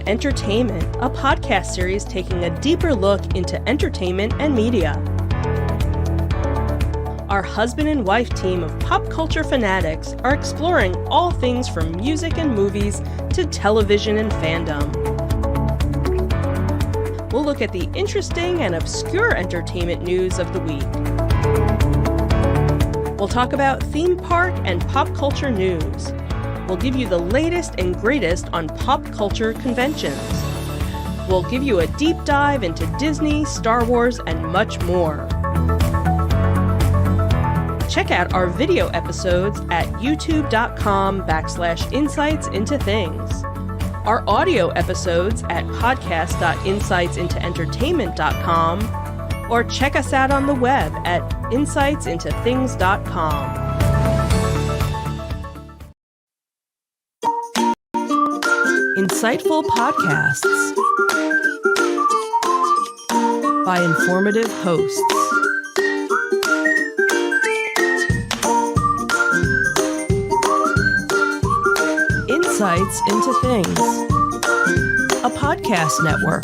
Entertainment, a podcast series taking a deeper look into entertainment and media. Our husband and wife team of pop culture fanatics are exploring all things from music and movies to television and fandom. We'll look at the interesting and obscure entertainment news of the week. We'll talk about theme park and pop culture news. We'll give you the latest and greatest on pop culture conventions. We'll give you a deep dive into Disney, Star Wars, and much more. Check out our video episodes at youtube.com/insightsintothings. Our audio episodes at podcast.insightsintoentertainment.com, or check us out on the web at insightsintothings.com. Insightful podcasts by informative hosts. Insights into Things, a podcast network.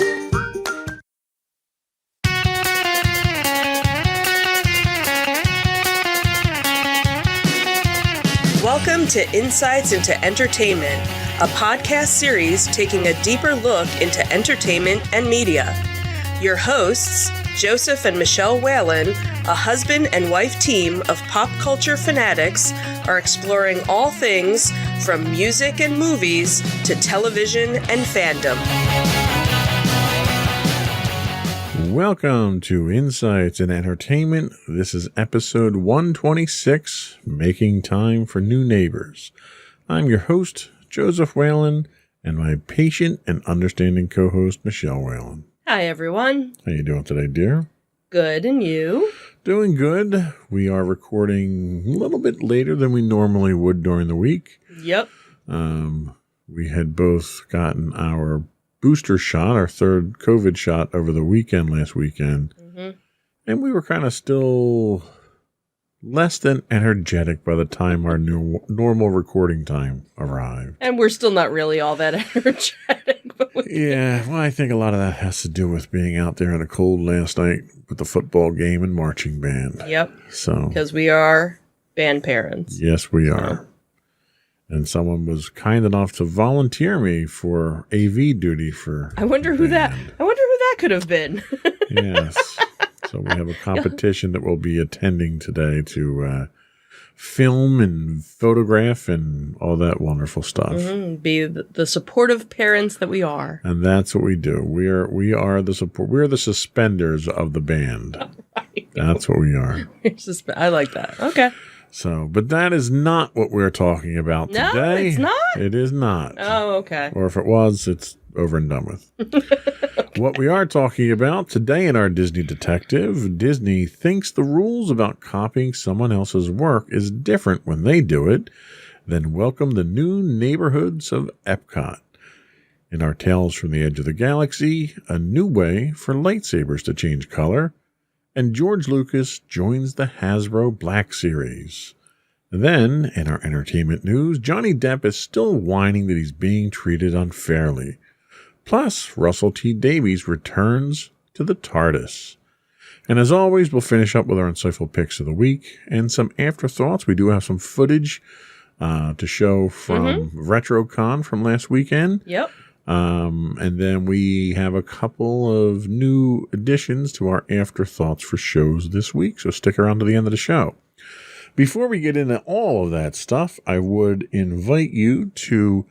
Welcome to Insights into Entertainment, a podcast series taking a deeper look into entertainment and media. Your hosts, Joseph and Michelle Whalen, a husband and wife team of pop culture fanatics, are exploring all things from music and movies to television and fandom. Welcome to Insights in Entertainment. This is episode 126, Making Time for New Neighbors. I'm your host, Joseph Whalen, and my patient and understanding co-host, Michelle Whalen. Hi, everyone. How you doing today, dear? Good, and you? Doing good. We are recording a little bit later than we normally would during the week. Yep. We had both gotten our booster shot, our third COVID shot over the weekend last weekend. Mm-hmm. And we were kind of still less than energetic by the time our new normal recording time arrived. And we're still not really all that energetic. But I think a lot of that has to do with being out there in the cold last night with the football game and marching band. Yep. So because we are band parents. Yes, we are. And someone was kind enough to volunteer me for AV duty for. I wonder who that could have been. Yes. So we have a competition that we'll be attending today to film and photograph and all that wonderful stuff. Mm-hmm. Be the supportive parents that we are. And that's what we do. We are the support. We're the suspenders of the band. Right. That's what we are. I like that. Okay. So, but that is not what we're talking about today. No, it's not? It is not. Oh, okay. Or if it was, it's over and done with. Okay. What we are talking about today in our Disney Detective, Disney thinks the rules about copying someone else's work is different when they do it, then welcome the new neighborhoods of Epcot. In our Tales from the Edge of the Galaxy, a new way for lightsabers to change color. And George Lucas joins the Hasbro Black Series. Then, in our entertainment news, Johnny Depp is still whining that he's being treated unfairly. Plus, Russell T. Davies returns to the TARDIS. And as always, we'll finish up with our insightful picks of the week and some afterthoughts. We do have some footage to show from RetroCon from last weekend. Yep. And then we have a couple of new additions to our afterthoughts for shows this week. So stick around to the end of the show. Before we get into all of that stuff, I would invite you to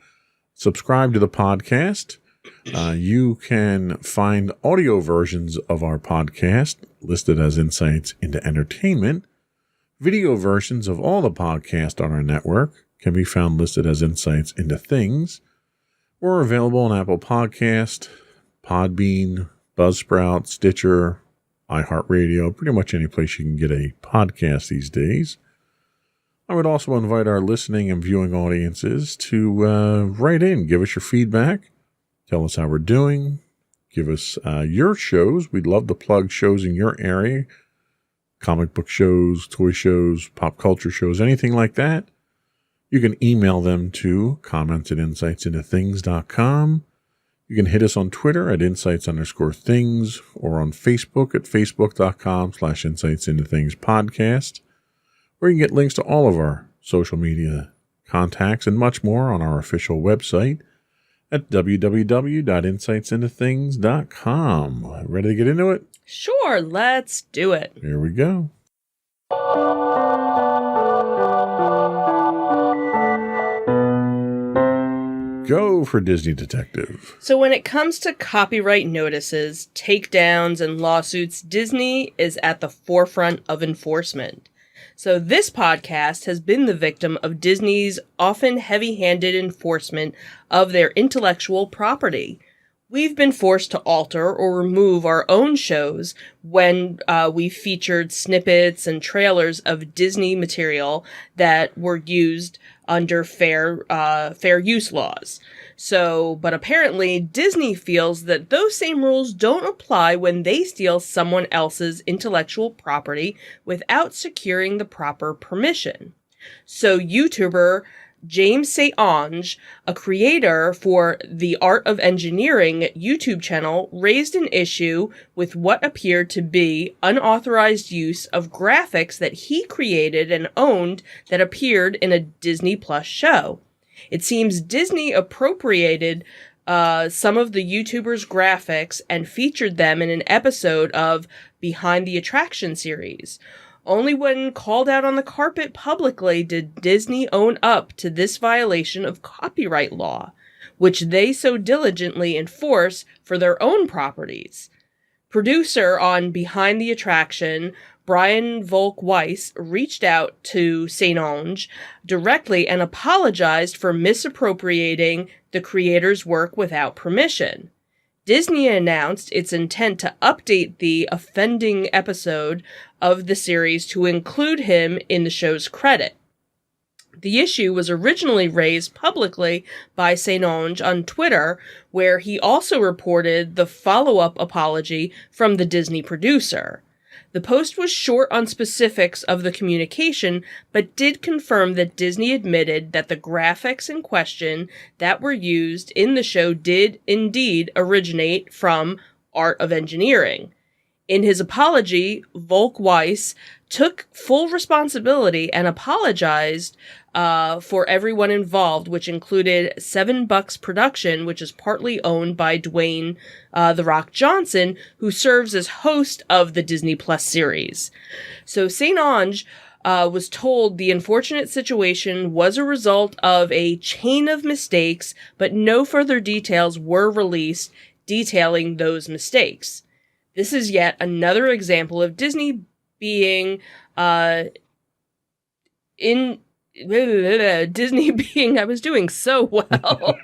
subscribe to the podcast. You can find audio versions of our podcast listed as Insights into Entertainment. Video versions of all the podcasts on our network can be found listed as Insights into Things. We're available on Apple Podcast, Podbean, Buzzsprout, Stitcher, iHeartRadio, pretty much any place you can get a podcast these days. I would also invite our listening and viewing audiences to write in, give us your feedback, tell us how we're doing, give us your shows. We'd love to plug shows in your area, comic book shows, toy shows, pop culture shows, anything like that. You can email them to comments@insightsintothings.com. You can hit us on Twitter at insights_things or on Facebook at facebook.com/insightsintothingspodcast, where you can get links to all of our social media contacts and much more on our official website at www.insightsintothings.com. Ready to get into it? Sure, let's do it. Here we go. Go for Disney Detective. So when it comes to copyright notices, takedowns, and lawsuits, Disney is at the forefront of enforcement. So this podcast has been the victim of Disney's often heavy-handed enforcement of their intellectual property. We've been forced to alter or remove our own shows when we featured snippets and trailers of Disney material that were used under fair use laws. But apparently Disney feels that those same rules don't apply when they steal someone else's intellectual property without securing the proper permission. So YouTuber James St. Onge, a creator for the Art of Engineering YouTube channel, raised an issue with what appeared to be unauthorized use of graphics that he created and owned that appeared in a Disney Plus show. It seems Disney appropriated some of the YouTuber's graphics and featured them in an episode of Behind the Attraction series. Only when called out on the carpet publicly did Disney own up to this violation of copyright law, which they so diligently enforce for their own properties. Producer on Behind the Attraction, Brian Volk-Weiss, reached out to St. Onge directly and apologized for misappropriating the creator's work without permission. Disney announced its intent to update the offending episode of the series to include him in the show's credit. The issue was originally raised publicly by St. Onge on Twitter, where he also reported the follow-up apology from the Disney producer. The post was short on specifics of the communication, but did confirm that Disney admitted that the graphics in question that were used in the show did indeed originate from Art of Engineering. In his apology, Volk-Weiss took full responsibility and apologized for everyone involved, which included Seven Bucks Production, which is partly owned by Dwayne The Rock Johnson, who serves as host of the Disney Plus series. So St. Onge was told the unfortunate situation was a result of a chain of mistakes, but no further details were released detailing those mistakes. This is yet another example of Disney being I was doing so well,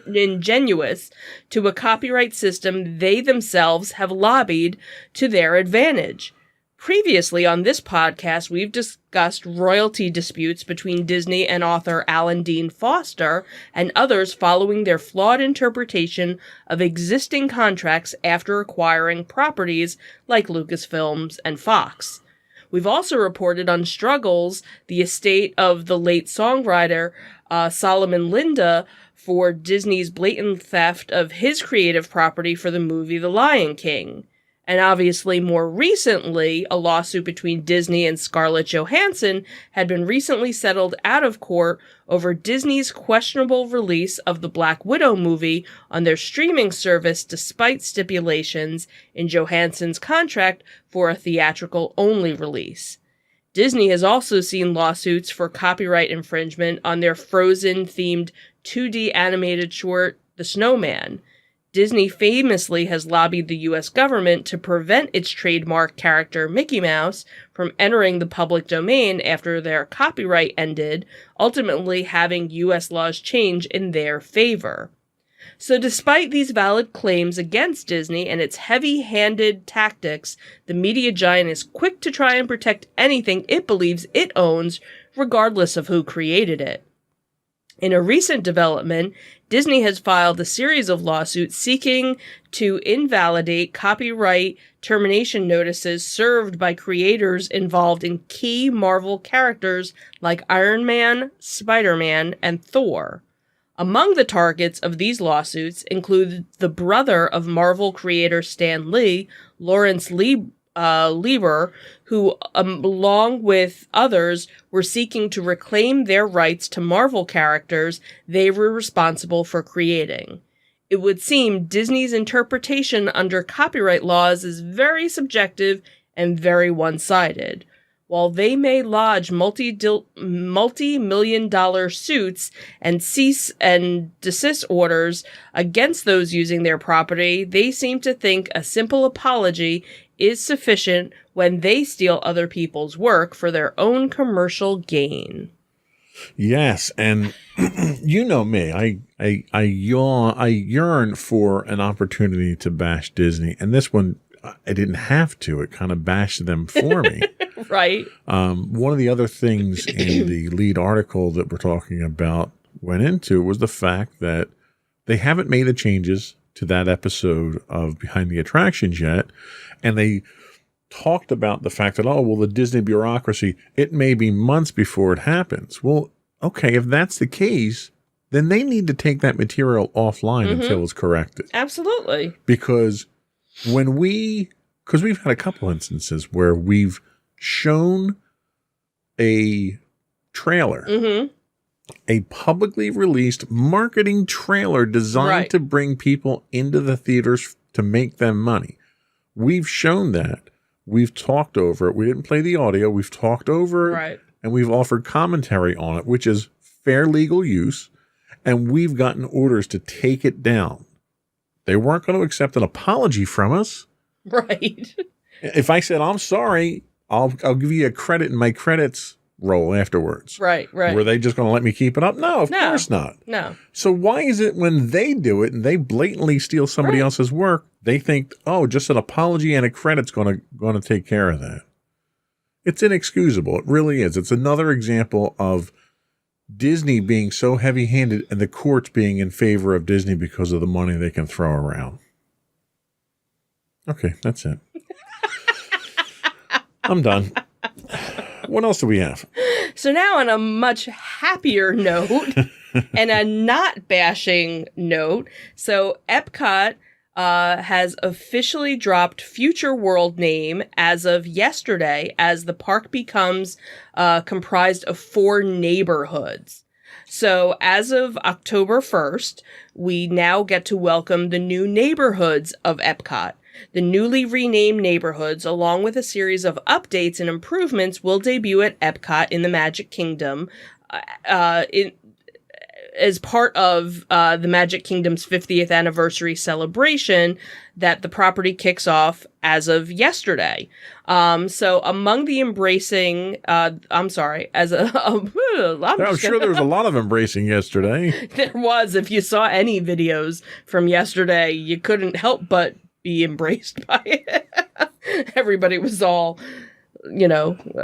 ingenuous to a copyright system they themselves have lobbied to their advantage. Previously on this podcast, we've discussed royalty disputes between Disney and author Alan Dean Foster and others following their flawed interpretation of existing contracts after acquiring properties like Lucasfilms and Fox. We've also reported on struggles the estate of the late songwriter Solomon Linda for Disney's blatant theft of his creative property for the movie The Lion King. And obviously, more recently, a lawsuit between Disney and Scarlett Johansson had been recently settled out of court over Disney's questionable release of the Black Widow movie on their streaming service despite stipulations in Johansson's contract for a theatrical-only release. Disney has also seen lawsuits for copyright infringement on their Frozen-themed 2D animated short, The Snowman. Disney famously has lobbied the U.S. government to prevent its trademark character Mickey Mouse from entering the public domain after their copyright ended, ultimately having U.S. laws change in their favor. So despite these valid claims against Disney and its heavy-handed tactics, the media giant is quick to try and protect anything it believes it owns, regardless of who created it. In a recent development, Disney has filed a series of lawsuits seeking to invalidate copyright termination notices served by creators involved in key Marvel characters like Iron Man, Spider-Man, and Thor. Among the targets of these lawsuits include the brother of Marvel creator Stan Lee, Lawrence Lieber, who, along with others, were seeking to reclaim their rights to Marvel characters they were responsible for creating. It would seem Disney's interpretation under copyright laws is very subjective and very one-sided. While they may lodge multi-million-dollar suits and cease and desist orders against those using their property, they seem to think a simple apology is sufficient when they steal other people's work for their own commercial gain. Yes, and you know me, I yearn for an opportunity to bash Disney, and this one I didn't have to. It kind of bashed them for me. Right. One of the other things in the lead article that we're talking about went into was the fact that they haven't made the changes to that episode of Behind the Attractions yet, and they talked about the fact that, oh, well, the Disney bureaucracy, it may be months before it happens. Well, okay, if that's the case, then they need to take that material offline until it's corrected. Absolutely. Because we've had a couple instances where we've shown a trailer, a publicly released marketing trailer designed to bring people into the theaters to make them money. We've shown that. We've talked over it. We didn't play the audio. We've talked over it. And we've offered commentary on it, which is fair legal use. And we've gotten orders to take it down. They weren't going to accept an apology from us. Right. If I said, I'm sorry, I'll give you a credit in my credits roll afterwards. Right. Were they just going to let me keep it up? No, of course not. No. So why is it when they do it and they blatantly steal somebody else's work, they think, oh, just an apology and a credit's going to take care of that? It's inexcusable. It really is. It's another example of Disney being so heavy-handed and the courts being in favor of Disney because of the money they can throw around. Okay, that's it. I'm done. What else do we have? So now on a much happier note and a not bashing note, so Epcot has officially dropped Future World name as of yesterday as the park becomes comprised of 4 neighborhoods. So as of October 1st, we now get to welcome the new neighborhoods of Epcot. The newly renamed neighborhoods, along with a series of updates and improvements, will debut at Epcot in the Magic Kingdom as part of the Magic Kingdom's 50th anniversary celebration that the property kicks off as of yesterday. So among the embracing, I'm sure there was a lot of embracing yesterday. There was. If you saw any videos from yesterday, you couldn't help but be embraced by it. Everybody was all,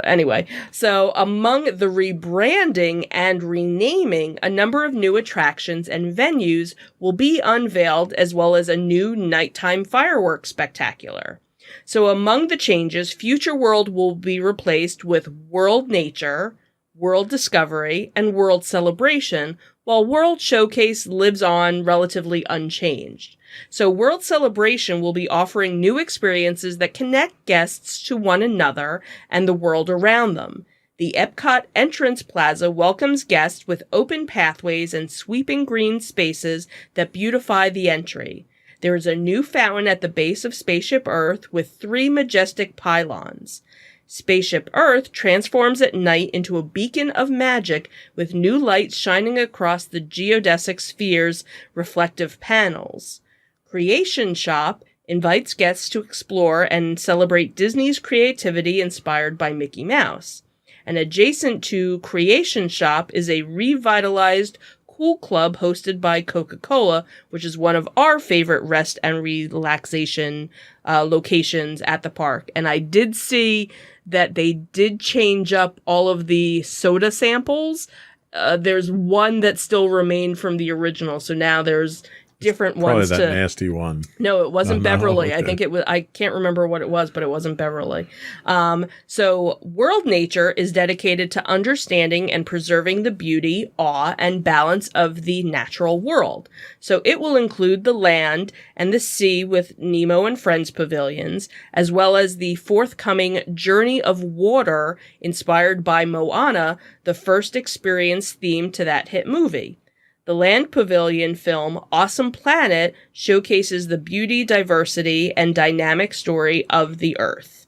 anyway. So among the rebranding and renaming, a number of new attractions and venues will be unveiled, as well as a new nighttime fireworks spectacular. So among the changes, Future World will be replaced with World Nature, World Discovery, and World Celebration, while World Showcase lives on relatively unchanged. So World Celebration will be offering new experiences that connect guests to one another and the world around them. The Epcot Entrance Plaza welcomes guests with open pathways and sweeping green spaces that beautify the entry. There is a new fountain at the base of Spaceship Earth with 3 majestic pylons. Spaceship Earth transforms at night into a beacon of magic with new lights shining across the geodesic sphere's reflective panels. Creation Shop invites guests to explore and celebrate Disney's creativity inspired by Mickey Mouse. And adjacent to Creation Shop is a revitalized Cool Club hosted by Coca-Cola, which is one of our favorite rest and relaxation locations at the park. And I did see that they did change up all of the soda samples. There's one that still remained from the original. So now there's different Probably ones that to nasty one. No, it wasn't No, Beverly. okay. I think it was, I can't remember what it was, but it wasn't Beverly. So World Nature is dedicated to understanding and preserving the beauty, awe, and balance of the natural world. So it will include the land and the sea with Nemo and Friends pavilions, as well as the forthcoming Journey of Water inspired by Moana, the first experience theme to that hit movie. The Land Pavilion film Awesome Planet showcases the beauty, diversity, and dynamic story of the Earth.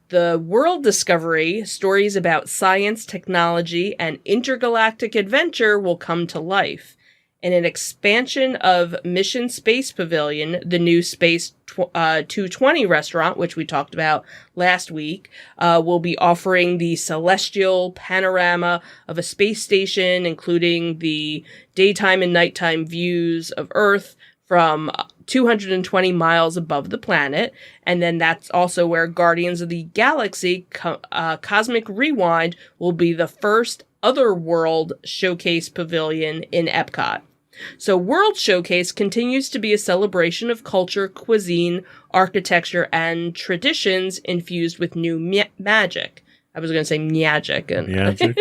The World Discovery, stories about science, technology, and intergalactic adventure will come to life. In an expansion of Mission Space Pavilion, the new Space 220 restaurant, which we talked about last week, will be offering the celestial panorama of a space station, including the daytime and nighttime views of Earth from 220 miles above the planet. And then that's also where Guardians of the Galaxy Cosmic Rewind will be the first Otherworld Showcase Pavilion in Epcot. So World Showcase continues to be a celebration of culture, cuisine, architecture, and traditions infused with new magic. I was going to say magic. Magic?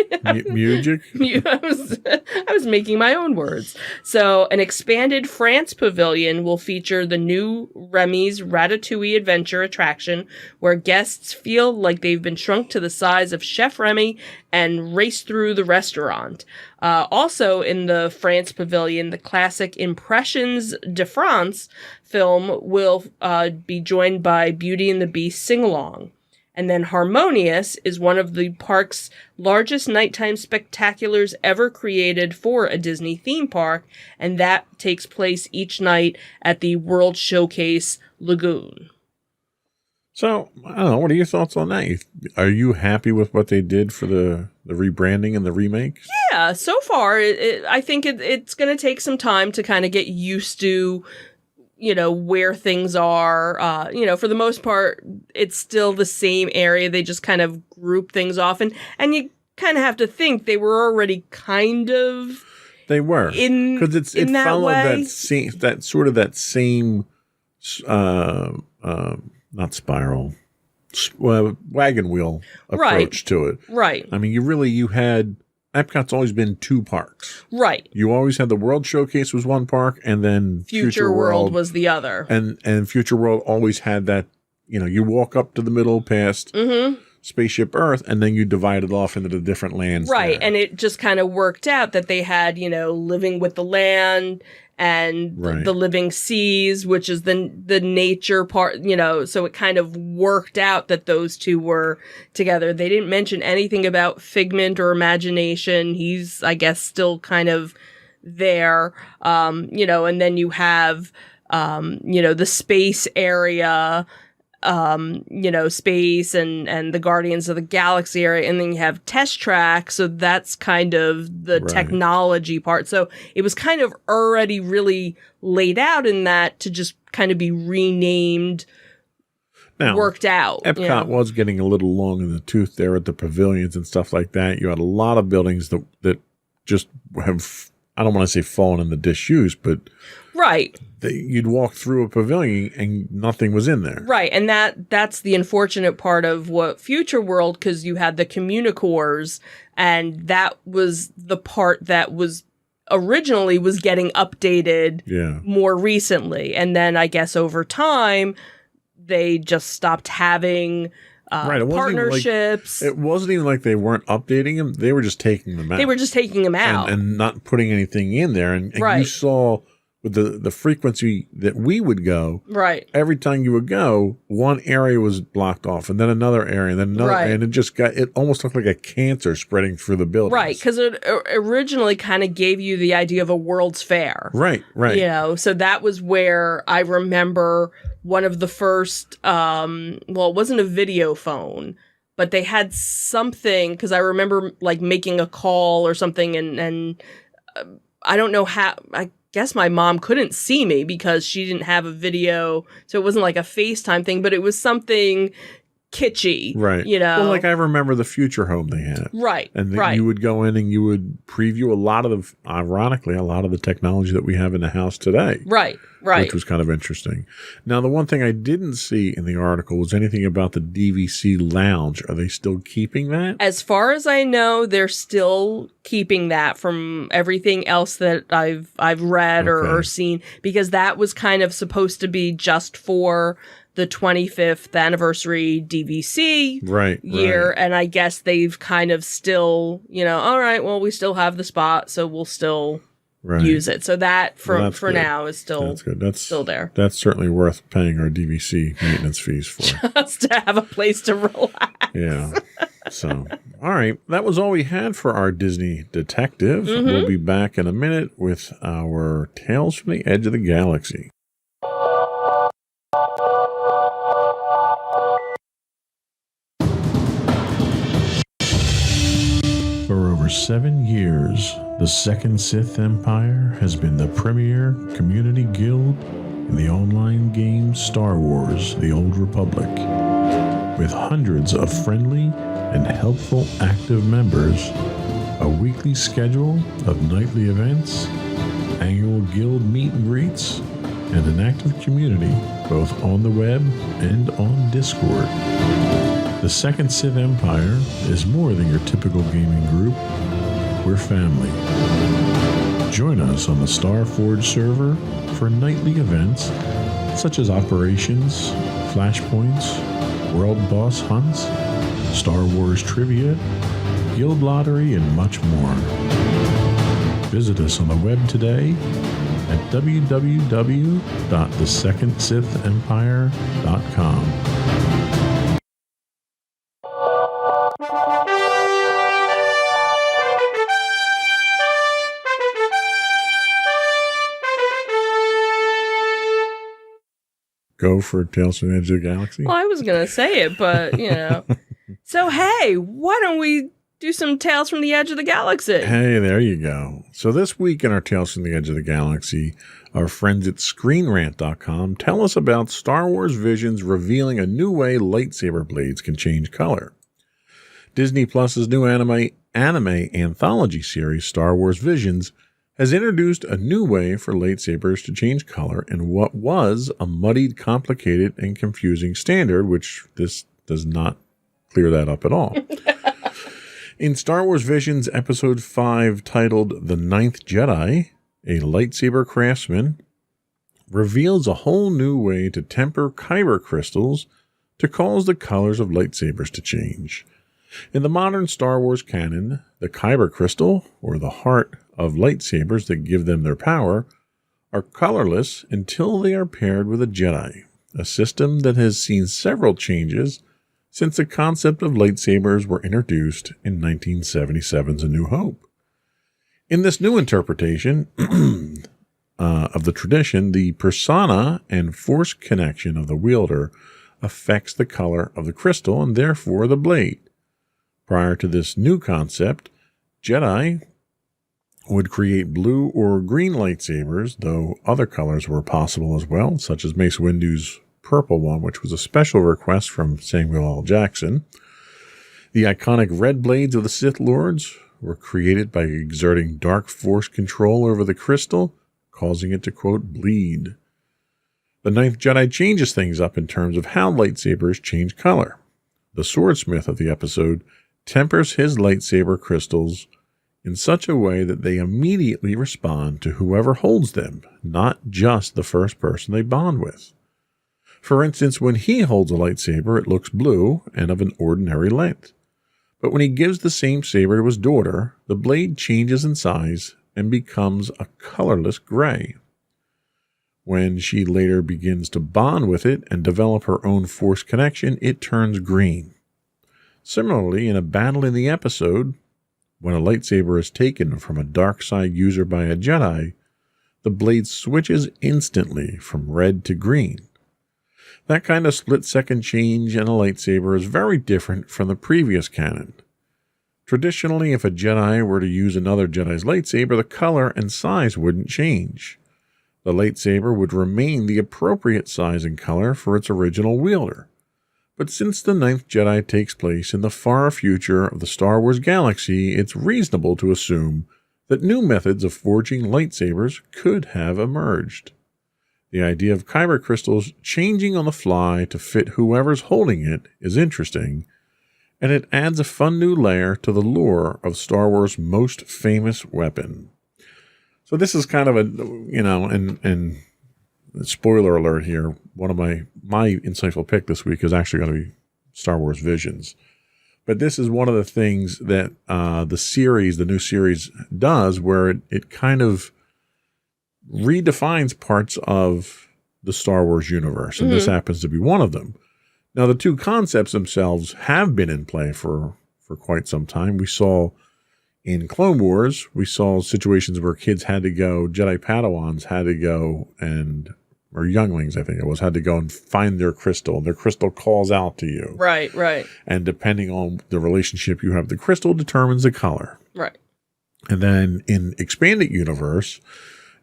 Music? I was making my own words. So an expanded France pavilion will feature the new Remy's Ratatouille Adventure attraction, where guests feel like they've been shrunk to the size of Chef Remy and race through the restaurant. Also in the France pavilion, the classic Impressions de France film will be joined by Beauty and the Beast sing-along. And then Harmonious is one of the park's largest nighttime spectaculars ever created for a Disney theme park, and that takes place each night at the World Showcase Lagoon. So, I don't know, what are your thoughts on that? Are you happy with what they did for the rebranding and the remake? Yeah, so far, I think it's going to take some time to kind of get used to, where things are. For the most part, it's still the same area. They just kind of group things off. And you kind of have to think they were already kind of... They were. Because it followed that same, not spiral, wagon wheel approach to it. Right. I mean, you had... Epcot's always been two parks. Right. You always had the World Showcase was one park, and then Future World was the other. And Future World always had that, you walk up to the middle past Spaceship Earth, and then you divide it off into the different lands. Right. there. And it just kind of worked out that they had, Living with the Land and the Living Seas, which is the nature part, so it kind of worked out that those two were together. They didn't mention anything about Figment or Imagination. He's, I guess, still kind of there, and then you have, the space area, space and the Guardians of the Galaxy area, and then you have Test Track, so that's kind of the technology part. So it was kind of already really laid out in that to just kind of be renamed, worked out. Epcot was getting a little long in the tooth there at the pavilions and stuff like that. You had a lot of buildings that just have, I don't want to say fallen in the disuse, but... Right. You'd walk through a pavilion and nothing was in there. Right. And that's the unfortunate part of what Future World, because you had the Communicores, and that was the part that was originally was getting updated more recently. And then I guess over time, they just stopped having partnerships. It wasn't even like they weren't updating them. They were just taking them out. They were just taking them out. And not putting anything in there. And you saw... with the frequency that we would go, every time you would go, one area was blocked off, and then another area, and then another area, and it almost looked like a cancer spreading through the building. Right, because it originally kind of gave you the idea of a World's Fair. Right. So that was where I remember one of the first, it wasn't a video phone, but they had something, because I remember like making a call or something, and I don't know how... I guess my mom couldn't see me because she didn't have a video, so it wasn't like a FaceTime thing, but it was something kitschy. Right. Well, like I remember the Future Home they had. Right. And then you would go in and you would preview ironically, a lot of the technology that we have in the house today. Right. Which was kind of interesting. Now, the one thing I didn't see in the article was anything about the DVC lounge. Are they still keeping that? As far as I know, they're still keeping that from everything else that I've read or seen, because that was kind of supposed to be just for the 25th anniversary DVC year. Right. And I guess they've kind of still, all right, well, we still have the spot, so we'll still use it. So that for now is still that's good. That's still there. That's certainly worth paying our DVC maintenance fees for. Just to have a place to relax. Yeah. So, all right. That was all we had for our Disney Detective. Mm-hmm. We'll be back in a minute with our Tales from the Edge of the Galaxy. For over 7 years, the Second Sith Empire has been the premier community guild in the online game Star Wars: The Old Republic. With hundreds of friendly and helpful active members, a weekly schedule of nightly events, annual guild meet and greets, and an active community both on the web and on Discord. The Second Sith Empire is more than your typical gaming group. We're family. Join us on the Starforge server for nightly events such as operations, flashpoints, world boss hunts, Star Wars trivia, guild lottery, and much more. Visit us on the web today at www.thesecondsithempire.com. Go for Tales from the Edge of the Galaxy? Well, I was going to say it, but, So, hey, why don't we do some Tales from the Edge of the Galaxy? Hey, there you go. So this week in our Tales from the Edge of the Galaxy, our friends at ScreenRant.com tell us about Star Wars Visions revealing a new way lightsaber blades can change color. Disney Plus's new anime anthology series, Star Wars Visions, has introduced a new way for lightsabers to change color in what was a muddied, complicated, and confusing standard, which this does not clear that up at all. In Star Wars Visions Episode 5, titled The Ninth Jedi, a lightsaber craftsman reveals a whole new way to temper kyber crystals to cause the colors of lightsabers to change. In the modern Star Wars canon, the kyber crystal, or the heart of lightsabers that give them their power, are colorless until they are paired with a Jedi, a system that has seen several changes since the concept of lightsabers were introduced in 1977's A New Hope. In this new interpretation of the tradition, the persona and force connection of the wielder affects the color of the crystal and therefore the blade. Prior to this new concept, Jedi would create blue or green lightsabers, though other colors were possible as well, such as Mace Windu's purple one, which was a special request from Samuel L. Jackson. The iconic red blades of the Sith Lords were created by exerting dark force control over the crystal, causing it to, quote, bleed. The Ninth Jedi changes things up in terms of how lightsabers change color. The swordsmith of the episode tempers his lightsaber crystals in such a way that they immediately respond to whoever holds them, not just the first person they bond with. For instance, when he holds a lightsaber, it looks blue and of an ordinary length. But when he gives the same saber to his daughter, the blade changes in size and becomes a colorless gray. When she later begins to bond with it and develop her own force connection, it turns green. Similarly, in a battle in the episode, when a lightsaber is taken from a dark side user by a Jedi, the blade switches instantly from red to green. That kind of split-second change in a lightsaber is very different from the previous canon. Traditionally, if a Jedi were to use another Jedi's lightsaber, the color and size wouldn't change. The lightsaber would remain the appropriate size and color for its original wielder. But since the Ninth Jedi takes place in the far future of the Star Wars galaxy, it's reasonable to assume that new methods of forging lightsabers could have emerged. The idea of kyber crystals changing on the fly to fit whoever's holding it is interesting, and it adds a fun new layer to the lore of Star Wars' most famous weapon. So this is kind of a, and spoiler alert here, one of my insightful pick this week is actually going to be Star Wars Visions. But this is one of the things that the new series does, where it kind of redefines parts of the Star Wars universe, and this happens to be one of them. Now, the two concepts themselves have been in play for quite some time. We saw in Clone Wars, we saw situations where kids had to go, Jedi Padawans had to go or younglings, I think it was, had to go and find their crystal. Their crystal calls out to you. Right. And depending on the relationship you have, the crystal determines the color. Right. And then in Expanded Universe,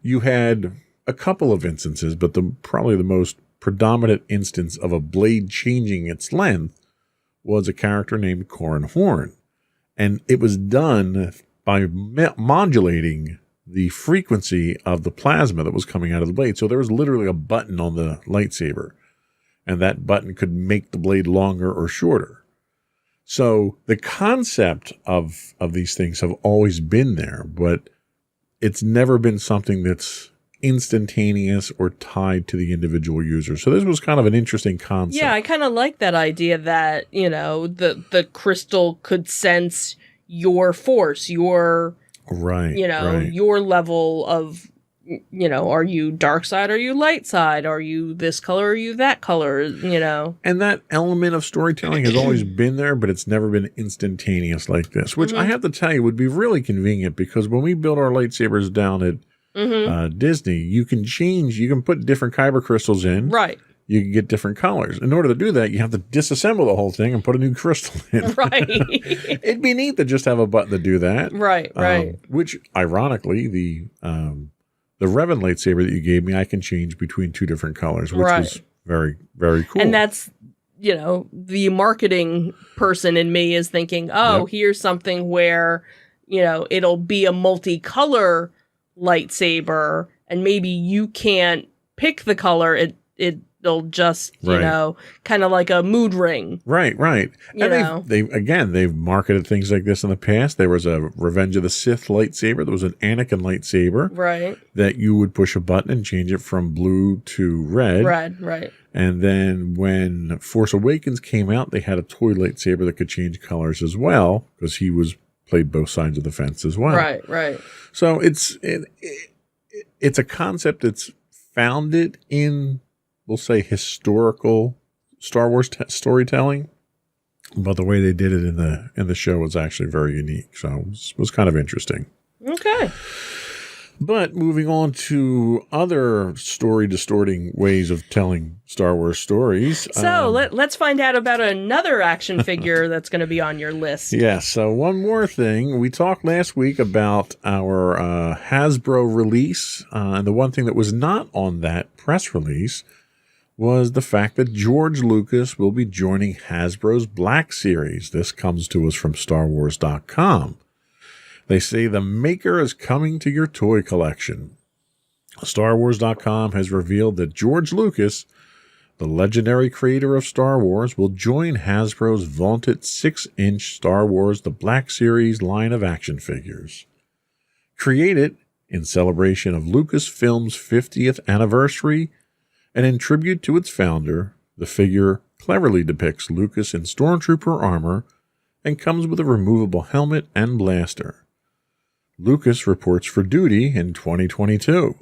you had a couple of instances, but probably the most predominant instance of a blade changing its length was a character named Corran Horn. And it was done by modulating the frequency of the plasma that was coming out of the blade. So there was literally a button on the lightsaber, and that button could make the blade longer or shorter. So the concept of these things have always been there, but it's never been something that's instantaneous or tied to the individual user. So this was kind of an interesting concept. Yeah, I kind of like that idea that, the crystal could sense your force, your your level of, are you dark side, are you light side, are you this color, are you that color, And that element of storytelling has always been there, but it's never been instantaneous like this, which I have to tell you would be really convenient, because when we build our lightsabers down at Disney, you can put different kyber crystals in. Right. You can get different colors. In order to do that, you have to disassemble the whole thing and put a new crystal in. Right. It'd be neat to just have a button to do that. Right. Which, ironically, the Revan lightsaber that you gave me, I can change between two different colors, which was very, very cool. And that's, the marketing person in me is thinking, here's something where, it'll be a multicolor lightsaber, and maybe you can't pick the color. It'll just, kind of like a mood ring. Right. And they've marketed things like this in the past. There was a Revenge of the Sith lightsaber. There was an Anakin lightsaber. Right. That you would push a button and change it from blue to red. Right. And then when Force Awakens came out, they had a toy lightsaber that could change colors as well, because he played both sides of the fence as well. Right. So it's a concept that's founded in, we'll say, historical Star Wars storytelling, but the way they did it in the show was actually very unique. So it was kind of interesting. Okay. But moving on to other story-distorting ways of telling Star Wars stories. So let's find out about another action figure that's going to be on your list. Yes. So one more thing. We talked last week about our Hasbro release. And the one thing that was not on that press release was the fact that George Lucas will be joining Hasbro's Black Series. This comes to us from StarWars.com. They say the maker is coming to your toy collection. StarWars.com has revealed that George Lucas, the legendary creator of Star Wars, will join Hasbro's vaunted 6-inch Star Wars The Black Series line of action figures. Created in celebration of Lucasfilm's 50th anniversary and in tribute to its founder, the figure cleverly depicts Lucas in stormtrooper armor and comes with a removable helmet and blaster. Lucas reports for duty in 2022.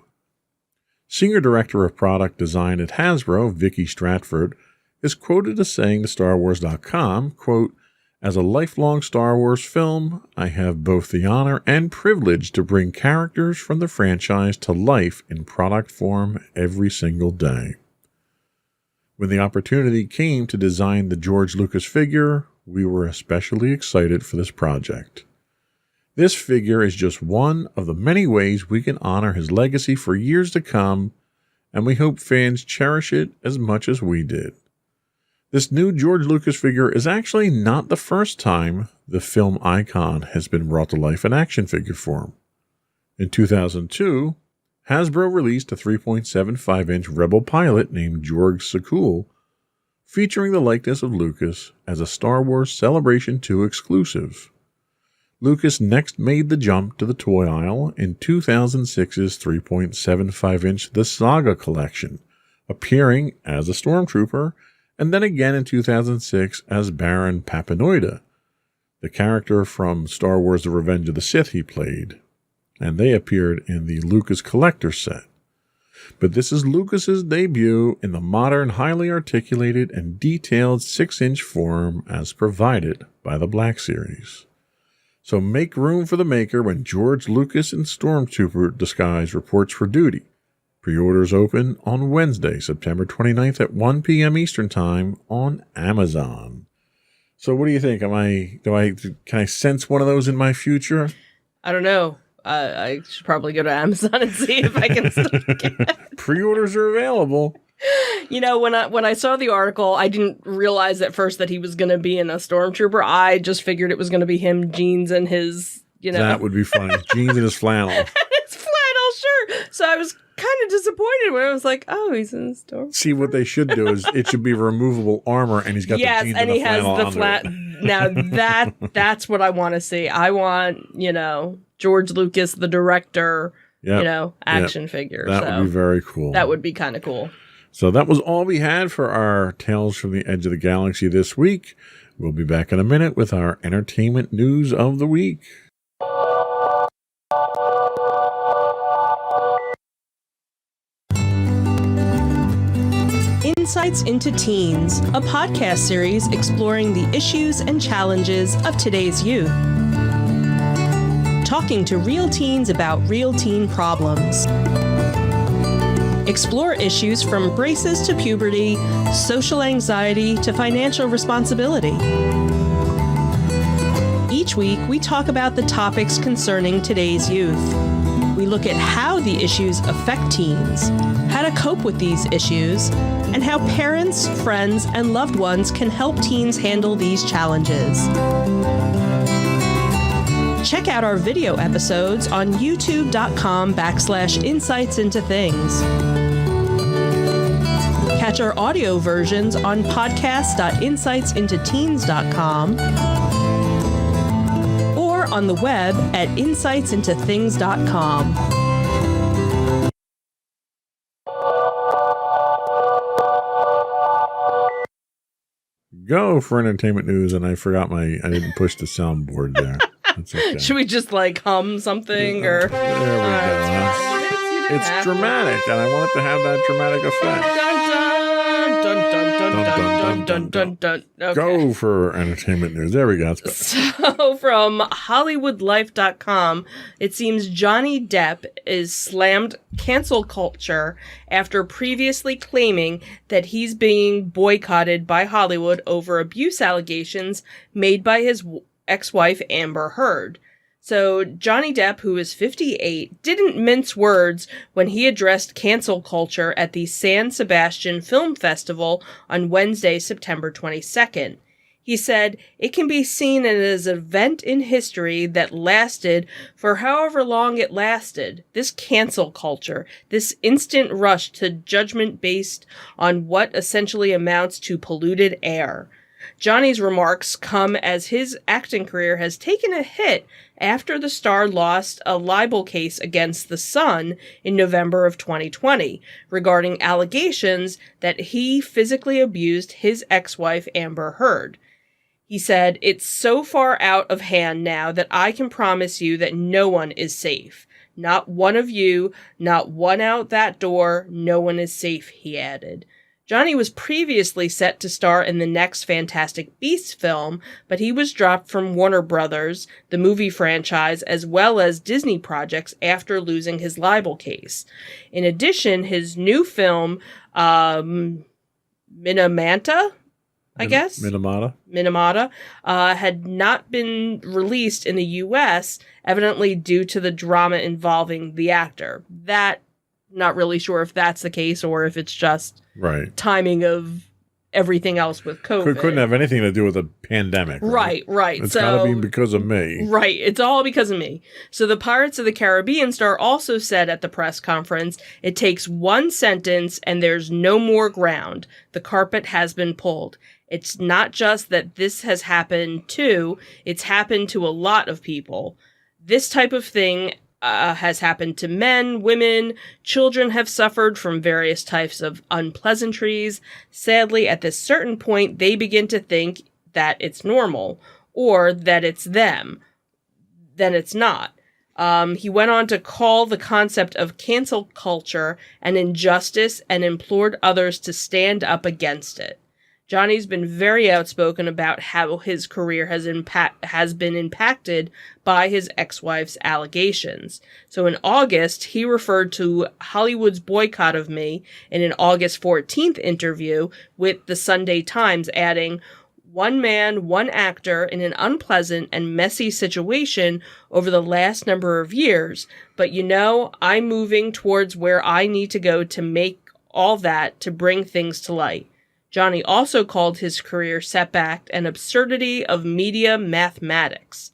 Senior Director of Product Design at Hasbro, Vicky Stratford, is quoted as saying to StarWars.com, quote, "As a lifelong Star Wars film, I have both the honor and privilege to bring characters from the franchise to life in product form every single day. When the opportunity came to design the George Lucas figure, we were especially excited for this project. This figure is just one of the many ways we can honor his legacy for years to come, and we hope fans cherish it as much as we did. This new George Lucas figure is actually not the first time the film icon has been brought to life in action figure form. In 2002, Hasbro released a 3.75-inch Rebel pilot named Jorg Sakul, featuring the likeness of Lucas as a Star Wars Celebration 2 exclusive. Lucas next made the jump to the toy aisle in 2006's 3.75-inch The Saga Collection, appearing as a Stormtrooper, and then again in 2006 as Baron Papanoida, the character from Star Wars The Revenge of the Sith he played, and they appeared in the Lucas Collector set. But this is Lucas's debut in the modern, highly articulated and detailed 6-inch form as provided by the Black Series. So make room for the maker when George Lucas in Stormtrooper disguise reports for duty. Pre-orders open on Wednesday, September 29th at 1 p.m. Eastern Time on Amazon. So what do you think? Can I sense one of those in my future? I don't know. I should probably go to Amazon and see if I can still get it. Pre-orders are available. You know, when I saw the article, I didn't realize at first that he was going to be in a Stormtrooper. I just figured it was going to be him, jeans, and his, That would be funny. Jeans and his flannel. His flannel shirt. So I was kind of disappointed when I was like, oh, he's in the Stormtrooper. See, what they should do is it should be removable armor, and he's got the jeans and the flannel on there. Now that's what I want to see. I want, George Lucas, the director, action figure. That would be very cool. That would be kind of cool. So that was all we had for our Tales from the Edge of the Galaxy this week. We'll be back in a minute with our entertainment news of the week. Insights into Teens, a podcast series exploring the issues and challenges of today's youth. Talking to real teens about real teen problems. Explore issues from braces to puberty, social anxiety to financial responsibility. Each week, we talk about the topics concerning today's youth. We look at how the issues affect teens, how to cope with these issues, and how parents, friends, and loved ones can help teens handle these challenges. Check out our video episodes on youtube.com/insightsintothings. Catch our audio versions on podcast.insightsintoteens.com or on the web at insightsintothings.com. Go for entertainment news, and I forgot I didn't push the soundboard there. That's okay. Should we just hum something or? There we go. It's dramatic, and I want it to have that dramatic effect. Okay. Go for entertainment news. There we go. So from HollywoodLife.com, it seems Johnny Depp is slammed cancel culture after previously claiming that he's being boycotted by Hollywood over abuse allegations made by his ex-wife Amber Heard. So Johnny Depp, who is 58, didn't mince words when he addressed cancel culture at the San Sebastian Film Festival on Wednesday, September 22nd. He said, "It can be seen as an event in history that lasted for however long it lasted. This cancel culture, this instant rush to judgment based on what essentially amounts to polluted air." Johnny's remarks come as his acting career has taken a hit after the star lost a libel case against The Sun in November of 2020 regarding allegations that he physically abused his ex-wife Amber Heard. He said, "It's so far out of hand now that I can promise you that no one is safe. Not one of you, not one out that door, no one is safe," he added. Johnny was previously set to star in the next Fantastic Beasts film, but he was dropped from Warner Brothers, the movie franchise, as well as Disney projects after losing his libel case. In addition, his new film, Minamata, had not been released in the U.S., evidently due to the drama involving the actor. Not really sure if that's the case or if it's just timing of everything else with COVID. Couldn't have anything to do with the pandemic. Right. It's got to be because of me. Right. It's all because of me. So the Pirates of the Caribbean star also said at the press conference, it takes one sentence and there's no more ground. The carpet has been pulled. It's not just that this has happened to, it's happened to a lot of people. This type of thing has happened to men, women, children have suffered from various types of unpleasantries. Sadly, at this certain point, they begin to think that it's normal or that it's them. Then it's not. He went on to call the concept of cancel culture an injustice and implored others to stand up against it. Johnny's been very outspoken about how his career has been impacted by his ex-wife's allegations. So in August, he referred to Hollywood's boycott of me in an August 14th interview with the Sunday Times, adding, "One man, one actor in an unpleasant and messy situation over the last number of years. But I'm moving towards where I need to go to make all that, to bring things to light." Johnny also called his career setback an absurdity of media mathematics.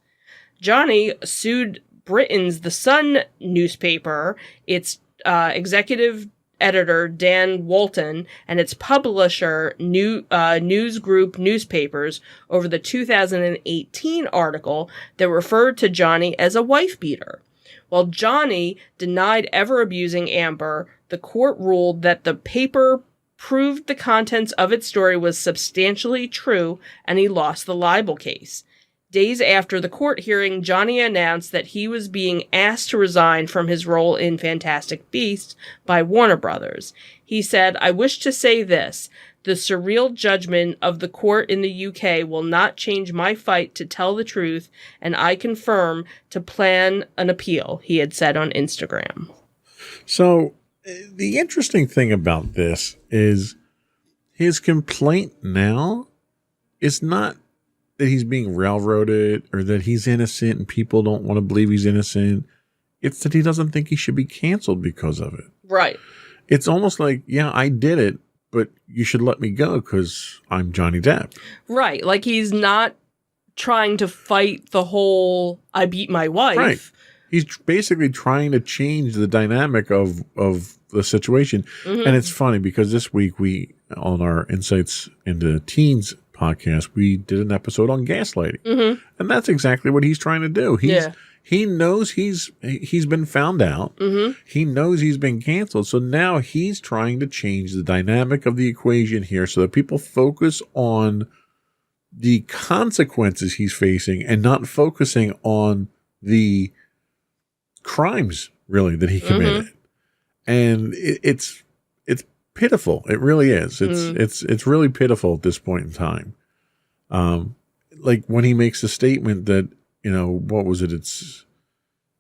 Johnny sued Britain's The Sun newspaper, its executive editor Dan Walton, and its publisher News Group Newspapers over the 2018 article that referred to Johnny as a wife beater. While Johnny denied ever abusing Amber, the court ruled that the paper proved the contents of its story was substantially true, and he lost the libel case. Days after the court hearing, Johnny announced that he was being asked to resign from his role in Fantastic Beasts by Warner Brothers. He said, "I wish to say this. The surreal judgment of the court in the UK will not change my fight to tell the truth, and I confirm to plan an appeal," he had said on Instagram. So the interesting thing about this is his complaint now is not that he's being railroaded or that he's innocent and people don't want to believe he's innocent. It's that he doesn't think he should be canceled because of it. Right. It's almost like, yeah, I did it, but you should let me go because I'm Johnny Depp. Right. Like he's not trying to fight the whole "I beat my wife." Right. He's basically trying to change the dynamic of the situation. Mm-hmm. And it's funny because this week we, on our Insights into Teens podcast, we did an episode on gaslighting. Mm-hmm. And that's exactly what he's trying to do. He knows he's been found out. Mm-hmm. He knows he's been canceled. So now he's trying to change the dynamic of the equation here so that people focus on the consequences he's facing and not focusing on the crimes really that he committed. Mm-hmm. And it's pitiful. It really is. It's really pitiful at this point in time. Like when he makes a statement that, what was it? It's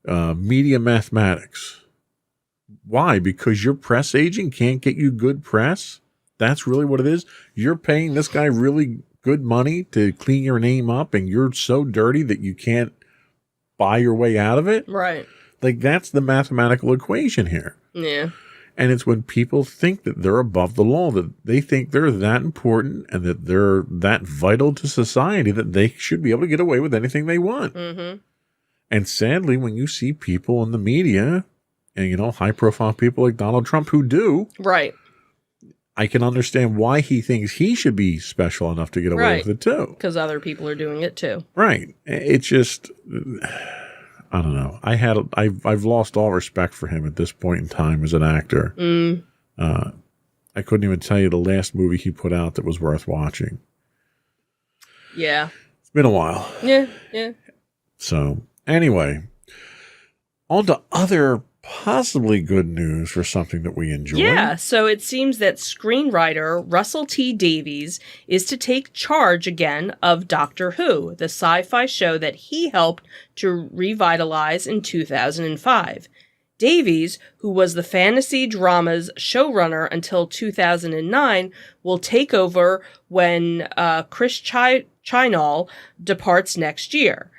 media mathematics. Why? Because your press agent can't get you good press? That's really what it is? You're paying this guy really good money to clean your name up and you're so dirty that you can't buy your way out of it? Right. Like that's the mathematical equation here. Yeah. And it's when people think that they're above the law, that they think they're that important and that they're that vital to society that they should be able to get away with anything they want. Mm-hmm. And sadly, when you see people in the media and, high-profile people like Donald Trump who do. Right. I can understand why he thinks he should be special enough to get away with it, too. Because other people are doing it, too. Right. It's just, I don't know. I've lost all respect for him at this point in time as an actor. Mm. I couldn't even tell you the last movie he put out that was worth watching. Yeah. It's been a while. Yeah. So, anyway, on to other possibly good news for something that we enjoy. Yeah, so it seems that screenwriter Russell T. Davies is to take charge again of Doctor Who, the sci-fi show that he helped to revitalize in 2005. Davies, who was the fantasy drama's showrunner until 2009, will take over when Chris Chibnall departs next year.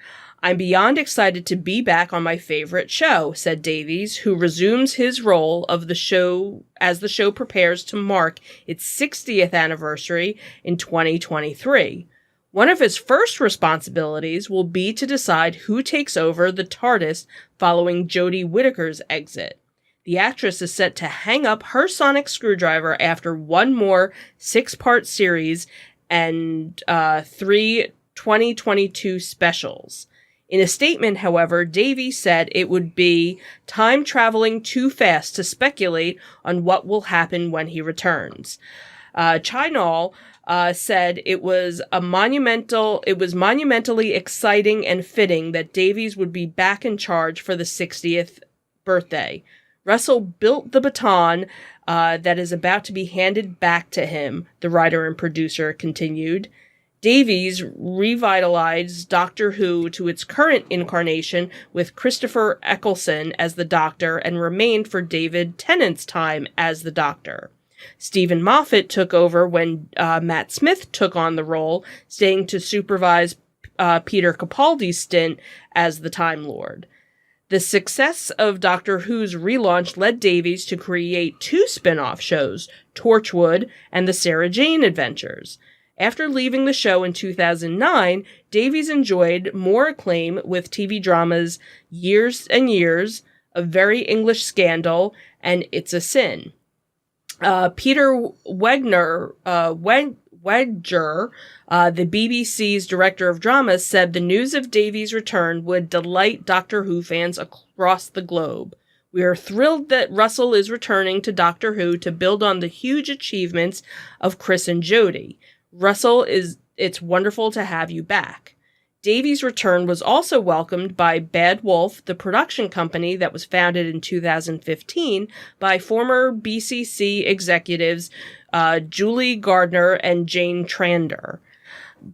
"I'm beyond excited to be back on my favorite show," said Davies, who resumes his role of the show as the show prepares to mark its 60th anniversary in 2023. One of his first responsibilities will be to decide who takes over the TARDIS following Jodie Whittaker's exit. The actress is set to hang up her sonic screwdriver after one more 6-part series and 3 2022 specials. In a statement, however, Davies said it would be time traveling too fast to speculate on what will happen when he returns. Chinall said it was monumentally exciting and fitting that Davies would be back in charge for the 60th birthday. Russell built the baton that is about to be handed back to him, the writer and producer continued. Davies revitalized Doctor Who to its current incarnation with Christopher Eccleston as the Doctor and remained for David Tennant's time as the Doctor. Stephen Moffat took over when Matt Smith took on the role, staying to supervise Peter Capaldi's stint as the Time Lord. The success of Doctor Who's relaunch led Davies to create 2 spin-off shows, Torchwood and The Sarah Jane Adventures. After leaving the show in 2009, Davies enjoyed more acclaim with TV dramas Years and Years, A Very English Scandal, and It's a Sin. Peter Wedger, the BBC's director of dramas, said the news of Davies' return would delight Doctor Who fans across the globe. "We are thrilled that Russell is returning to Doctor Who to build on the huge achievements of Chris and Jodie. Russell, it's wonderful to have you back." Davies' return was also welcomed by Bad Wolf, the production company that was founded in 2015 by former BCC executives Julie Gardner and Jane Trander.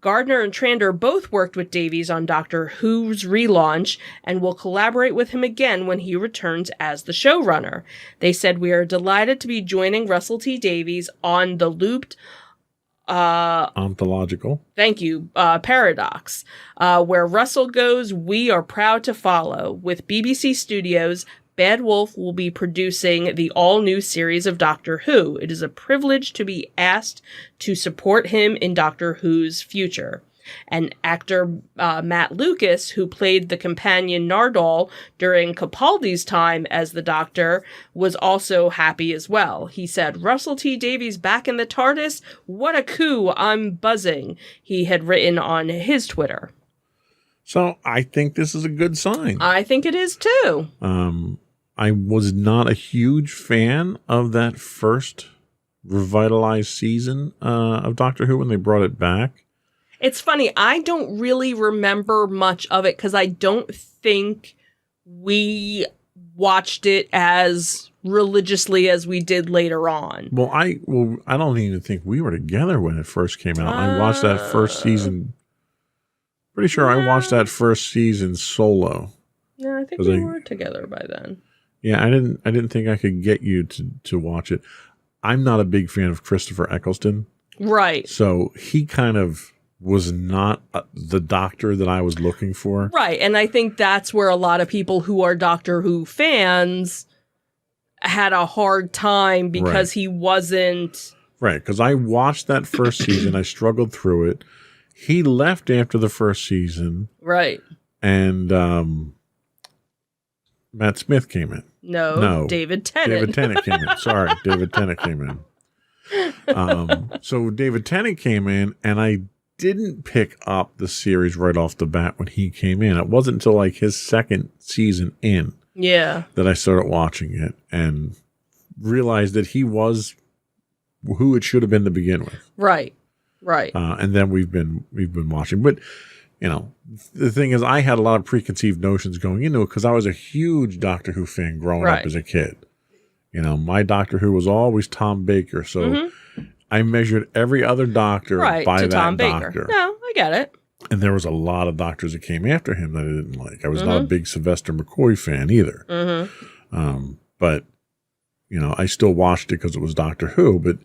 Gardner and Trander both worked with Davies on Doctor Who's relaunch and will collaborate with him again when he returns as the showrunner. They said, "We are delighted to be joining Russell T Davies on the looped ontological. Thank you. Paradox. Where Russell goes, we are proud to follow. With BBC Studios, Bad Wolf will be producing the all-new series of Doctor Who. It is a privilege to be asked to support him in Doctor Who's future." And actor Matt Lucas, who played the companion Nardole during Capaldi's time as the Doctor, was also happy as well. He said, "Russell T Davies back in the TARDIS? What a coup, I'm buzzing," he had written on his Twitter. So I think this is a good sign. I think it is too. I was not a huge fan of that first revitalized season of Doctor Who when they brought it back. It's funny, I don't really remember much of it because I don't think we watched it as religiously as we did later on. Well, I don't even think we were together when it first came out. I watched that first season. Pretty sure I watched that first season solo. Yeah, I think we were together by then. Yeah, I didn't think I could get you to watch it. I'm not a big fan of Christopher Eccleston. Right. So he kind of was not the Doctor that I was looking for. Right. And I think that's where a lot of people who are Doctor Who fans had a hard time because he wasn't. Right. Because I watched that first season. I struggled through it. He left after the first season. Right. And Matt Smith came in. No. David Tennant. David Tennant came in. Sorry. David Tennant came in. So David Tennant came in, and I didn't pick up the series right off the bat when he came in. It wasn't until like his second season in that I started watching it and realized that he was who it should have been to begin with. Right. And then we've been watching. But, you know, the thing is, I had a lot of preconceived notions going into it because I was a huge Doctor Who fan growing up as a kid. You know, my Doctor Who was always Tom Baker. So I measured every other Doctor by that Tom Doctor. Baker. No, I get it. And there was a lot of Doctors that came after him that I didn't like. I was not a big Sylvester McCoy fan either. But, you know, I still watched it because it was Doctor Who. But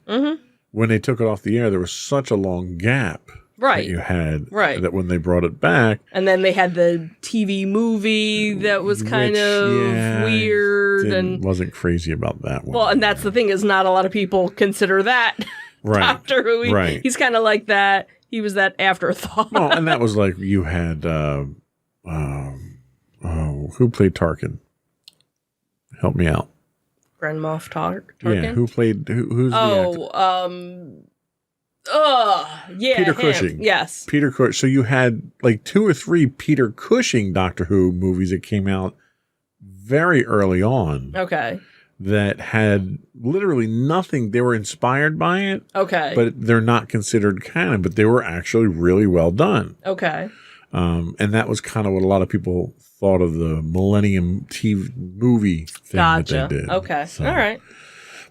when they took it off the air, there was such a long gap Right. that you had. Right. That when they brought it back. And then they had the TV movie that was kind of weird. And wasn't crazy about that one. Well, and that's the thing is not a lot of people consider that right. Doctor Who. Right. He's kind of like that. He was that afterthought. Well, and that was like you had, who played Tarkin? Help me out. Grand Moff Tarkin? Yeah, who's the actor? Peter him. Cushing. Yes. Peter Cushing. So you had like 2 or 3 Peter Cushing Doctor Who movies that came out very early on. Okay. That had literally nothing. They were inspired by it. Okay. But they're not considered canon, but they were actually really well done. Okay. And that was kind of what a lot of people thought of the Millennium TV movie thing that they did. Okay. So, all right.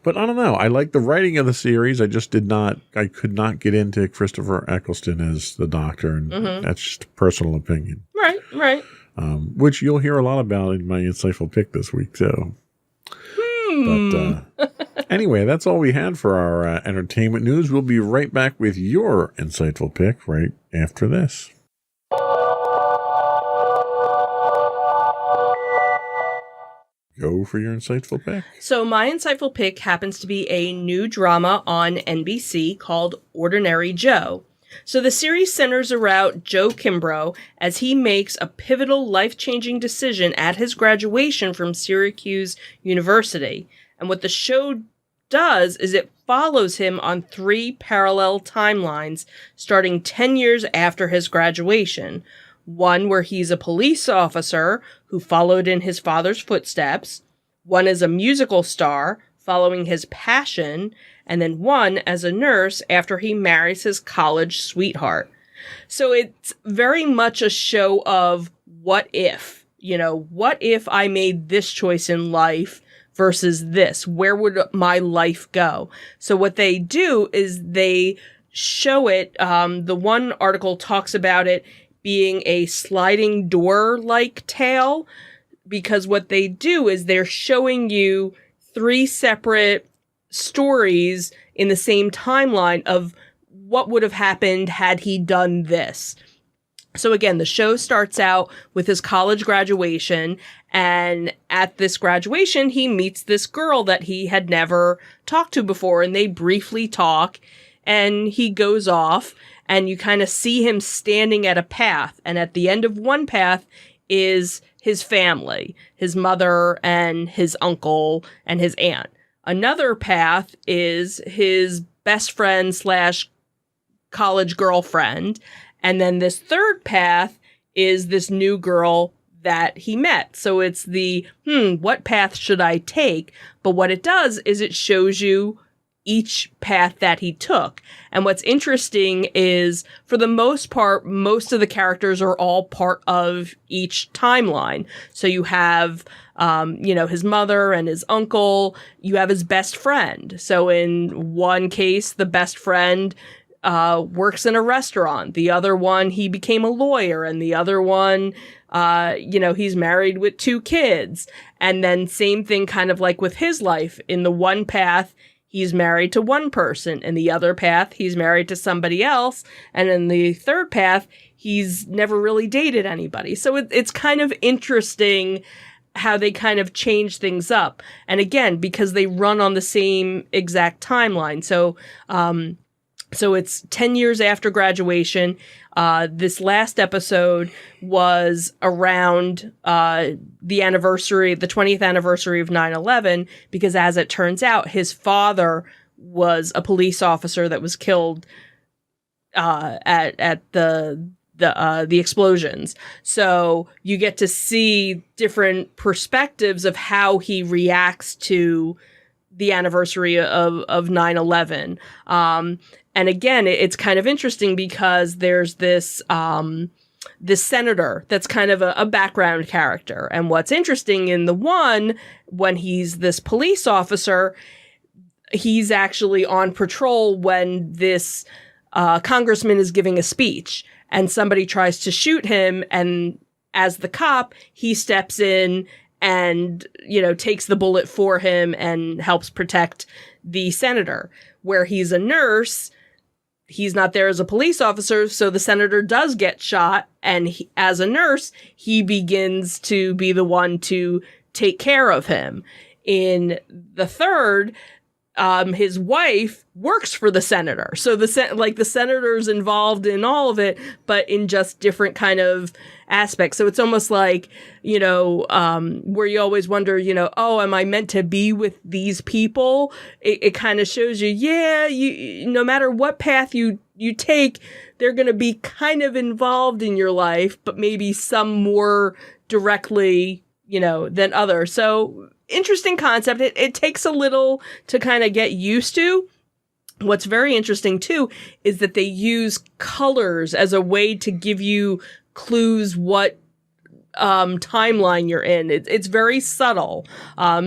But I don't know. I like the writing of the series. I could not get into Christopher Eccleston as the Doctor, and that's just a personal opinion. Right. Which you'll hear a lot about in my insightful pick this week, too. But anyway, that's all we had for our entertainment news. We'll be right back with your insightful pick right after this. Go for your insightful pick. So my insightful pick happens to be a new drama on NBC called Ordinary Joe. So the series centers around Joe Kimbrough as he makes a pivotal life-changing decision at his graduation from Syracuse University. And what the show does is it follows him on 3 parallel timelines starting 10 years after his graduation. One where he's a police officer who followed in his father's footsteps. One as a musical star following his passion. And then one as a nurse after he marries his college sweetheart. So it's very much a show of what if. What if I made this choice in life versus this? Where would my life go? So what they do is they show it. The one article talks about it being a sliding door-like tale, because what they do is they're showing you 3 separate stories in the same timeline of what would have happened had he done this. So again, the show starts out with his college graduation, and at this graduation, he meets this girl that he had never talked to before, and they briefly talk, and he goes off, and you kind of see him standing at a path, and at the end of one path is his family, his mother and his uncle and his aunt. Another path is his best friend / college girlfriend. And then this third path is this new girl that he met. So it's the, what path should I take? But what it does is it shows you each path that he took. And what's interesting is, for the most part, most of the characters are all part of each timeline. So you have, his mother and his uncle. You have his best friend. So in one case, the best friend works in a restaurant. The other one, he became a lawyer. And the other one, he's married with 2 kids. And then same thing kind of like with his life. In the one path, he's married to one person. In the other path, he's married to somebody else. And in the third path, he's never really dated anybody. So it's kind of interesting how they kind of change things up. And again, because they run on the same exact timeline. So it's 10 years after graduation. This last episode was around the 20th anniversary of 9/11, because as it turns out, his father was a police officer that was killed at the explosions. So you get to see different perspectives of how he reacts to the anniversary of 9/11. And again, it's kind of interesting because there's this senator that's kind of a background character. And what's interesting in the one, when he's this police officer, he's actually on patrol when this congressman is giving a speech and somebody tries to shoot him. And as the cop, he steps in and, takes the bullet for him and helps protect the senator. Where he's a nurse, he's not there as a police officer, so the senator does get shot, and as a nurse, he begins to be the one to take care of him. In the third, his wife works for the senator. So the senator's involved in all of it, but in just different kind of aspects. So it's almost like, where you always wonder, oh, am I meant to be with these people? It kind of shows you, no matter what path you take, they're going to be kind of involved in your life, but maybe some more directly, than others. So interesting concept. It takes a little to kind of get used to. What's very interesting too is that they use colors as a way to give you clues what timeline you're in. It's very subtle.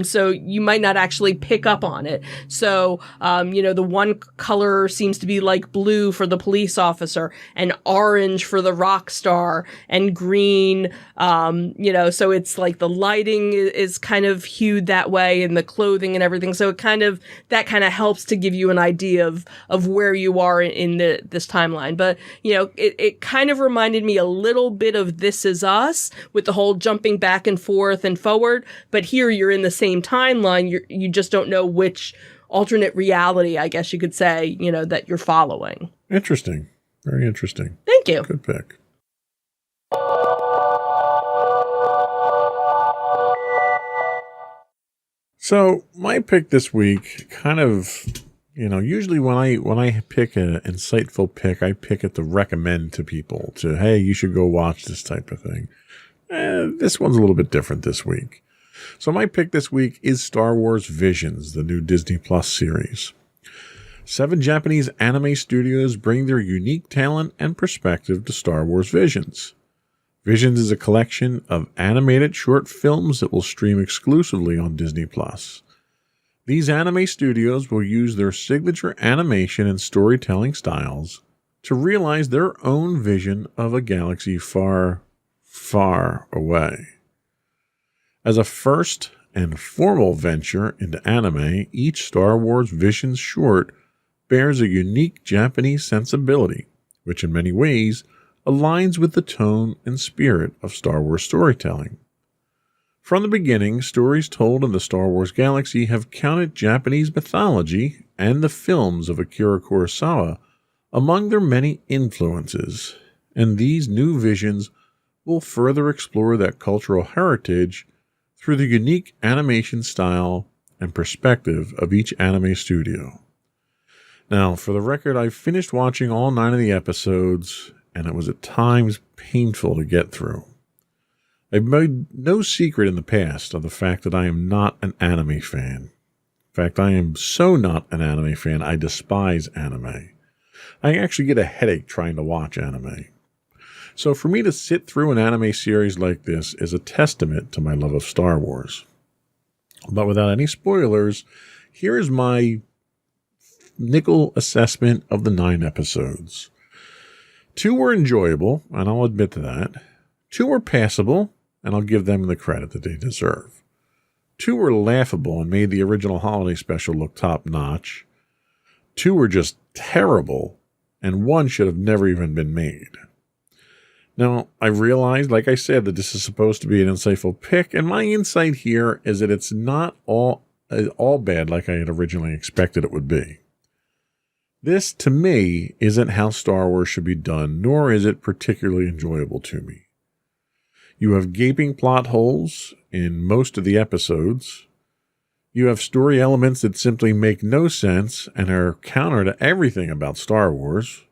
So you might not actually pick up on it. So, the one color seems to be like blue for the police officer and orange for the rock star and green, so it's like the lighting is kind of hued that way and the clothing and everything. So that kind of helps to give you an idea of where you are in this timeline. But, it kind of reminded me a little bit of This Is Us, with the whole jumping back and forth and forward, but here you're in the same timeline. You just don't know which alternate reality, I guess you could say, that you're following. Interesting. Very interesting. Thank you. Good pick. So my pick this week kind of, usually when I pick an insightful pick, I pick it to recommend to people to, hey, you should go watch this type of thing. This one's a little bit different this week. So my pick this week is Star Wars Visions, the new Disney Plus series. 7 Japanese anime studios bring their unique talent and perspective to Star Wars Visions. Visions is a collection of animated short films that will stream exclusively on Disney Plus. These anime studios will use their signature animation and storytelling styles to realize their own vision of a galaxy far, far away. As a first and formal venture into anime, each Star Wars Visions short bears a unique Japanese sensibility, which in many ways aligns with the tone and spirit of Star Wars storytelling. From the beginning, stories told in the Star Wars galaxy have counted Japanese mythology and the films of Akira Kurosawa among their many influences, and these new visions will further explore that cultural heritage through the unique animation style and perspective of each anime studio. Now, for the record, I've finished watching all 9 of the episodes, and it was at times painful to get through. I've made no secret in the past of the fact that I am not an anime fan. In fact, I am so not an anime fan, I despise anime. I actually get a headache trying to watch anime. So for me to sit through an anime series like this is a testament to my love of Star Wars. But without any spoilers, here is my nickel assessment of the 9 episodes. 2 were enjoyable, and I'll admit to that. 2 were passable, and I'll give them the credit that they deserve. 2 were laughable and made the original holiday special look top-notch. 2 were just terrible, and 1 should have never even been made. Now, I realized, like I said, that this is supposed to be an insightful pick, and my insight here is that it's not all bad like I had originally expected it would be. This, to me, isn't how Star Wars should be done, nor is it particularly enjoyable to me. You have gaping plot holes in most of the episodes. You have story elements that simply make no sense and are counter to everything about Star Wars.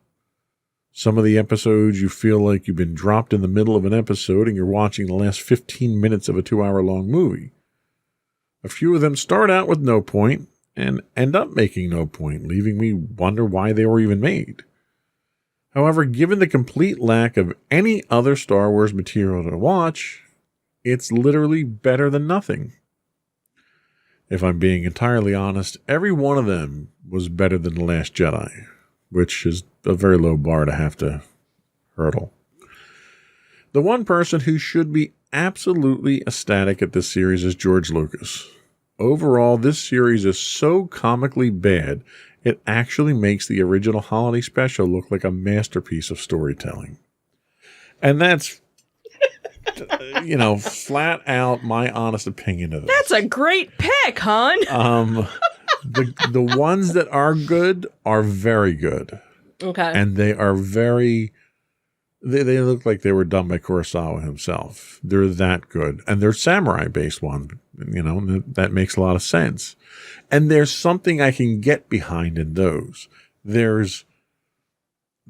Some of the episodes you feel like you've been dropped in the middle of an episode and you're watching the last 15 minutes of a 2-hour-long movie. A few of them start out with no point and end up making no point, leaving me wonder why they were even made. However, given the complete lack of any other Star Wars material to watch, it's literally better than nothing. If I'm being entirely honest, every one of them was better than The Last Jedi, which is a very low bar to have to hurdle. The one person who should be absolutely ecstatic at this series is George Lucas. overall, this series is so comically bad, it actually makes the original holiday special look like a masterpiece of storytelling. And that's, flat out my honest opinion of this. That's a great pick, hon. The ones that are good are very good. Okay. And they are very... They look like they were done by Kurosawa himself. They're that good. And they're samurai-based ones. That makes a lot of sense. And there's something I can get behind in those. There's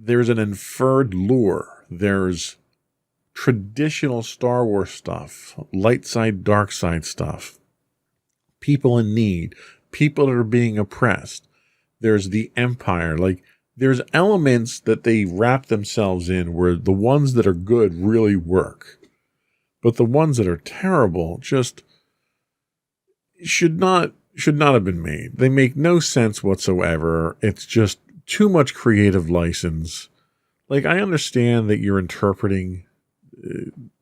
an inferred lore. There's traditional Star Wars stuff. Light side, dark side stuff. People in need. People that are being oppressed. There's the Empire. There's elements that they wrap themselves in where the ones that are good really work. But the ones that are terrible just should not have been made. They make no sense whatsoever. It's just too much creative license. I understand that you're interpreting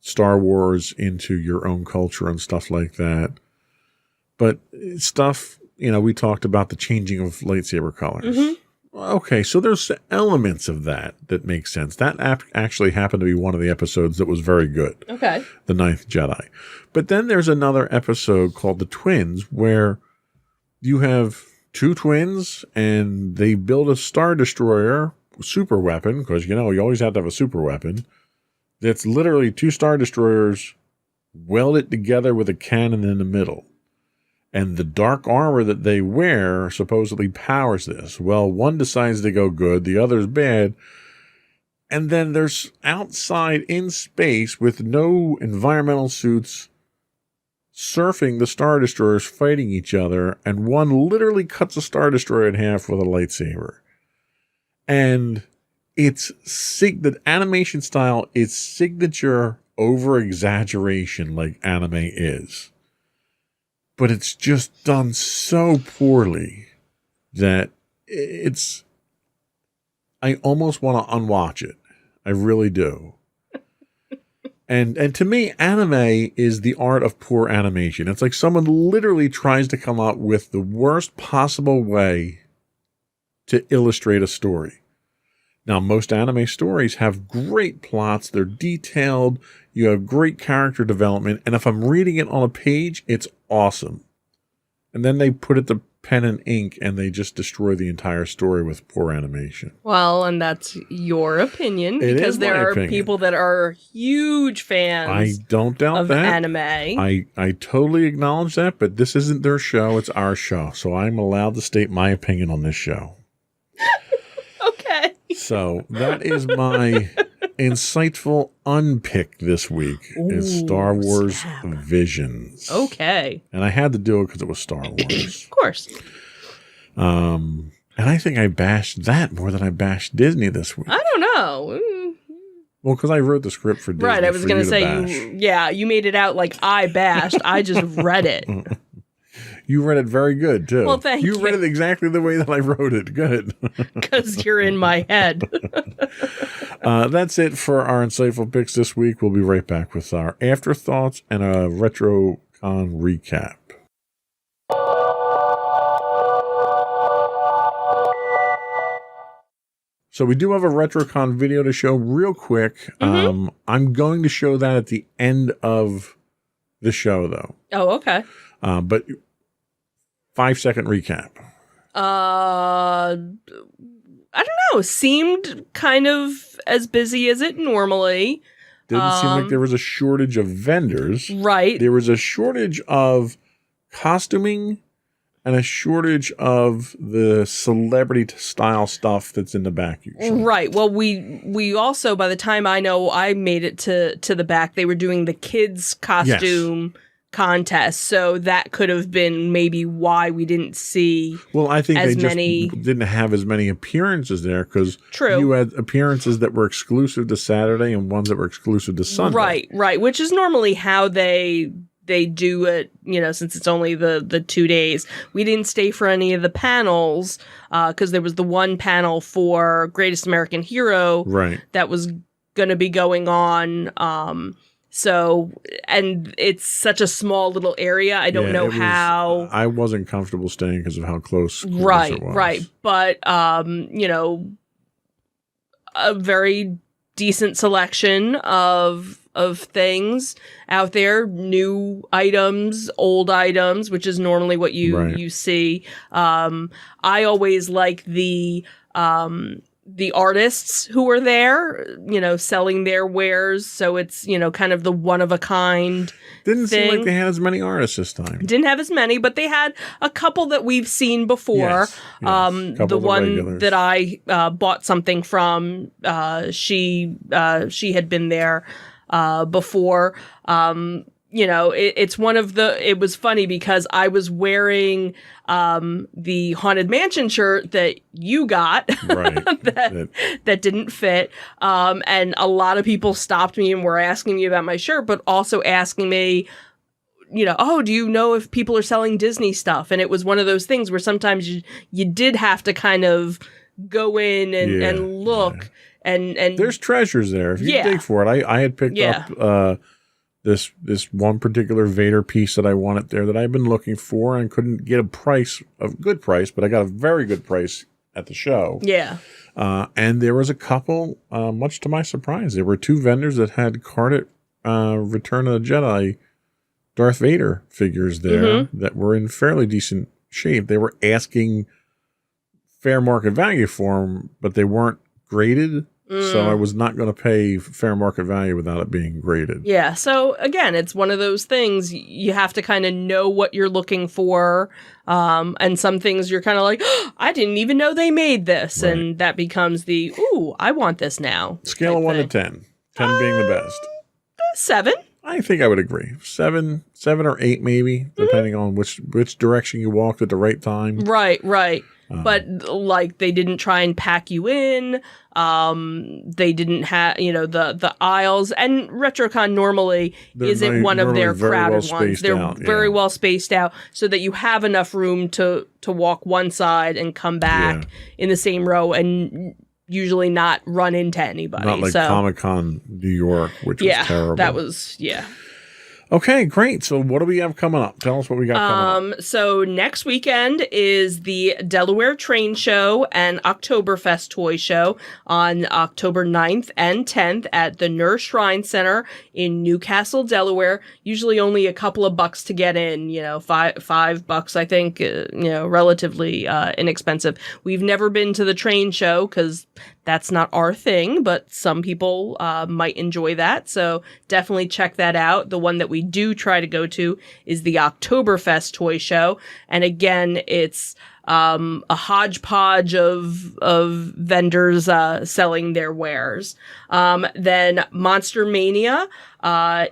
Star Wars into your own culture and stuff like that. But stuff, we talked about the changing of lightsaber colors. Mm-hmm. Okay, so there's elements of that make sense. That actually happened to be one of the episodes that was very good. Okay. The Ninth Jedi. But then there's another episode called The Twins where you have two twins and they build a Star Destroyer super weapon, because, you always have to have a super weapon, that's literally two Star Destroyers welded together with a cannon in the middle. And the dark armor that they wear supposedly powers this. Well, one decides to go good, the other's bad. And then there's outside in space with no environmental suits surfing the Star Destroyers fighting each other. And one literally cuts a Star Destroyer in half with a lightsaber. And the animation style is signature over-exaggeration like anime is. But it's just done so poorly that I almost want to unwatch it. I really do. And to me, anime is the art of poor animation. It's like someone literally tries to come up with the worst possible way to illustrate a story. Now, most anime stories have great plots. They're detailed. You have great character development. And if I'm reading it on a page, it's awesome. And then they put it to pen and ink and they just destroy the entire story with poor animation. Well, and that's your opinion, because there are people that are huge fans. I don't doubt of that. Anime. I totally acknowledge that, but this isn't their show. It's our show. So I'm allowed to state my opinion on this show. Okay. So that is my insightful unpick this week. Is Star Wars Visions. Okay. And I had to do it because it was Star Wars. Of course. And I think I bashed that more than I bashed Disney this week. I don't know. Well, because I wrote the script for Disney. Right, I was going to say, you made it out like I bashed. I just read it. You read it very good, too. Well, thank you. You read it exactly the way that I wrote it. Good. Because you're in my head. That's it for our insightful picks this week. We'll be right back with our afterthoughts and a RetroCon recap. So we do have a RetroCon video to show real quick. Mm-hmm. I'm going to show that at the end of the show, though. Oh, okay. But 5-second recap. I don't know. Seemed kind of as busy as it normally. Didn't seem like there was a shortage of vendors. Right. There was a shortage of costuming and a shortage of the celebrity style stuff that's in the back usually. Right. Well, we also, by the time I made it to the back, they were doing the kids' costume contest, so that could have been maybe why we didn't see. Well, I think they just didn't have as many appearances there because you had appearances that were exclusive to Saturday and ones that were exclusive to Sunday. Right, which is normally how they do it. Since it's only the 2 days, we didn't stay for any of the panels because there was the one panel for Greatest American Hero, right, that was going to be going on. So, and it's such a small little area. I don't know how. I wasn't comfortable staying because of how close it was. Right. But, a very decent selection of things out there, new items, old items, which is normally what you see. I always like the artists who were there, selling their wares. So it's, kind of the one of a kind. Didn't thing. seem like they had as many artists this time. Didn't have as many, but they had a couple that we've seen before. Yes, the one that I bought something from, she had been there before. It's one of the. It was funny because I was wearing the Haunted Mansion shirt that you got that didn't fit, and a lot of people stopped me and were asking me about my shirt, but also asking me, oh, do you know if people are selling Disney stuff? And it was one of those things where sometimes you did have to kind of go in and look, and there's treasures there if you dig for it. I had picked up this one particular Vader piece that I wanted there that I've been looking for and couldn't get a good price, but I got a very good price at the show. Yeah. And there was a couple, much to my surprise, there were two vendors that had carded Return of the Jedi Darth Vader figures there that were in fairly decent shape. They were asking fair market value for them, but they weren't graded. So I was not going to pay fair market value without it being graded. Yeah. So again, it's one of those things you have to kind of know what you're looking for. And some things you're kind of like, oh, I didn't even know they made this. Right. And that becomes the, ooh, I want this now. Scale of 1 to 10. 10 being the best. 7. I think I would agree. 7 or 8 maybe, depending on which direction you walked at the right time. Right. But like they didn't try and pack you in. They didn't have, the aisles, and RetroCon normally isn't one of their crowded ones. They're very well spaced out so that you have enough room to walk one side and come back in the same row and usually not run into anybody. Not like Comic-Con New York, which was terrible. That was, Okay, great. So what do we have coming up? Tell us what we got coming up. So next weekend is the Delaware Train Show and Oktoberfest Toy Show on October 9th and 10th at the Nur Shrine Center in Newcastle, Delaware. Usually only a couple of bucks to get in, $5, I think, relatively inexpensive. We've never been to the train show because that's not our thing, but some people might enjoy that. So definitely check that out. The one that we do try to go to is the Oktoberfest Toy Show. And again, it's a hodgepodge of vendors selling their wares. Then Monster Mania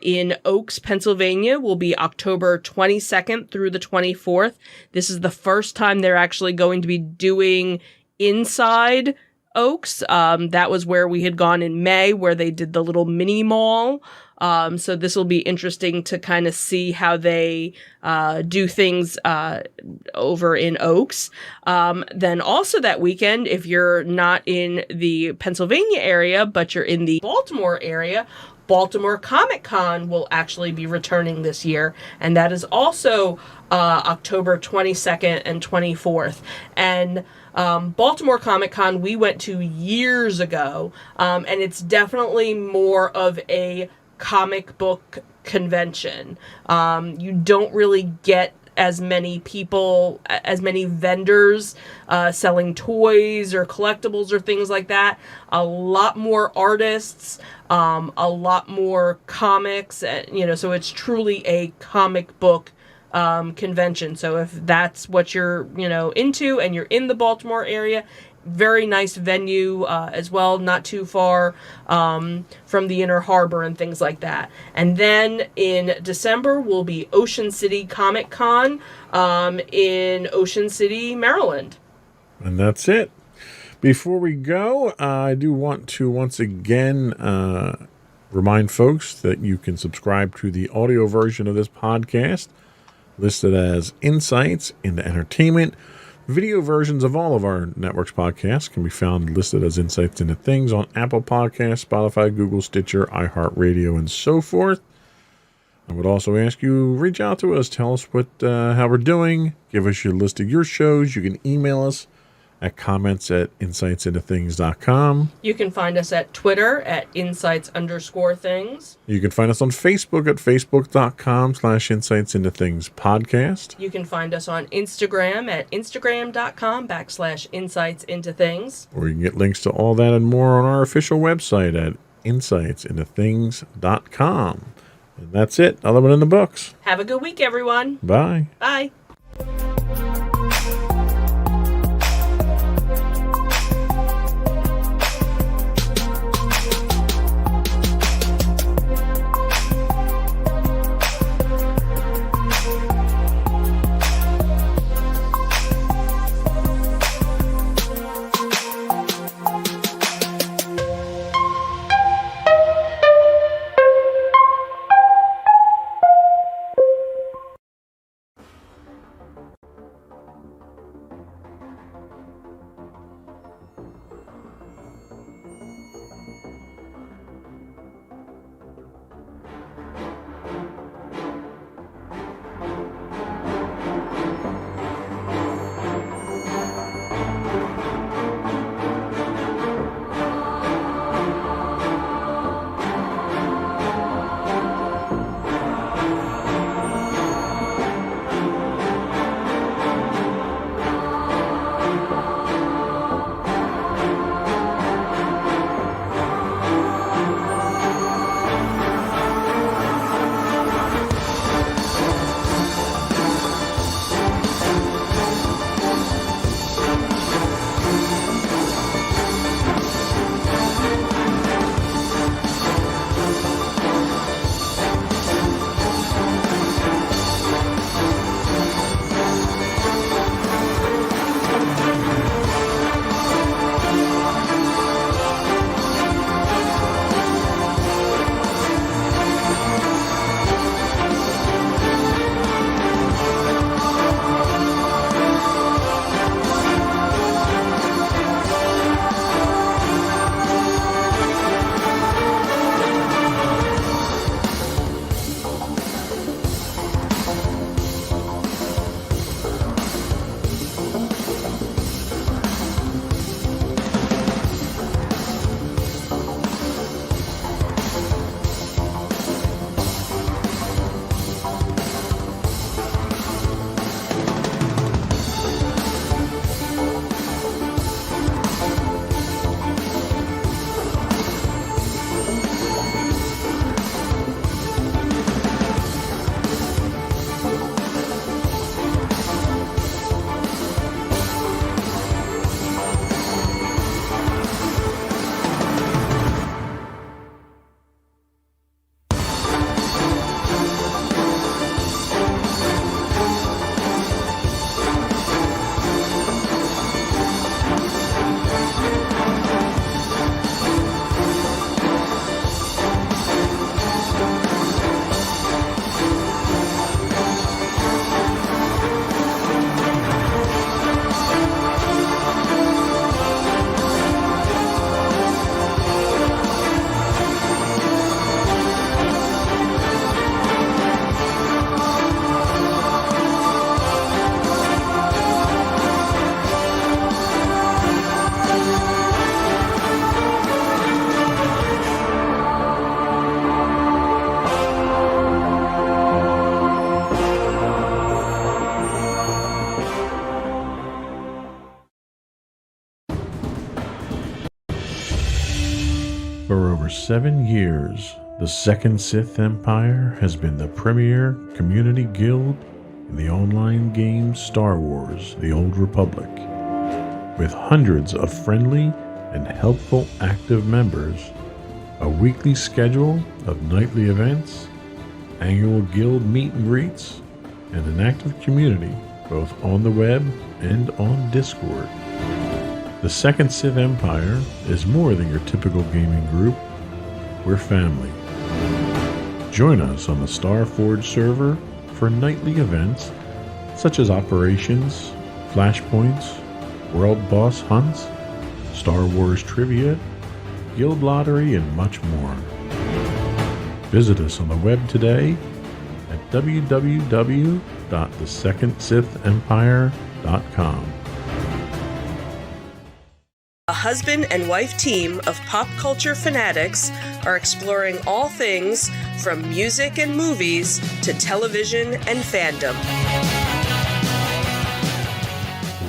in Oaks, Pennsylvania will be October 22nd through the 24th. This is the first time they're actually going to be doing inside Oaks. That was where we had gone in May, where they did the little mini mall. So this will be interesting to kind of see how they do things over in Oaks. Then also that weekend, if you're not in the Pennsylvania area, but you're in the Baltimore area, Baltimore Comic Con will actually be returning this year, and that is also October 22nd and 24th. And Baltimore Comic Con we went to years ago, and it's definitely more of a comic book convention. You don't really get as many people, as many vendors selling toys or collectibles or things like that. A lot more artists, a lot more comics, so it's truly a comic book convention. So if that's what you're, into and you're in the Baltimore area, very nice venue as well, not too far from the Inner Harbor and things like that. And then in December will be Ocean City Comic Con in Ocean City, Maryland. And that's it. Before we go, I do want to once again remind folks that you can subscribe to the audio version of this podcast, listed as Insights into Entertainment. Video versions of all of our network's podcasts can be found listed as Insights into Things on Apple Podcasts, Spotify, Google, Stitcher, iHeartRadio, and so forth. I would also ask you, reach out to us. Tell us how we're doing. Give us your list of your shows. You can email us at comments@insightsintothings.com. You can find us at Twitter at insights_things. You can find us on Facebook at facebook.com/insightsintothingspodcast. You can find us on Instagram at instagram.com/insightsintothings. Or you can get links to all that and more on our official website at insightsintothings.com. And that's it. Another one in the books. Have a good week, everyone. Bye. Bye. For over 7 years, the Second Sith Empire has been the premier community guild in the online game Star Wars: The Old Republic. With hundreds of friendly and helpful active members, a weekly schedule of nightly events, annual guild meet and greets, and an active community both on the web and on Discord. The Second Sith Empire is more than your typical gaming group. We're family. Join us on the Starforge server for nightly events such as operations, flashpoints, world boss hunts, Star Wars trivia, guild lottery, and much more. Visit us on the web today www.thesecondsithempire.com. A husband and wife team of pop culture fanatics are exploring all things from music and movies to television and fandom.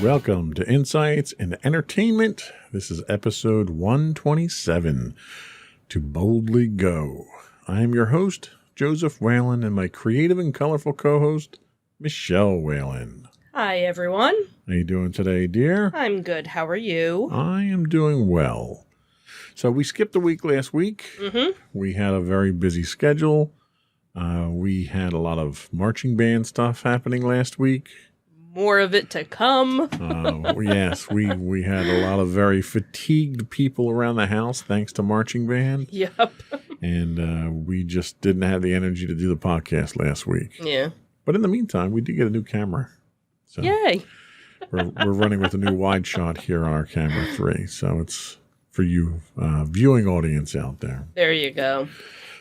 Welcome to Insights into Entertainment. This is episode 127, To Boldly Go. I am your host, Joseph Whalen, and my creative and colorful co-host, Michelle Whalen. Hi, everyone. How you doing today, dear? I'm good. How are you? I am doing well. So we skipped a week last week. Mm-hmm. We had a very busy schedule. We had a lot of marching band stuff happening last week. More of it to come. Yes, we had a lot of very fatigued people around the house thanks to marching band. Yep. And we just didn't have the energy to do the podcast last week. Yeah. But in the meantime, we did get a new camera. So Yay. we're running with a new wide shot here on our camera 3. So it's for you viewing audience out there. There you go.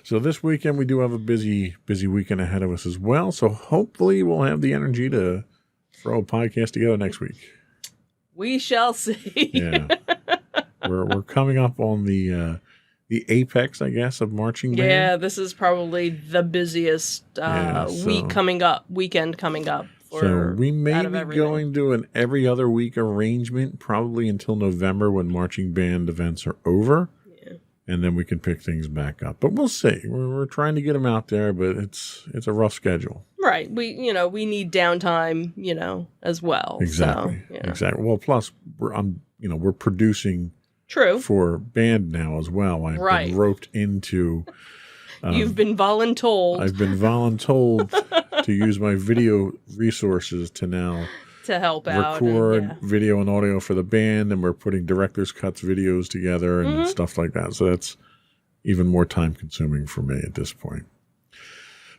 So this weekend, we do have a busy weekend ahead of us as well. So hopefully we'll have the energy to throw a podcast together next week. We shall see. Yeah. We're coming up on the apex, I guess, of marching band. Yeah, this is probably the busiest weekend coming up. So we may be going to an every other week arrangement, probably until November when marching band events are over. Yeah. And then we can pick things back up. But we'll see. We're trying to get them out there, but it's a rough schedule. Right. We need downtime, as well. Exactly. So, yeah. Exactly. Well, plus we're producing True. for band now as well. I've been roped into. You've been voluntold. I've been voluntold to use my video resources to now to help record video and audio for the band, and we're putting director's cuts videos together and stuff like that. So that's even more time consuming for me at this point.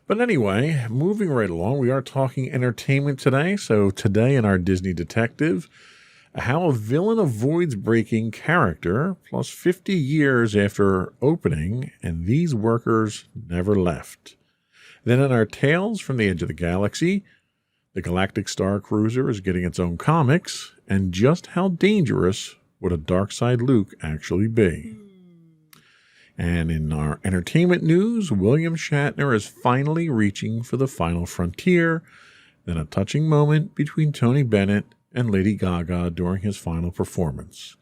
But anyway, moving right along, we are talking entertainment today. So today in our Disney Detective, how a villain avoids breaking character, plus 50 years after opening, and these workers never left. Then in our Tales from the Edge of the Galaxy, the Galactic Star Cruiser is getting its own comics, and just how dangerous would a Darkside Luke actually be? And in our entertainment news, William Shatner is finally reaching for the final frontier, then a touching moment between Tony Bennett and Lady Gaga during his final performance.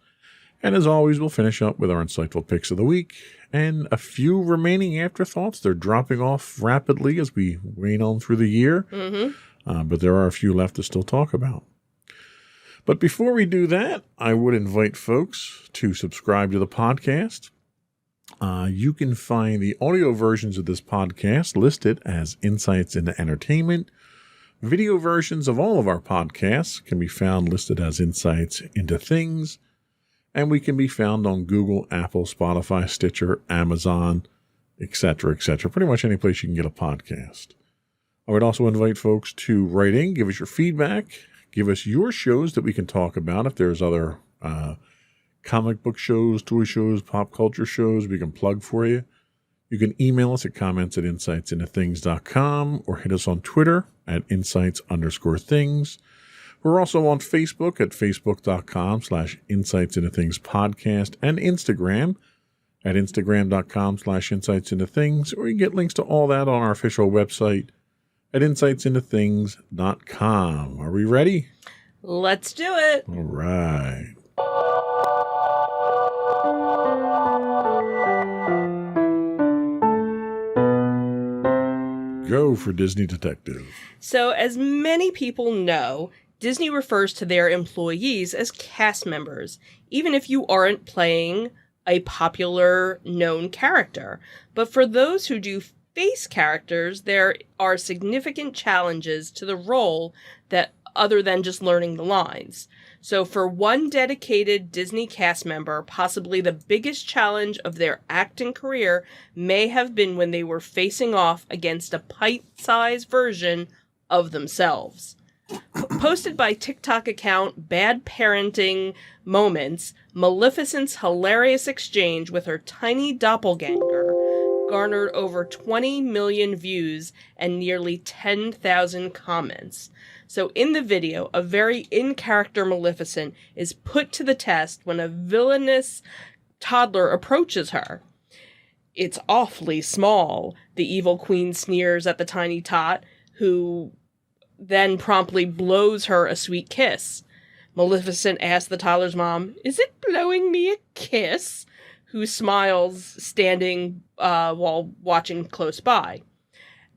And as always, we'll finish up with our insightful picks of the week and a few remaining afterthoughts. They're dropping off rapidly as we wane on through the year, but there are a few left to still talk about. But before we do that, I would invite folks to subscribe to the podcast. You can find the audio versions of this podcast listed as Insights into Entertainment. Video versions of all of our podcasts can be found listed as Insights into Things, and we can be found on Google, Apple, Spotify, Stitcher, Amazon, etc., etc. Pretty much any place you can get a podcast. I would also invite folks to write in, give us your feedback, give us your shows that we can talk about. If there's other comic book shows, toy shows, pop culture shows we can plug for you. You can email us at comments@insightsintothings.com or hit us on Twitter at insights_things. We're also on Facebook at facebook.com/insightsintothingspodcast and Instagram at instagram.com/insightsintothings, or you can get links to all that on our official website at insightsintothings.com. Are we ready? Let's do it. All right. Go for Disney Detective. So, as many people know, Disney refers to their employees as cast members, even if you aren't playing a popular, known character. But for those who do face characters, there are significant challenges to the role that other than just learning the lines. So for one dedicated Disney cast member, possibly the biggest challenge of their acting career may have been when they were facing off against a pint-sized version of themselves. Posted by TikTok account Bad Parenting Moments, Maleficent's hilarious exchange with her tiny doppelganger garnered over 20 million views and nearly 10,000 comments. So in the video, a very in-character Maleficent is put to the test when a villainous toddler approaches her. "It's awfully small," the evil queen sneers at the tiny tot, who then promptly blows her a sweet kiss. Maleficent asks the toddler's mom, "Is it blowing me a kiss?" who smiles, standing while watching close by.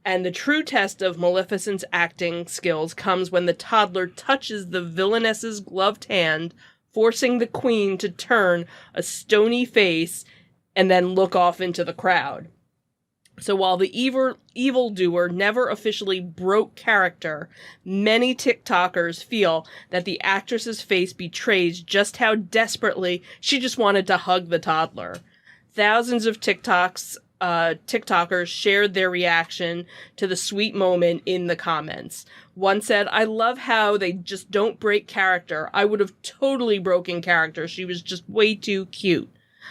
And the true test of Maleficent's acting skills comes when the toddler touches the villainess's gloved hand, forcing the queen to turn a stony face and then look off into the crowd. So while the evildoer never officially broke character, many TikTokers feel that the actress's face betrays just how desperately she just wanted to hug the toddler. Thousands of TikTokers shared their reaction to the sweet moment in the comments. One said, "I love how they just don't break character. I would have totally broken character. She was just way too cute."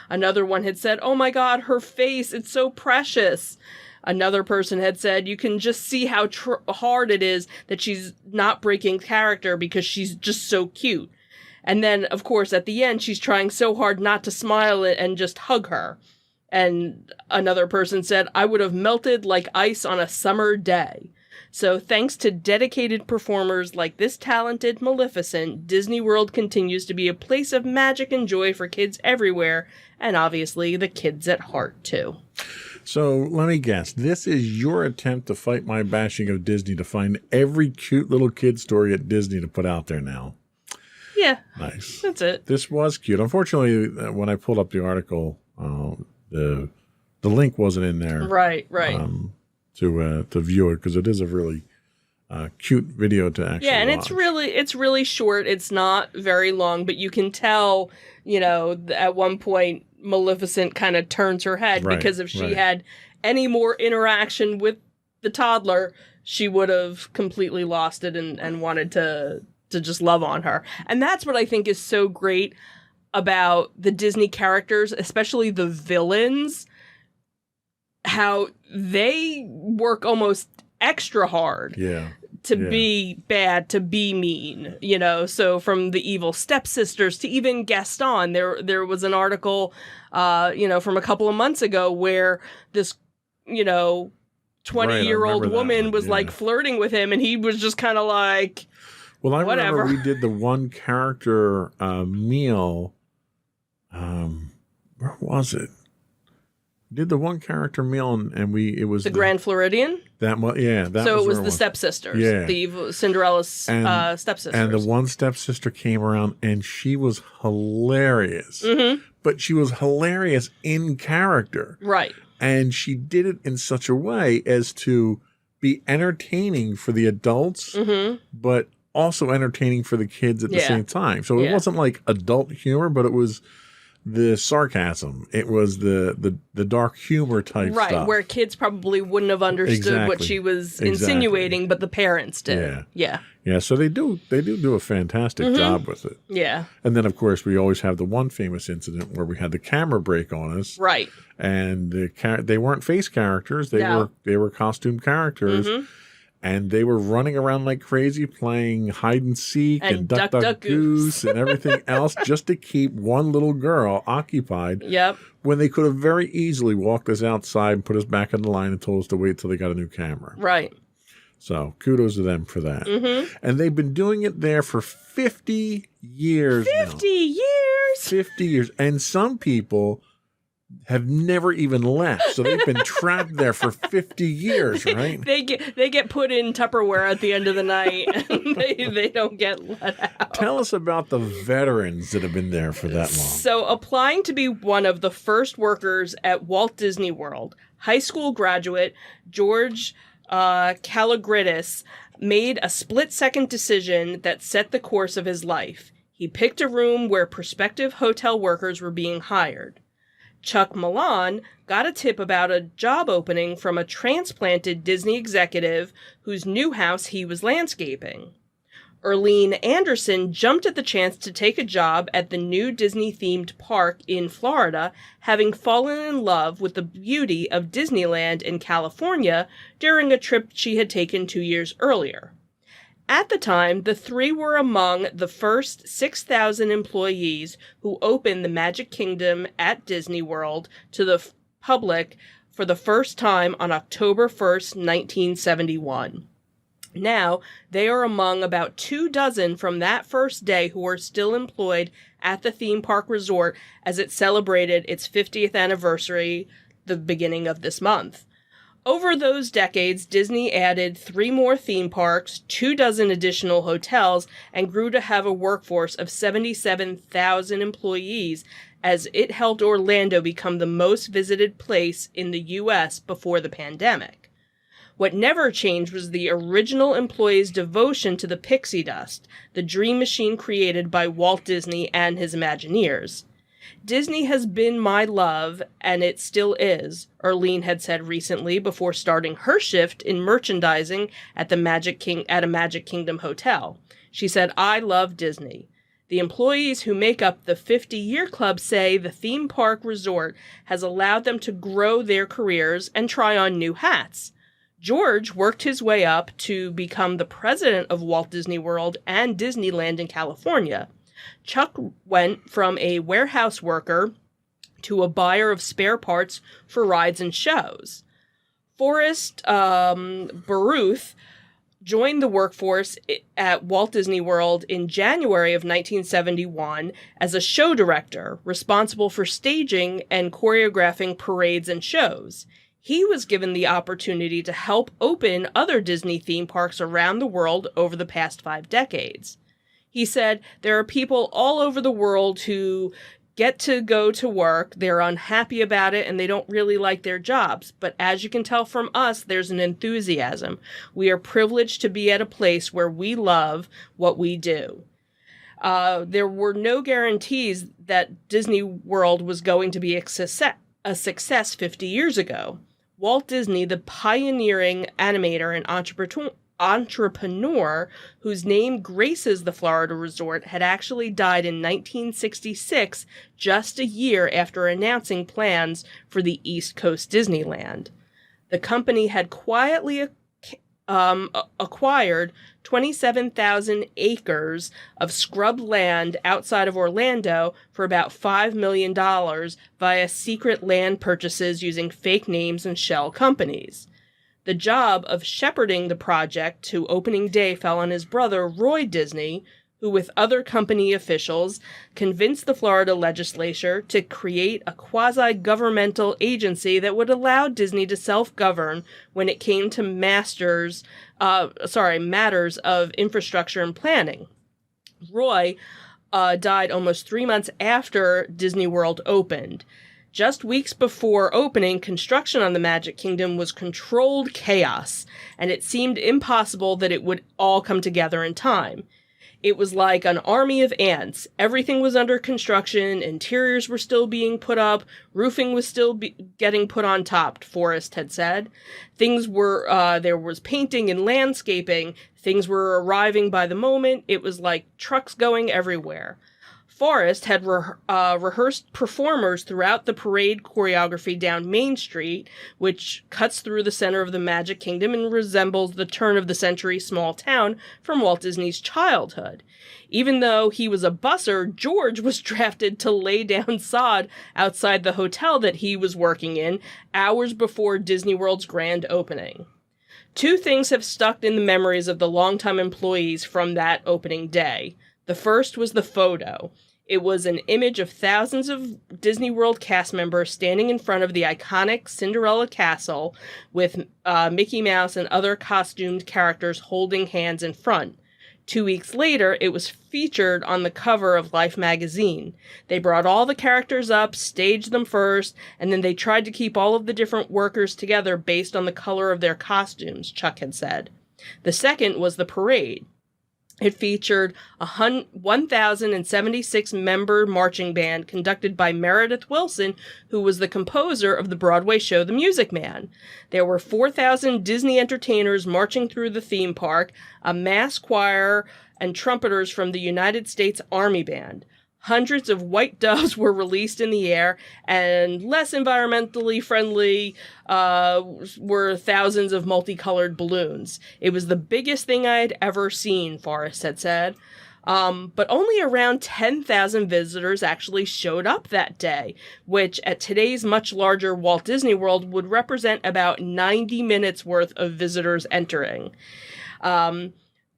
Another one had said, "Oh my God, her face, it's so precious." Another person had said, "You can just see how hard it is that she's not breaking character because she's just so cute." And then, of course, at the end, she's trying so hard not to smile and just hug her. And another person said, "I would have melted like ice on a summer day." So thanks to dedicated performers like this talented Maleficent, Disney World continues to be a place of magic and joy for kids everywhere, and obviously the kids at heart too. So let me guess. This is your attempt to fight my bashing of Disney, to find every cute little kid story at Disney to put out there now. Yeah. Nice. That's it. This was cute. Unfortunately, when I pulled up the article, the link wasn't in there. Right. To view it, because it is a really cute video to actually and watch. it's really short. It's not very long, but you can tell, at one point Maleficent kind of turns her head, because if she had any more interaction with the toddler, she would have completely lost it and wanted to just love on her. And that's what I think is so great about the Disney characters, especially the villains, how they work almost extra hard to be bad, to be mean, so from the evil stepsisters to even Gaston. There was an article, from a couple of months ago where this, 20-year-old woman was like flirting with him, and he was just kind of like, well, I whatever. Remember we did the one character meal. Where was it? Did the one character meal, and it was the Grand Floridian. That was so it was the stepsisters, the Cinderella's stepsisters, and the one stepsister came around, and she was hilarious. Mm-hmm. But she was hilarious in character, right? And she did it in such a way as to be entertaining for the adults, but also entertaining for the kids at the same time. So it wasn't like adult humor, but it was the sarcasm. It was the dark humor type stuff. Right, where kids probably wouldn't have understood what she was insinuating, but the parents did. Yeah. Yeah, so they do a fantastic job with it. Yeah. And then, of course, we always have the one famous incident where we had the camera break on us. Right. And they weren't face characters. They were costume characters. And they were running around like crazy, playing hide and seek and duck, goose and everything else, just to keep one little girl occupied. Yep. When they could have very easily walked us outside and put us back in the line and told us to wait till they got a new camera. Right. So kudos to them for that. And they've been doing it there for 50 years 50 years? 50 years. And some people have never even left. So they've been trapped there for 50 years, right? They get put in Tupperware at the end of the night, and they don't get let out. Tell us about the veterans that have been there for that long. So applying to be one of the first workers at Walt Disney World, high school graduate George Kalogridis made a split-second decision that set the course of his life. He picked a room where prospective hotel workers were being hired. Chuck Milan got a tip about a job opening from a transplanted Disney executive whose new house he was landscaping. Erlene Anderson jumped at the chance to take a job at the new Disney-themed park in Florida, having fallen in love with the beauty of Disneyland in California during a trip she had taken 2 years earlier. At the time, the three were among the first 6,000 employees who opened the Magic Kingdom at Disney World to the public for the first time on October 1st, 1971. Now, they are among about 24 from that first day who are still employed at the theme park resort as it celebrated its 50th anniversary the beginning of this month. Over those decades, Disney added 3 more theme parks, 24 additional hotels, and grew to have a workforce of 77,000 employees as it helped Orlando become the most visited place in the U.S. before the pandemic. What never changed was the original employees' devotion to the pixie dust, the dream machine created by Walt Disney and his Imagineers. Disney has been my love, and it still is, Erlene had said recently before starting her shift in merchandising at a Magic Kingdom hotel. She said, "I love Disney." The employees who make up the 50-year club say the theme park resort has allowed them to grow their careers and try on new hats. George worked his way up to become the president of Walt Disney World and Disneyland in California. Chuck went from a warehouse worker to a buyer of spare parts for rides and shows. Forrest Baruth joined the workforce at Walt Disney World in January of 1971 as a show director, responsible for staging and choreographing parades and shows. He was given the opportunity to help open other Disney theme parks around the world over the past 5 decades. He said, "There are people all over the world who get to go to work, they're unhappy about it, and they don't really like their jobs. But as you can tell from us, there's an enthusiasm. We are privileged to be at a place where we love what we do." There were no guarantees that Disney World was going to be a success 50 years ago. Walt Disney, the pioneering animator and entrepreneur whose name graces the Florida resort, had actually died in 1966, just a year after announcing plans for the East Coast Disneyland. The company had quietly acquired 27,000 acres of scrub land outside of Orlando for about $5 million via secret land purchases using fake names and shell companies. The job of shepherding the project to opening day fell on his brother, Roy Disney, who, with other company officials, convinced the Florida legislature to create a quasi-governmental agency that would allow Disney to self-govern when it came to matters of infrastructure and planning. Roy died almost 3 months after Disney World opened. Just weeks before opening, construction on the Magic Kingdom was controlled chaos, and it seemed impossible that it would all come together in time. It was like an army of ants. Everything was under construction, interiors were still being put up, roofing was still getting put on top, Forrest had said. There was painting and landscaping, things were arriving by the moment, it was like trucks going everywhere. Forrest had rehearsed performers throughout the parade choreography down Main Street, which cuts through the center of the Magic Kingdom and resembles the turn-of-the-century small town from Walt Disney's childhood. Even though he was a busser, George was drafted to lay down sod outside the hotel that he was working in hours before Disney World's grand opening. 2 things have stuck in the memories of the longtime employees from that opening day. The first was the photo. It was an image of thousands of Disney World cast members standing in front of the iconic Cinderella Castle with Mickey Mouse and other costumed characters holding hands in front. 2 weeks later, it was featured on the cover of Life magazine. They brought all the characters up, staged them first, and then they tried to keep all of the different workers together based on the color of their costumes, Chuck had said. The second was the parade. It featured a 1,076-member marching band conducted by Meredith Willson, who was the composer of the Broadway show The Music Man. There were 4,000 Disney entertainers marching through the theme park, a mass choir, and trumpeters from the United States Army Band. Hundreds of white doves were released in the air, and less environmentally friendly were thousands of multicolored balloons. It was the biggest thing I'd ever seen, Forrest had said. But only around 10,000 visitors actually showed up that day, which at today's much larger Walt Disney World would represent about 90 minutes worth of visitors entering.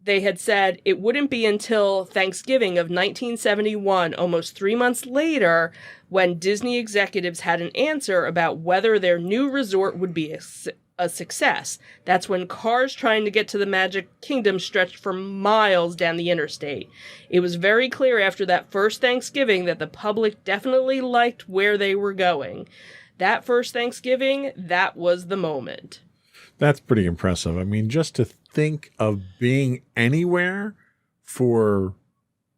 They had said it wouldn't be until Thanksgiving of 1971, almost 3 months later, when Disney executives had an answer about whether their new resort would be a success. That's when cars trying to get to the Magic Kingdom stretched for miles down the interstate. It was very clear after that first Thanksgiving that the public definitely liked where they were going. That first Thanksgiving, that was the moment. That's pretty impressive. I mean, just to think of being anywhere for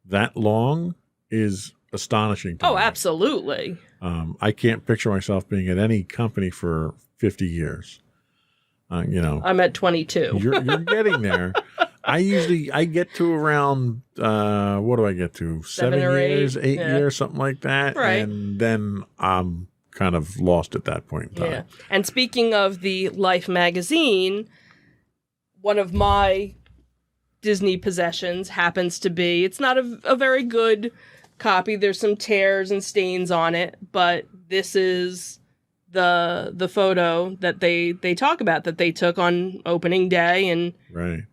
that long is astonishing to me. Oh, absolutely. I can't picture myself being at any company for 50 years. I'm at 22. You're getting there. I get to around, what do I get to? 7 years, 8 years, something like that. Right. And then I'm kind of lost at that point in time. Yeah. And speaking of the Life magazine, one of my Disney possessions happens to be, it's not a very good copy. There's some tears and stains on it, but this is the photo that they talk about that they took on opening day and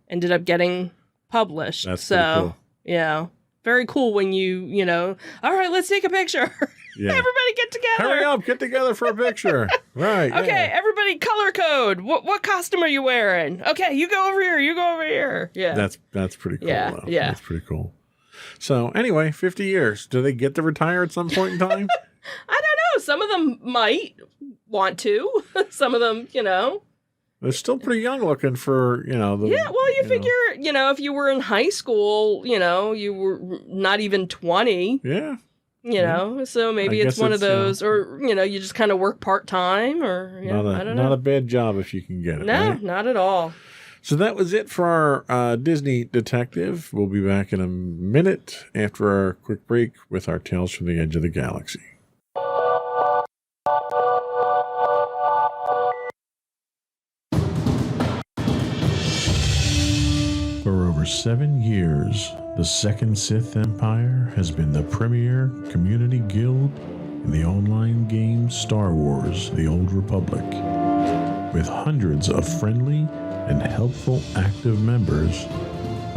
ended up getting published. That's pretty cool. Yeah. Very cool when you all right, let's take a picture. Yeah. Everybody get together. Hurry up, get together for a picture. Right. Okay, everybody color code. What costume are you wearing? Okay, you go over here, you go over here. Yeah. That's pretty cool, yeah, though. Yeah. That's pretty cool. So anyway, 50 years. Do they get to retire at some point in time? I don't know. Some of them might want to. Some of them, They're still pretty young looking for, Yeah, well, you figure, if you were in high school, you were not even 20. Yeah. So maybe it's one of those, or, you just kind of work part-time, or, I don't know. Not a bad job if you can get it, No, right? not at all. So that was it for our Disney Detective. We'll be back in a minute after our quick break with our Tales from the Edge of the Galaxy. For over 7 years, the Second Sith Empire has been the premier community guild in the online game Star Wars: The Old Republic. With hundreds of friendly and helpful active members,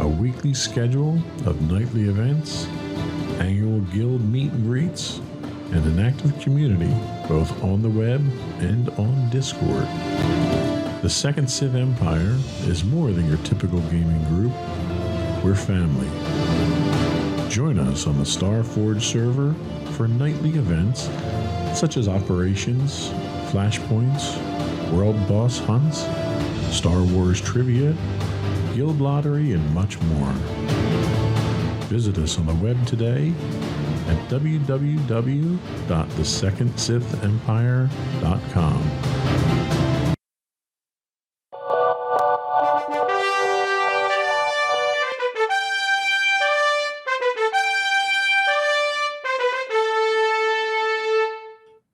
a weekly schedule of nightly events, annual guild meet and greets, and an active community both on the web and on Discord. The Second Sith Empire is more than your typical gaming group. We're family. Join us on the Starforge server for nightly events such as operations, flashpoints, world boss hunts, Star Wars trivia, guild lottery, and much more. Visit us on the web today at www.thesecondsithempire.com.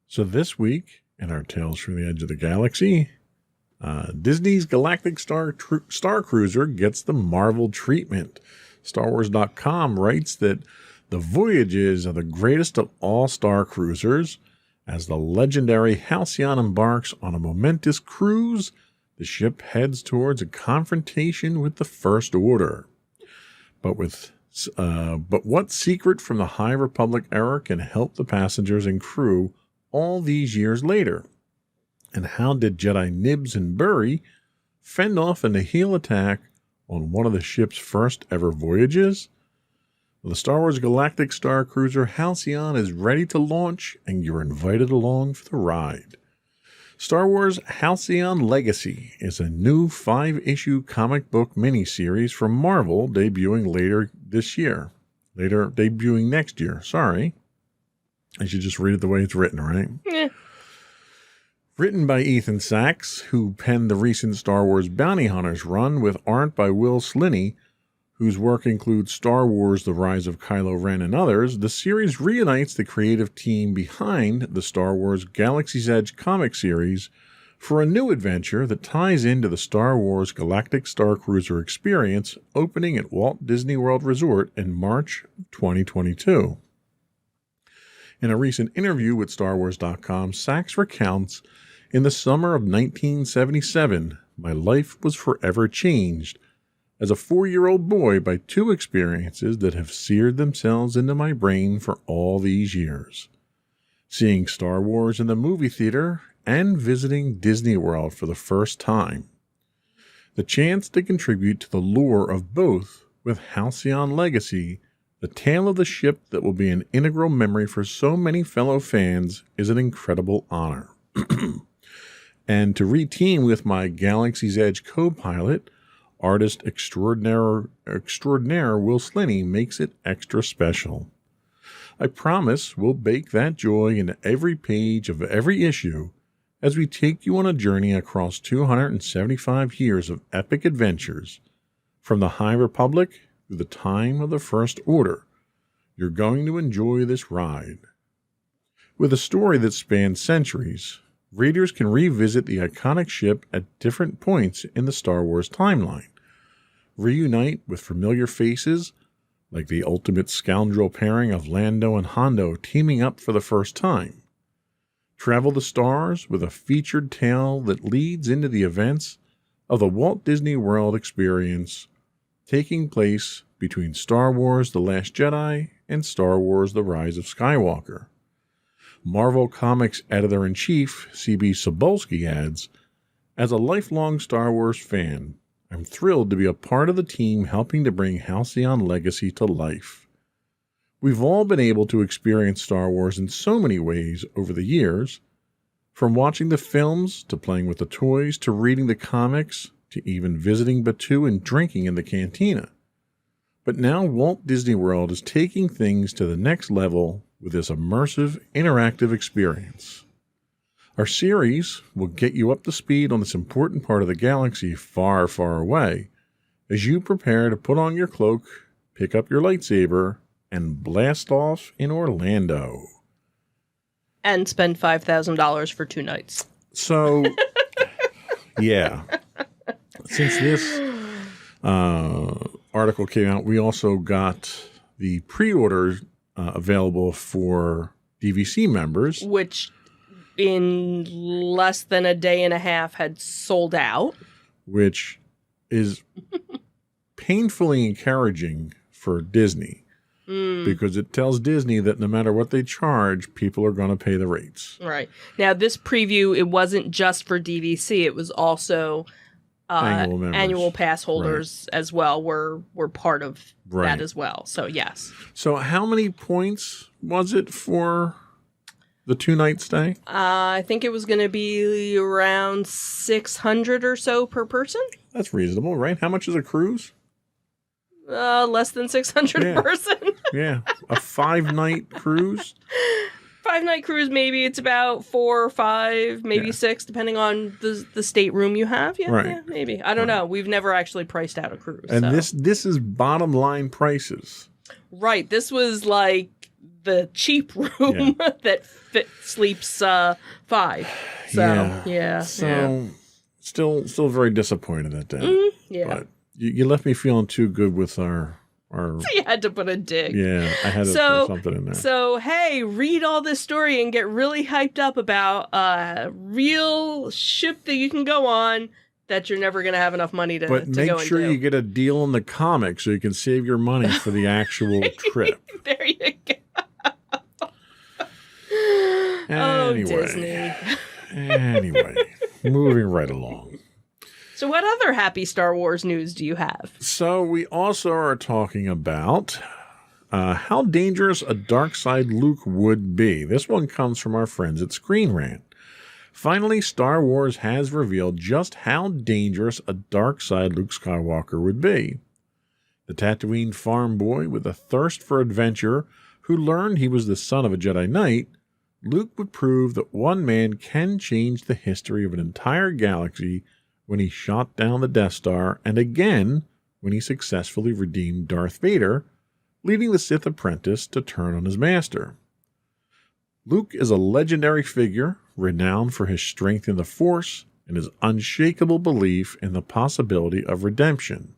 So this week, in our Tales from the Edge of the Galaxy, Disney's Galactic Star Cruiser gets the Marvel treatment. StarWars.com writes that the voyages are the greatest of all star cruisers. As the legendary Halcyon embarks on a momentous cruise, the ship heads towards a confrontation with the First Order. But what secret from the High Republic era can help the passengers and crew all these years later? And how did Jedi Nibs and Burry fend off a Nihil attack on one of the ship's first ever voyages? Well, the Star Wars Galactic Star Cruiser Halcyon is ready to launch, and you're invited along for the ride. Star Wars Halcyon Legacy is a new 5-issue comic book miniseries from Marvel debuting next year. Sorry. I should just read it the way it's written, right? Yeah. Written by Ethan Sachs, who penned the recent Star Wars Bounty Hunters run with art by Will Sliney, whose work includes Star Wars: The Rise of Kylo Ren and others, the series reunites the creative team behind the Star Wars Galaxy's Edge comic series for a new adventure that ties into the Star Wars Galactic Starcruiser experience opening at Walt Disney World Resort in March 2022. In a recent interview with StarWars.com, Sachs recounts, "In the summer of 1977, my life was forever changed as a 4-year-old boy by two experiences that have seared themselves into my brain for all these years. Seeing Star Wars in the movie theater and visiting Disney World for the first time. The chance to contribute to the lore of both with Halcyon Legacy, the tale of the ship that will be an integral memory for so many fellow fans, is an incredible honor. And to re-team with my Galaxy's Edge co-pilot, artist extraordinaire Will Sliney, makes it extra special. I promise we'll bake that joy into every page of every issue as we take you on a journey across 275 years of epic adventures, from the High Republic through the time of the First Order. You're going to enjoy this ride." With a story that spans centuries, readers can revisit the iconic ship at different points in the Star Wars timeline, reunite with familiar faces like the ultimate scoundrel pairing of Lando and Hondo teaming up for the first time, travel the stars with a featured tale that leads into the events of the Walt Disney World experience taking place between Star Wars: The Last Jedi and Star Wars: The Rise of Skywalker. Marvel Comics editor-in-chief C.B. Cebulski adds, "As a lifelong Star Wars fan, I'm thrilled to be a part of the team helping to bring Halcyon Legacy to life. We've all been able to experience Star Wars in so many ways over the years, from watching the films to playing with the toys to reading the comics to even visiting Batuu and drinking in the cantina. But now Walt Disney World is taking things to the next level with this immersive, interactive experience. Our series will get you up to speed on this important part of the galaxy far, far away as you prepare to put on your cloak, pick up your lightsaber, and blast off in Orlando." And spend $5,000 for 2 nights. So, yeah. Since this article came out, we also got the pre-order available for DVC members. Which in less than a day and a half had sold out. Which is painfully encouraging for Disney. Because it tells Disney that no matter what they charge, people are going to pay the rates. Right. Now, this preview, it wasn't just for DVC. It was also annual pass holders as well were part of that as well. So, yes. So, how many points was it for the 2-night stay? I think it was going to be around 600 or so per person. That's reasonable, right? How much is a cruise? Less than 600 a person. Yeah. A 5-night cruise? 5-night cruise, maybe it's about 4 or 5, maybe 6, depending on the stateroom you have. Yeah, maybe. I don't know. We've never actually priced out a cruise. And this is bottom line prices. Right. This was like the cheap room that sleeps 5. So, yeah. So, still very disappointed at that. Yeah. But you left me feeling too good with our So you had to put a dig. Yeah, I had to put something in there. So, hey, read all this story and get really hyped up about a real ship that you can go on that you're never going to have enough money to go into. But make sure you get a deal in the comic so you can save your money for the actual trip. There you go. Anyway, Disney. Moving right along. So what other happy Star Wars news do you have? So we also are talking about how dangerous a dark side Luke would be. This one comes from our friends at Screen Rant. Finally, Star Wars has revealed just how dangerous a dark side Luke Skywalker would be. The Tatooine farm boy with a thirst for adventure who learned he was the son of a Jedi Knight, Luke would prove that one man can change the history of an entire galaxy when he shot down the Death Star and again when he successfully redeemed Darth Vader, leading the Sith apprentice to turn on his master. Luke is a legendary figure, renowned for his strength in the Force and his unshakable belief in the possibility of redemption.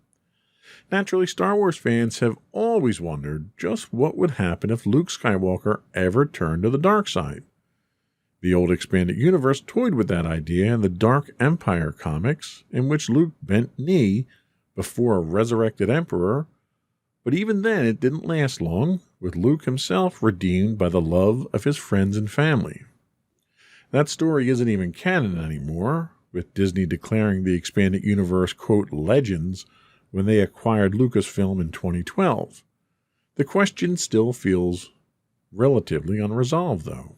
Naturally, Star Wars fans have always wondered just what would happen if Luke Skywalker ever turned to the dark side. The old expanded universe toyed with that idea in the Dark Empire comics, in which Luke bent knee before a resurrected emperor, but even then it didn't last long, with Luke himself redeemed by the love of his friends and family. That story isn't even canon anymore, with Disney declaring the expanded universe, quote, legends, when they acquired Lucasfilm in 2012. The question still feels relatively unresolved, though.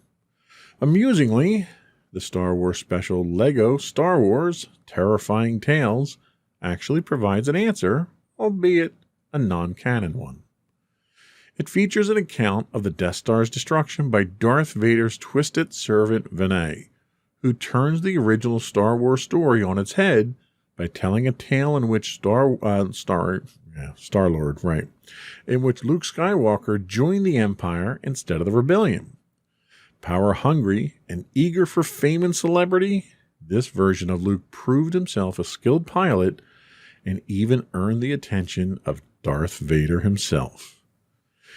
Amusingly, the Star Wars special Lego Star Wars Terrifying Tales actually provides an answer, albeit a non-canon one. It features an account of the Death Star's destruction by Darth Vader's twisted servant Vinay, who turns the original Star Wars story on its head by telling a tale in which Star-Lord, in which Luke Skywalker joined the Empire instead of the Rebellion. Power-hungry and eager for fame and celebrity, this version of Luke proved himself a skilled pilot and even earned the attention of Darth Vader himself.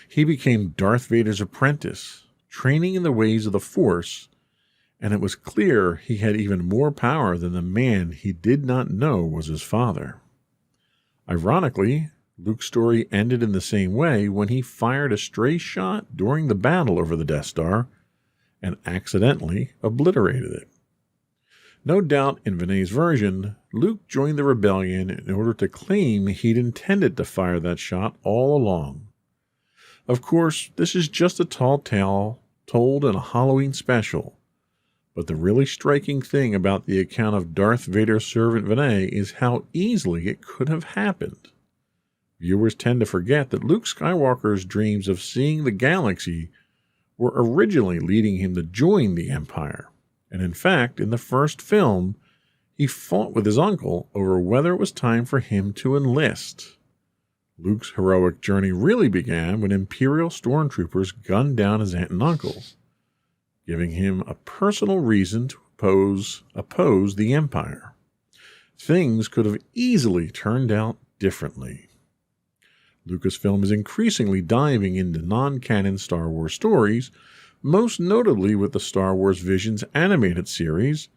He became Darth Vader's apprentice, training in the ways of the Force, and it was clear he had even more power than the man he did not know was his father. Ironically, Luke's story ended in the same way when he fired a stray shot during the battle over the Death Star and accidentally obliterated it. No doubt in Vinay's version, Luke joined the rebellion in order to claim he'd intended to fire that shot all along. Of course, this is just a tall tale told in a Halloween special, but the really striking thing about the account of Darth Vader's servant Vinay is how easily it could have happened. Viewers tend to forget that Luke Skywalker's dreams of seeing the galaxy were originally leading him to join the Empire, and in fact, in the first film, he fought with his uncle over whether it was time for him to enlist. Luke's heroic journey really began when Imperial stormtroopers gunned down his aunt and uncle, giving him a personal reason to oppose the Empire. Things could have easily turned out differently. Lucasfilm is increasingly diving into non-canon Star Wars stories, most notably with the Star Wars Visions animated series,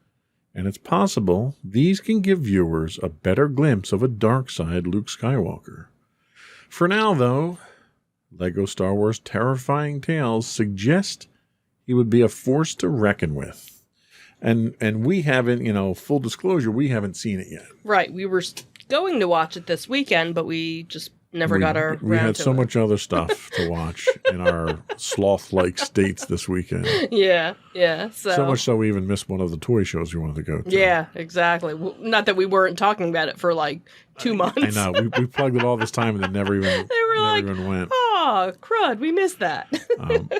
and it's possible these can give viewers a better glimpse of a dark side Luke Skywalker. For now, though, Lego Star Wars Terrifying Tales suggest he would be a force to reckon with. And we haven't, full disclosure, we haven't seen it yet. Right. We were going to watch it this weekend, but we just never got around to it. We had so much other stuff to watch in our sloth-like states this weekend. Yeah. So much so we even missed one of the toy shows we wanted to go to. Yeah, exactly. Not that we weren't talking about it for like 2 months. I know. We plugged it all this time and then never even went. Oh, crud, we missed that.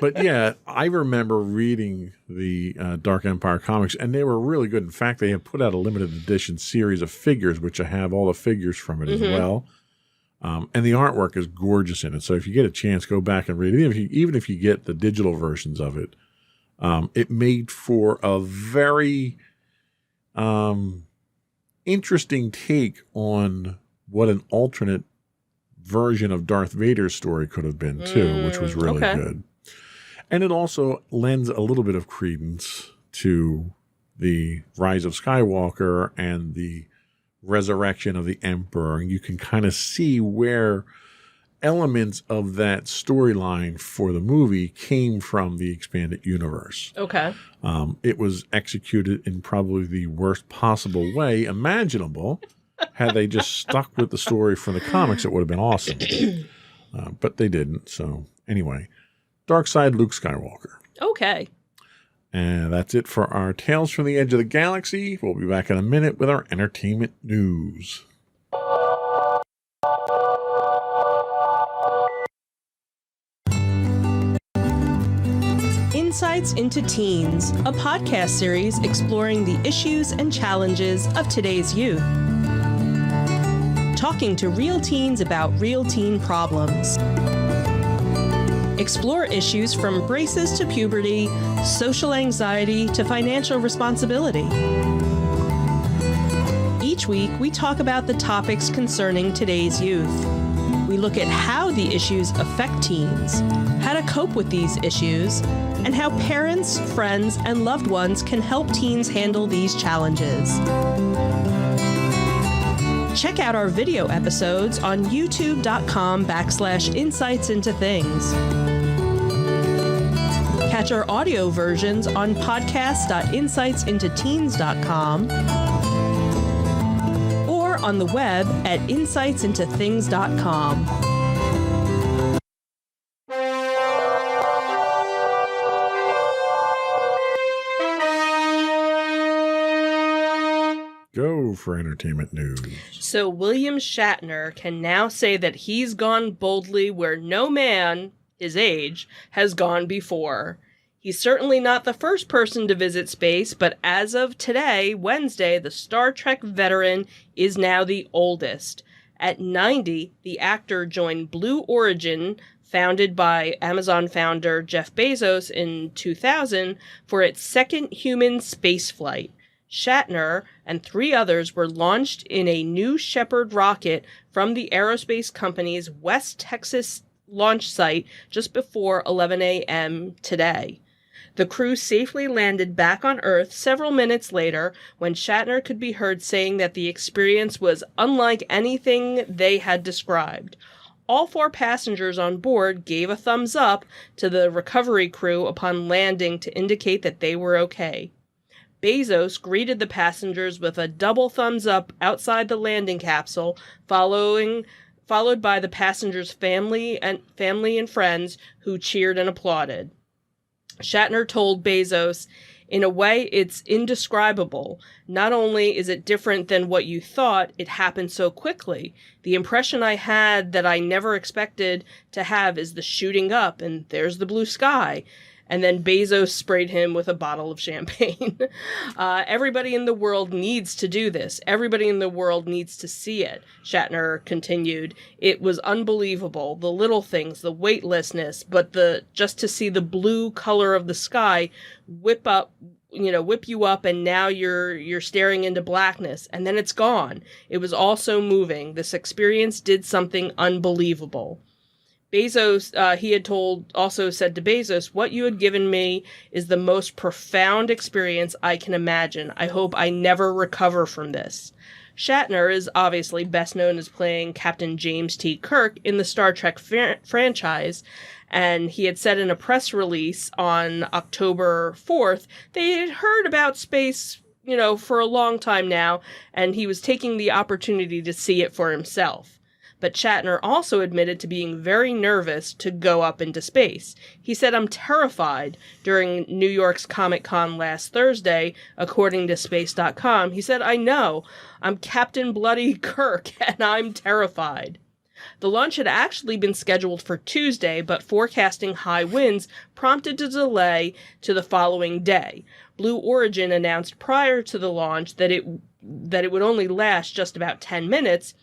But yeah, I remember reading the Dark Empire comics, and they were really good. In fact, they have put out a limited edition series of figures, which I have all the figures from it as well. And the artwork is gorgeous in it. So if you get a chance, go back and read it. Even if you get the digital versions of it, it made for a very interesting take on what an alternate version of Darth Vader's story could have been too, which was really good. And it also lends a little bit of credence to the Rise of Skywalker and the resurrection of the Emperor. You can kind of see where elements of that storyline for the movie came from the expanded universe. Okay. It was executed in probably the worst possible way imaginable. Had they just stuck with the story from the comics, it would have been awesome. But they didn't. So anyway, Dark Side Luke Skywalker. Okay. And that's it for our Tales from the Edge of the Galaxy. We'll be back in a minute with our entertainment news. Insights into Teens, a podcast series exploring the issues and challenges of today's youth. talking to real teens about real teen problems. Explore issues from braces to puberty, social anxiety to financial responsibility. Each week, we talk about the topics concerning today's youth. We look at how the issues affect teens, how to cope with these issues, and how parents, friends, and loved ones can help teens handle these challenges. Check out our video episodes on youtube.com/insightsintothings. Catch our audio versions on podcast.insightsintoteens.com or on the web at insightsintothings.com. Go for entertainment news. So William Shatner can now say that he's gone boldly where no man, his age, has gone before. He's certainly not the first person to visit space, but as of today, Wednesday, the Star Trek veteran is now the oldest. At 90, the actor joined Blue Origin, founded by Amazon founder Jeff Bezos in 2000, for its second human spaceflight. Shatner and 3 others were launched in a New Shepard rocket from the aerospace company's West Texas launch site just before 11 a.m. today. The crew safely landed back on Earth several minutes later when Shatner could be heard saying that the experience was unlike anything they had described. All 4 passengers on board gave a thumbs up to the recovery crew upon landing to indicate that they were okay. Bezos greeted the passengers with a double thumbs up outside the landing capsule, followed by the passengers' family and friends who cheered and applauded. Shatner told Bezos, "In a way, it's indescribable. Not only is it different than what you thought, it happened so quickly. The impression I had that I never expected to have is the shooting up, and there's the blue sky." And then Bezos sprayed him with a bottle of champagne. Everybody in the world needs to do this. Everybody in the world needs to see it, Shatner continued. It was unbelievable. The little things, the weightlessness, but just to see the blue color of the sky whip you up, and now you're staring into blackness, and then it's gone. It was all so moving. This experience did something unbelievable. Bezos, he had also said to Bezos, "What you had given me is the most profound experience I can imagine. I hope I never recover from this." Shatner is obviously best known as playing Captain James T. Kirk in the Star Trek franchise, and he had said in a press release on October 4th, they had heard about space, for a long time now, and he was taking the opportunity to see it for himself. But Shatner also admitted to being very nervous to go up into space. He said, "I'm terrified." During New York's Comic-Con last Thursday, according to Space.com, he said, "I know, I'm Captain Bloody Kirk, and I'm terrified." The launch had actually been scheduled for Tuesday, but forecasting high winds prompted a delay to the following day. Blue Origin announced prior to the launch that it would only last just about 10 minutes,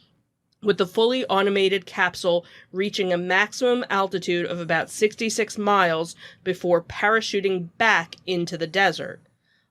with the fully automated capsule reaching a maximum altitude of about 66 miles before parachuting back into the desert.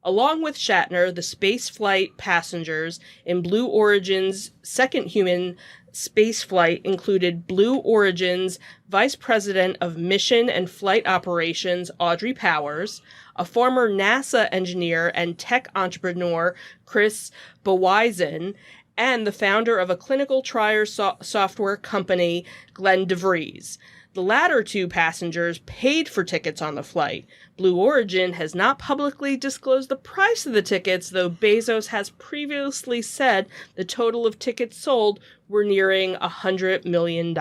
Along with Shatner, the spaceflight passengers in Blue Origin's second human spaceflight included Blue Origin's Vice President of Mission and Flight Operations, Audrey Powers, a former NASA engineer and tech entrepreneur, Chris Bawaizen, and the founder of a clinical trial software company, Glenn DeVries. The latter 2 passengers paid for tickets on the flight. Blue Origin has not publicly disclosed the price of the tickets, though Bezos has previously said the total of tickets sold were nearing $100 million.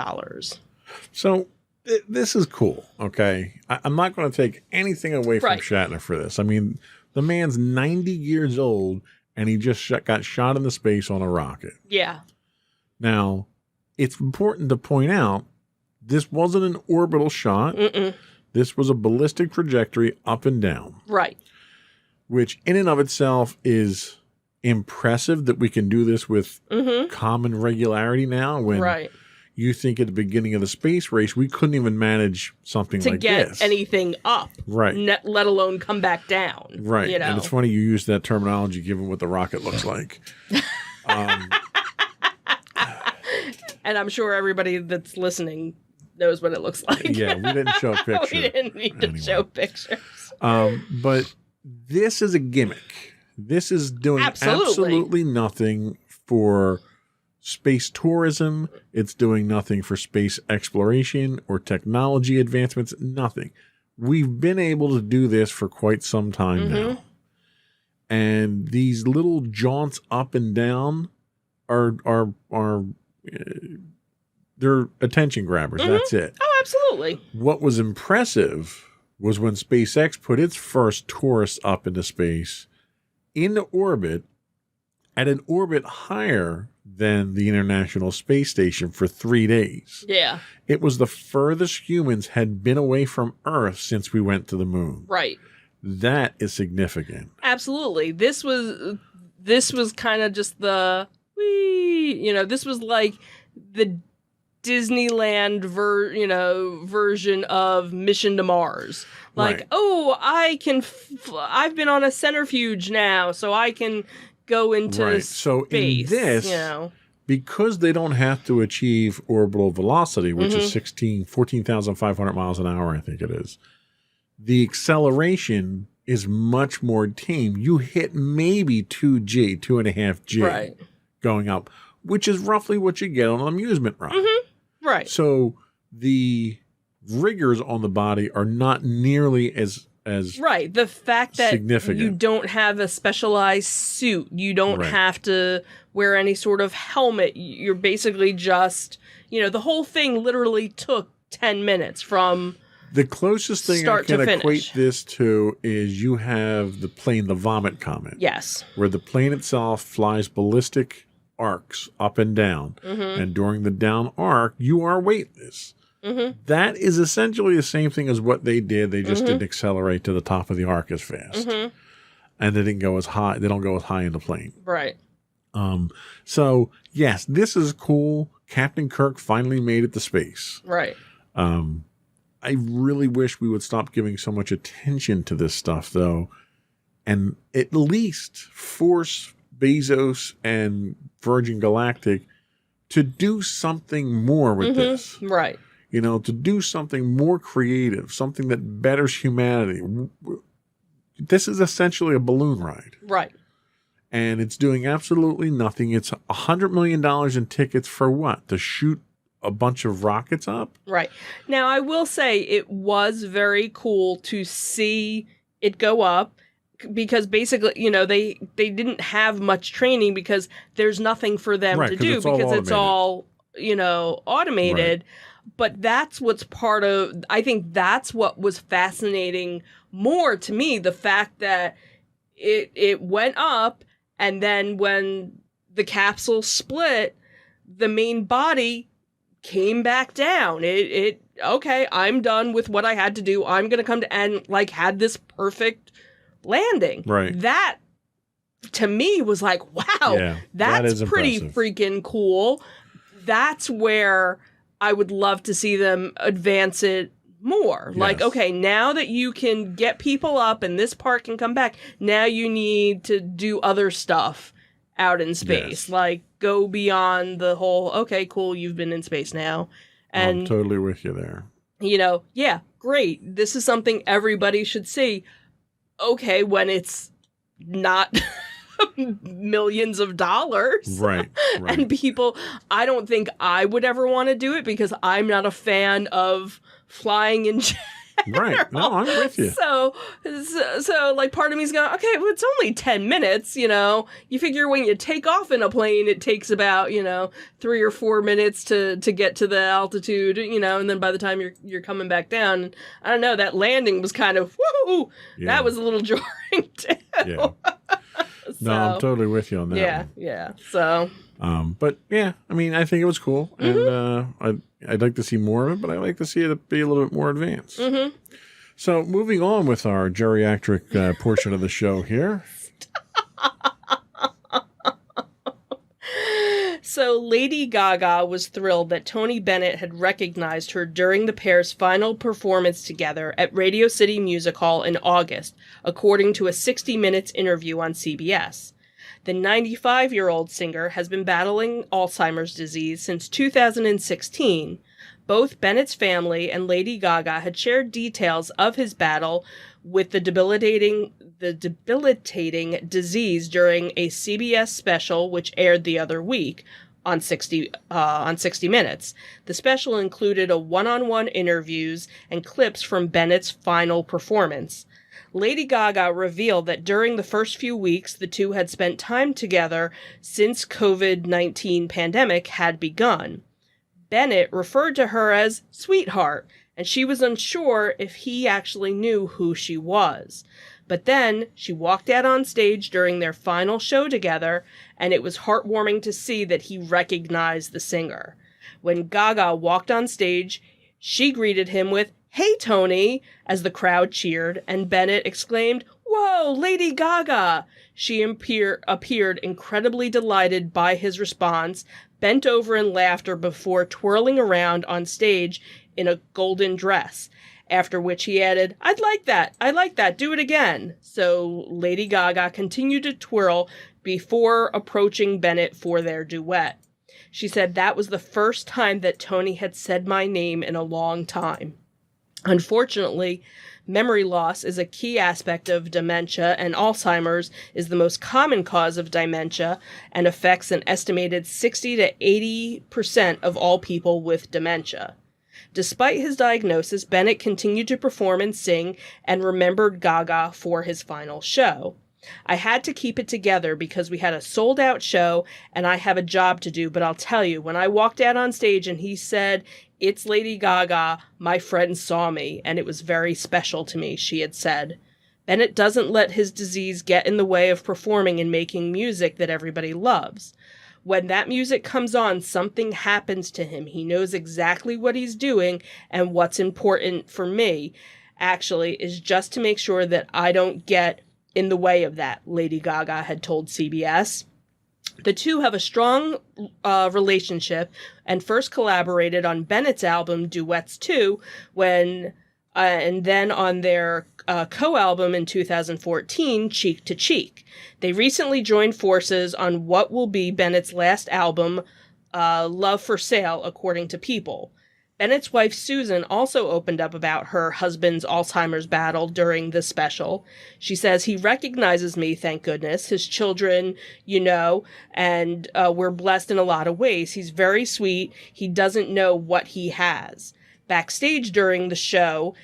So this is cool, okay? I'm not going to take anything away from Shatner for this. I mean, the man's 90 years old, and he just got shot into space on a rocket. Yeah. Now, it's important to point out, this wasn't an orbital shot. Mm-mm. This was a ballistic trajectory up and down. Right. Which in and of itself is impressive that we can do this with common regularity now when Right. you think at the beginning of the space race, we couldn't even manage something To like get this. anything up. Right. Let alone come back down. Right. You know? And it's funny you use that terminology given what the rocket looks like. And I'm sure everybody that's listening knows what it looks like. Yeah, we didn't show a picture. We didn't need to show pictures. But this is a gimmick. This is doing absolutely nothing for space tourism. It's doing nothing for space exploration or technology advancements. Nothing. We've been able to do this for quite some time now. And these little jaunts up and down are they're attention grabbers. That's it. Oh, absolutely. What was impressive was when SpaceX put its first tourists up into space into orbit at an orbit higher than the International Space Station for 3 days. Yeah. It was the furthest humans had been away from Earth since we went to the moon. Right. That is significant. Absolutely. This was kind of just the this was like the Disneyland version of Mission to Mars. Like, Right. oh, I've been on a centrifuge now, so I can go into Right. space. So in this, because they don't have to achieve orbital velocity, which is 14,500 miles an hour, I think it is, the acceleration is much more tame. You hit maybe 2G, 2.5G Right. going up, which is roughly what you get on an amusement ride. Right. So the rigors on the body are not nearly as Right. The fact that significant. you don't have a specialized suit, you don't Right. have to wear any sort of helmet. You're basically just, the whole thing literally took 10 minutes from the closest thing I start can to finish. equate this to is you have the plane, the Vomit Comet, Yes. where the plane itself flies ballistic arcs up and down. And during the down arc, you are weightless. That is essentially the same thing as what they did. They just didn't accelerate to the top of the arc as fast. And they didn't go as high. They don't go as high in the plane. Right. So, yes, this is cool. Captain Kirk finally made it to space. Right. I really wish we would stop giving so much attention to this stuff, though, and at least force Bezos and Virgin Galactic to do something more with this. Right. To do something more creative, something that betters humanity. This is essentially a balloon ride. Right. And it's doing absolutely nothing. It's $100 million in tickets for what? To shoot a bunch of rockets up? Right. Now, I will say it was very cool to see it go up because basically, they didn't have much training because there's nothing for them Right, to 'cause do it's all because it's all, automated. Right. But that's what's I think that's what was fascinating more to me, the fact that it went up and then when the capsule split, the main body came back down. Okay, I'm done with what I had to do. I'm going to come to and had this perfect landing. Right. That to me was like, wow, Yeah, that that's is pretty impressive. freaking cool. That's where I would love to see them advance it more. Like, Yes. okay, now that you can get people up and this part can come back, now you need to do other stuff out in space. Yes. Like, go beyond the whole, okay, cool, you've been in space now. I'm And, totally with you there. yeah, great. This is something everybody should see. Okay, when it's not millions of dollars. Right. And people, I don't think I would ever want to do it because I'm not a fan of flying in general. Right. No, I'm with you. So part of me's going, okay, well, it's only 10 minutes, You figure when you take off in a plane, it takes about, 3 or 4 minutes to get to the altitude, and then by the time you're coming back down, I don't know, that landing was kind of, woo! Yeah. That was a little jarring too. Yeah. No, I'm totally with you on that. Yeah, one. yeah. So, But yeah, I think it was cool, and I'd like to see more of it, but I like to see it be a little bit more advanced. So moving on with our geriatric portion of the show here. So Lady Gaga was thrilled that Tony Bennett had recognized her during the pair's final performance together at Radio City Music Hall in August, according to a 60 Minutes interview on CBS. The 95-year-old singer has been battling Alzheimer's disease since 2016. Both Bennett's family and Lady Gaga had shared details of his battle with the debilitating disease during a CBS special which aired the other week on 60 Minutes. The special included a one-on-one interviews and clips from Bennett's final performance. Lady Gaga revealed that during the first few weeks, the two had spent time together since COVID-19 pandemic had begun. Bennett referred to her as sweetheart, and she was unsure if he actually knew who she was. But then she walked out on stage during their final show together, and it was heartwarming to see that he recognized the singer. When Gaga walked on stage, she greeted him with, "Hey, Tony," as the crowd cheered, and Bennett exclaimed, "Whoa, Lady Gaga!" She appeared incredibly delighted by his response, bent over in laughter before twirling around on stage in a golden dress, after which he added, I'd like that, do it again." So Lady Gaga continued to twirl before approaching Bennett for their duet. She said that was the first time that Tony had said my name in a long time. Unfortunately, memory loss is a key aspect of dementia, and Alzheimer's is the most common cause of dementia and affects an estimated 60 to 80% of all people with dementia. Despite his diagnosis, Bennett continued to perform and sing and remembered Gaga for his final show. "I had to keep it together because we had a sold-out show and I have a job to do, but I'll tell you, when I walked out on stage and he said, 'It's Lady Gaga,' my friends saw me, and it was very special to me," she had said. Bennett doesn't let his disease get in the way of performing and making music that everybody loves. When that music comes on, something happens to him. He knows exactly what he's doing, and what's important for me, actually, is just to make sure that I don't get in the way of that, Lady Gaga had told CBS. The two have a strong relationship and first collaborated on Bennett's album Duets 2 and then on their co-album in 2014, Cheek to Cheek. They recently joined forces on what will be Bennett's last album, Love for Sale, according to People. Bennett's wife Susan also opened up about her husband's Alzheimer's battle during the special. She says, "He recognizes me, thank goodness. His children, and we're blessed in a lot of ways. He's very sweet. He doesn't know what he has." Backstage during the show,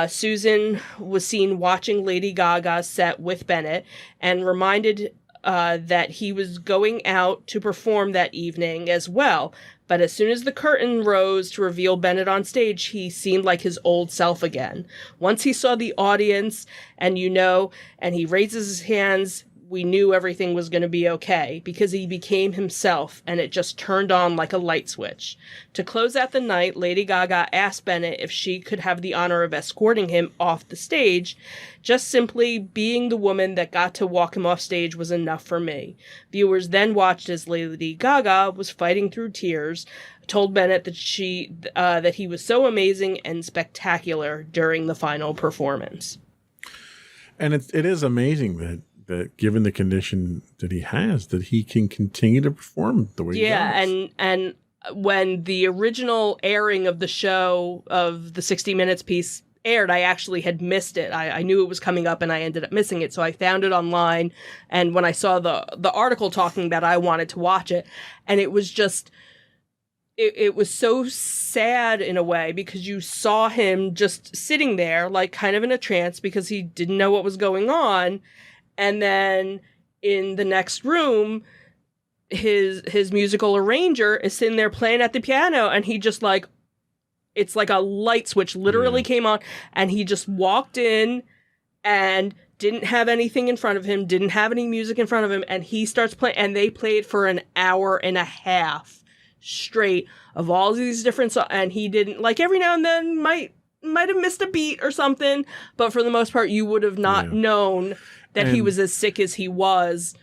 Susan was seen watching Lady Gaga's set with Bennett and reminded that he was going out to perform that evening as well. But as soon as the curtain rose to reveal Bennett on stage, he seemed like his old self again. Once he saw the audience and he raises his hands, we knew everything was going to be okay because he became himself and it just turned on like a light switch. To close out the night, Lady Gaga asked Bennett if she could have the honor of escorting him off the stage. "Just simply being the woman that got to walk him off stage was enough for me." Viewers then watched as Lady Gaga was fighting through tears, told Bennett that he was so amazing and spectacular during the final performance. And it is amazing that given the condition that he has, that he can continue to perform the way he does. Yeah, and when the original airing of the show, of the 60 Minutes piece aired, I actually had missed it. I knew it was coming up and I ended up missing it, so I found it online, and when I saw the article talking about it, I wanted to watch it, and it was just... It was so sad in a way because you saw him just sitting there, like kind of in a trance because he didn't know what was going on. And then in the next room, his musical arranger is sitting there playing at the piano, and he just it's like a light switch literally came on, and he just walked in and didn't have anything in front of him, didn't have any music in front of him, and he starts playing, and they played for an hour and a half straight of all these different songs, and he didn't, every now and then might have missed a beat or something, but for the most part you would have not known that he was as sick as he was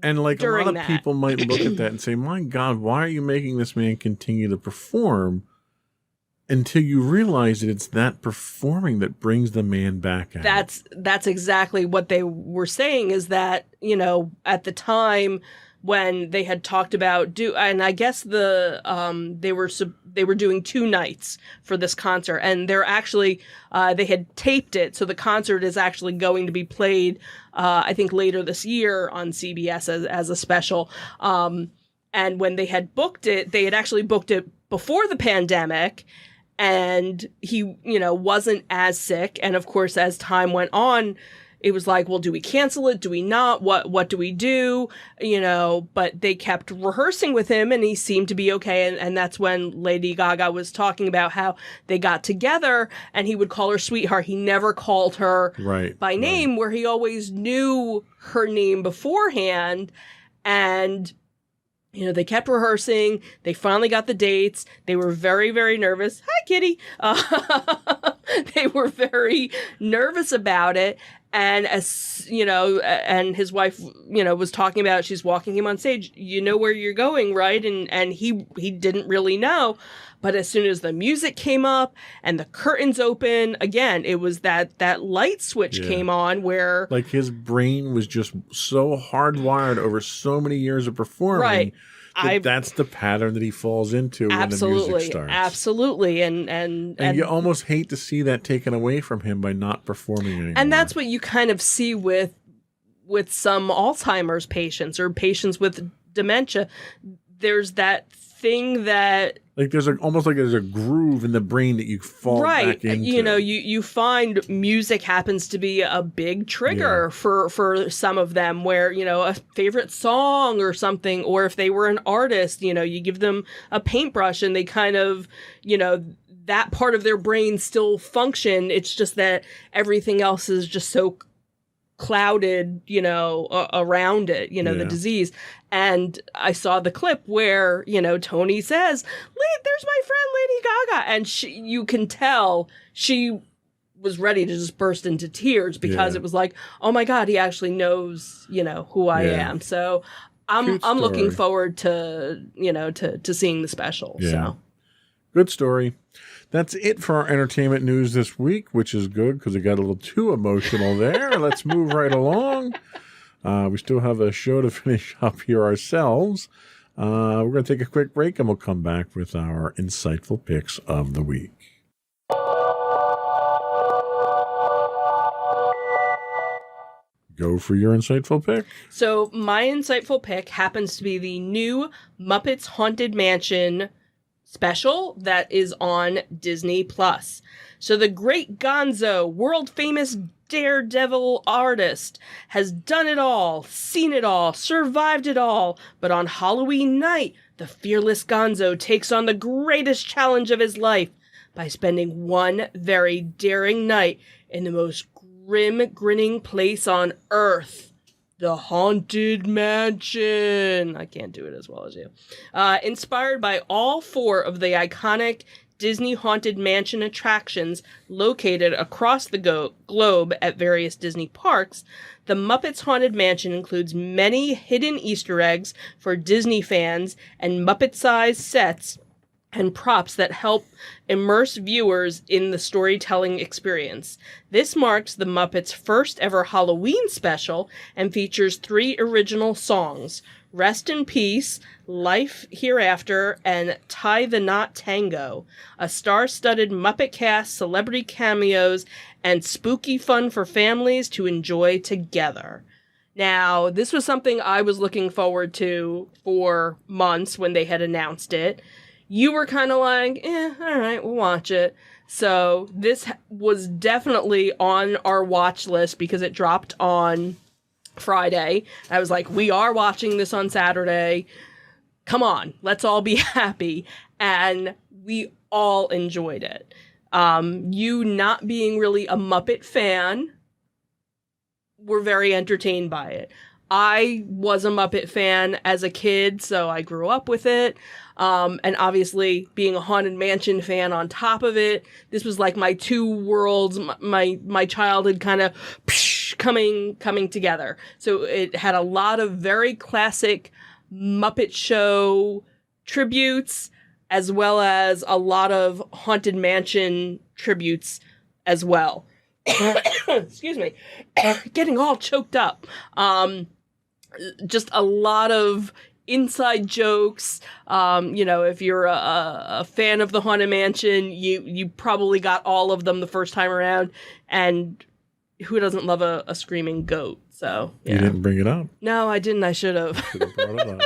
And like a lot during of that. people might look at that and say, my God, why are you making this man continue to perform? Until you realize that it's that performing that brings the man back out. That's exactly what they were saying, is that, you know, at the time when they had talked about and I guess they were doing 2 nights for this concert, and they're actually they had taped it, so the concert is actually going to be played I think later this year on CBS as a special. And when they had booked it, they had actually booked it before the pandemic. And he, you know, wasn't as sick. And of course, as time went on, it was like, well, do we cancel it? Do we not? What do we do? You know, but they kept rehearsing with him and he seemed to be okay. And that's when Lady Gaga was talking about how they got together and he would call her sweetheart. He never called her by name, where he always knew her name beforehand. And you know, they kept rehearsing. They finally got the dates. They were very, very nervous. Hi, kitty. They were very nervous about it. And as you know, and his wife, you know, was talking about, she's walking him on stage. You know where you're going, right? And he didn't really know. But as soon as the music came up and the curtains open, again, it was that light switch came on where... Like his brain was just so hardwired over so many years of performing that's the pattern that he falls into when the music starts. Absolutely. And you almost hate to see that taken away from him by not performing anymore. And that's what you kind of see with some Alzheimer's patients or patients with dementia. There's that thing that... Like there's almost like there's a groove in the brain that you fall back into. You know, you find music happens to be a big trigger for some of them, where, you know, a favorite song or something, or if they were an artist, you know, you give them a paintbrush and they kind of, you know, that part of their brain still function. It's just that everything else is just so clouded, you know, around it, you know, the disease. And I saw the clip where, you know, Tony says, there's my friend Lady Gaga. And you can tell she was ready to just burst into tears because it was like, oh my God, he actually knows, you know, who I am. So I'm looking forward to, you know, to seeing the special. Yeah. So good story. That's it for our entertainment news this week, which is good because it got a little too emotional there. Let's move right along. We still have a show to finish up here ourselves. We're going to take a quick break and we'll come back with our insightful picks of the week. Go for your insightful pick. So my insightful pick happens to be the new Muppets Haunted Mansion special that is on Disney+. So the great Gonzo, world-famous daredevil artist, has done it all, seen it all, survived it all. But on Halloween night, the fearless Gonzo takes on the greatest challenge of his life by spending one very daring night in the most grim, grinning place on Earth. The Haunted Mansion. I can't do it as well as you. Inspired by all 4 of the iconic Disney Haunted Mansion attractions located across the globe at various Disney parks, the Muppets Haunted Mansion includes many hidden Easter eggs for Disney fans and Muppet-sized sets and props that help immerse viewers in the storytelling experience. This marks the Muppets' first ever Halloween special and features 3 original songs: Rest in Peace, Life Hereafter, and Tie the Knot Tango. A star-studded Muppet cast, celebrity cameos, and spooky fun for families to enjoy together. Now, this was something I was looking forward to for months when they had announced it. You were kind of like, all right, we'll watch it. So this was definitely on our watch list because it dropped on Friday. I was like, we are watching this on Saturday. Come on, let's all be happy. And we all enjoyed it. You not being really a Muppet fan were very entertained by it. I was a Muppet fan as a kid, so I grew up with it. And obviously being a Haunted Mansion fan on top of it, this was like my 2 worlds, my childhood kind of much coming together. So it had a lot of very classic Muppet Show tributes, as well as a lot of Haunted Mansion tributes as well. Excuse me. Getting all choked up. Just a lot of inside jokes. If you're a fan of the Haunted Mansion, you probably got all of them the first time around. And who doesn't love a screaming goat? So yeah. You didn't bring it up. No, I didn't. I should have. Should have brought it up.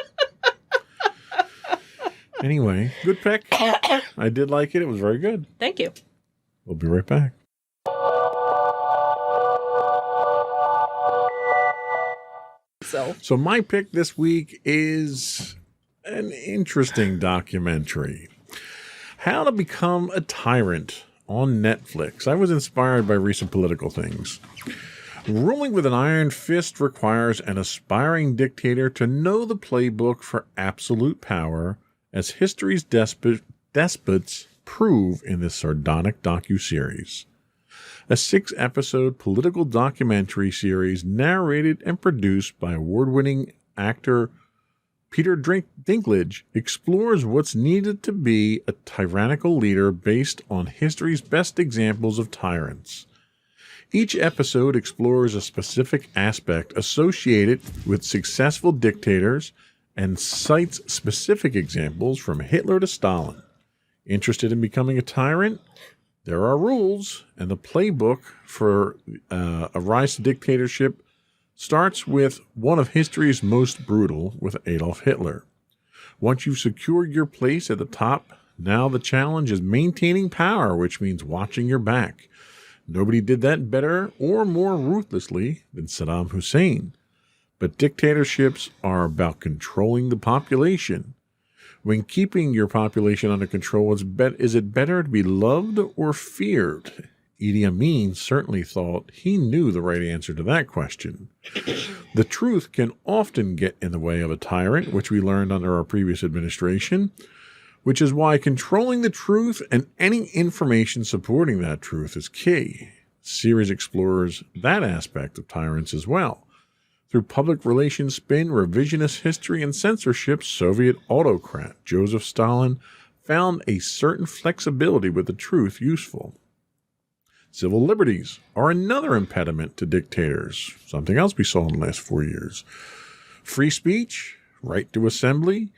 Anyway, good pick. I did like it. It was very good. Thank you. We'll be right back. So my pick this week is an interesting documentary. How to Become a Tyrant on Netflix. I was inspired by recent political things. Ruling with an iron fist requires an aspiring dictator to know the playbook for absolute power, as history's despots prove in this sardonic docuseries. A 6-episode political documentary series narrated and produced by award-winning actor Peter Dinklage explores what's needed to be a tyrannical leader based on history's best examples of tyrants. Each episode explores a specific aspect associated with successful dictators and cites specific examples from Hitler to Stalin. Interested in becoming a tyrant? There are rules, and the playbook for a rise to dictatorship starts with one of history's most brutal, with Adolf Hitler. Once you've secured your place at the top, now the challenge is maintaining power, which means watching your back. Nobody did that better or more ruthlessly than Saddam Hussein. But dictatorships are about controlling the population. When keeping your population under control, is it better to be loved or feared? Idi Amin certainly thought he knew the right answer to that question. The truth can often get in the way of a tyrant, which we learned under our previous administration, which is why controlling the truth and any information supporting that truth is key. The series explores that aspect of tyrants as well. Through public relations spin, revisionist history, and censorship, Soviet autocrat Joseph Stalin found a certain flexibility with the truth useful. Civil liberties are another impediment to dictators, something else we saw in the last 4 years. Free speech, right to assembly.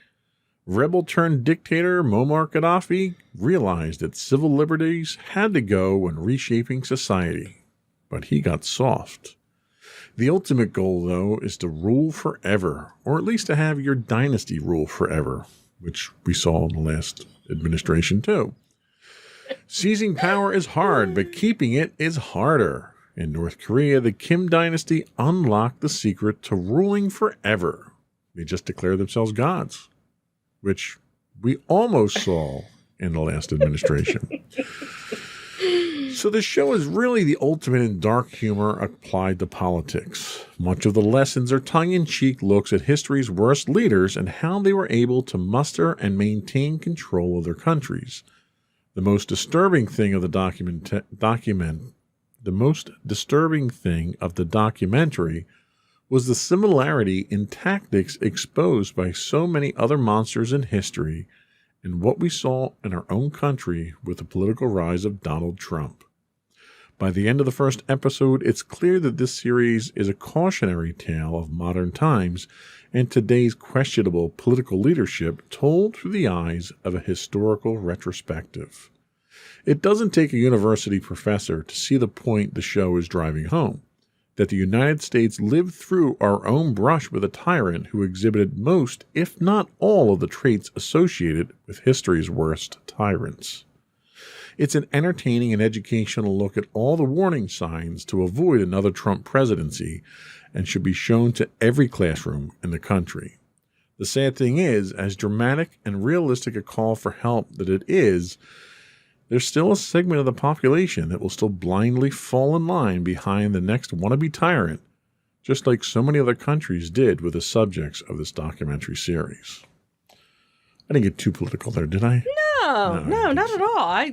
Rebel-turned-dictator Muammar Gaddafi realized that civil liberties had to go when reshaping society, but he got soft. The ultimate goal, though, is to rule forever, or at least to have your dynasty rule forever, which we saw in the last administration, too. Seizing power is hard, but keeping it is harder. In North Korea, the Kim dynasty unlocked the secret to ruling forever. They just declared themselves gods, which we almost saw in the last administration. So the show is really the ultimate in dark humor applied to politics. Much of the lessons are tongue-in-cheek looks at history's worst leaders and how they were able to muster and maintain control of their countries. The most disturbing thing of the documentary was the similarity in tactics exposed by so many other monsters in history and what we saw in our own country with the political rise of Donald Trump. By the end of the first episode, it's clear that this series is a cautionary tale of modern times and today's questionable political leadership told through the eyes of a historical retrospective. It doesn't take a university professor to see the point the show is driving home, that the United States lived through our own brush with a tyrant who exhibited most, if not all, of the traits associated with history's worst tyrants. It's an entertaining and educational look at all the warning signs to avoid another Trump presidency and should be shown to every classroom in the country. The sad thing is, as dramatic and realistic a call for help that it is, there's still a segment of the population that will still blindly fall in line behind the next wannabe tyrant, just like so many other countries did with the subjects of this documentary series. I didn't get too political there, did I? No, not at all. I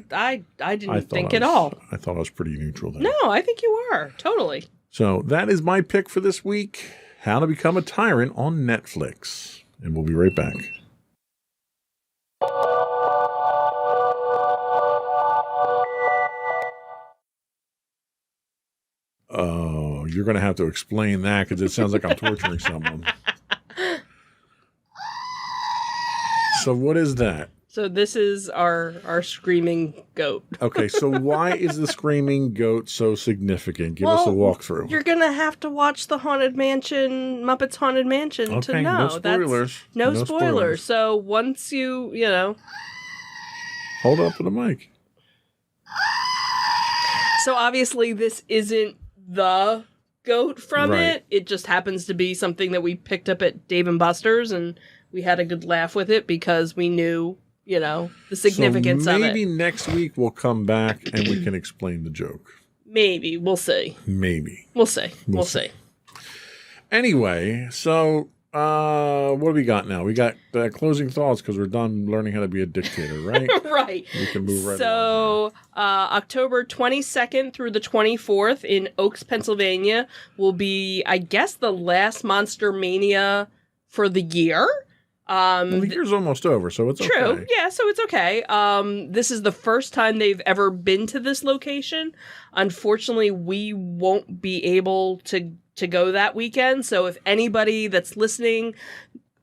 didn't think at all. I thought I was pretty neutral there. No, I think you were. Totally. So that is my pick for this week, How to Become a Tyrant on Netflix. And we'll be right back. Oh, you're going to have to explain that because it sounds like I'm torturing someone. So what is that? So this is our screaming goat. Okay, so why is the screaming goat so significant? Give us a walkthrough. You're going to have to watch the Muppets Haunted Mansion to know. No spoilers. No spoilers. So once you Hold up to the mic. So obviously this isn't the goat from Right. it. It just happens to be something that we picked up at Dave & Buster's, and we had a good laugh with it because we knew, the significance of it. Maybe next week we'll come back and we can explain the joke. Maybe. We'll see. Maybe. We'll see. We'll see. Anyway, so what do we got now? We got closing thoughts because we're done learning how to be a dictator, right? Right. We can move right along. So October 22nd through the 24th in Oaks, Pennsylvania will be, I guess, the last Monster Mania for the year. Well, the year's almost over, so it's true. okay. Yeah, so it's okay. This is the first time they've ever been to this location. Unfortunately, we won't be able to go that weekend. So if anybody that's listening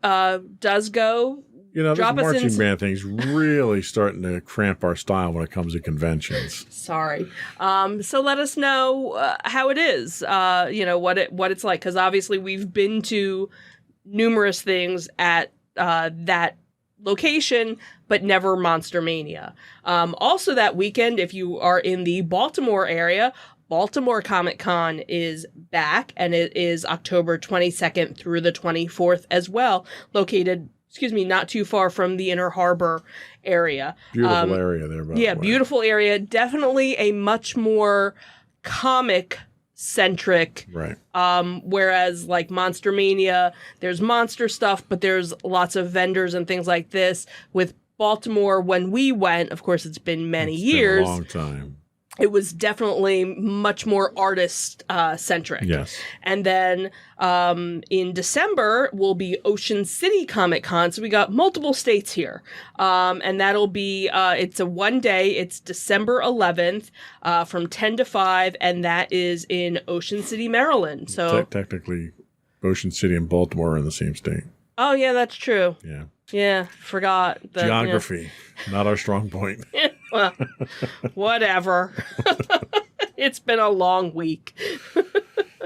does go, This marching band thing's really starting to cramp our style when it comes to conventions. Sorry. So let us know how it is. What it's like, because obviously we've been to numerous things at that location, but never Monster Mania. Also that weekend, if you are in the Baltimore area, Baltimore Comic Con is back, and it is October 22nd through the 24th as well, located, not too far from the Inner Harbor area. Beautiful area there, by the way. Beautiful area. Definitely a much more comic-centric. Right. Whereas like Monster Mania, there's monster stuff, but there's lots of vendors and things like this. With Baltimore, when we went, of course, it's been many years. Been a long time. It was definitely much more artist centric. Yes. And then in December will be Ocean City Comic Con. So we got multiple states here. And that'll be, it's a one day. It's December 11th from 10 to 5. And that is in Ocean City, Maryland. So technically, Ocean City and Baltimore are in the same state. Oh, yeah, that's true. Yeah. Yeah, forgot. Geography, not our strong point. Well, whatever. It's been a long week.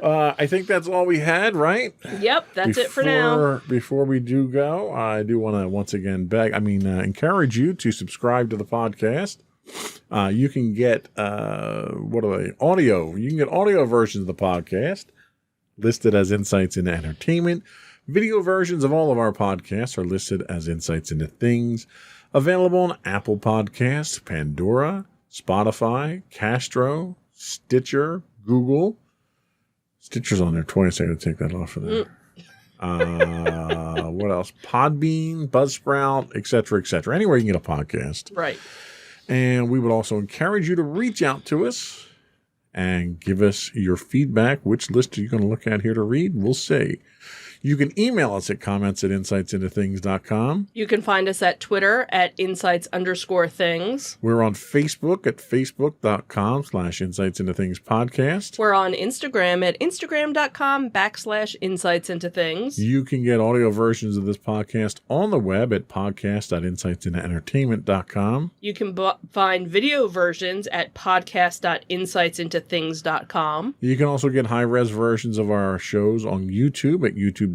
I think that's all we had, right? Yep, that's it for now. Before we do go, I do want to once again encourage you to subscribe to the podcast. You can get, audio. You can get audio versions of the podcast listed as Insights into Entertainment. Video versions of all of our podcasts are listed as Insights into Things, available on Apple Podcasts, Pandora, Spotify, Castro, Stitcher, Google. Stitcher's on there twice. I got to take that off of there. What else? Podbean, Buzzsprout, etc., etc. Anywhere you can get a podcast. Right. And we would also encourage you to reach out to us and give us your feedback. Which list are you going to look at here to read? We'll see. You can email us at comments@insightsintothings.com. You can find us at Twitter at insights_things. We're on Facebook at facebook.com/insightsintothingspodcast. We're on Instagram at instagram.com/insightsintothings. You can get audio versions of this podcast on the web at podcast.insightsintoentertainment.com. You can find video versions at podcast.insightsintothings.com. You can also get high-res versions of our shows on YouTube at youtube.com/insightsintothings.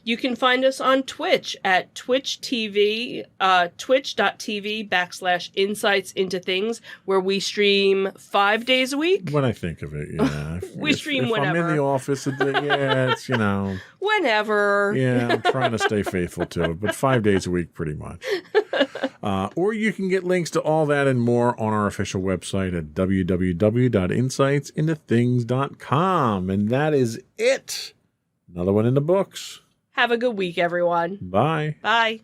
You can find us on Twitch at twitch.tv /insightsintothings, where we stream 5 days a week. When I think of it, yeah. We stream if whenever. I'm in the office, it's, Whenever. Yeah, I'm trying to stay faithful to it, but 5 days a week pretty much. Or you can get links to all that and more on our official website at www.insightsintothings.com. And that is it. Another one in the books. Have a good week, everyone. Bye. Bye.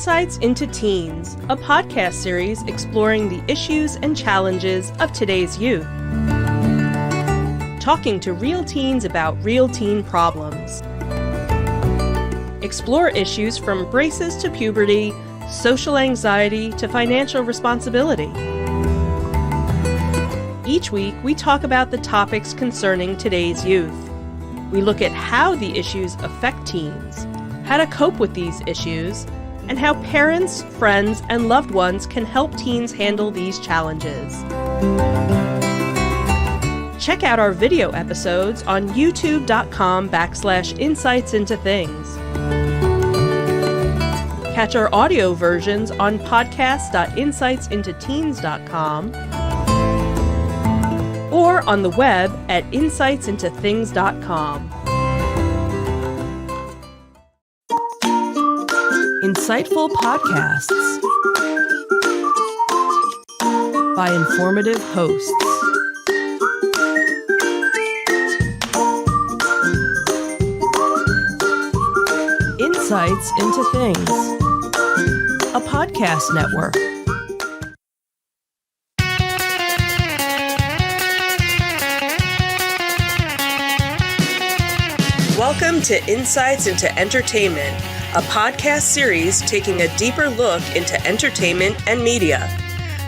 Insights into Teens, a podcast series exploring the issues and challenges of today's youth. Talking to real teens about real teen problems. Explore issues from braces to puberty, social anxiety to financial responsibility. Each week, we talk about the topics concerning today's youth. We look at how the issues affect teens, how to cope with these issues, and how parents, friends, and loved ones can help teens handle these challenges. Check out our video episodes on youtube.com/insightsintothings. Catch our audio versions on podcast.insightsintoteens.com or on the web at insightsintothings.com. Insightful podcasts by informative hosts. Insights into Things, a podcast network. Welcome to Insights into Entertainment, a podcast series taking a deeper look into entertainment and media.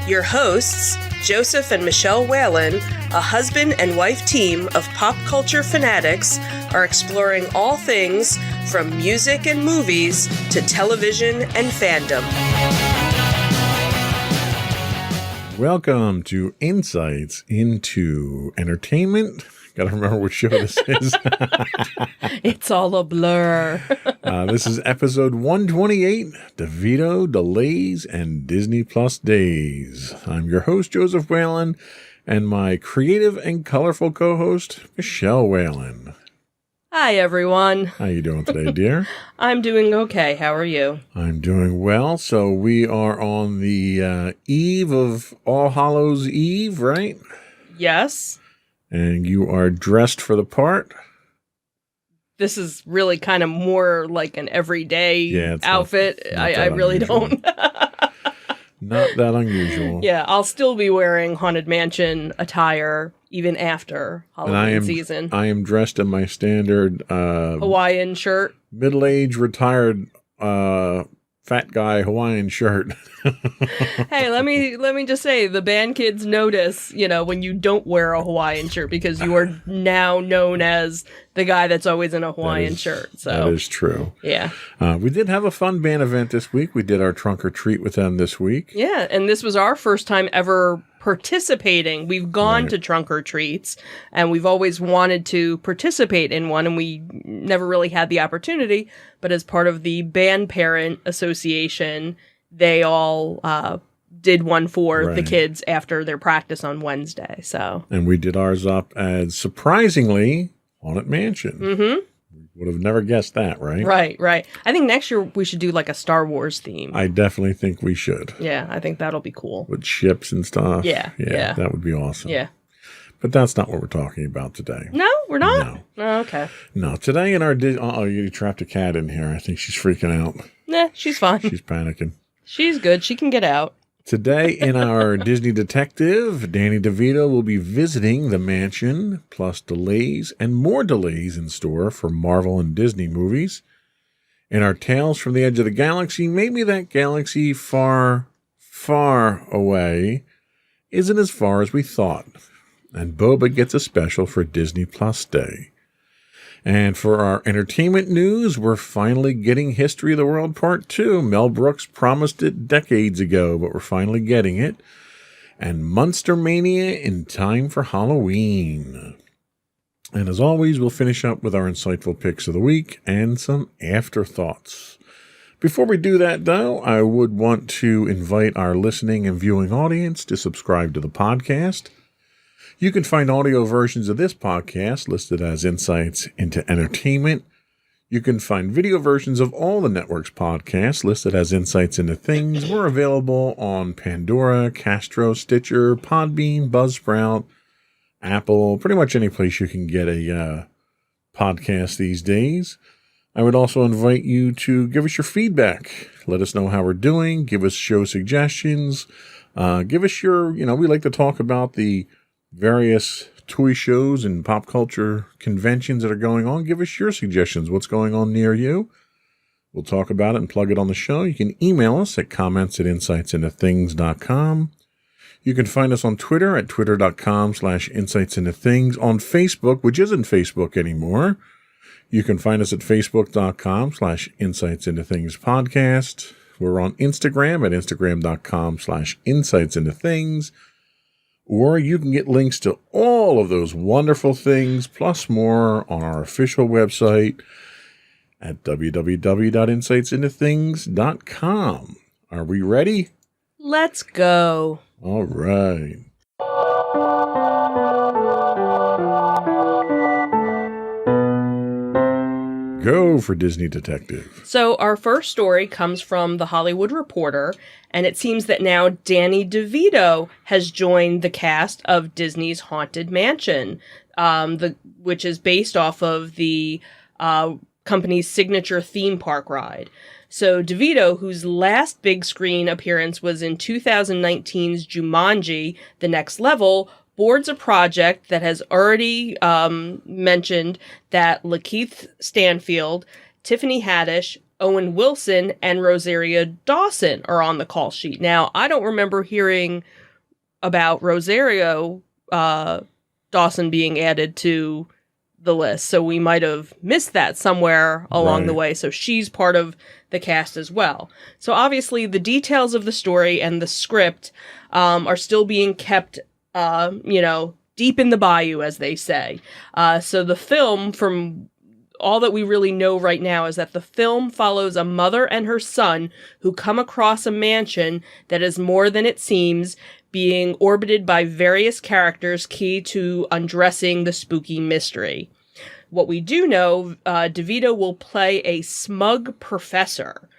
Your hosts, Joseph and Michelle Whalen, a husband and wife team of pop culture fanatics, are exploring all things from music and movies to television and fandom. Welcome to Insights into Entertainment. Gotta remember what show this is. It's all a blur. This is episode 128, DeVito, Delays, and Disney Plus Days. I'm your host, Joseph Whalen, and my creative and colorful co-host, Michelle Whalen. Hi, everyone. How you doing today, dear? I'm doing okay. How are you? I'm doing well. So we are on the eve of All Hallows Eve, right? Yes. And you are dressed for the part? This is really kind of more like an everyday outfit. Not I really unusual. don't. Not that unusual. Yeah, I'll still be wearing Haunted Mansion attire even after Halloween season. I am dressed in my standard Hawaiian shirt. Middle-aged, retired, fat guy Hawaiian shirt. Hey, let me just say, the band kids notice, when you don't wear a Hawaiian shirt because you are now known as the guy that's always in a Hawaiian shirt. So that is true. Yeah. We did have a fun band event this week. We did our trunk or treat with them this week. Yeah, and this was our first time ever participating. We've gone to trunk or treats, and we've always wanted to participate in one, and we never really had the opportunity. But as part of the Band Parent Association, they all did one for the kids after their practice on Wednesday. And we did ours up as, surprisingly, Haunted Mansion. Mm-hmm. Would have never guessed that, right? Right. I think next year we should do like a Star Wars theme. I definitely think we should. Yeah, I think that'll be cool. With ships and stuff. Yeah. That would be awesome. Yeah. But that's not what we're talking about today. No, we're not? No. Oh, okay. No, today in our... you trapped a cat in here. I think she's freaking out. Nah, she's fine. She's panicking. She's good. She can get out. Today in our Disney Detective, Danny DeVito will be visiting the mansion, plus delays and more delays in store for Marvel and Disney movies. In our Tales from the Edge of the Galaxy, maybe that galaxy far, far away isn't as far as we thought. And Boba gets a special for Disney Plus Day. And for our entertainment news, we're finally getting History of the World Part 2. Mel Brooks promised it decades ago, but we're finally getting it. And Monster Mania in time for Halloween. And as always, we'll finish up with our insightful picks of the week and some afterthoughts. Before we do that, though, I would want to invite our listening and viewing audience to subscribe to the podcast. You can find audio versions of this podcast listed as Insights into Entertainment. You can find video versions of all the network's podcasts listed as Insights into Things. We're available on Pandora, Castro, Stitcher, Podbean, Buzzsprout, Apple, pretty much any place you can get a podcast these days. I would also invite you to give us your feedback. Let us know how we're doing. Give us show suggestions. Give us your, we like to talk about the various toy shows and pop culture conventions that are going on. Give us your suggestions. What's going on near you? We'll talk about it and plug it on the show. You can email us at comments@insightsintothings.com. You can find us on Twitter at twitter.com/insightsintothings. On Facebook, which isn't Facebook anymore. You can find us at facebook.com/insightsintothingspodcast. We're on Instagram at instagram.com/insightsintothings. Or you can get links to all of those wonderful things, plus more, on our official website at www.insightsintothings.com. Are we ready? Let's go. All right. Go for Disney Detective. So our first story comes from The Hollywood Reporter, and it seems that now Danny DeVito has joined the cast of Disney's Haunted Mansion, which is based off of the company's signature theme park ride. So DeVito, whose last big screen appearance was in 2019's Jumanji: The Next Level, boards a project that has already mentioned that Lakeith Stanfield, Tiffany Haddish, Owen Wilson, and Rosario Dawson are on the call sheet. Now, I don't remember hearing about Rosario Dawson being added to the list, so we might have missed that somewhere along the way. So she's part of the cast as well. So obviously the details of the story and the script are still being kept deep in the bayou, as they say. So the film, from all that we really know right now, is that the film follows a mother and her son who come across a mansion that is more than it seems, being orbited by various characters key to undressing the spooky mystery. What we do know, DeVito will play a smug professor.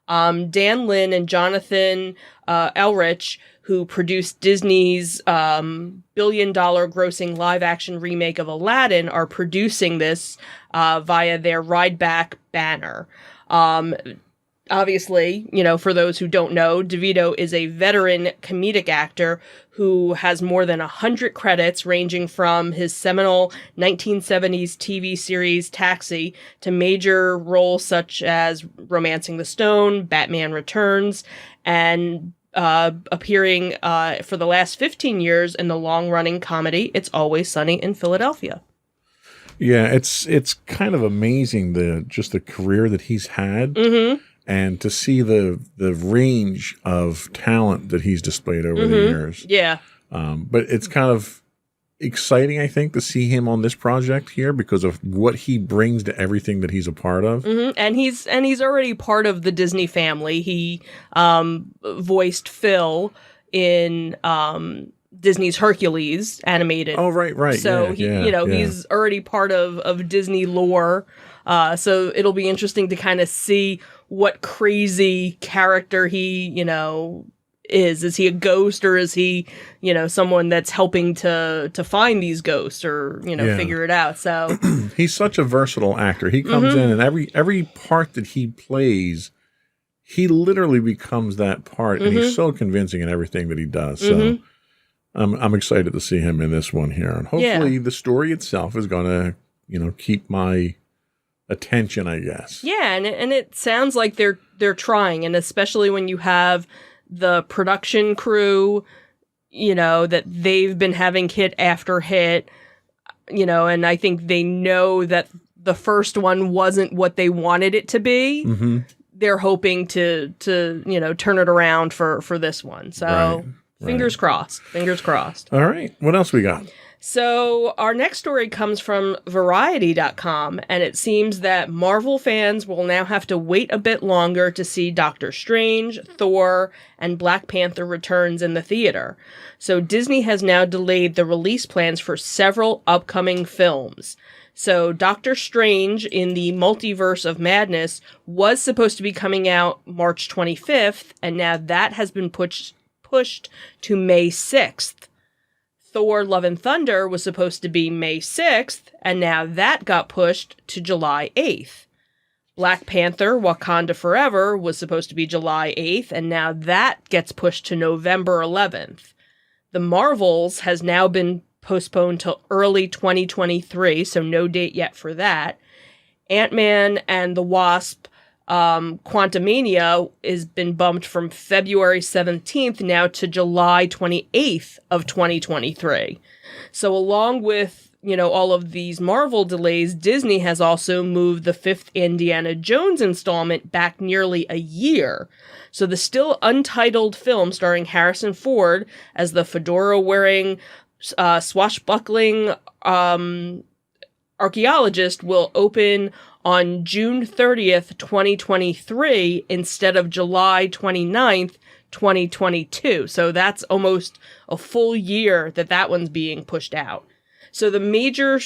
Dan Lin and Jonathan Elrich, who produced Disney's billion-dollar grossing live-action remake of Aladdin, are producing this via their Ride Back banner. Obviously, for those who don't know, DeVito is a veteran comedic actor who has more than 100 credits, ranging from his seminal 1970s TV series Taxi to major roles such as Romancing the Stone, Batman Returns, and appearing for the last 15 years in the long-running comedy It's Always Sunny in Philadelphia. Yeah, it's kind of amazing the career that he's had. Mm-hmm. And to see the range of talent that he's displayed over the years. Yeah. But it's kind of exciting, I think, to see him on this project here because of what he brings to everything that he's a part of. Mm-hmm. And he's already part of the Disney family. He voiced Phil in Disney's Hercules animated. Oh, right. So he's already part of Disney lore. So it'll be interesting to kind of see what crazy character he, is. Is he a ghost, or is he, someone that's helping to find these ghosts or, figure it out? So he's such a versatile actor. He comes in and every part that he plays, he literally becomes that part, and he's so convincing in everything that he does. So I'm excited to see him in this one here, and hopefully the story itself is going to, keep my attention, I guess. Yeah, and it sounds like they're trying, and especially when you have the production crew, that they've been having hit after hit, and I think they know that the first one wasn't what they wanted it to be. Mm-hmm. They're hoping to turn it around for this one. So fingers crossed. All right. What else we got? So our next story comes from Variety.com, and it seems that Marvel fans will now have to wait a bit longer to see Doctor Strange, Thor, and Black Panther Returns in the theater. So Disney has now delayed the release plans for several upcoming films. So Doctor Strange in the Multiverse of Madness was supposed to be coming out March 25th, and now that has been pushed to May 6th. Thor Love and Thunder was supposed to be May 6th, and now that got pushed to July 8th. Black Panther, Wakanda Forever was supposed to be July 8th, and now that gets pushed to November 11th. The Marvels has now been postponed till early 2023, so no date yet for that. Ant-Man and the Wasp, Quantumania has been bumped from February 17th now to July 28th of 2023. So along with, all of these Marvel delays, Disney has also moved the 5th Indiana Jones installment back nearly a year. So the still untitled film starring Harrison Ford as the fedora-wearing, swashbuckling archaeologist will open on June 30th, 2023, instead of July 29th, 2022. So that's almost a full year that one's being pushed out. So the major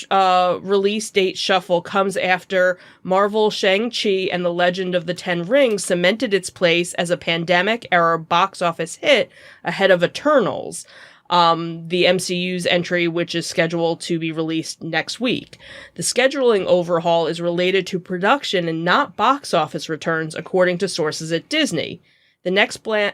release date shuffle comes after Marvel Shang-Chi and the Legend of the Ten Rings cemented its place as a pandemic-era box office hit ahead of Eternals, the MCU's entry, which is scheduled to be released next week. The scheduling overhaul is related to production and not box office returns, according to sources at Disney. The next The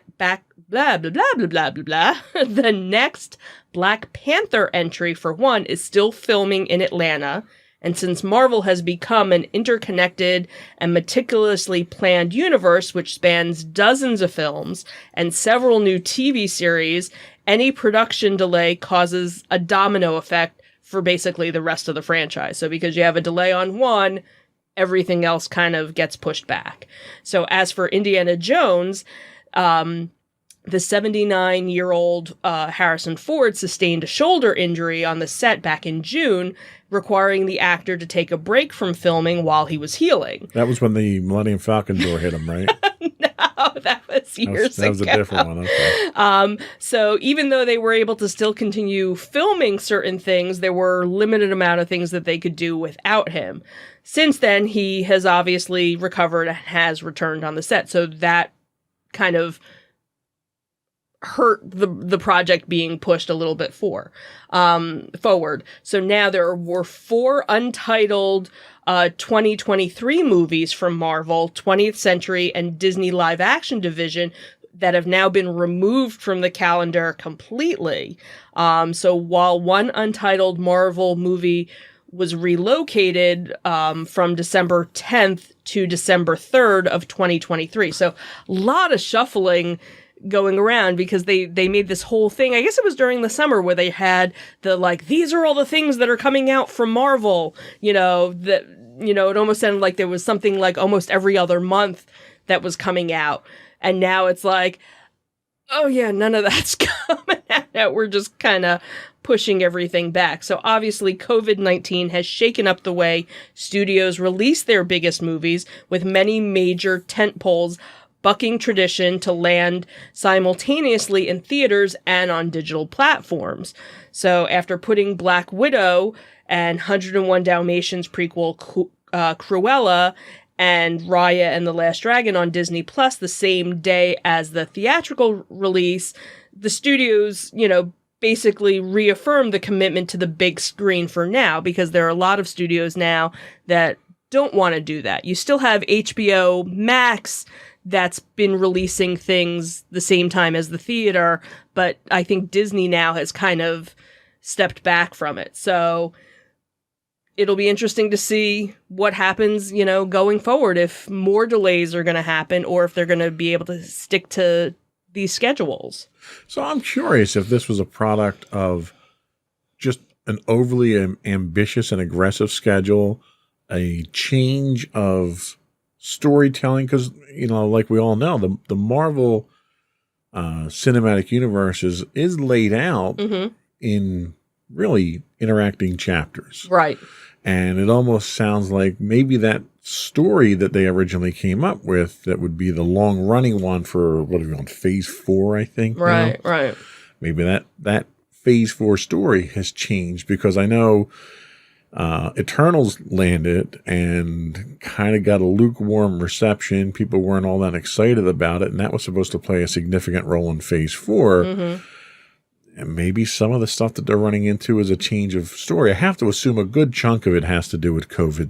next Black Panther entry, for one, is still filming in Atlanta, and since Marvel has become an interconnected and meticulously planned universe which spans dozens of films and several new TV series, any production delay causes a domino effect for basically the rest of the franchise. So because you have a delay on one, everything else kind of gets pushed back. So as for Indiana Jones, the 79-year-old Harrison Ford sustained a shoulder injury on the set back in June, requiring the actor to take a break from filming while he was healing. That was when the Millennium Falcon door hit him, right? No, that was years ago. That was a different one, okay. So even though they were able to still continue filming certain things, there were limited amount of things that they could do without him. Since then, he has obviously recovered and has returned on the set. So that kind of hurt the project being pushed a little bit forward. So now there were 4 untitled 2023 movies from Marvel, 20th Century, and Disney Live Action Division that have now been removed from the calendar completely. So while one untitled Marvel movie was relocated from December 10th to December 3rd of 2023. So a lot of shuffling going around because they made this whole thing. I guess it was during the summer where they had these are all the things that are coming out from Marvel, it almost sounded like there was something like almost every other month that was coming out. And now it's like, oh yeah, none of that's coming out. We're just kind of pushing everything back. So obviously COVID-19 has shaken up the way studios release their biggest movies, with many major tentpoles bucking tradition to land simultaneously in theaters and on digital platforms. So after putting Black Widow and 101 Dalmatians prequel Cruella and Raya and the Last Dragon on Disney Plus the same day as the theatrical release, the studios, basically reaffirmed the commitment to the big screen for now, because there are a lot of studios now that don't want to do that. You still have HBO Max that's been releasing things the same time as the theater, but I think Disney now has kind of stepped back from it. So it'll be interesting to see what happens, going forward, if more delays are going to happen or if they're going to be able to stick to these schedules. So I'm curious if this was a product of just an overly ambitious and aggressive schedule, a change of storytelling, because like we all know, the Marvel cinematic universe is laid out in really interacting chapters, right? And it almost sounds like maybe that story that they originally came up with, that would be the long running one for what are we on, phase 4, I think. Right. Maybe that phase 4 story has changed, because I know Eternals landed and kind of got a lukewarm reception. People weren't all that excited about it, and that was supposed to play a significant role in phase 4. And maybe some of the stuff that they're running into is a change of story. I have to assume a good chunk of it has to do with COVID.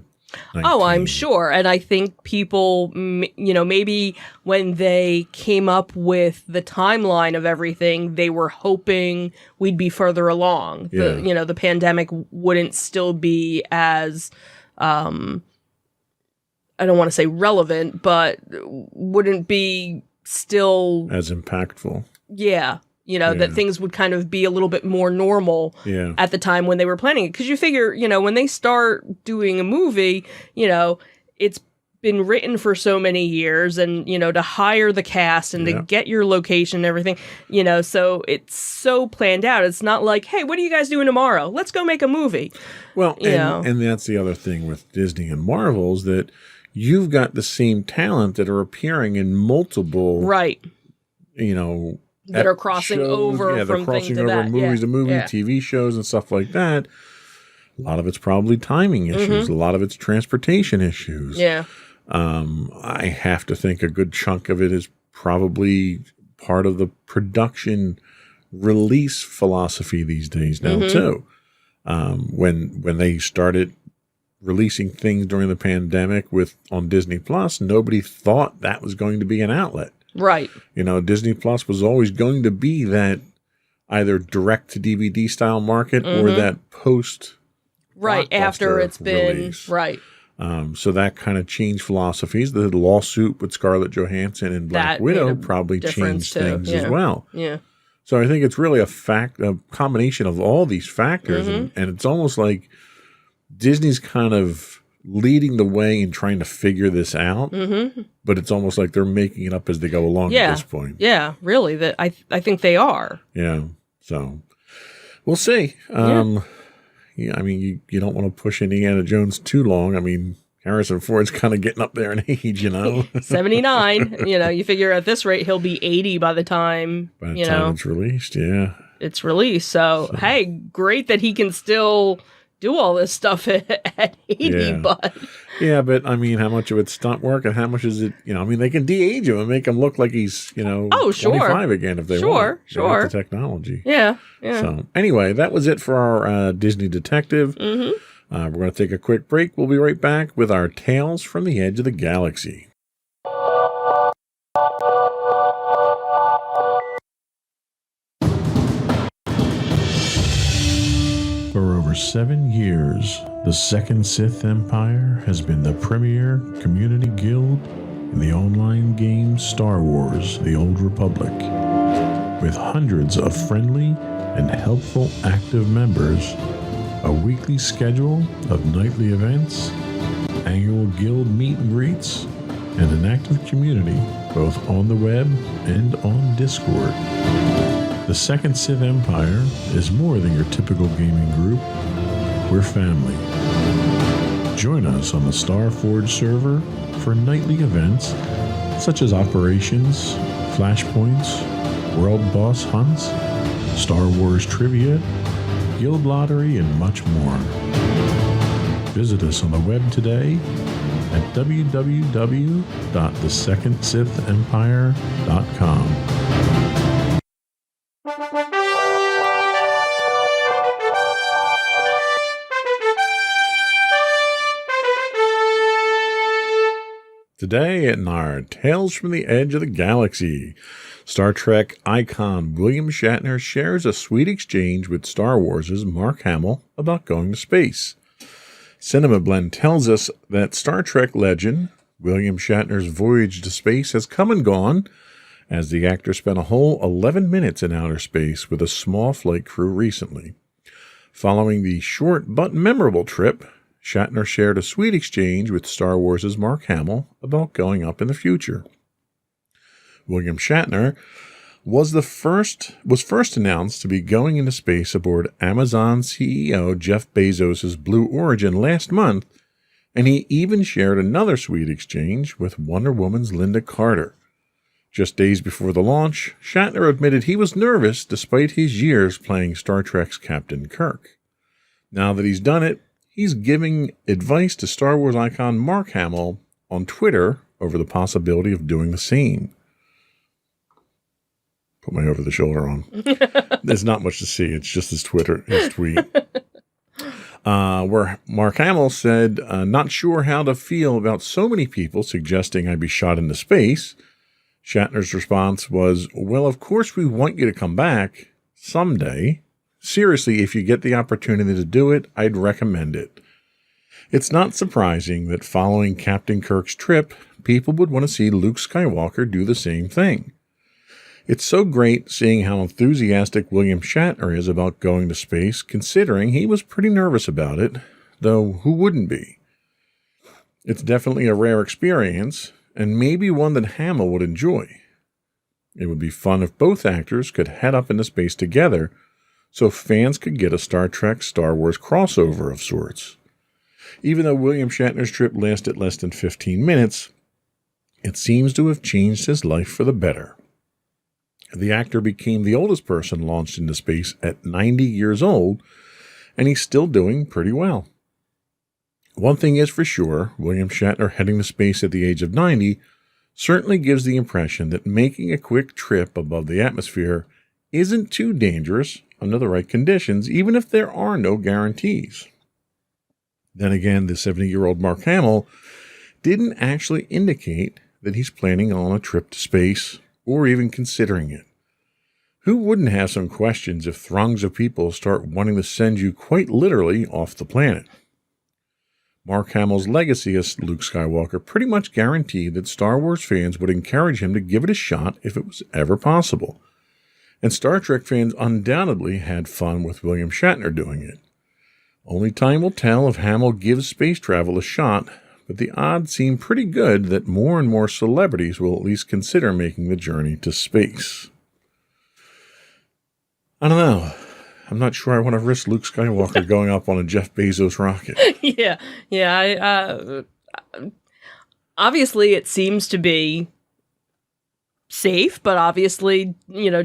Oh, I'm sure. And I think people, maybe when they came up with the timeline of everything, they were hoping we'd be further along. Yeah. The pandemic wouldn't still be as, I don't want to say relevant, but wouldn't be still as impactful. Yeah. That things would kind of be a little bit more normal at the time when they were planning it. Because you figure, when they start doing a movie, it's been written for so many years and, to hire the cast and to get your location and everything, so it's so planned out. It's not like, hey, what are you guys doing tomorrow? Let's go make a movie. Well, and that's the other thing with Disney and Marvel is that you've got the same talent that are appearing in multiple, that are crossing over from crossing thing to over that. movies to movie, TV shows and stuff like that. A lot of it's probably timing issues. A lot of it's transportation issues. Yeah. I have to think a good chunk of it is probably part of the production release philosophy these days now too. When they started releasing things during the pandemic on Disney Plus, nobody thought that was going to be an outlet. Right. Disney Plus was always going to be that either direct to DVD style market or that post after it's been release. So that kind of changed philosophies. The lawsuit with Scarlett Johansson and Black Widow probably changed things as well. Yeah. So I think it's really a combination of all these factors, and it's almost like Disney's kind of leading the way in trying to figure this out, but it's almost like they're making it up as they go along at this point. Yeah, really. That I think they are. Yeah. So we'll see. I mean, you don't want to push Indiana Jones too long. I mean, Harrison Ford's kind of getting up there in age, 79. You figure at this rate, he'll be 80 by the time, it's released. Yeah. It's released. So, hey, great that he can still do all this stuff at 80, but... Yeah, but, I mean, how much of it's stunt work and how much is it, they can de-age him and make him look like he's, 25 again if they want. Sure. The technology. Yeah. So, anyway, that was it for our Disney Detective. We're going to take a quick break. We'll be right back with our Tales from the Edge of the Galaxy. For over 7 years, the Second Sith Empire has been the premier community guild in the online game Star Wars: The Old Republic. With hundreds of friendly and helpful active members, a weekly schedule of nightly events, annual guild meet and greets, and an active community both on the web and on Discord. The Second Sith Empire is more than your typical gaming group. We're family. Join us on the Starforge server for nightly events such as operations, flashpoints, world boss hunts, Star Wars trivia, guild lottery, and much more. Visit us on the web today at www.thesecondsithempire.com. Today in our Tales from the Edge of the Galaxy, Star Trek icon William Shatner shares a sweet exchange with Star Wars' Mark Hamill about going to space. Cinema Blend tells us that Star Trek legend William Shatner's voyage to space has come and gone, as the actor spent a whole 11 minutes in outer space with a small flight crew recently. Following the short but memorable trip, Shatner shared a sweet exchange with Star Wars' Mark Hamill about going up in the future. William Shatner was first announced to be going into space aboard Amazon CEO Jeff Bezos' Blue Origin last month, and he even shared another sweet exchange with Wonder Woman's Linda Carter. Just days before the launch, Shatner admitted he was nervous despite his years playing Star Trek's Captain Kirk. Now that he's done it, he's giving advice to Star Wars icon Mark Hamill on Twitter over the possibility of doing the same. Put my over-the-shoulder on. There's not much to see. It's just his tweet. where Mark Hamill said, not sure how to feel about so many people suggesting I be shot into space. Shatner's response was, well, of course we want you to come back someday. Seriously, if you get the opportunity to do it, I'd recommend it. It's not surprising that following Captain Kirk's trip, people would want to see Luke Skywalker do the same thing. It's so great seeing how enthusiastic William Shatner is about going to space, considering he was pretty nervous about it, though who wouldn't be? It's definitely a rare experience, and maybe one that Hamill would enjoy. It would be fun if both actors could head up into space together, so fans could get a Star Trek Star Wars crossover of sorts. Even though William Shatner's trip lasted less than 15 minutes, it seems to have changed his life for the better. The actor became the oldest person launched into space at 90 years old, and he's still doing pretty well. One thing is for sure, William Shatner heading to space at the age of 90 certainly gives the impression that making a quick trip above the atmosphere isn't too dangerous under the right conditions, even if there are no guarantees. Then again, the 70-year-old Mark Hamill didn't actually indicate that he's planning on a trip to space or even considering it. Who wouldn't have some questions if throngs of people start wanting to send you quite literally off the planet? Mark Hamill's legacy as Luke Skywalker pretty much guaranteed that Star Wars fans would encourage him to give it a shot if it was ever possible. And Star Trek fans undoubtedly had fun with William Shatner doing it. Only time will tell if Hamill gives space travel a shot, but the odds seem pretty good that more and more celebrities will at least consider making the journey to space. I don't know. I'm not sure I want to risk Luke Skywalker going up on a Jeff Bezos rocket. Yeah. Obviously, it seems to be safe, but obviously,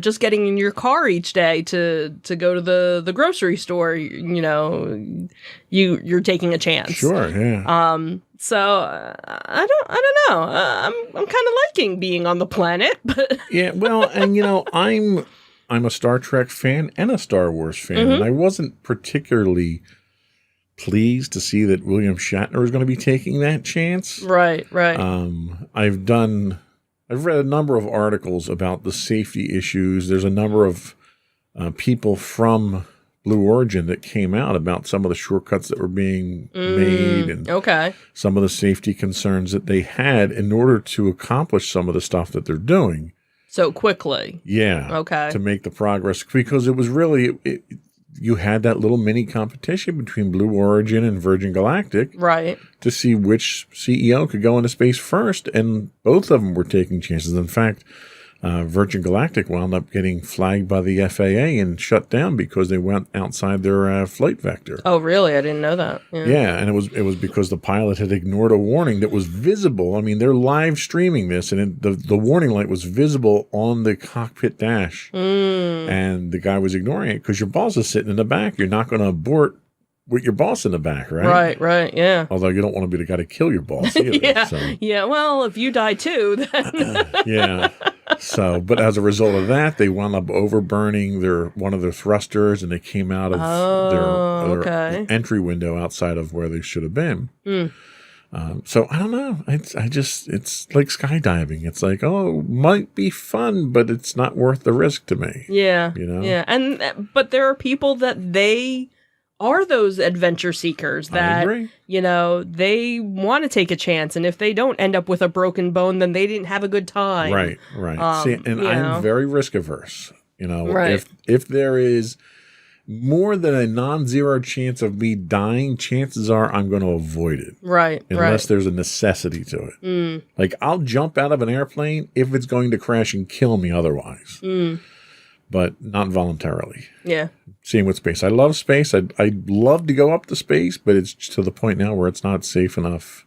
just getting in your car each day to go to the grocery store, you're taking a chance. Sure, yeah. So I don't know. I'm kind of liking being on the planet, but yeah. Well, and I'm a Star Trek fan and a Star Wars fan, and I wasn't particularly pleased to see that William Shatner is going to be taking that chance. Right. I've read a number of articles about the safety issues. There's a number of people from Blue Origin that came out about some of the shortcuts that were being made and some of the safety concerns that they had in order to accomplish some of the stuff that they're doing. So quickly. Yeah. Okay. To make the progress. Because it was really, you had that little mini competition between Blue Origin and Virgin Galactic. Right. To see which CEO could go into space first. And both of them were taking chances. In fact, Virgin Galactic wound up getting flagged by the FAA and shut down because they went outside their flight vector. Oh, really? I didn't know that. Yeah, and it was because the pilot had ignored a warning that was visible. I mean, they're live streaming this, and the warning light was visible on the cockpit dash. And the guy was ignoring it because your boss is sitting in the back. You're not going to abort with your boss in the back, right? Right, yeah. Although you don't want to be the guy to kill your boss either. Yeah, well, if you die too, then... yeah. So, but as a result of that, they wound up overburning one of their thrusters, and they came out of their entry window outside of where they should have been. So I don't know. It's like skydiving. It's like, might be fun, but it's not worth the risk to me. Yeah. Yeah. But there are people that they are those adventure seekers that, they want to take a chance. And if they don't end up with a broken bone, then they didn't have a good time. Right. See, and I'm very risk averse. If there is more than a non-zero chance of me dying, chances are I'm going to avoid it. Right. Unless there's a necessity to it. Like, I'll jump out of an airplane if it's going to crash and kill me otherwise. But not voluntarily. Yeah. Same with space. I love space. I'd love to go up to space, but it's to the point now where it's not safe enough.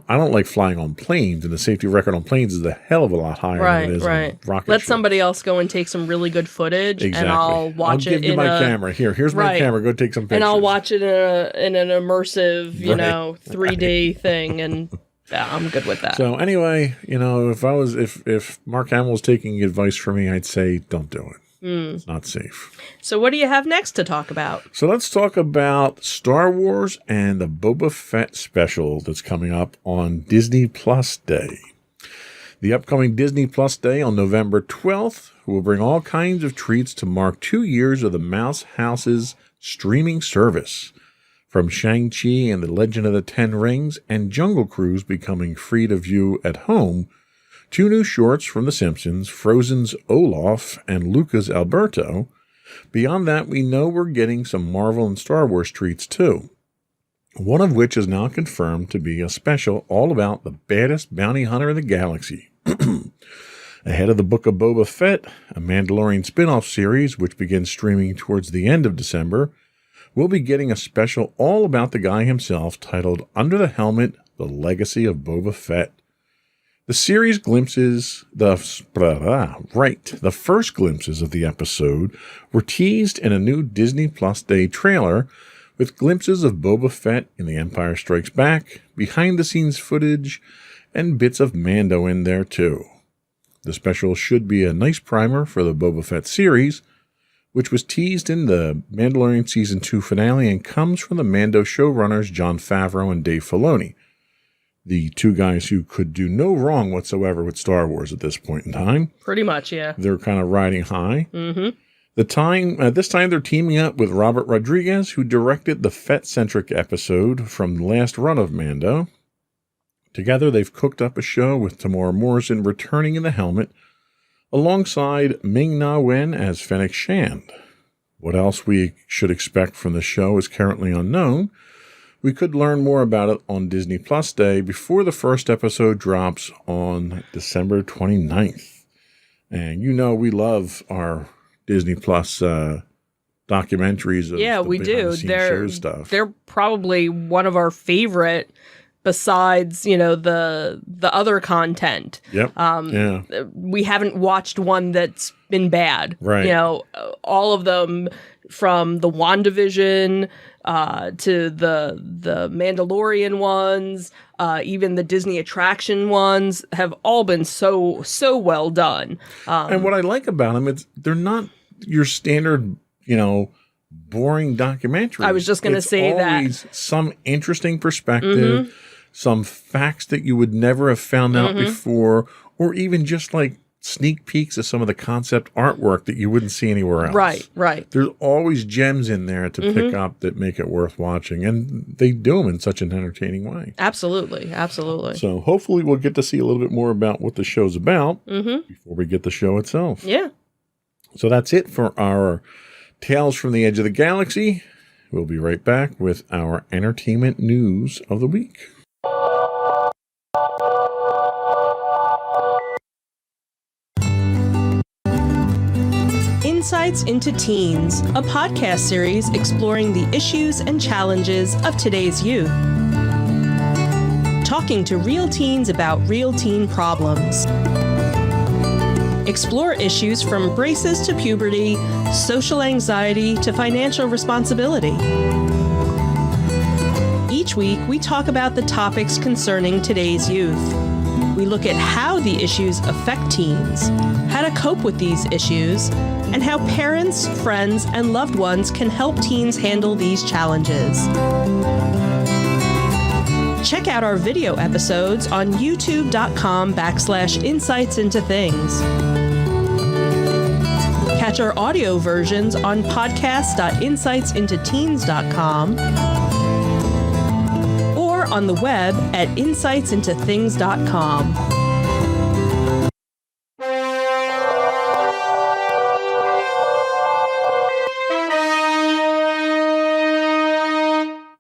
I don't like flying on planes, and the safety record on planes is a hell of a lot higher than it is on rocket Let ships. somebody else go and take some really good footage, and I'll watch it. I'll give you my camera. Here's my camera. Go take some pictures. And I'll watch it in an immersive, 3D thing, and I'm good with that. So anyway, if Mark Hamill was taking advice from me, I'd say don't do it. It's not safe. So what do you have next to talk about? So let's talk about Star Wars and the Boba Fett special that's coming up on Disney Plus Day. The upcoming Disney Plus Day on November 12th will bring all kinds of treats to mark 2 years of the Mouse House's streaming service. From Shang-Chi and the Legend of the Ten Rings and Jungle Cruise becoming free to view at home, 2 new shorts from The Simpsons, Frozen's Olaf and Luca's Alberto. Beyond that, we know we're getting some Marvel and Star Wars treats too. One of which is now confirmed to be a special all about the baddest bounty hunter in the galaxy. Ahead of the Book of Boba Fett, a Mandalorian spin-off series which begins streaming towards the end of December, we'll be getting a special all about the guy himself titled Under the Helmet, The Legacy of Boba Fett. The series glimpses, the first glimpses of the episode were teased in a new Disney Plus Day trailer with glimpses of Boba Fett in The Empire Strikes Back, behind-the-scenes footage, and bits of Mando in there too. The special should be a nice primer for the Boba Fett series, which was teased in the Mandalorian Season 2 finale and comes from the Mando showrunners Jon Favreau and Dave Filoni, the 2 guys who could do no wrong whatsoever with Star Wars at this point in time. Pretty much, yeah. They're kind of riding high. This time they're teaming up with Robert Rodriguez, who directed the Fett-centric episode from the last run of Mando. Together, they've cooked up a show with Tamora Morrison returning in the helmet, alongside Ming-Na Wen as Fennec Shand. What else we should expect from the show is currently unknown. We could learn more about it on Disney Plus Day before the first episode drops on December 29th. And you know we love our Disney Plus documentaries of we do. show stuff. They're probably one of our favorite besides, the other content. Yep. We haven't watched one that's been bad. Right. All of them from the WandaVision to the Mandalorian ones, even the Disney attraction ones have all been so well done. And what I like about them, they're not your standard, boring documentaries. I was just going to say that. Always some interesting perspective, some facts that you would never have found out before, or even just like sneak peeks of some of the concept artwork that you wouldn't see anywhere else. Right. There's always gems in there to pick up that make it worth watching, and they do them in such an entertaining way. Absolutely. So hopefully we'll get to see a little bit more about what the show's about before we get the show itself. Yeah. So that's it for our Tales from the Edge of the Galaxy. We'll be right back with our entertainment news of the week. Insights into Teens, a podcast series exploring the issues and challenges of today's youth. Talking to real teens about real teen problems. Explore issues from braces to puberty, social anxiety to financial responsibility. Each week, we talk about the topics concerning today's youth. We look at how the issues affect teens, how to cope with these issues, and how parents, friends, and loved ones can help teens handle these challenges. Check out our video episodes on youtube.com/insightsintothings. Catch our audio versions on podcast.insightsintoteens.com or on the web at insightsintothings.com.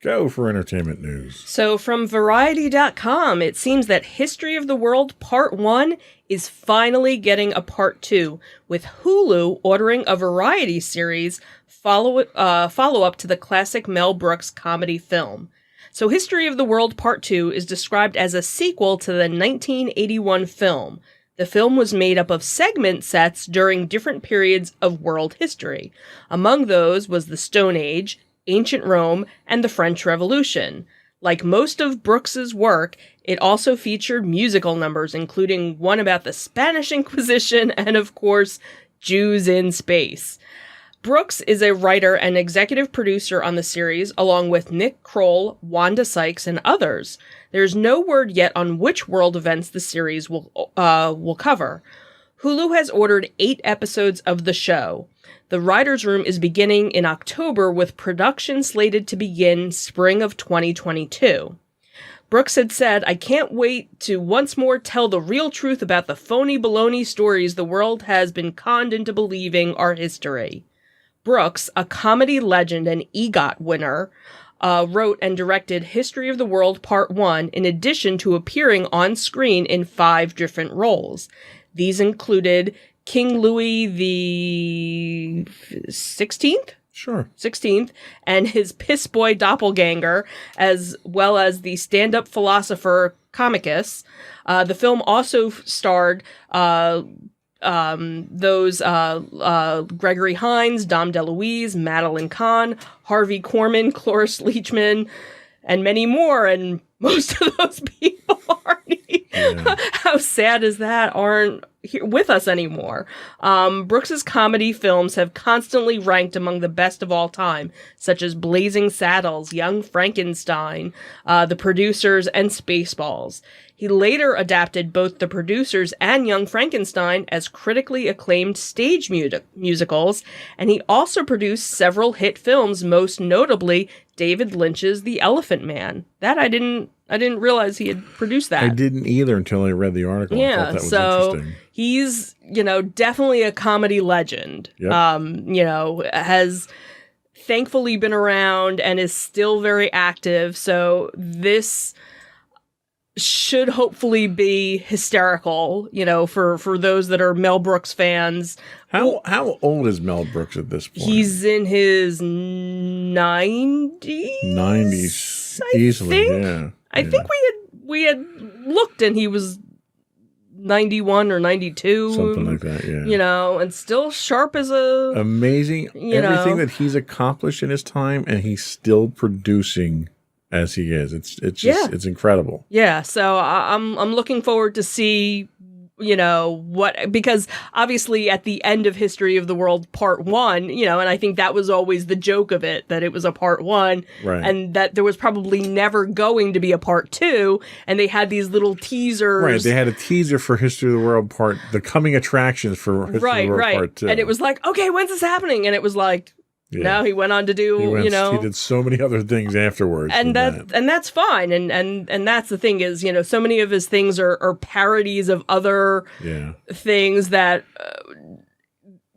Go for entertainment news. So from Variety.com, it seems that History of the World Part 1 is finally getting a Part 2, with Hulu ordering a variety series follow-up to the classic Mel Brooks comedy film. So History of the World Part 2 is described as a sequel to the 1981 film. The film was made up of segment sets during different periods of world history. Among those was the Stone Age, Ancient Rome, and the French Revolution. Like most of Brooks's work, it also featured musical numbers, including one about the Spanish Inquisition and, of course, Jews in Space. Brooks is a writer and executive producer on the series, along with Nick Kroll, Wanda Sykes, and others. There's no word yet on which world events the series will cover. Hulu has ordered 8 episodes of the show. The writers' room is beginning in October, with production slated to begin spring of 2022. Brooks had said, "I can't wait to once more tell the real truth about the phony baloney stories the world has been conned into believing are history." Brooks, a comedy legend and EGOT winner, wrote and directed History of the World Part 1 in addition to appearing on screen in 5 different roles. These included King Louis the 16th? Sure. 16th, and his piss boy doppelganger, as well as the stand-up philosopher Comicus. The film also starred Gregory Hines, Dom DeLuise, Madeline Kahn, Harvey Korman, Cloris Leachman, and many more, and most of those people how sad is that, aren't here with us anymore. Brooks's comedy films have constantly ranked among the best of all time, such as Blazing Saddles, Young Frankenstein, The Producers, and Spaceballs. He later adapted both The Producers and Young Frankenstein as critically acclaimed stage musicals, and he also produced several hit films, most notably David Lynch's The Elephant Man. That I didn't realize he had produced that. I didn't either until I read the article. I thought that was interesting. He's, definitely a comedy legend. Yep. Has thankfully been around and is still very active. So this should hopefully be hysterical, for those that are Mel Brooks fans. How old is Mel Brooks at this point? He's in his 90s. 90s, easily. Yeah. I think we had looked and he was 91 or 92. Something like that, yeah. And still sharp as a... Amazing. Everything that he's accomplished in his time, and he's still producing as he is. It's just, it's incredible. Yeah, so I'm looking forward to see, because obviously at the end of History of the World Part 1, and I think that was always the joke of it, that it was a Part 1, right, and that there was probably never going to be a Part 2, and they had these little teasers. Right, they had a teaser for History of the World the coming attractions for History of the World Part 2. And it was like, okay, when's this happening? And it was like, no, he went on to do, he did so many other things afterwards. And that's fine. And that's the thing is, so many of his things are parodies of other things that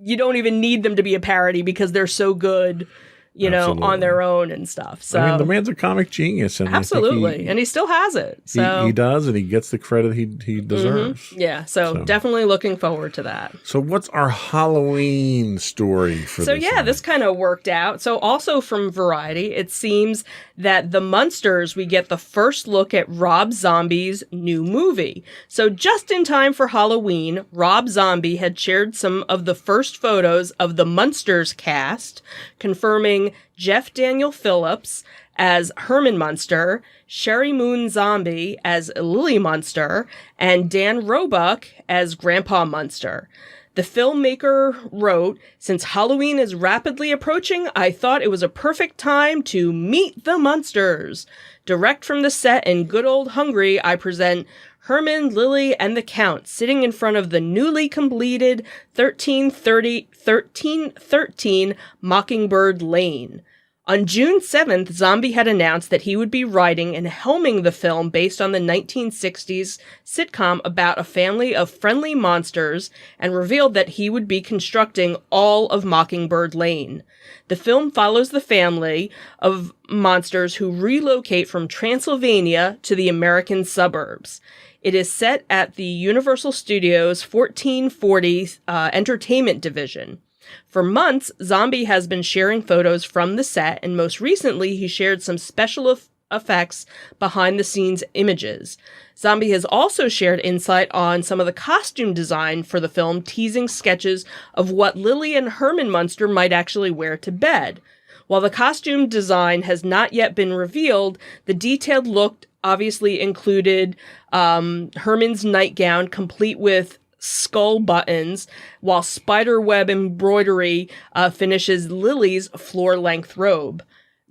you don't even need them to be a parody because they're so good, on their own and stuff. So the man's a comic genius. And absolutely. And he still has it. So he does, and he gets the credit he deserves. Mm-hmm. Yeah. So definitely looking forward to that. So what's our Halloween story for this? So this kind of worked out. So also from Variety, it seems that The Munsters, we get the first look at Rob Zombie's new movie. So just in time for Halloween, Rob Zombie had shared some of the first photos of the Munsters cast, confirming Jeff Daniel Phillips as Herman Munster, Sherry Moon Zombie as Lily Munster, and Dan Roebuck as Grandpa Munster. The filmmaker wrote, "Since Halloween is rapidly approaching, I thought it was a perfect time to meet the Munsters. Direct from the set in good old Hungary, I present Herman, Lily, and the Count sitting in front of the newly completed 1313 Mockingbird Lane." On June 7th, Zombie had announced that he would be writing and helming the film based on the 1960s sitcom about a family of friendly monsters, and revealed that he would be constructing all of Mockingbird Lane. The film follows the family of monsters who relocate from Transylvania to the American suburbs. It is set at the Universal Studios 1440 Entertainment Division. For months, Zombie has been sharing photos from the set, and most recently he shared some special effects behind-the-scenes images. Zombie has also shared insight on some of the costume design for the film, teasing sketches of what Lily and Herman Munster might actually wear to bed. While the costume design has not yet been revealed, the detailed look obviously included Herman's nightgown, complete with skull buttons, while spiderweb embroidery finishes Lily's floor-length robe.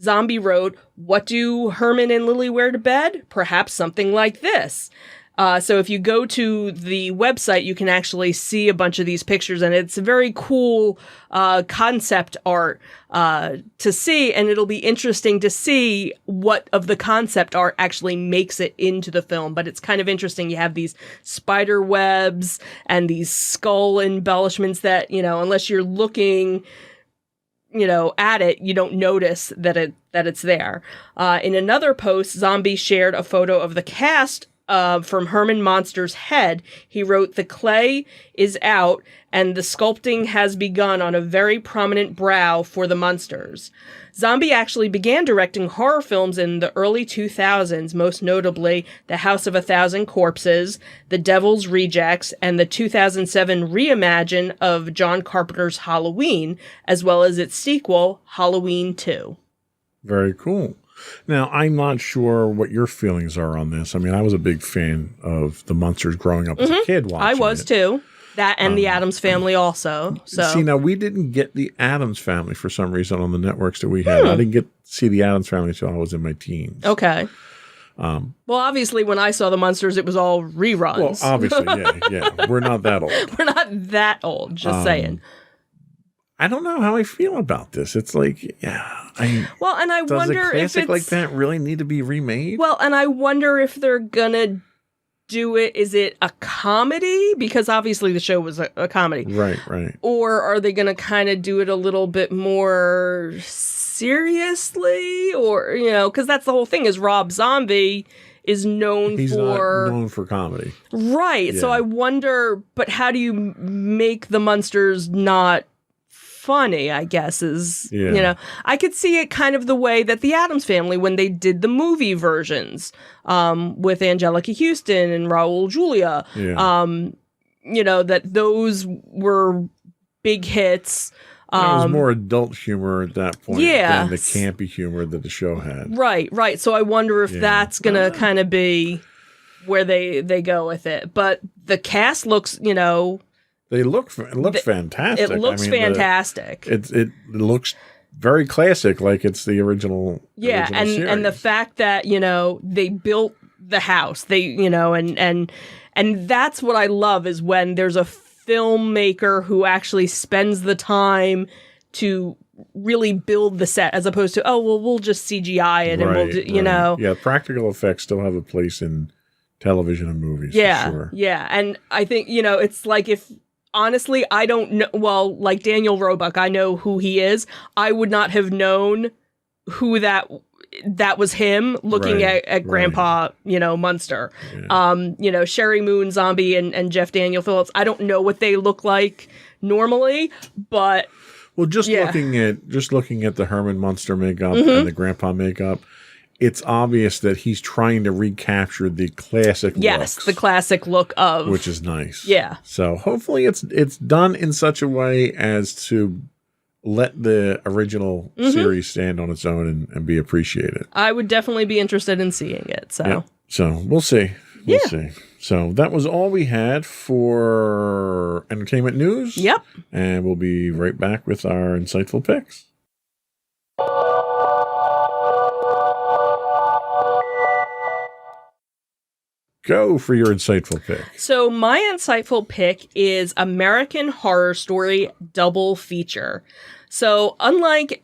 Zombie wrote, "What do Herman and Lily wear to bed? Perhaps something like this." So if you go to the website, you can actually see a bunch of these pictures, and it's very cool concept art to see, and it'll be interesting to see what of the concept art actually makes it into the film. But it's kind of interesting. You have these spider webs and these skull embellishments that, unless you're looking at it, you don't notice that it's there. In another post, Zombie shared a photo of the cast from Herman Monster's head. He wrote, "The clay is out and the sculpting has begun on a very prominent brow for the monsters." Zombie actually began directing horror films in the early 2000s, most notably The House of a Thousand Corpses, The Devil's Rejects, and the 2007 reimagine of John Carpenter's Halloween, as well as its sequel, Halloween 2. Very cool. Now, I'm not sure what your feelings are on this. I mean, I was a big fan of the Munsters growing up as a kid watching I was it. too. That and the Addams Family also. So See, now we didn't get the Addams Family for some reason on the networks that we had. I didn't get to see the Addams Family until I was in my teens. Okay. Well, obviously, when I saw the Munsters, it was all reruns. Well, obviously, yeah. We're not that old. We're not that old, just saying. I don't know how I feel about this. It's like, Well, and I does wonder a if classic it's like that really need to be remade? Well, and I wonder if they're gonna do it. Is it a comedy? Because obviously the show was a comedy, Right. or are they gonna kind of do it a little bit more seriously, or because that's the whole thing. Is Rob Zombie is known He's for not known for comedy, right? Yeah. So I wonder, but how do you make the Munsters not funny, I guess, is, I could see it kind of the way that the Addams Family, when they did the movie versions with Angelica Houston and Raul Julia, that those were big hits. It was more adult humor at that point than the campy humor that the show had. Right. So I wonder if that's going to kind of be where they go with it. But the cast looks, It looks fantastic. It looks fantastic. It looks very classic, like it's the original. Yeah, original and the fact that they built the house, and that's what I love is when there's a filmmaker who actually spends the time to really build the set, as opposed to we'll just CGI it and we'll do, Yeah, practical effects still have a place in television and movies. Yeah, for sure. Yeah, and I think it's like if. Honestly, I don't know. Well, like Daniel Roebuck, I know who he is. I would not have known who that was him looking at Grandpa, Munster. Yeah. Sherry Moon Zombie and Jeff Daniel Phillips. I don't know what they look like normally, but just looking at the Herman Munster makeup and the Grandpa makeup, it's obvious that he's trying to recapture the classic looks, the classic look of, which is nice. Yeah. So hopefully it's done in such a way as to let the original series stand on its own and be appreciated. I would definitely be interested in seeing it. So, yeah. So we'll see. We'll see. So that was all we had for entertainment news. Yep. And we'll be right back with our insightful picks. Go for your insightful pick. So my insightful pick is American Horror Story Double Feature. So unlike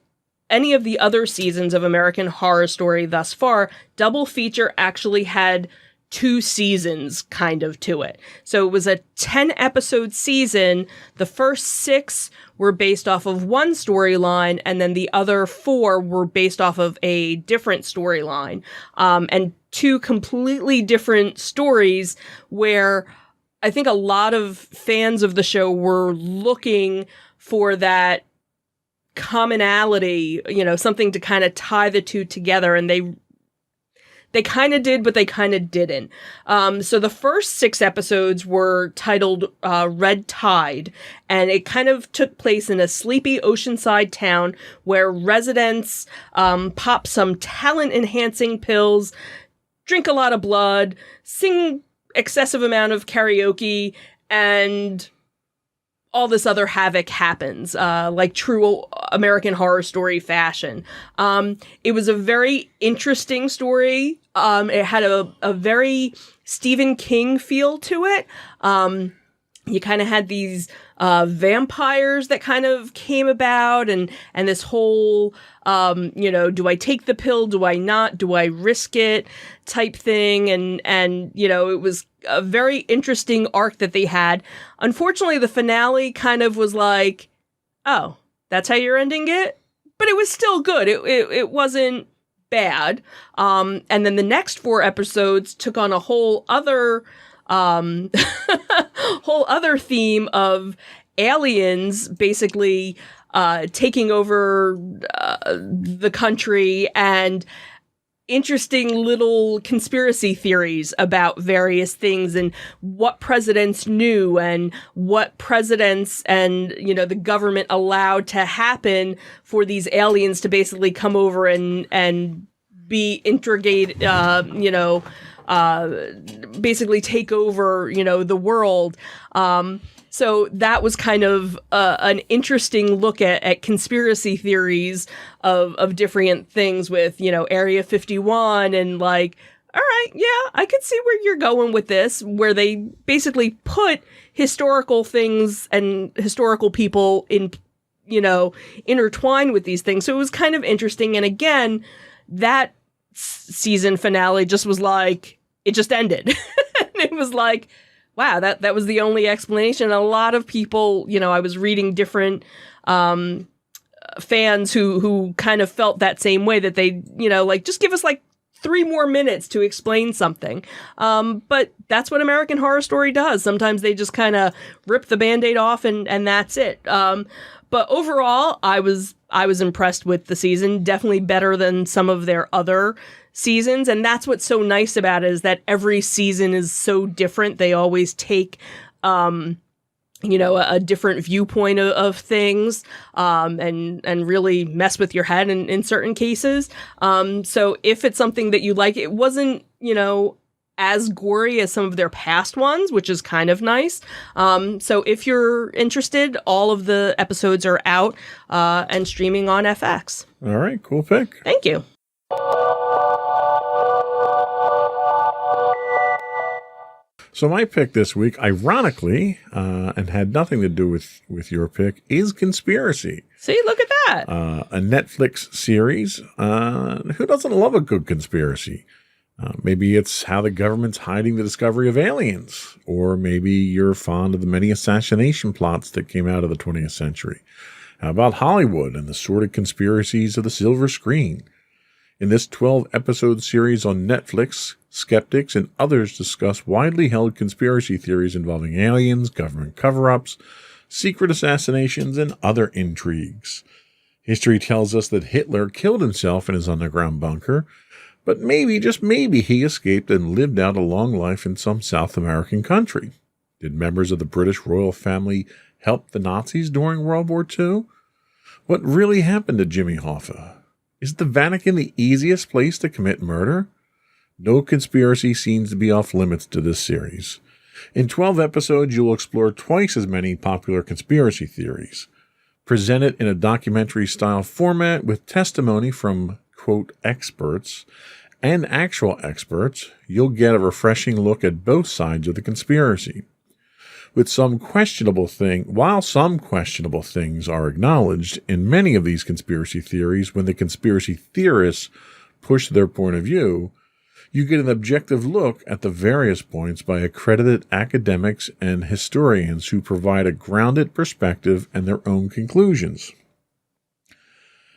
any of the other seasons of American Horror Story thus far, Double Feature actually had 2 seasons kind of to it. So it was a 10-episode season. The first 6 were based off of one storyline, and then the other 4 were based off of a different storyline. And 2 completely different stories where I think a lot of fans of the show were looking for that commonality, something to kind of tie the 2 together, and they kind of did, but they kind of didn't. So the first 6 episodes were titled Red Tide, and it kind of took place in a sleepy oceanside town where residents pop some talent-enhancing pills, drink a lot of blood, sing excessive amount of karaoke, and all this other havoc happens, like true American Horror Story fashion. It was a very interesting story. It had a very Stephen King feel to it. You kind of had these vampires that kind of came about, and this whole, do I take the pill? Do I not? Do I risk it? Type thing. And it was a very interesting arc that they had. Unfortunately, the finale kind of was like, oh, that's how you're ending it? But it was still good. It wasn't bad. And then the next 4 episodes took on a whole other theme of aliens basically taking over the country, and interesting little conspiracy theories about various things and what presidents knew and what presidents and the government allowed to happen for these aliens to basically come over and be integrated, basically take over, the world. So that was kind of an interesting look at conspiracy theories of different things with, Area 51 and like, all right, yeah, I could see where you're going with this, where they basically put historical things and historical people in, intertwined with these things. So it was kind of interesting. And again, that season finale just was like, it just ended. It was like, wow, that was the only explanation. A lot of people, I was reading different fans who kind of felt that same way, that they, just give us like 3 more minutes to explain something. But that's what American Horror Story does. Sometimes they just kind of rip the Band-Aid off and that's it. But overall, I was impressed with the season. Definitely better than some of their other seasons. And that's what's so nice about it, is that every season is so different. They always take, a different viewpoint of things, and really mess with your head in certain cases. So if it's something that you like, it wasn't, as gory as some of their past ones, which is kind of nice. So if you're interested, all of the episodes are out and streaming on FX. All right, cool pick. Thank you. So my pick this week, ironically, and had nothing to do with your pick, is Conspiracy. See, look at that. A Netflix series. Who doesn't love a good conspiracy? Maybe it's how the government's hiding the discovery of aliens, or maybe you're fond of the many assassination plots that came out of the 20th century. How about Hollywood and the sordid conspiracies of the silver screen? In this 12-episode series on Netflix, skeptics and others discuss widely held conspiracy theories involving aliens, government cover-ups, secret assassinations, and other intrigues. History tells us that Hitler killed himself in his underground bunker, but maybe, just maybe, he escaped and lived out a long life in some South American country. Did members of the British royal family help the Nazis during World War II? What really happened to Jimmy Hoffa? Is the Vatican the easiest place to commit murder? No conspiracy seems to be off limits to this series. In 12 episodes, you'll explore twice as many popular conspiracy theories. Presented in a documentary-style format with testimony from, quote, experts and actual experts, you'll get a refreshing look at both sides of the conspiracy. While some questionable things are acknowledged in many of these conspiracy theories, when the conspiracy theorists push their point of view, you get an objective look at the various points by accredited academics and historians who provide a grounded perspective and their own conclusions.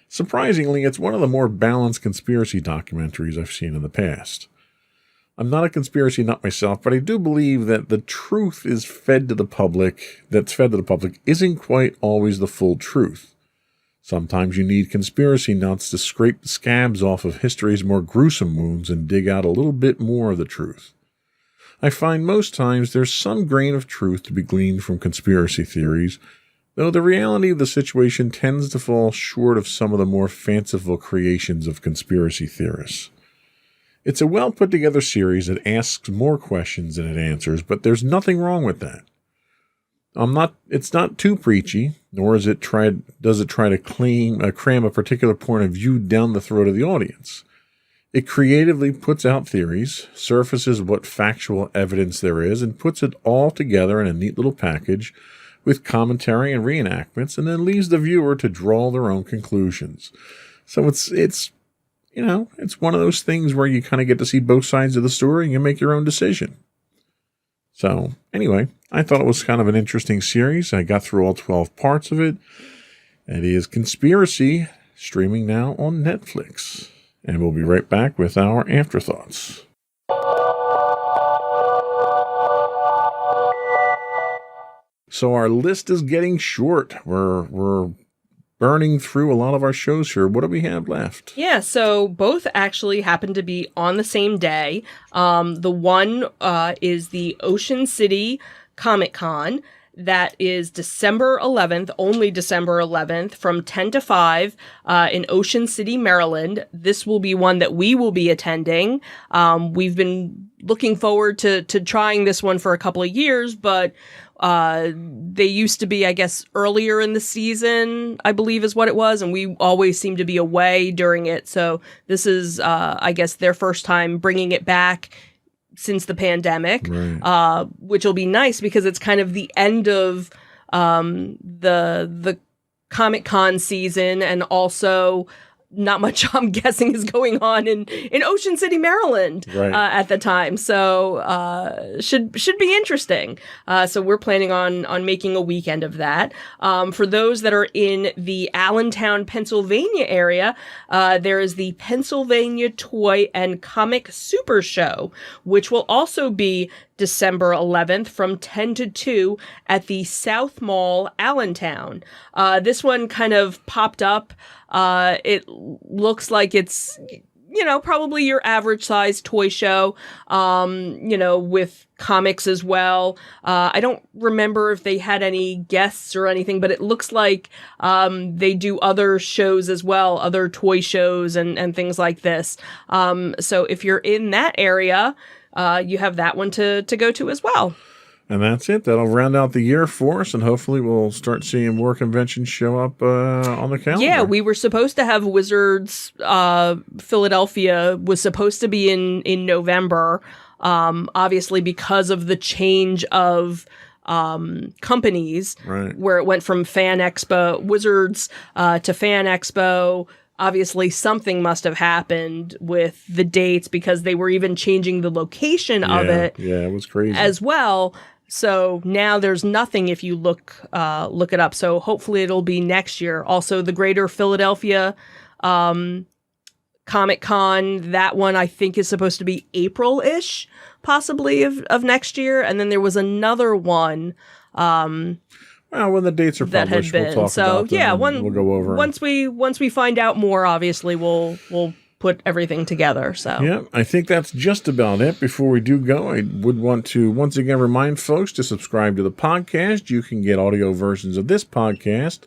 Surprisingly, it's one of the more balanced conspiracy documentaries I've seen in the past. I'm not a conspiracy nut myself, but I do believe that the truth that's fed to the public isn't quite always the full truth. Sometimes you need conspiracy nuts to scrape the scabs off of history's more gruesome wounds and dig out a little bit more of the truth. I find most times there's some grain of truth to be gleaned from conspiracy theories, though the reality of the situation tends to fall short of some of the more fanciful creations of conspiracy theorists. It's a well-put-together series that asks more questions than it answers, but there's nothing wrong with that. It's not too preachy, nor does it try to cram a particular point of view down the throat of the audience. It creatively puts out theories, surfaces what factual evidence there is, and puts it all together in a neat little package with commentary and reenactments, and then leaves the viewer to draw their own conclusions. So it's one of those things where you kind of get to see both sides of the story and you make your own decision. So anyway, I thought it was kind of an interesting series. I got through all 12 parts of it. It is Conspiracy, streaming now on Netflix. And we'll be right back with our afterthoughts. So our list is getting short. We're burning through a lot of our shows here. What do we have left? Yeah, so both actually happen to be on the same day. The one is the Ocean City Comic Con. That is December 11th, only December 11th, from 10 to 5 in Ocean City, Maryland. This will be one that we will be attending. We've been looking forward to trying this one for a couple of years, but they used to be, I guess, earlier in the season, I believe is what it was, and we always seem to be away during it. So this is, I guess, their first time bringing it back since the pandemic, right. Which will be nice because it's kind of the end of the Comic-Con season, and also not much, I'm guessing, is going on in Ocean City, Maryland, right. At the time. So should be interesting. So we're planning on making a weekend of that. For those that are in the Allentown, Pennsylvania area, there is the Pennsylvania Toy and Comic Super Show, which will also be December 11th from 10 to 2 at the South Mall, Allentown. This one kind of popped up. It looks like it's, probably your average size toy show, with comics as well. I don't remember if they had any guests or anything, but it looks like they do other shows as well, other toy shows and things like this. So if you're in that area, you have that one to go to as well. And that's it. That'll round out the year for us, and hopefully we'll start seeing more conventions show up on the calendar. Yeah, we were supposed to have Wizards Philadelphia was supposed to be in November. Obviously, because of the change of companies, right. Where it went from Fan Expo, Wizards to Fan Expo. Obviously, something must have happened with the dates because they were even changing the location of it. Yeah, it was crazy as well. So now there's nothing if you look it up. So hopefully it'll be next year. Also, the Greater Philadelphia Comic Con, that one I think is supposed to be April-ish, possibly of next year. And then there was another one. Well, when the dates are published, we'll talk about them. We'll go over. Once we find out more, obviously we'll put everything together. So yeah, I think that's just about it. Before we do go, I would want to once again remind folks to subscribe to the podcast. You can get audio versions of this podcast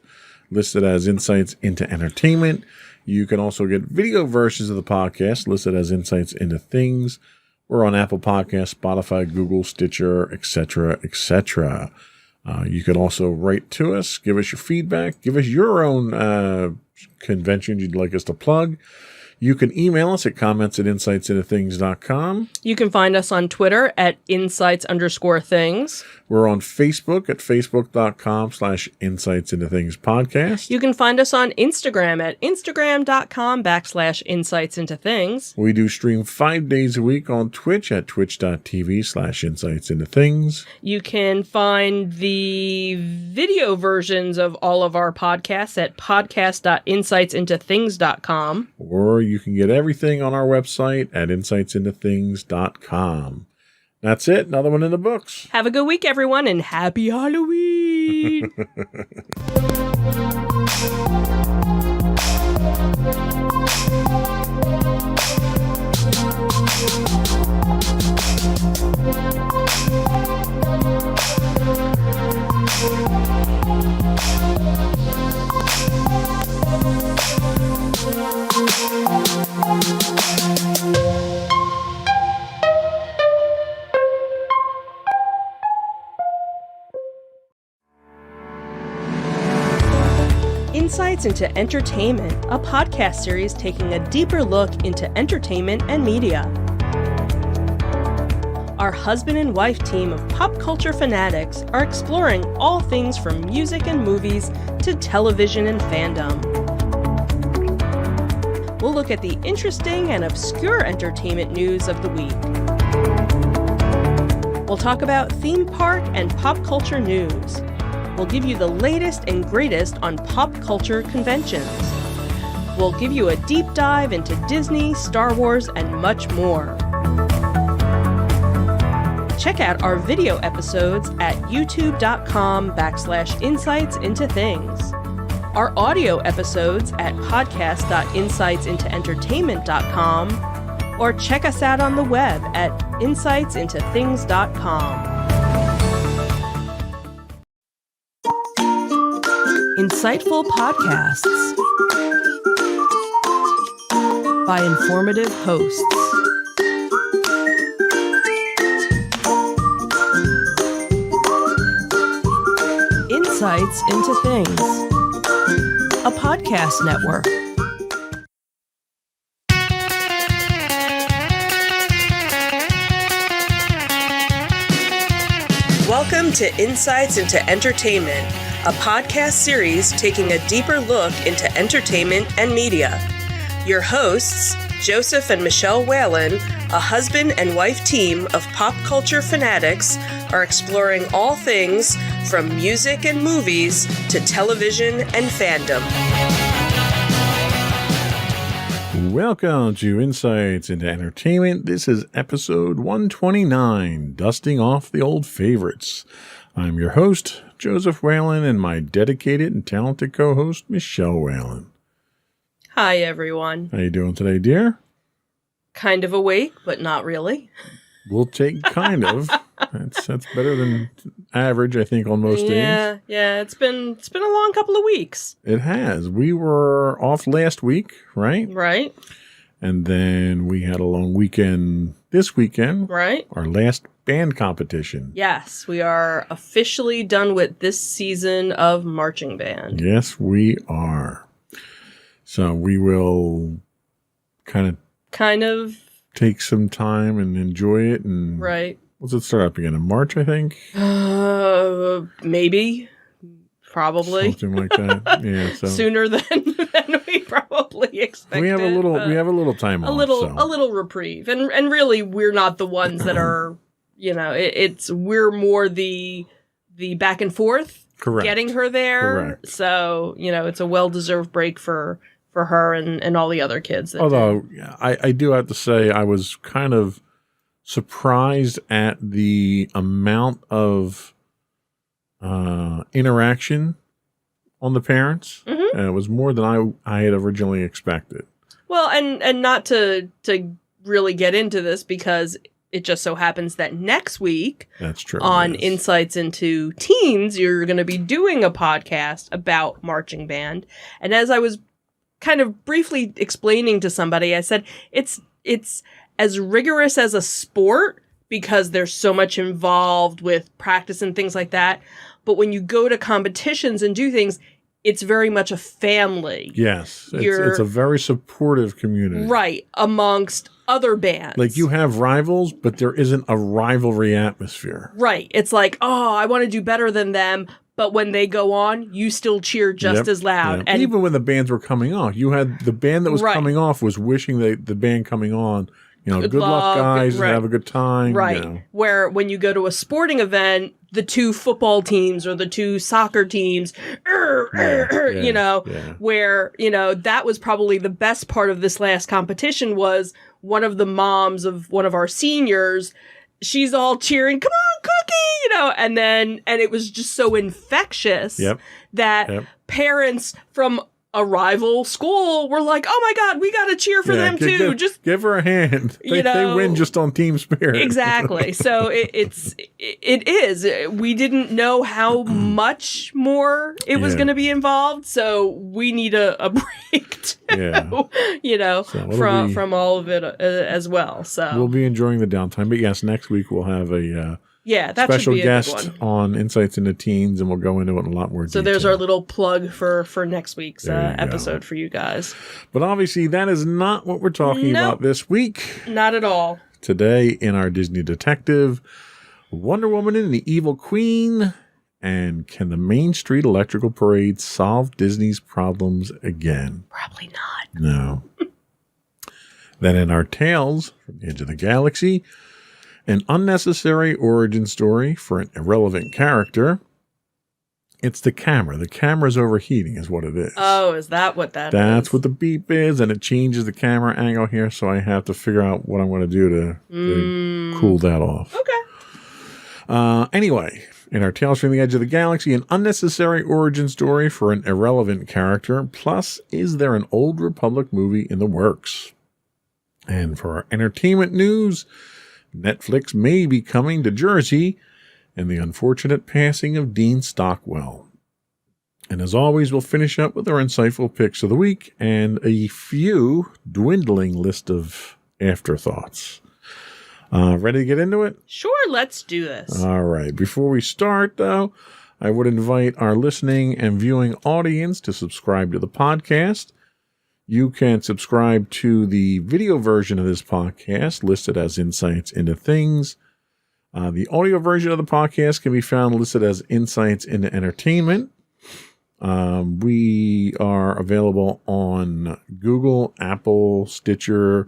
listed as Insights into Entertainment. You can also get video versions of the podcast listed as Insights into Things. We're on Apple Podcasts, Spotify, Google, Stitcher, etc., etc. You can also write to us, give us your feedback, give us your own conventions you'd like us to plug. You can email us at comments@insightsintothings.com. You can find us on Twitter at insights_things. We're on Facebook at facebook.com/insightsintothingspodcast. You can find us on Instagram at instagram.com/insightsintothings. We do stream 5 days a week on Twitch at twitch.tv/insightsintothings. You can find the video versions of all of our podcasts at podcast.insightsintothings.com. Or you can get everything on our website at insightsintothings.com. That's it. Another one in the books. Have a good week, everyone, and happy Halloween. Insights into Entertainment, a podcast series taking a deeper look into entertainment and media. Our husband and wife team of pop culture fanatics are exploring all things from music and movies to television and fandom. We'll look at the interesting and obscure entertainment news of the week. We'll talk about theme park and pop culture news. We'll give you the latest and greatest on pop culture conventions. We'll give you a deep dive into Disney, Star Wars, and much more. Check out our video episodes at youtube.com/insightsintothings. Our audio episodes at podcast.insightsintoentertainment.com, or check us out on the web at insightsintothings.com. Insightful podcasts by informative hosts. Insights into Things, a podcast network. Welcome to Insights into Entertainment, a podcast series taking a deeper look into entertainment and media. Your hosts, Joseph and Michelle Whalen, a husband and wife team of pop culture fanatics, are exploring all things from music and movies to television and fandom. Welcome to Insights into Entertainment. This is episode 129, Dusting Off the Old Favorites. I'm your host, Joseph Whalen, and my dedicated and talented co-host, Michelle Whalen. Hi, everyone. How you doing today, dear? Kind of awake, but not really. We'll take kind of. That's better than average, I think, on most days. Yeah. It's been a long couple of weeks. It has. We were off last week, right? Right. And then we had a long weekend this weekend. Right. Our last band competition. Yes, we are officially done with this season of marching band. Yes, we are. So we will kind of take some time and enjoy it. And right. What's it start up again? In March, I think? Maybe. Probably. Something like that. Yeah. So sooner than we probably expected. We have a little time off. A little reprieve. And really we're not the ones that are, we're more the back and forth. Correct. Getting her there. Correct. So, it's a well-deserved break for her and all the other kids. Although I do have to say I was kind of surprised at the amount of interaction on the parents. Mm-hmm. And it was more than I had originally expected. Well, and not to really get into this because it just so happens that next week that's true on yes. Insights into Teens, you're going to be doing a podcast about marching band. And as I was kind of briefly explaining to somebody, I said it's as rigorous as a sport because there's so much involved with practice and things like that. But when you go to competitions and do things, it's very much a family. Yes. It's a very supportive community. Right. Amongst other bands. Like you have rivals, but there isn't a rivalry atmosphere. Right. It's like, I want to do better than them. But when they go on, you still cheer just as loud. Yep. And even when the bands were coming off, you had the band that was right. coming off was wishing the band coming on, good luck guys, right. have a good time. Right. Where when you go to a sporting event, the two football teams or the two soccer teams, where, that was probably the best part of this last competition was one of the moms of one of our seniors. She's all cheering, come on, Cookie, and it was just so infectious that parents from a rival school were like, oh my God, we got to cheer for them too. Just give her a hand. They win just on team spirit. Exactly. So it is. We didn't know how much more it was going to be involved. So we need a break too, from all of it as well. So we'll be enjoying the downtime. But yes, next week we'll have a Yeah, that special should be a guest good one. on Insights into Teens, and we'll go into it in a lot more detail. So there's our little plug for next week's There you episode go. for you guys. But obviously, that is not what we're talking about this week. Not at all. Today, in our Disney Detective, Wonder Woman and the Evil Queen, and can the Main Street Electrical Parade solve Disney's problems again? Probably not. No. Then in our Tales from the Edge of the Galaxy, an unnecessary origin story for an irrelevant character. It's the camera. The camera's overheating is what it is. Oh, is that what that is? That's what the beep is, and it changes the camera angle here, so I have to figure out what I'm going to do to cool that off. Okay. Anyway, in our Tales from the Edge of the Galaxy, an unnecessary origin story for an irrelevant character. Plus, is there an Old Republic movie in the works? And for our entertainment news, Netflix may be coming to Jersey, and the unfortunate passing of Dean Stockwell. And as always, we'll finish up with our insightful picks of the week and a few dwindling list of afterthoughts. Ready to get into it? Sure, let's do this. All right. Before we start, though, I would invite our listening and viewing audience to subscribe to the podcast. You can subscribe to the video version of this podcast listed as Insights into Things. The audio version of the podcast can be found listed as Insights into Entertainment. We are available on Google, Apple, Stitcher,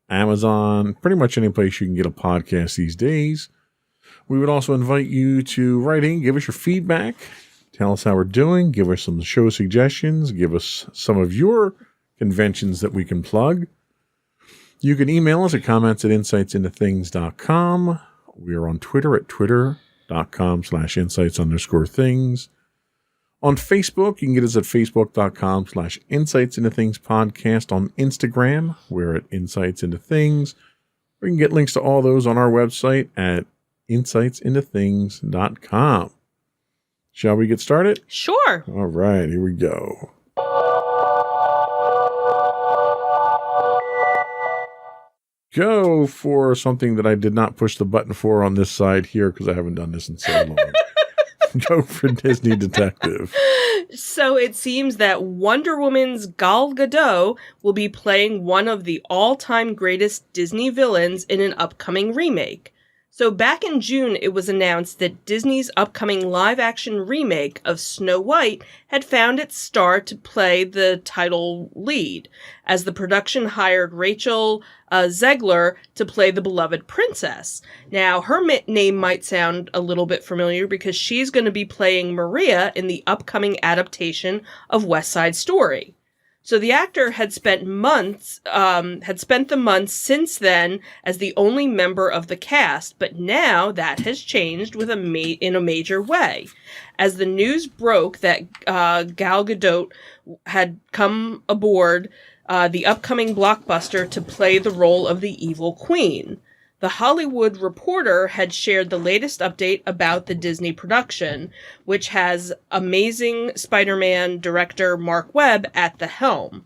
Amazon, pretty much any place you can get a podcast these days. We would also invite you to write in, give us your feedback, tell us how we're doing, give us some show suggestions, give us some of your conventions that we can plug. You can email us at comments@insightsintothings.com. We are on Twitter at twitter.com/insights_things. On Facebook, you can get us at facebook.com/insightsintothingspodcast. On Instagram, we're at Insights Into Things. We can get links to all those on our website at insightsintothings.com. Shall we get started? Sure. All right, here we go. Go for something that I did not push the button for on this side here because I haven't done this in so long. Go for Disney Detective. So it seems that Wonder Woman's Gal Gadot will be playing one of the all-time greatest Disney villains in an upcoming remake. So back in June, it was announced that Disney's upcoming live-action remake of Snow White had found its star to play the title lead, as the production hired Rachel Zegler to play the beloved princess. Now, her name might sound a little bit familiar because she's going to be playing Maria in the upcoming adaptation of West Side Story. So the actor had spent the months since then as the only member of the cast, but now that has changed in a major way. As the news broke that Gal Gadot had come aboard the upcoming blockbuster to play the role of the Evil Queen. The Hollywood Reporter had shared the latest update about the Disney production, which has Amazing Spider-Man director Mark Webb at the helm.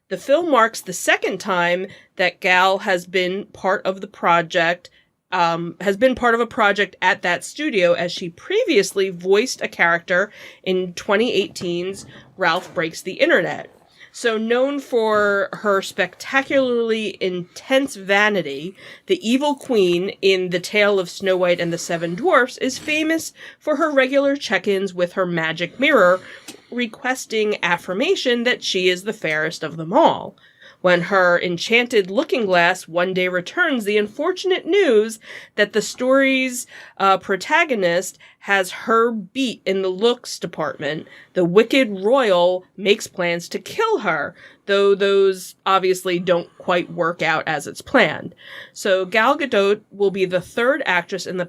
The film marks the second time that Gal has been part of a project at that studio, as she previously voiced a character in 2018's Ralph Breaks the Internet. So known for her spectacularly intense vanity, the Evil Queen in The Tale of Snow White and the Seven Dwarfs is famous for her regular check-ins with her magic mirror, requesting affirmation that she is the fairest of them all. When her enchanted looking glass one day returns the unfortunate news that the story's protagonist has her beat in the looks department, the wicked royal makes plans to kill her, though those obviously don't quite work out as it's planned. So Gal Gadot will be the third actress in the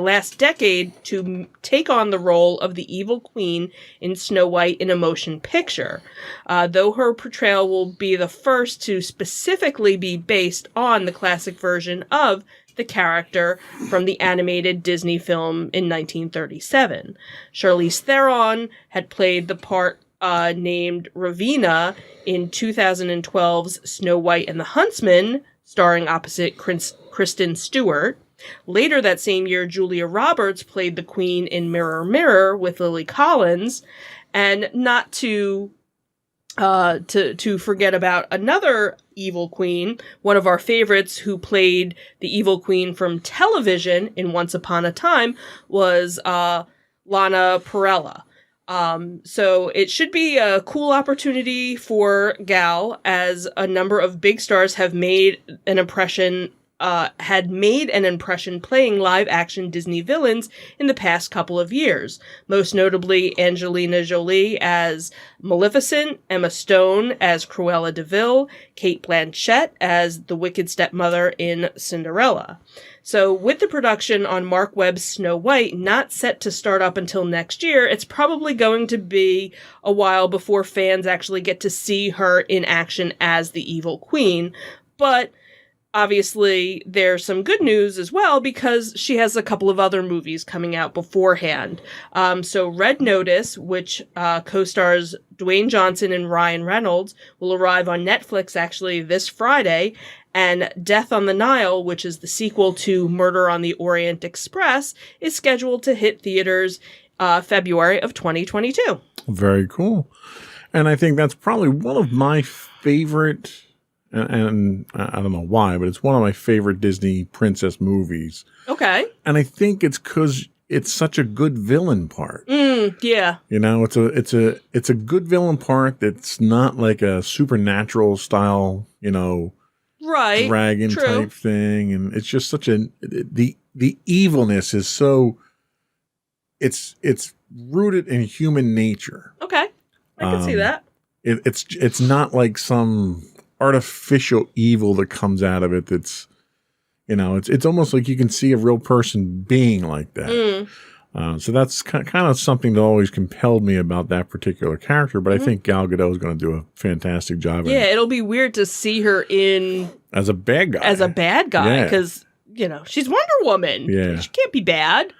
last decade to take on the role of the Evil Queen in Snow White in a motion picture, though her portrayal will be the first to specifically be based on the classic version of the character from the animated Disney film in 1937. Charlize Theron had played the part named Raveena in 2012's Snow White and the Huntsman, starring opposite Kristen Stewart. Later that same year, Julia Roberts played the Queen in Mirror, Mirror with Lily Collins. And not to forget about another evil queen, one of our favorites who played the evil queen from television in Once Upon a Time was Lana Parrilla. So it should be a cool opportunity for Gal, as a number of big stars have made an impression playing live-action Disney villains in the past couple of years. Most notably, Angelina Jolie as Maleficent, Emma Stone as Cruella de Vil, Cate Blanchett as the Wicked Stepmother in Cinderella. So with the production on Mark Webb's Snow White not set to start up until next year, it's probably going to be a while before fans actually get to see her in action as the evil queen. But obviously, there's some good news as well, because she has a couple of other movies coming out beforehand. So Red Notice, which co-stars Dwayne Johnson and Ryan Reynolds, will arrive on Netflix actually this Friday. And Death on the Nile, which is the sequel to Murder on the Orient Express, is scheduled to hit theaters February of 2022. Very cool. And I think that's probably one of my favorite... And I don't know why, but it's one of my favorite Disney princess movies. Okay. And I think it's because it's such a good villain part. Yeah. You know, it's a good villain part that's not like a supernatural style, you know, right, dragon type thing. And it's just such the evilness is so, it's rooted in human nature. Okay. I can see that. It's not like some artificial evil that comes out of it. That's, you know, it's almost like you can see a real person being like that. So that's kind of something that always compelled me about that particular character. But I think Gal Gadot is going to do a fantastic job. Yeah, it'll be weird to see her as a bad guy. Because, you know, she's Wonder Woman. Yeah. She can't be bad.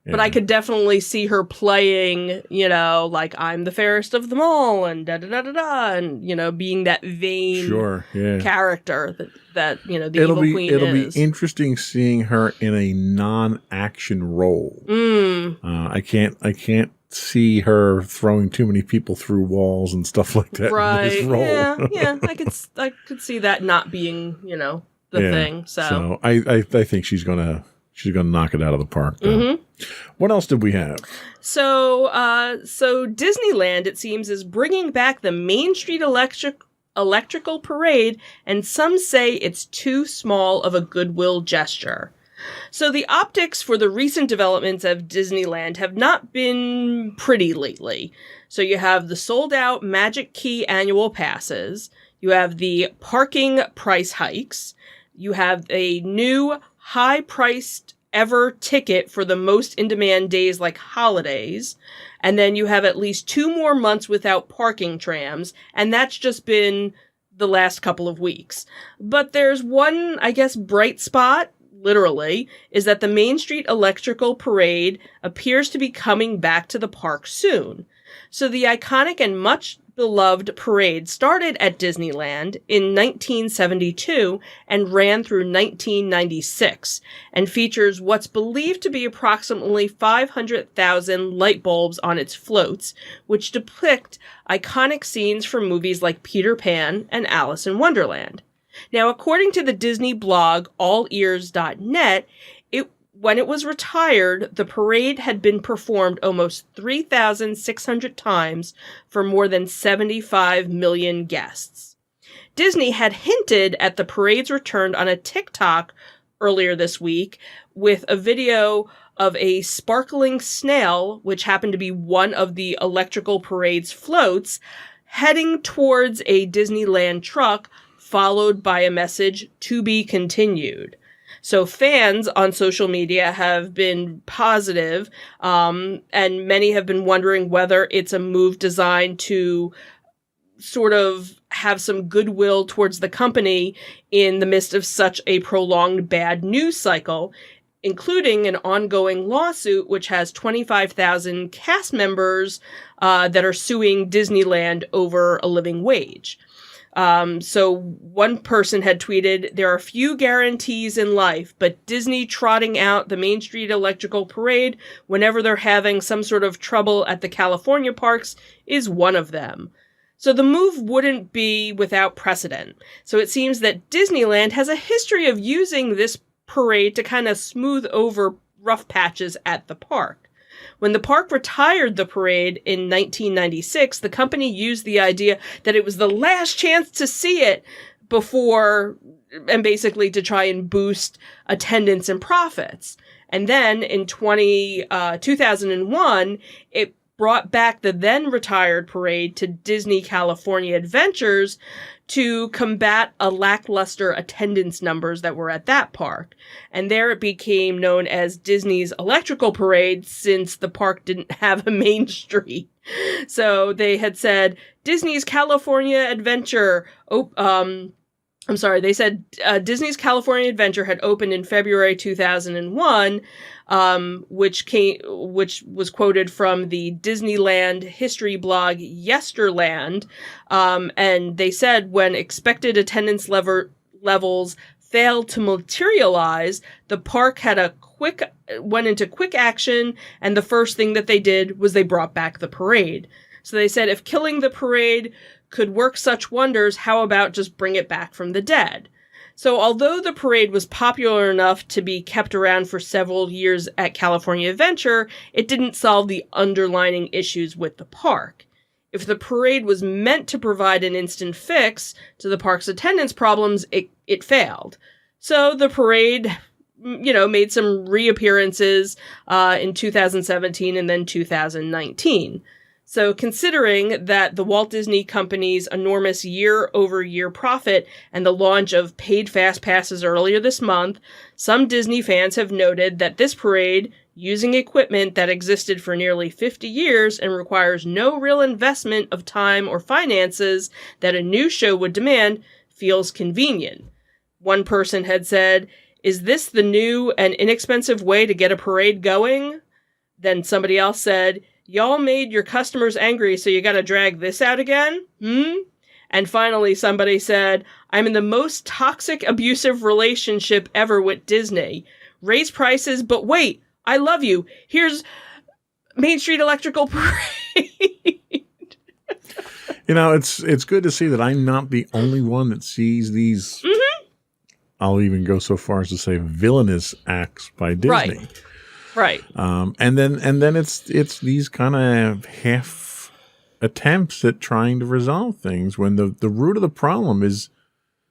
But I could definitely see her playing, you know, like, I'm the fairest of them all, and da-da-da-da-da, and, you know, being that vain character that you know, the evil queen is. It'll be interesting seeing her in a non-action role. I can't see her throwing too many people through walls and stuff like that in this role. Yeah, I could see that not being, you know, the thing. So I think she's gonna knock it out of the park, though. What else did we have? So Disneyland, it seems, is bringing back the Main Street Electrical Parade, and some say it's too small of a goodwill gesture. So the optics for the recent developments of Disneyland have not been pretty lately. So you have the sold-out Magic Key annual passes, you have the parking price hikes, you have a new high-priced ever ticket for the most in-demand days like holidays, and then you have at least 2 more months without parking trams, and that's just been the last couple of weeks. But there's one, I guess, bright spot, literally, is that the Main Street Electrical Parade appears to be coming back to the park soon. So the iconic and much beloved parade started at Disneyland in 1972 and ran through 1996, and features what's believed to be approximately 500,000 light bulbs on its floats, which depict iconic scenes from movies like Peter Pan and Alice in Wonderland. Now, according to the Disney blog allears.net, when it was retired, the parade had been performed almost 3,600 times for more than 75 million guests. Disney had hinted at the parade's return on a TikTok earlier this week with a video of a sparkling snail, which happened to be one of the electrical parade's floats, heading towards a Disneyland truck, followed by a message, "To be continued." So fans on social media have been positive, and many have been wondering whether it's a move designed to sort of have some goodwill towards the company in the midst of such a prolonged bad news cycle, including an ongoing lawsuit which has 25,000 cast members that are suing Disneyland over a living wage. So one person had tweeted, "There are few guarantees in life, but Disney trotting out the Main Street Electrical Parade whenever they're having some sort of trouble at the California parks is one of them." So the move wouldn't be without precedent. So it seems that Disneyland has a history of using this parade to kind of smooth over rough patches at the park. When the park retired the parade in 1996, the company used the idea that it was the last chance to see it before, and basically to try and boost attendance and profits. And then in 2001, it brought back the then retired parade to Disney California Adventures to combat a lackluster attendance numbers that were at that park. And there it became known as Disney's Electrical Parade, since the park didn't have a main street. So they had said Disney's California Adventure, Disney's California Adventure had opened in February 2001, which was quoted from the Disneyland history blog Yesterland. And they said when expected attendance levels failed to materialize, the park had went into quick action, and the first thing that they did was they brought back the parade. So they said, if killing the parade could work such wonders, how about just bring it back from the dead? So although the parade was popular enough to be kept around for several years at California Adventure, it didn't solve the underlying issues with the park. If the parade was meant to provide an instant fix to the park's attendance problems, it failed. So the parade, made some reappearances in 2017 and then 2019. So considering that the Walt Disney Company's enormous year-over-year profit and the launch of paid fast passes earlier this month, some Disney fans have noted that this parade, using equipment that existed for nearly 50 years and requires no real investment of time or finances that a new show would demand, feels convenient. One person had said, "Is this the new and inexpensive way to get a parade going?" Then somebody else said, "Y'all made your customers angry, so you gotta drag this out again? And finally, somebody said, "I'm in the most toxic, abusive relationship ever with Disney. Raise prices, but wait, I love you. Here's Main Street Electrical Parade." It's good to see that I'm not the only one that sees these, I'll even go so far as to say villainous acts by Disney. Right. And then it's these kind of half attempts at trying to resolve things when the root of the problem is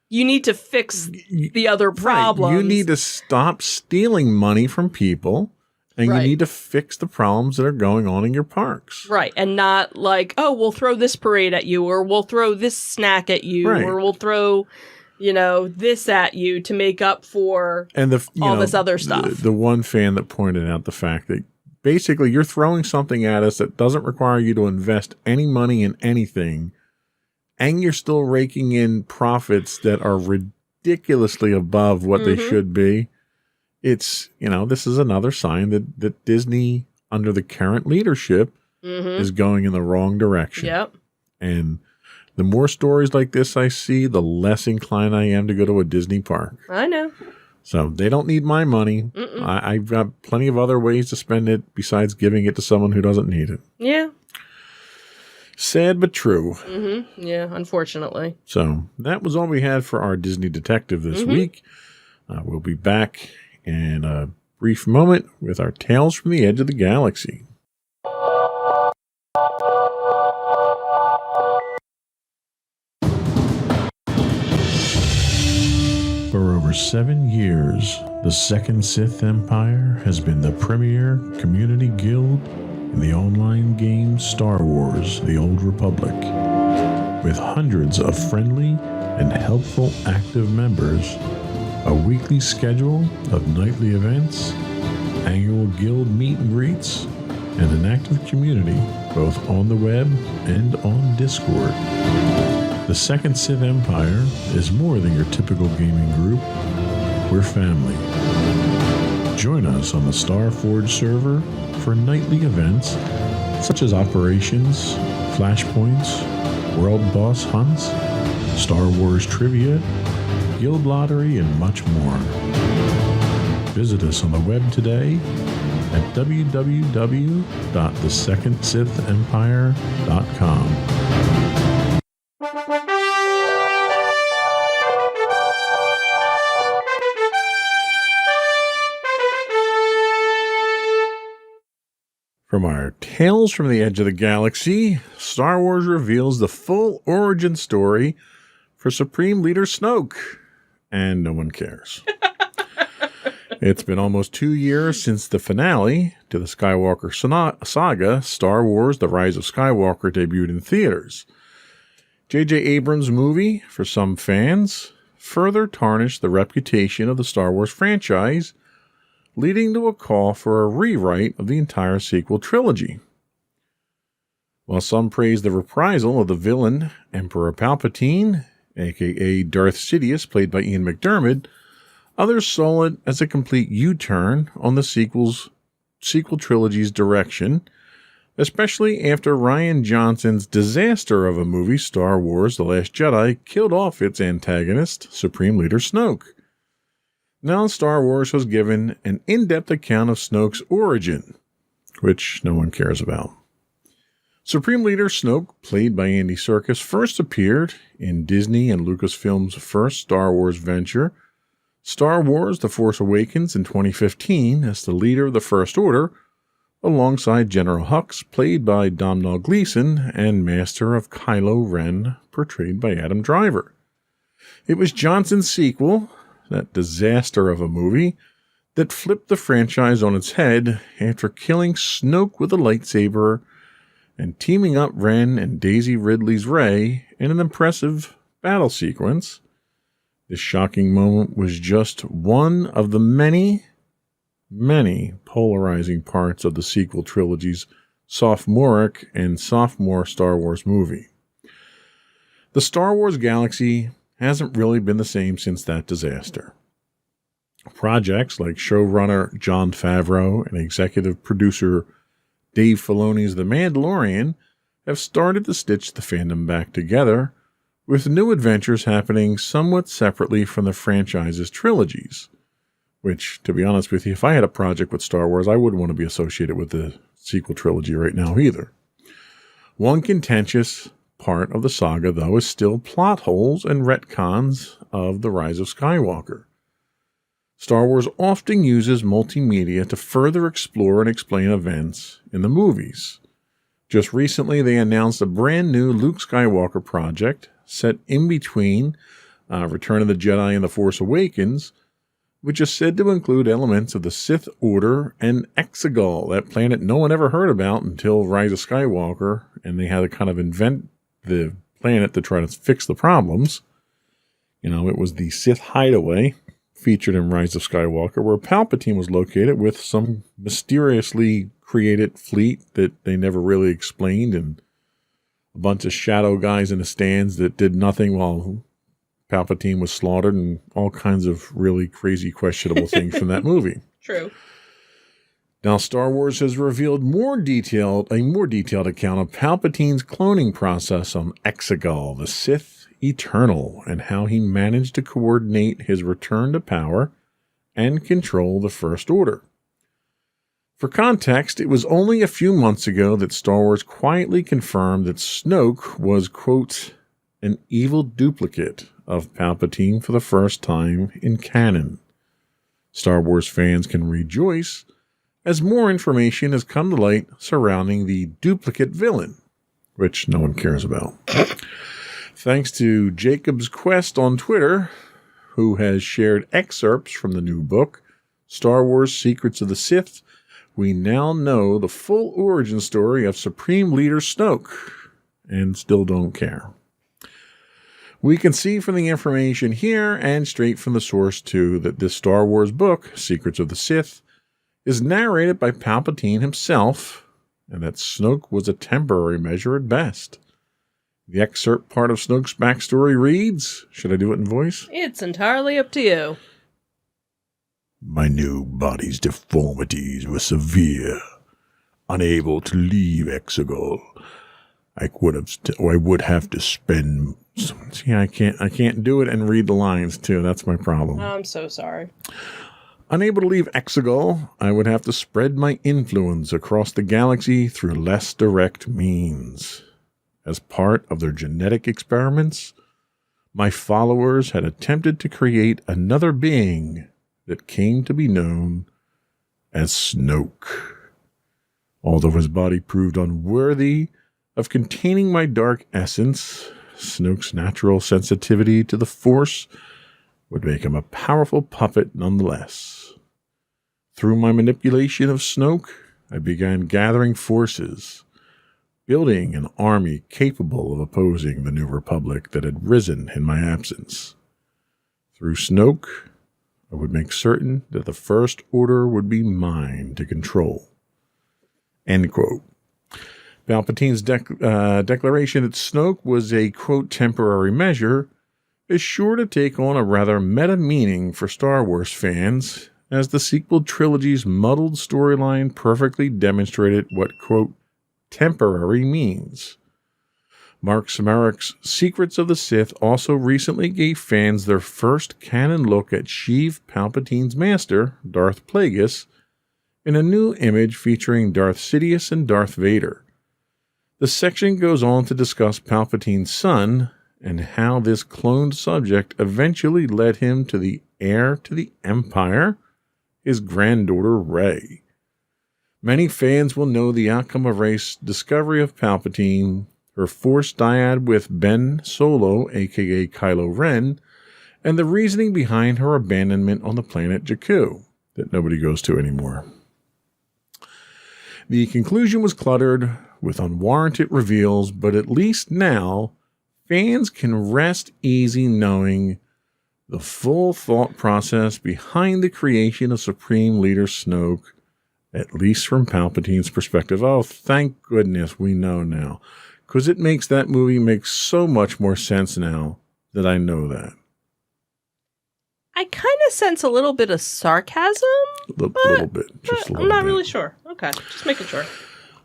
you need to fix the other problems. Right. You need to stop stealing money from people, and you need to fix the problems that are going on in your parks. Right. And not like, oh, we'll throw this parade at you, or we'll throw this snack at you, or we'll throw this at you to make up for all this other stuff. The one fan that pointed out the fact that basically you're throwing something at us that doesn't require you to invest any money in anything, and you're still raking in profits that are ridiculously above what they should be. It's, this is another sign that Disney, under the current leadership, is going in the wrong direction. Yep. And the more stories like this I see, the less inclined I am to go to a Disney park. I know. So they don't need my money. I've got plenty of other ways to spend it besides giving it to someone who doesn't need it. Yeah. Sad but true. Yeah, unfortunately. So that was all we had for our Disney Detective this week. We'll be back in a brief moment with our Tales from the Edge of the Galaxy. For over 7 years, the Second Sith Empire has been the premier community guild in the online game Star Wars: The Old Republic. With hundreds of friendly and helpful active members, a weekly schedule of nightly events, annual guild meet and greets, and an active community both on the web and on Discord. The Second Sith Empire is more than your typical gaming group. We're family. Join us on the Starforge server for nightly events such as operations, flashpoints, world boss hunts, Star Wars trivia, guild lottery, and much more. Visit us on the web today at www.thesecondsithempire.com. From our Tales from the Edge of the Galaxy, Star Wars reveals the full origin story for Supreme Leader Snoke, and no one cares. It's been almost 2 years since the finale to the Skywalker saga, Star Wars: The Rise of Skywalker, debuted in theaters. J.J. Abrams' movie, for some fans, further tarnished the reputation of the Star Wars franchise, leading to a call for a rewrite of the entire sequel trilogy. While some praised the reprisal of the villain Emperor Palpatine, aka Darth Sidious, played by Ian McDiarmid, others saw it as a complete U-turn on the sequel trilogy's direction, especially after Rian Johnson's disaster of a movie, Star Wars: The Last Jedi, killed off its antagonist, Supreme Leader Snoke. Now Star Wars has given an in-depth account of Snoke's origin, which no one cares about. Supreme Leader Snoke, played by Andy Serkis, first appeared in Disney and Lucasfilm's first Star Wars venture, Star Wars: The Force Awakens, in 2015 as the leader of the First Order, alongside General Hux, played by Domhnall Gleeson, and Master of Kylo Ren, portrayed by Adam Driver. It was Johnson's sequel, that disaster of a movie, that flipped the franchise on its head after killing Snoke with a lightsaber and teaming up Ren and Daisy Ridley's Rey in an impressive battle sequence. This shocking moment was just one of the many, many polarizing parts of the sequel trilogy's sophomoric and sophomore Star Wars movie. The Star Wars galaxy hasn't really been the same since that disaster. Projects like showrunner Jon Favreau and executive producer Dave Filoni's The Mandalorian have started to stitch the fandom back together, with new adventures happening somewhat separately from the franchise's trilogies. Which, to be honest with you, if I had a project with Star Wars, I wouldn't want to be associated with the sequel trilogy right now either. One contentious part of the saga, though, is still plot holes and retcons of The Rise of Skywalker. Star Wars often uses multimedia to further explore and explain events in the movies. Just recently, they announced a brand new Luke Skywalker project set in between Return of the Jedi and The Force Awakens, which is said to include elements of the Sith Order and Exegol, that planet no one ever heard about until Rise of Skywalker, and they had to kind of invent the planet to try to fix the problems. You know, it was the Sith Hideaway, featured in Rise of Skywalker, where Palpatine was located with some mysteriously created fleet that they never really explained, and a bunch of shadow guys in the stands that did nothing while Palpatine was slaughtered, and all kinds of really crazy, questionable things from that movie. True. Now, Star Wars has revealed a more detailed account of Palpatine's cloning process on Exegol, the Sith Eternal, and how he managed to coordinate his return to power and control the First Order. For context, it was only a few months ago that Star Wars quietly confirmed that Snoke was, quote, an evil duplicate of Palpatine for the first time in canon. Star Wars fans can rejoice as more information has come to light surrounding the duplicate villain, which no one cares about. Thanks to Jacob's Quest on Twitter, who has shared excerpts from the new book, Star Wars: Secrets of the Sith, we now know the full origin story of Supreme Leader Snoke, and still don't care. We can see from the information here, and straight from the source too, that this Star Wars book, Secrets of the Sith, is narrated by Palpatine himself, and that Snoke was a temporary measure at best. The excerpt part of Snoke's backstory reads, should I do it in voice? It's entirely up to you. My new body's deformities were severe. Unable to leave Exegol, I would have to spend See, I can't do it and read the lines too. That's my problem. I'm so sorry. Unable to leave Exegol, I would have to spread my influence across the galaxy through less direct means. As part of their genetic experiments, my followers had attempted to create another being that came to be known as Snoke. Although his body proved unworthy of containing my dark essence, Snoke's natural sensitivity to the Force would make him a powerful puppet nonetheless. Through my manipulation of Snoke, I began gathering forces, building an army capable of opposing the New Republic that had risen in my absence. Through Snoke, I would make certain that the First Order would be mine to control. End quote. Palpatine's declaration that Snoke was a, quote, temporary measure is sure to take on a rather meta meaning for Star Wars fans, as the sequel trilogy's muddled storyline perfectly demonstrated what, quote, temporary means. Mark Samarek's Secrets of the Sith also recently gave fans their first canon look at Sheev Palpatine's master, Darth Plagueis, in a new image featuring Darth Sidious and Darth Vader. The section goes on to discuss Palpatine's son and how this cloned subject eventually led him to the heir to the Empire, his granddaughter Rey. Many fans will know the outcome of Rey's discovery of Palpatine, her Force dyad with Ben Solo, aka Kylo Ren, and the reasoning behind her abandonment on the planet Jakku, that nobody goes to anymore. The conclusion was cluttered with unwarranted reveals, but at least now, fans can rest easy knowing the full thought process behind the creation of Supreme Leader Snoke, at least from Palpatine's perspective. Oh, thank goodness we know now, because it makes that movie make so much more sense now that I know that. I kind of sense a little bit of sarcasm. Little bit. Just a little I'm not bit. really sure. Okay, just making sure.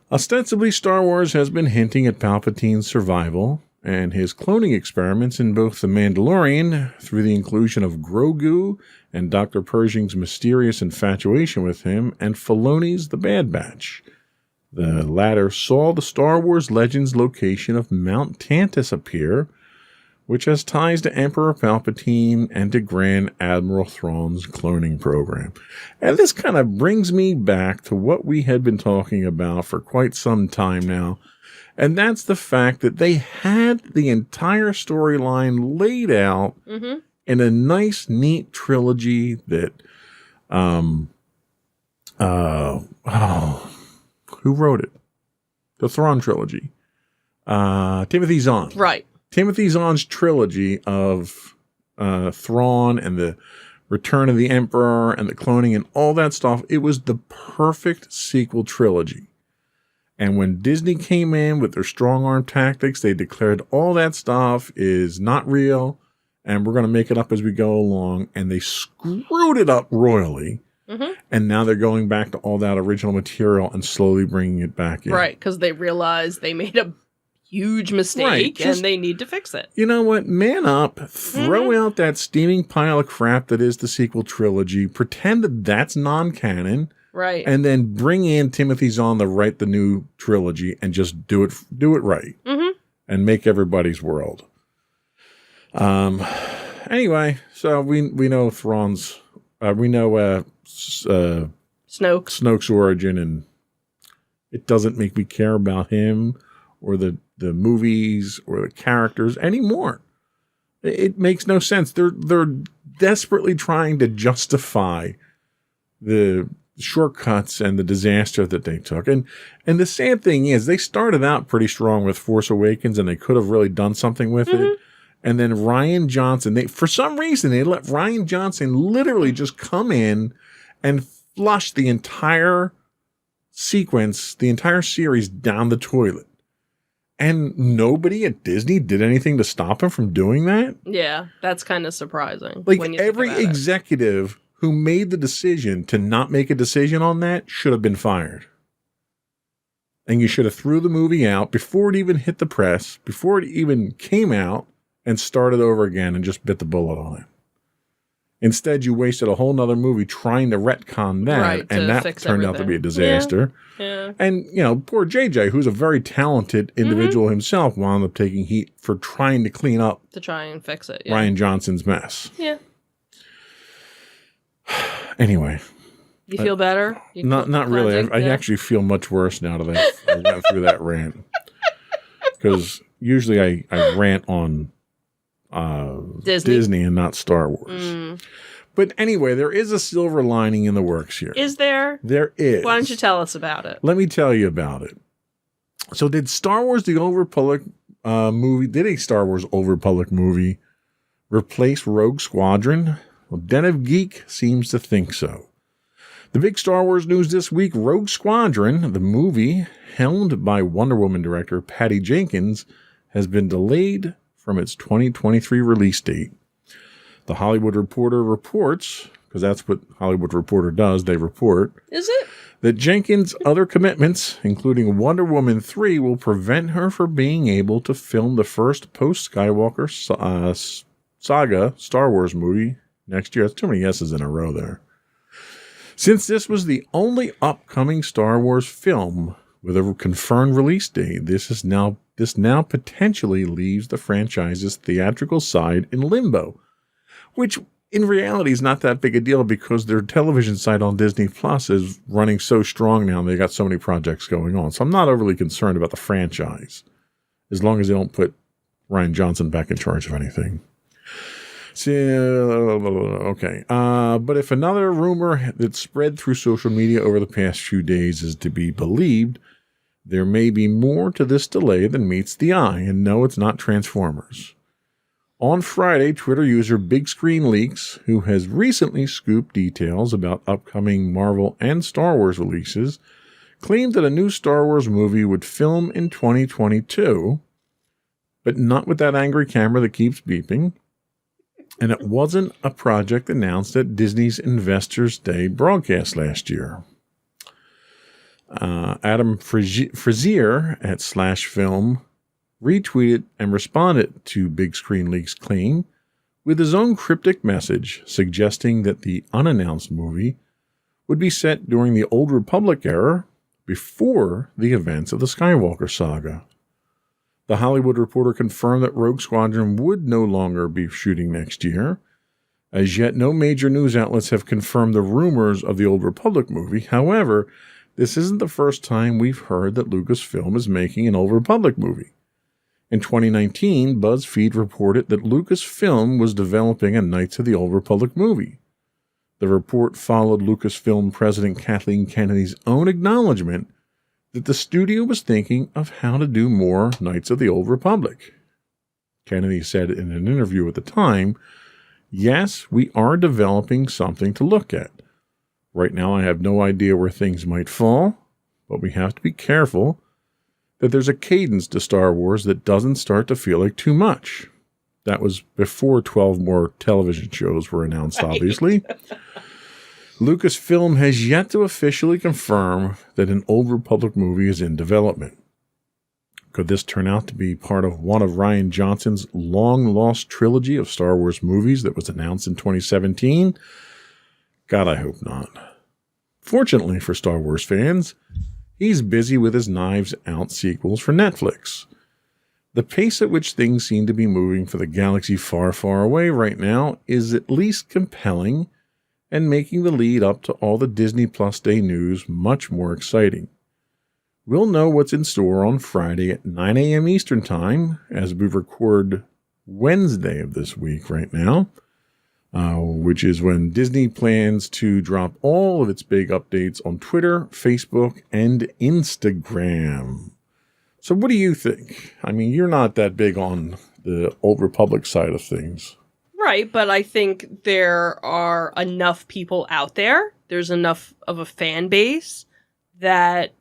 Ostensibly, Star Wars has been hinting at Palpatine's survival and his cloning experiments in both The Mandalorian, through the inclusion of Grogu and Dr. Pershing's mysterious infatuation with him, and Filoni's The Bad Batch. The latter saw the Star Wars Legends location of Mount Tantus appear, which has ties to Emperor Palpatine and to Grand Admiral Thrawn's cloning program. And this kind of brings me back to what we had been talking about for quite some time now, and that's the fact that they had the entire storyline laid out in a nice, neat trilogy that, who wrote it? The Thrawn trilogy. Timothy Zahn. Right. Timothy Zahn's trilogy of Thrawn and the Return of the Emperor and the cloning and all that stuff, it was the perfect sequel trilogy. And when Disney came in with their strong-arm tactics, they declared all that stuff is not real, and we're going to make it up as we go along. And they screwed it up royally. And now they're going back to all that original material and slowly bringing it back in. Right, because they realized they made a huge mistake and they need to fix it. You know what? Man up, throw out that steaming pile of crap that is the sequel trilogy, pretend that that's non-canon. Right. And then bring in Timothy Zahn to write the new trilogy and just do it right. And make everybody's world. Anyway, so we know Thrawn's, we know Snoke's origin, and it doesn't make me care about him or the movies or the characters anymore. It makes no sense. They're desperately trying to justify the shortcuts and the disaster that they took. And the sad thing is, they started out pretty strong with Force Awakens, and they could have really done something with it. And then Rian Johnson, for some reason, they let Rian Johnson literally just come in and flush the entire sequence, the entire series down the toilet. And nobody at Disney did anything to stop him from doing that? Yeah, that's kind of surprising. Like, every executive who made the decision to not make a decision on that should have been fired. And you should have threw the movie out before it even hit the press, before it even came out, and started over again and just bit the bullet on it. Instead, you wasted a whole nother movie trying to retcon that, and that turned out to be a disaster. Yeah. And, poor JJ, who's a very talented individual himself, wound up taking heat for trying to clean up to try and fix it. Rian Johnson's mess. Yeah. Anyway. You feel better? Not really. I actually feel much worse now that I went through that rant. Because usually I rant on Disney and not Star Wars. But anyway, there is a silver lining in the works here. Is there? There is. Why don't you tell us about it? Let me tell you about it. So did Star Wars The Old Republic did a Star Wars Old Republic movie replace Rogue Squadron? Well, Den of Geek seems to think so. The big Star Wars news this week, Rogue Squadron, the movie, helmed by Wonder Woman director Patty Jenkins, has been delayed from its 2023 release date. The Hollywood Reporter reports, because that's what Hollywood Reporter does, they report. Is it? That Jenkins' other commitments, including Wonder Woman 3, will prevent her from being able to film the first post-Skywalker saga Star Wars movie next year. That's too many S's in a row there. Since this was the only upcoming Star Wars film with a confirmed release date, this now potentially leaves the franchise's theatrical side in limbo, which in reality is not that big a deal because their television site on Disney Plus is running so strong now and they got so many projects going on. So I'm not overly concerned about the franchise as long as they don't put Rian Johnson back in charge of anything. Okay. But if another rumor that spread through social media over the past few days is to be believed, there may be more to this delay than meets the eye. And no, it's not Transformers. On Friday, Twitter user Big Screen Leaks, who has recently scooped details about upcoming Marvel and Star Wars releases, claimed that a new Star Wars movie would film in 2022, but not with that angry camera that keeps beeping. And it wasn't a project announced at Disney's Investors' Day broadcast last year. Adam Frazier at /Film retweeted and responded to Big Screen Leaks' claim with his own cryptic message suggesting that the unannounced movie would be set during the Old Republic era before the events of the Skywalker saga. The Hollywood Reporter confirmed that Rogue Squadron would no longer be shooting next year. As yet, no major news outlets have confirmed the rumors of the Old Republic movie. However, this isn't the first time we've heard that Lucasfilm is making an Old Republic movie. In 2019, BuzzFeed reported that Lucasfilm was developing a Knights of the Old Republic movie. The report followed Lucasfilm President Kathleen Kennedy's own acknowledgement that the studio was thinking of how to do more Knights of the Old Republic. Kennedy said in an interview at the time, "Yes, we are developing something to look at. Right now I have no idea where things might fall, but we have to be careful that there's a cadence to Star Wars that doesn't start to feel like too much." That was before 12 more television shows were announced, obviously. Lucasfilm has yet to officially confirm that an Old Republic movie is in development. Could this turn out to be part of one of Rian Johnson's long-lost trilogy of Star Wars movies that was announced in 2017? God, I hope not. Fortunately for Star Wars fans, he's busy with his Knives Out sequels for Netflix. The pace at which things seem to be moving for the galaxy far, far away right now is at least compelling and making the lead up to all the Disney Plus Day news much more exciting. We'll know what's in store on Friday at 9 a.m. Eastern Time, as we record Wednesday of this week right now, which is when Disney plans to drop all of its big updates on Twitter, Facebook, and Instagram. So what do you think? I mean, you're not that big on the Old Republic side of things. Right, but I think there are enough people out there, there's enough of a fan base that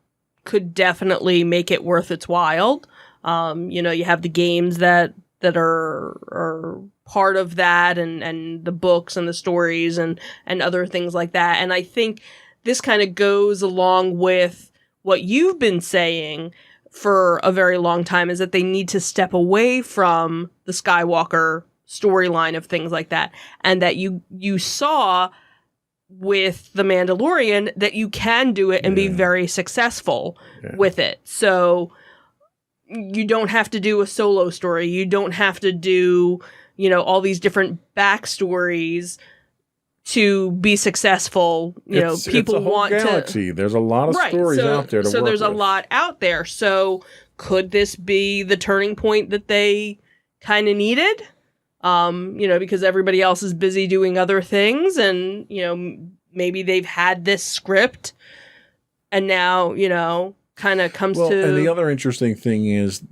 could definitely make it worth its while. You have the games that are part of that and the books and the stories and other things like that. And I think this kind of goes along with what you've been saying for a very long time, is that they need to step away from the Skywalker storyline of things like that. And that you saw with The Mandalorian that you can do it and be very successful with it. So you don't have to do a solo story. You don't have to do, all these different backstories to be successful. People it's a whole want galaxy. There's a lot of stories out there to work So there's with. a lot out there. So could this be the turning point that they kind of needed? Because everybody else is busy doing other things, and, maybe they've had this script and now, kind of comes to... And the other interesting thing is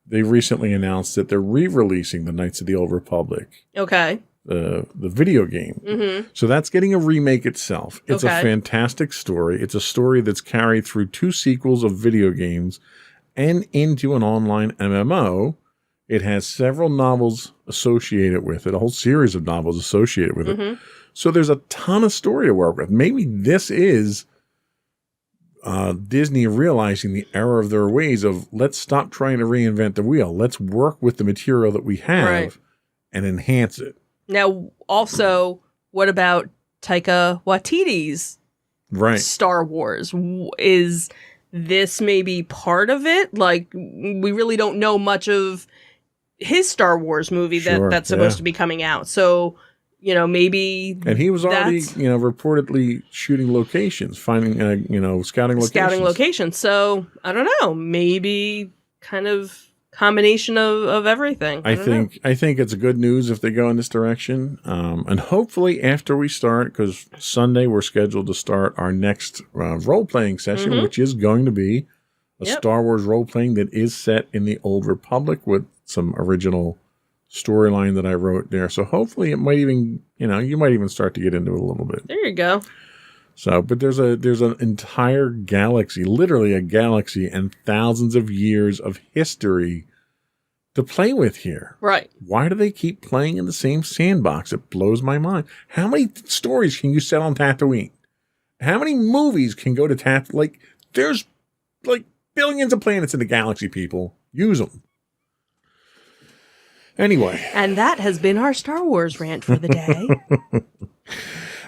they recently announced that they're re-releasing the Knights of the Old Republic. Okay. The video game. Mm-hmm. So that's getting a remake itself. It's Okay. a fantastic story. It's a story that's carried through 2 sequels of video games and into an online MMO. It has several novels associated with it, a whole series of novels associated with it. So there's a ton of story to work with. Maybe this is Disney realizing the error of their ways of, let's stop trying to reinvent the wheel. Let's work with the material that we have and enhance it. Now, also, what about Taika Waititi's Star Wars? Is this maybe part of it? Like, we really don't know much of his Star Wars movie that's supposed to be coming out. So, maybe... And he was already, reportedly shooting locations, finding, scouting locations. Scouting locations. So, I don't know. Maybe kind of combination of everything. I think it's good news if they go in this direction. And hopefully after we start, because Sunday we're scheduled to start our next role-playing session, which is going to be a Star Wars role-playing that is set in the Old Republic with some original storyline that I wrote there. So hopefully it might even, you might even start to get into it a little bit. There you go. So, but there's an entire galaxy, literally a galaxy, and thousands of years of history to play with here. Right. Why do they keep playing in the same sandbox? It blows my mind. How many stories can you set on Tatooine? How many movies can go to Tatooine? Like, there's billions of planets in the galaxy, people. Use them. Anyway. And that has been our Star Wars rant for the day.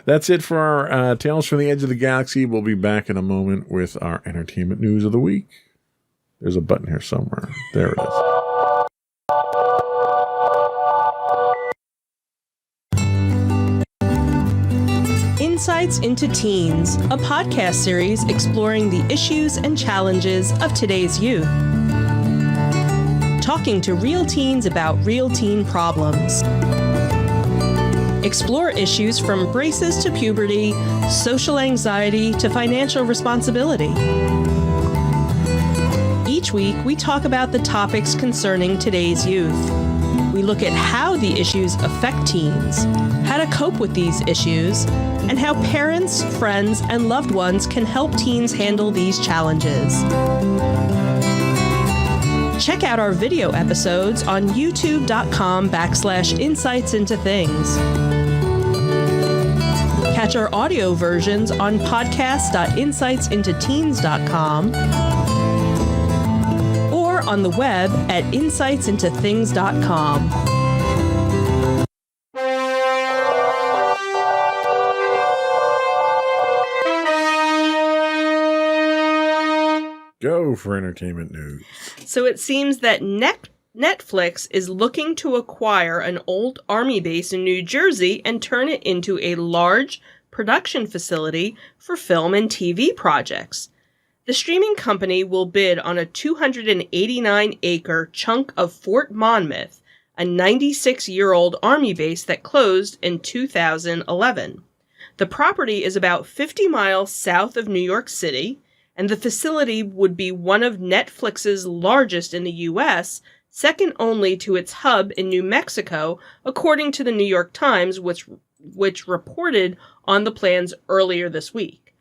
That's it for our Tales from the Edge of the Galaxy. We'll be back in a moment with our entertainment news of the week. There's a button here somewhere. There it is. Insights into Teens, a podcast series exploring the issues and challenges of today's youth. Talking to real teens about real teen problems. Explore issues from braces to puberty, social anxiety to financial responsibility. Each week, we talk about the topics concerning today's youth. We look at how the issues affect teens, how to cope with these issues, and how parents, friends, and loved ones can help teens handle these challenges. Check out our video episodes on youtube.com/insightsintothings. Catch our audio versions on podcast.insightsintoteens.com or on the web at insightsintothings.com. Go for entertainment news. So it seems that Netflix is looking to acquire an old Army base in New Jersey and turn it into a large production facility for film and TV projects. The streaming company will bid on a 289-acre chunk of Fort Monmouth, a 96-year-old Army base that closed in 2011. The property is about 50 miles south of New York City, and the facility would be one of Netflix's largest in the U.S., second only to its hub in New Mexico, according to the New York Times, which reported on the plans earlier this week.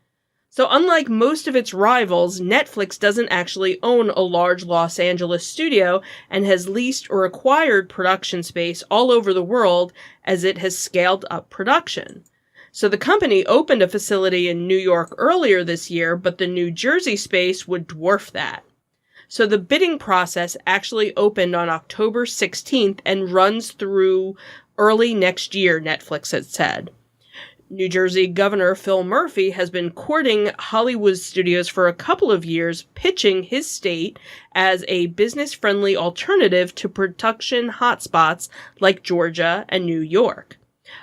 So unlike most of its rivals, Netflix doesn't actually own a large Los Angeles studio and has leased or acquired production space all over the world as it has scaled up production. So the company opened a facility in New York earlier this year, but the New Jersey space would dwarf that. So the bidding process actually opened on October 16th and runs through early next year, Netflix had said. New Jersey Governor Phil Murphy has been courting Hollywood studios for a couple of years, pitching his state as a business-friendly alternative to production hotspots like Georgia and New York.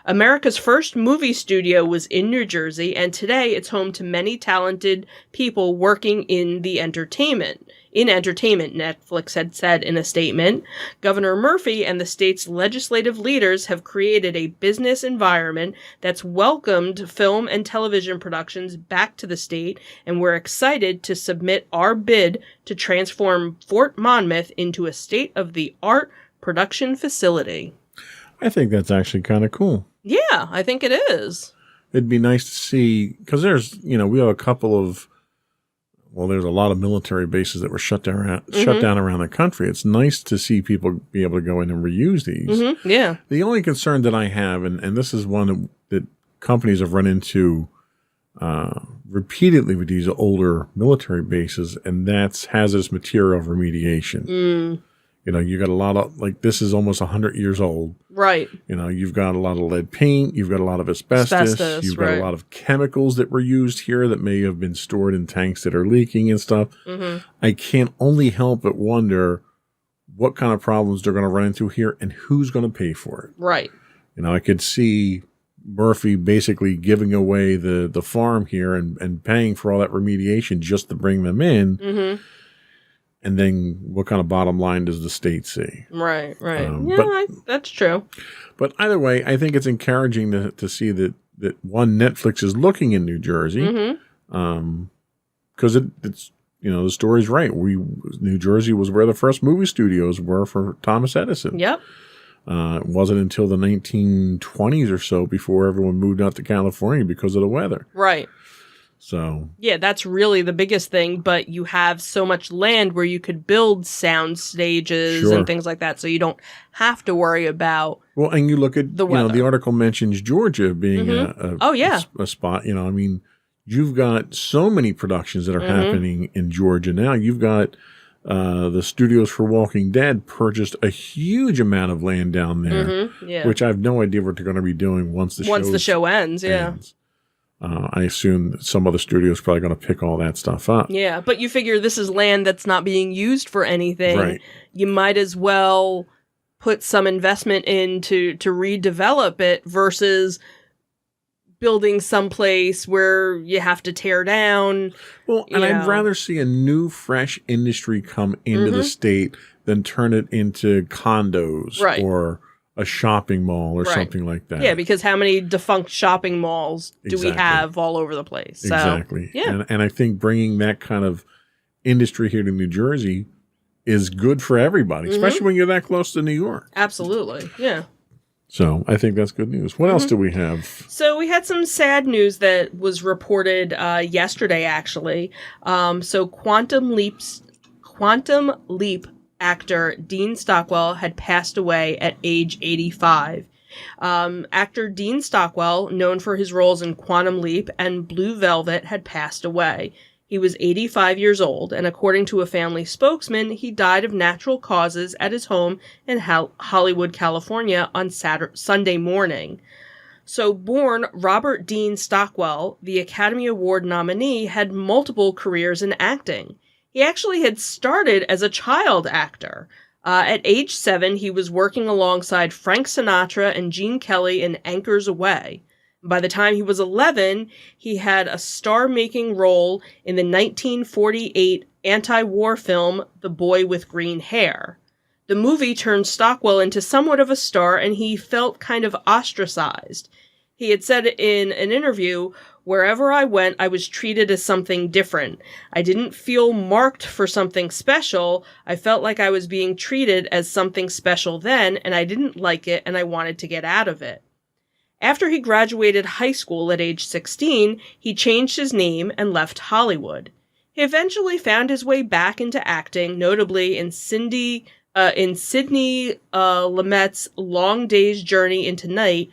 America's first movie studio was in New Jersey, and today it's home to many talented people working in entertainment, Netflix had said in a statement. Governor Murphy and the state's legislative leaders have created a business environment that's welcomed film and television productions back to the state, and we're excited to submit our bid to transform Fort Monmouth into a state-of-the-art production facility. I think that's actually kind of cool. Yeah, I think it is. It'd be nice to see, because there's, we have a couple of, there's a lot of military bases that were shut down around the country. It's nice to see people be able to go in and reuse these. Mm-hmm. Yeah. The only concern that I have, and this is one that companies have run into repeatedly with these older military bases, and that's hazardous material remediation. You got a lot of, this is almost 100 years old. Right. You've got a lot of lead paint. You've got a lot of asbestos. You've got a lot of chemicals that were used here that may have been stored in tanks that are leaking and stuff. Mm-hmm. I can't only help but wonder what kind of problems they're going to run into here and who's going to pay for it. Right. I could see Murphy basically giving away the farm here and paying for all that remediation just to bring them in. Mm-hmm. And then what kind of bottom line does the state see? Right. That's true. But either way, I think it's encouraging to see that one, Netflix is looking in New Jersey. Because it's, the story's right. New Jersey was where the first movie studios were for Thomas Edison. Yep. It wasn't until the 1920s or so before everyone moved out to California because of the weather. Right. So yeah, that's really the biggest thing, but you have so much land where you could build sound stages and things like that, so you don't have to worry about and you look at the weather. The article mentions Georgia being a spot. You've got so many productions that are happening in Georgia now. You've got the studios for Walking Dead purchased a huge amount of land down there, which I have no idea what they're going to be doing once the show ends. Yeah. I assume some other studio is probably going to pick all that stuff up. Yeah, but you figure this is land that's not being used for anything. Right. You might as well put some investment in to redevelop it versus building someplace where you have to tear down. Well, and I'd rather see a new, fresh industry come into the state than turn it into condos or a shopping mall or something like that. Yeah, because how many defunct shopping malls do we have all over the place? So, exactly. Yeah. And I think bringing that kind of industry here to New Jersey is good for everybody, especially when you're that close to New York. Absolutely. Yeah. So I think that's good news. What else do we have? So we had some sad news that was reported yesterday, actually. So Quantum Leap actor Dean Stockwell had passed away at age 85. Actor Dean Stockwell, known for his roles in Quantum Leap and Blue Velvet, had passed away. He was 85 years old, and according to a family spokesman, he died of natural causes at his home in Hollywood, California on Sunday morning. So born Robert Dean Stockwell, the Academy Award nominee, had multiple careers in acting. He actually had started as a child actor. At age 7, he was working alongside Frank Sinatra and Gene Kelly in Anchors Away. By the time he was 11, he had a star-making role in the 1948 anti-war film The Boy with Green Hair. The movie turned Stockwell into somewhat of a star, and he felt kind of ostracized. He had said in an interview, "Wherever I went, I was treated as something different. I didn't feel marked for something special. I felt like I was being treated as something special then, and I didn't like it, and I wanted to get out of it." After he graduated high school at age 16, he changed his name and left Hollywood. He eventually found his way back into acting, notably in Sidney Lumet's Long Day's Journey into Night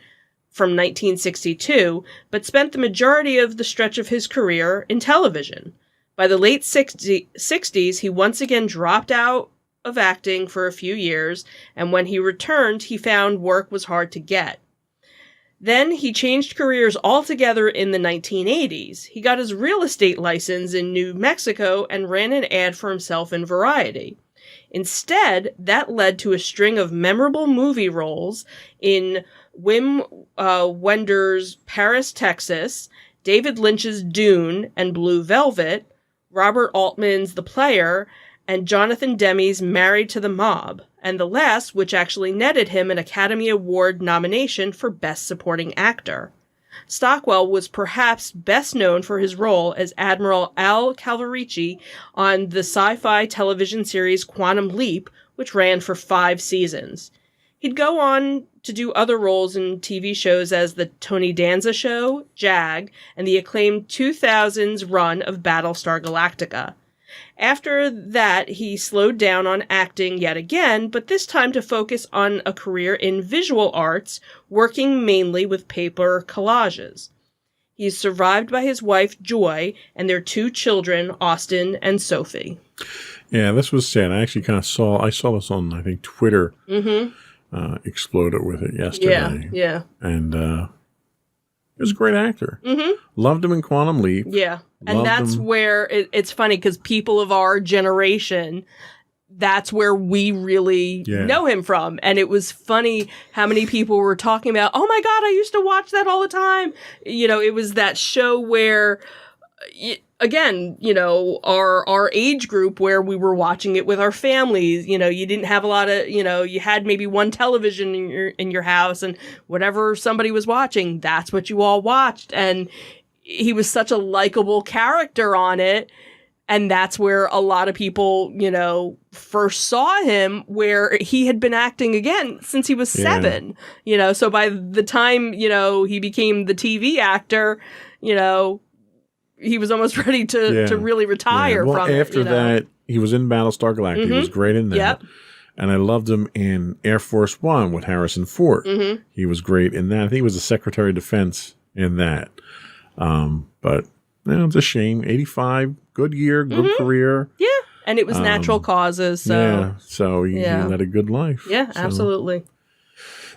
from 1962, but spent the majority of the stretch of his career in television. By the late 60s, he once again dropped out of acting for a few years, and when he returned, he found work was hard to get. Then he changed careers altogether in the 1980s. He got his real estate license in New Mexico and ran an ad for himself in Variety. Instead, that led to a string of memorable movie roles in Wim Wenders' Paris, Texas, David Lynch's Dune and Blue Velvet, Robert Altman's The Player, and Jonathan Demme's Married to the Mob, and the last, which actually netted him an Academy Award nomination for Best Supporting Actor. Stockwell was perhaps best known for his role as Admiral Al Calvarici on the sci-fi television series Quantum Leap, which ran for 5 seasons. He'd go on to do other roles in TV shows as The Tony Danza Show, JAG, and the acclaimed 2000s run of Battlestar Galactica. After that, he slowed down on acting yet again, but this time to focus on a career in visual arts, working mainly with paper collages. He's survived by his wife, Joy, and their 2 children, Austin and Sophie. Yeah, this was sad. I actually kind of saw this on, I think, Twitter. Exploded with it yesterday. Yeah. And he was a great actor. Loved him in Quantum Leap. Yeah. And that's where it's funny because people of our generation, that's where we really know him from. And it was funny how many people were talking about, oh my God, I used to watch that all the time. You know, it was that show where, again, you know, our age group where we were watching it with our families. You know, you didn't have a lot of, you know, you had maybe one television in your house, and whatever somebody was watching, that's what you all watched. And he was such a likable character on it. And that's where a lot of people, you know, first saw him, where he had been acting again since he was 7, you know. So by the time, you know, he became the TV actor, you know, he was almost ready to really retire from it. After that, he was in Battlestar Galactica. He was great in that. Yep. And I loved him in Air Force One with Harrison Ford. He was great in that. I think he was the Secretary of Defense in that. But you know, it's a shame. 85, good year, good career. Yeah, and it was natural causes. So he led a good life. Yeah, absolutely.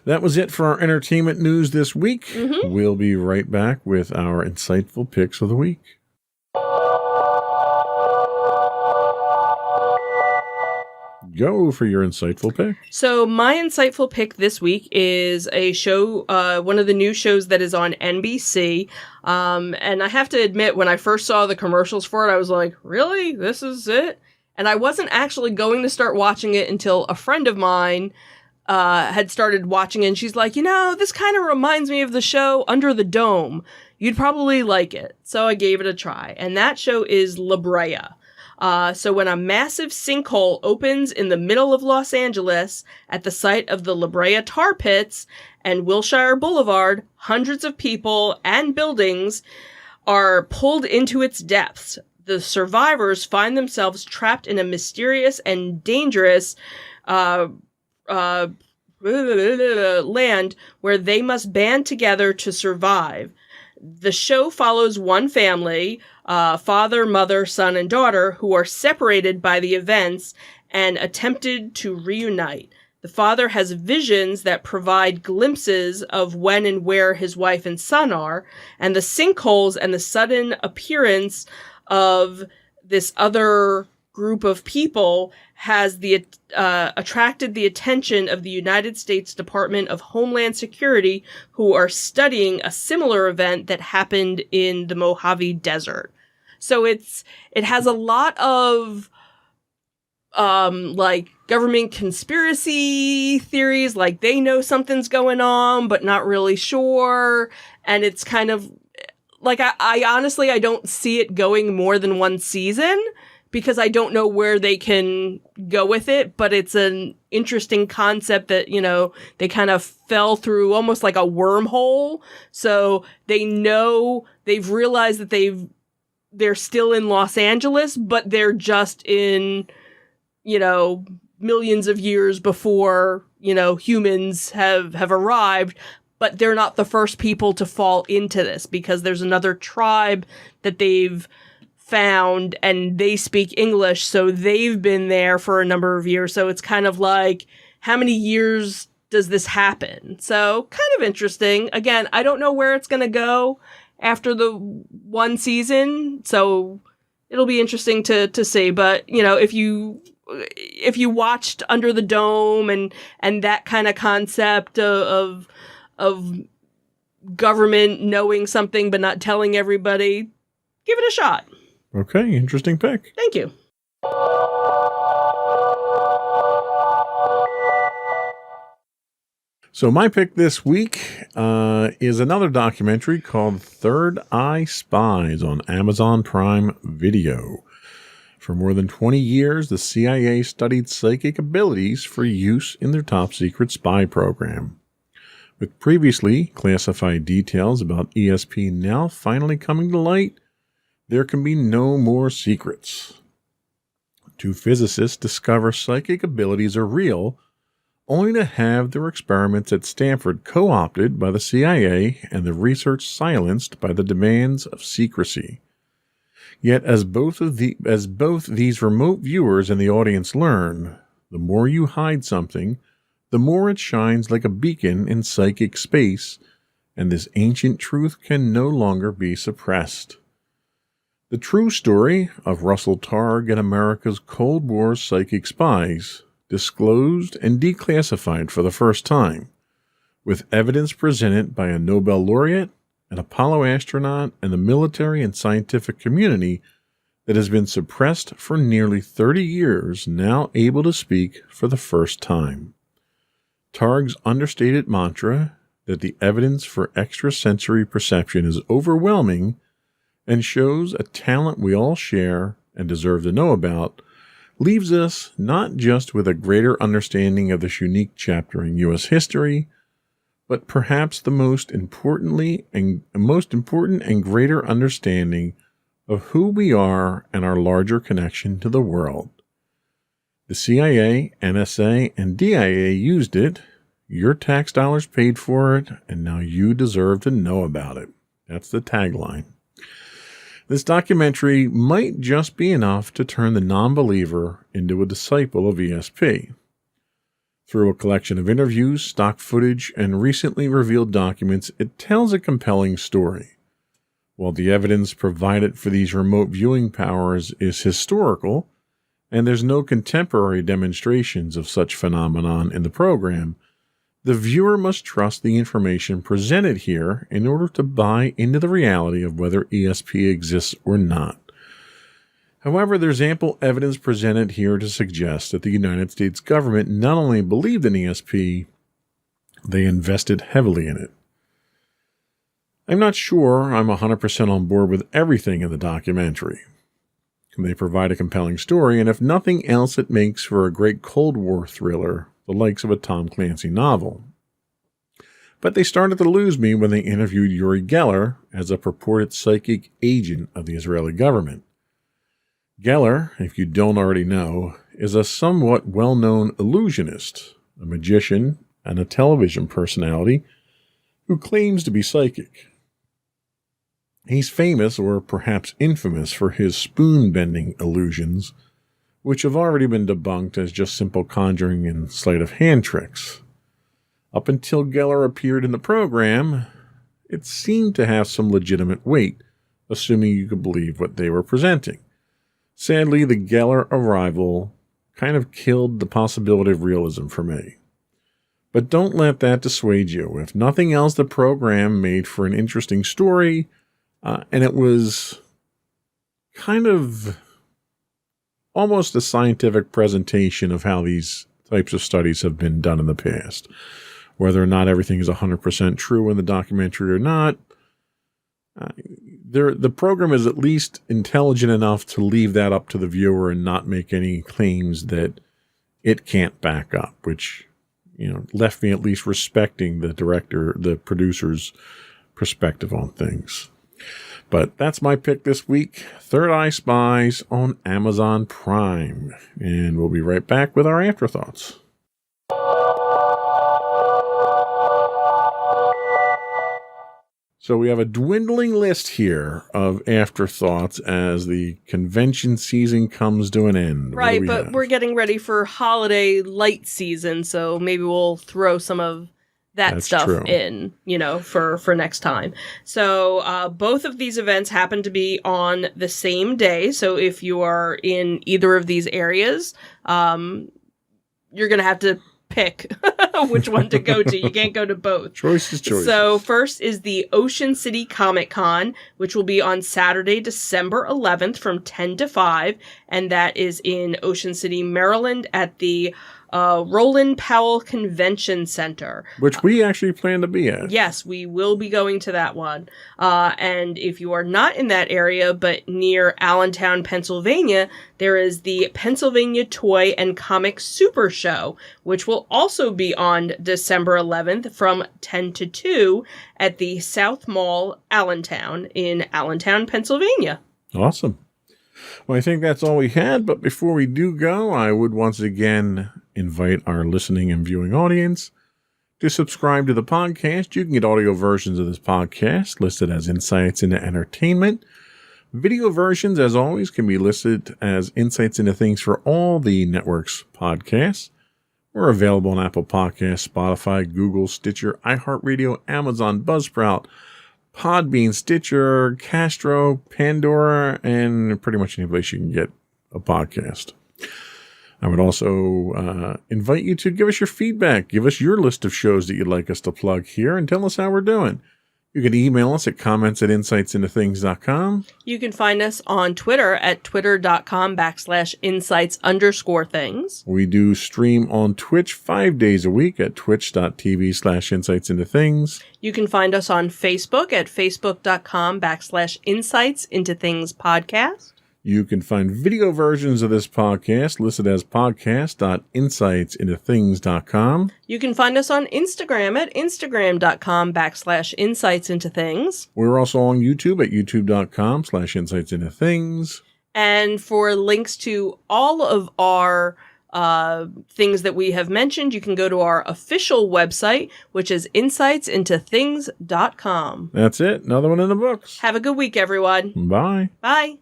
That was it for our entertainment news this week. We'll be right back with our insightful picks of the week. Go for your insightful pick. So my insightful pick this week is a show, one of the new shows that is on NBC. And I have to admit, when I first saw the commercials for it, I was like, really? This is it? And I wasn't actually going to start watching it until a friend of mine had started watching it. And she's like, you know, this kind of reminds me of the show Under the Dome. You'd probably like it. So I gave it a try. And that show is La Brea. So when a massive sinkhole opens in the middle of Los Angeles at the site of the La Brea Tar Pits and Wilshire Boulevard, hundreds of people and buildings are pulled into its depths. The survivors find themselves trapped in a mysterious and dangerous land where they must band together to survive. The show follows one family, father, mother, son, and daughter, who are separated by the events and attempted to reunite. The father has visions that provide glimpses of when and where his wife and son are, and the sinkholes and the sudden appearance of this other group of people has attracted the attention of the United States Department of Homeland Security, who are studying a similar event that happened in the Mojave Desert. So it has a lot of like government conspiracy theories, like they know something's going on but not really sure, and it's kind of like I honestly I don't see it going more than one season, because I don't know where they can go with it, but it's an interesting concept that, you know, they kind of fell through almost like a wormhole. So they've realized that they're still in Los Angeles, but they're just in, you know, millions of years before, you know, humans have arrived. But they're not the first people to fall into this, because there's another tribe that they've found and they speak English, so they've been there for a number of years. So it's kind of like, how many years does this happen? So kind of interesting. Again, I don't know where it's going to go after the one season, so it'll be interesting to see. But, you know, if you watched Under the Dome and that kind of concept of government knowing something but not telling everybody, give it a shot. Okay, interesting pick. Thank you. So my pick this week is another documentary called Third Eye Spies on Amazon Prime Video. For more than 20 years, the CIA studied psychic abilities for use in their top-secret spy program. With previously classified details about ESP now finally coming to light, there can be no more secrets. Two physicists discover psychic abilities are real, only to have their experiments at Stanford co-opted by the CIA and the research silenced by the demands of secrecy. Yet as both these remote viewers and the audience learn, the more you hide something, the more it shines like a beacon in psychic space, and this ancient truth can no longer be suppressed. The true story of Russell Targ and America's Cold War psychic spies, disclosed and declassified for the first time, with evidence presented by a Nobel laureate, an Apollo astronaut, and the military and scientific community that has been suppressed for nearly 30 years, now able to speak for the first time. Targ's understated mantra that the evidence for extrasensory perception is overwhelming and shows a talent we all share and deserve to know about, leaves us not just with a greater understanding of this unique chapter in U.S. history, but perhaps the most important and greater understanding of who we are and our larger connection to the world. The CIA, NSA, and DIA used it, your tax dollars paid for it, and now you deserve to know about it. That's the tagline. This documentary might just be enough to turn the non-believer into a disciple of ESP. Through a collection of interviews, stock footage, and recently revealed documents, it tells a compelling story. While the evidence provided for these remote viewing powers is historical, and there's no contemporary demonstrations of such phenomenon in the program, the viewer must trust the information presented here in order to buy into the reality of whether ESP exists or not. However, there's ample evidence presented here to suggest that the United States government not only believed in ESP, they invested heavily in it. I'm not sure I'm 100% on board with everything in the documentary. They provide a compelling story, and if nothing else, it makes for a great Cold War thriller, the likes of a Tom Clancy novel. But they started to lose me when they interviewed Uri Geller as a purported psychic agent of the Israeli government. Geller, if you don't already know, is a somewhat well-known illusionist, a magician, and a television personality who claims to be psychic. He's famous, or perhaps infamous, for his spoon-bending illusions, which have already been debunked as just simple conjuring and sleight-of-hand tricks. Up until Geller appeared in the program, it seemed to have some legitimate weight, assuming you could believe what they were presenting. Sadly, the Geller arrival kind of killed the possibility of realism for me. But don't let that dissuade you. If nothing else, the program made for an interesting story, and it was kind of almost a scientific presentation of how these types of studies have been done in the past. Whether or not everything is 100% true in the documentary or not, the program is at least intelligent enough to leave that up to the viewer and not make any claims that it can't back up, which, left me at least respecting the producer's perspective on things. But that's my pick this week, Third Eye Spies on Amazon Prime. And we'll be right back with our afterthoughts. So we have a dwindling list here of afterthoughts as the convention season comes to an end. Right, but we're getting ready for holiday light season, so maybe we'll throw some of That's stuff true. In, for next time. So both of these events happen to be on the same day. So if you are in either of these areas, you're going to have to pick which one to go to. You can't go to both. Choices. So first is the Ocean City Comic Con, which will be on Saturday, December 11th from 10 to 5. And that is in Ocean City, Maryland at the Roland Powell Convention Center. Which we actually plan to be at. Yes, we will be going to that one. And if you are not in that area, but near Allentown, Pennsylvania, there is the Pennsylvania Toy and Comic Super Show, which will also be on December 11th from 10 to 2 at the South Mall, Allentown, in Allentown, Pennsylvania. Awesome. Well, I think that's all we had, but before we do go, I would once again invite our listening and viewing audience to subscribe to the podcast. You can get audio versions of this podcast listed as Insights into Entertainment. Video versions, as always, can be listed as Insights into Things for all the network's podcasts. We're available on Apple Podcasts, Spotify, Google, Stitcher, iHeartRadio, Amazon, Buzzsprout, Podbean, Stitcher, Castro, Pandora, and pretty much any place you can get a podcast. I would also invite you to give us your feedback. Give us your list of shows that you'd like us to plug here and tell us how we're doing. You can email us at comments@insightsintothings.com. You can find us on Twitter at twitter.com/insights_things. We do stream on Twitch 5 days a week at twitch.tv/insightsintothings. You can find us on Facebook at facebook.com/insightsintothingspodcast. You can find video versions of this podcast listed as podcast.insightsintothings.com. You can find us on Instagram at instagram.com/insightsintothings. We're also on YouTube at youtube.com/insightsintothings. And for links to all of our things that we have mentioned, you can go to our official website, which is insightsintothings.com. That's it. Another one in the books. Have a good week, everyone. Bye. Bye.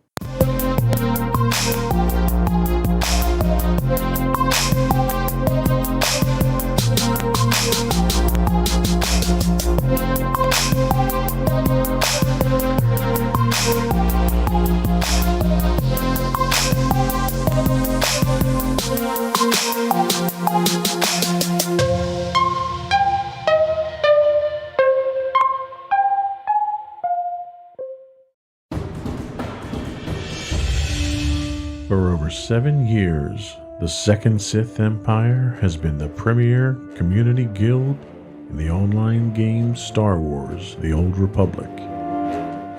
For over 7 years, the Second Sith Empire has been the premier community guild in the online game Star Wars: The Old Republic.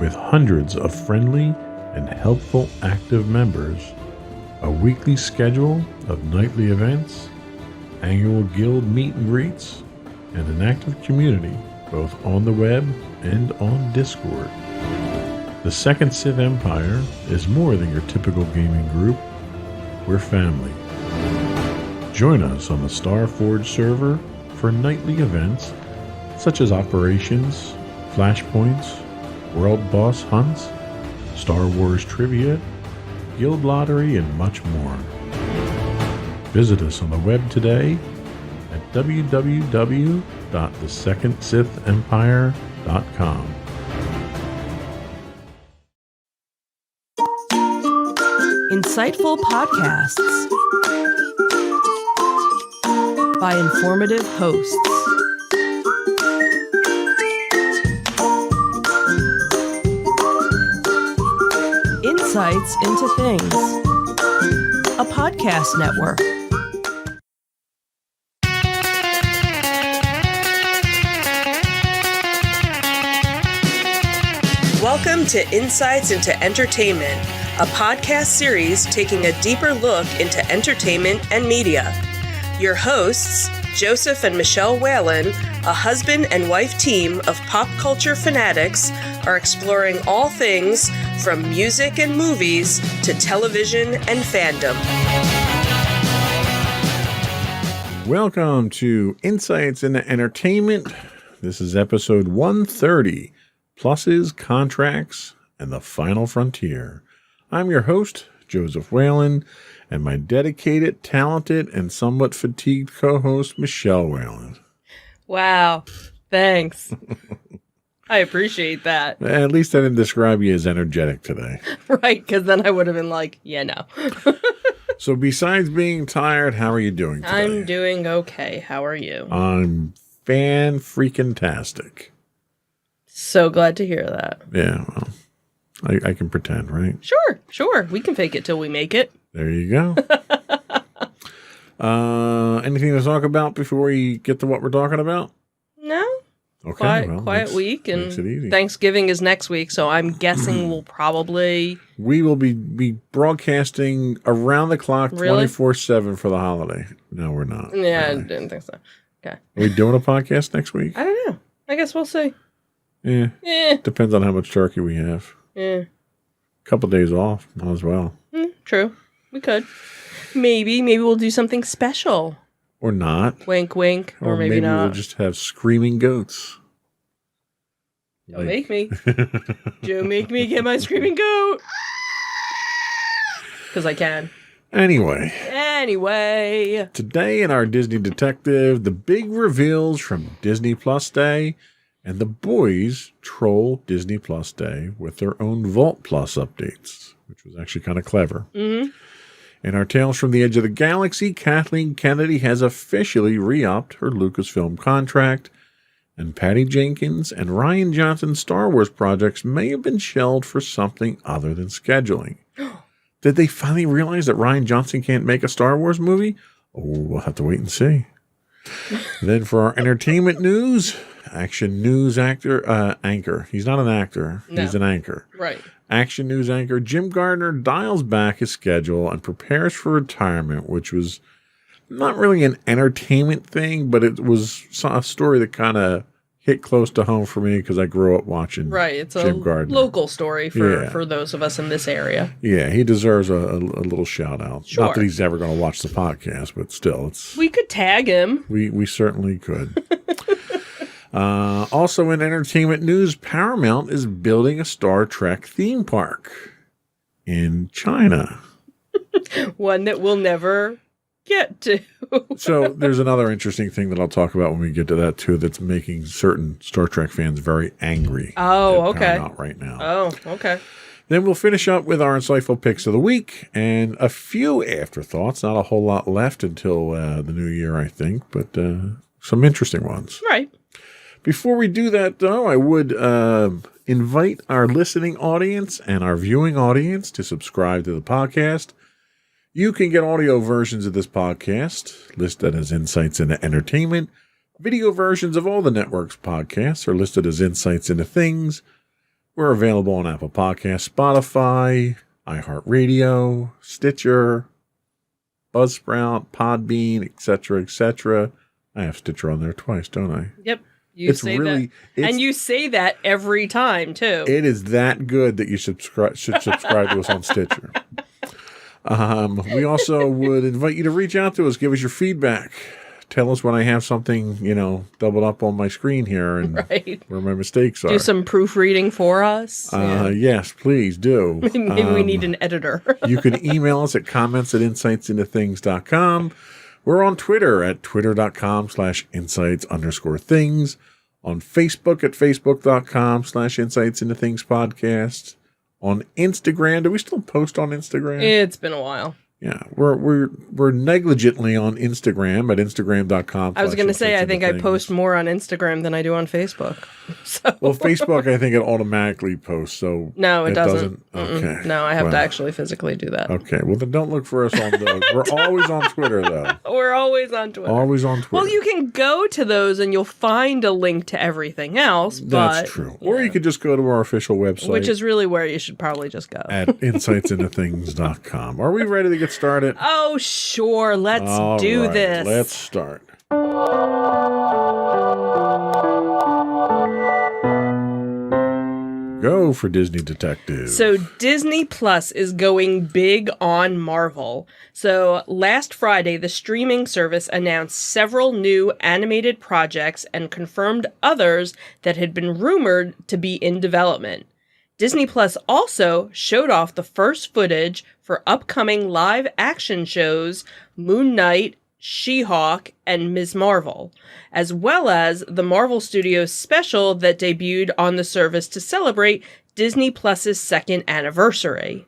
With hundreds of friendly and helpful active members, a weekly schedule of nightly events, annual guild meet and greets, and an active community both on the web and on Discord. The Second Sith Empire is more than your typical gaming group. We're family. Join us on the Starforge server for nightly events such as operations, flashpoints, world boss hunts, Star Wars trivia, guild lottery, and much more. Visit us on the web today at www.thesecondsithempire.com. Insightful podcasts by informative hosts. Insights into Things, a podcast network. Welcome to Insights into Entertainment, a podcast series taking a deeper look into entertainment and media. Your hosts, Joseph and Michelle Whalen, a husband and wife team of pop culture fanatics, are exploring all things from music and movies to television and fandom. Welcome to Insights into Entertainment. This is episode 130, pluses, contracts, and the final frontier. I'm your host, Joseph Whalen, and my dedicated, talented, and somewhat fatigued co-host, Michelle Whalen. Wow. Thanks. I appreciate that. At least I didn't describe you as energetic today. Right, because then I would have been like, yeah, no. So besides being tired, how are you doing today? I'm doing okay. How are you? I'm fan-freaking-tastic. So glad to hear that. Yeah, well, I can pretend, right? Sure. We can fake it till we make it. There you go. Anything to talk about before we get to what we're talking about? No. Okay, Quiet week, and makes it easy. Thanksgiving is next week, so I'm guessing we'll probably... We will be broadcasting around the clock, Really? 24/7 for the holiday. No, we're not. Yeah, I Really. didn't think so. Okay. Are we doing a podcast next week? I don't know. I guess we'll see. Yeah, Eh, depends on how much turkey we have. eh. Couple days off, might as well. True. We could. Maybe we'll do something special. Or not. Wink, wink. Or maybe not. we'll just have screaming goats. Don't make me. Don't make me get my screaming goat. Because I can. Anyway, Anyway. today in our Disney Detective, the big reveals from Disney Plus Day, and the boys troll Disney Plus Day with their own Vault Plus updates, which was actually kind of clever. Mm-hmm. In our Tales from the Edge of the Galaxy, Kathleen Kennedy has officially re-upped her Lucasfilm contract, and Patty Jenkins and Rian Johnson's Star Wars projects may have been shelved for something other than scheduling. Did they finally realize that Rian Johnson can't make a Star Wars movie? Oh, we'll have to wait and see. Then for our entertainment news, action news anchor. He's not an actor. No. He's an anchor. Right. Action news anchor Jim Gardner dials back his schedule and prepares for retirement, which was not really an entertainment thing, but it was a story that kind of hit close to home for me because I grew up watching Right. It's Jim a Gardner. local story for, Yeah. for those of us in this area. Yeah, he deserves a little shout out. Sure. Not that he's ever going to watch the podcast, but still, We could tag him. we certainly could. Also in entertainment news, Paramount is building a Star Trek theme park in China. One that we'll never get to. So there's another interesting thing that I'll talk about when we get to that too that's making certain Star Trek fans very angry. Oh, at okay. Paramount right now. Oh, okay. Then we'll finish up with our insightful picks of the week and a few afterthoughts. Not a whole lot left until the new year, I think, but some interesting ones. Right. Before we do that, though, I would invite our listening audience and our viewing audience to subscribe to the podcast. You can get audio versions of this podcast listed as Insights into Entertainment. Video versions of all the network's podcasts are listed as Insights into Things. We're available on Apple Podcasts, Spotify, iHeartRadio, Stitcher, Buzzsprout, Podbean, etc., etc. I have Stitcher on there twice, don't I? Yep. You say that. it's- And you say that every time, too. It is that good that you should subscribe to us on Stitcher. We also would invite you to reach out to us, give us your feedback. Tell us when I have something, doubled up on my screen here and Right. where my mistakes are. Do some proofreading for us. Yeah. Yes, please do. Maybe we need an editor. You can email us at comments@insightsintothings.com. We're on Twitter at twitter.com/insights_things. On Facebook at facebook.com/insightsintothingspodcast. On Instagram, do we still post on Instagram? It's been a while. Yeah, we're negligently on Instagram at instagram.com. I was going to say, I think I post more on Instagram than I do on Facebook. So Well, Facebook, I think it automatically posts. So no, it doesn't. Okay. No, I have to Well, actually physically do that. Okay. Well, then don't look for us on those. We're always on Twitter, though. We're always on Twitter. Always on Twitter. Well, you can go to those and you'll find a link to everything else. That's but, true. Or you could just go to our official website. Which is really where you should probably just go. at insightsintothings.com. Are we ready to get started? Oh, sure. Let's All do right, this. Let's start. go for Disney Detective? So Disney Plus is going big on Marvel. So last Friday, the streaming service announced several new animated projects and confirmed others that had been rumored to be in development. Disney Plus also showed off the first footage for upcoming live action shows Moon Knight, She-Hulk, and Ms. Marvel, as well as the Marvel Studios special that debuted on the service to celebrate Disney Plus's second anniversary.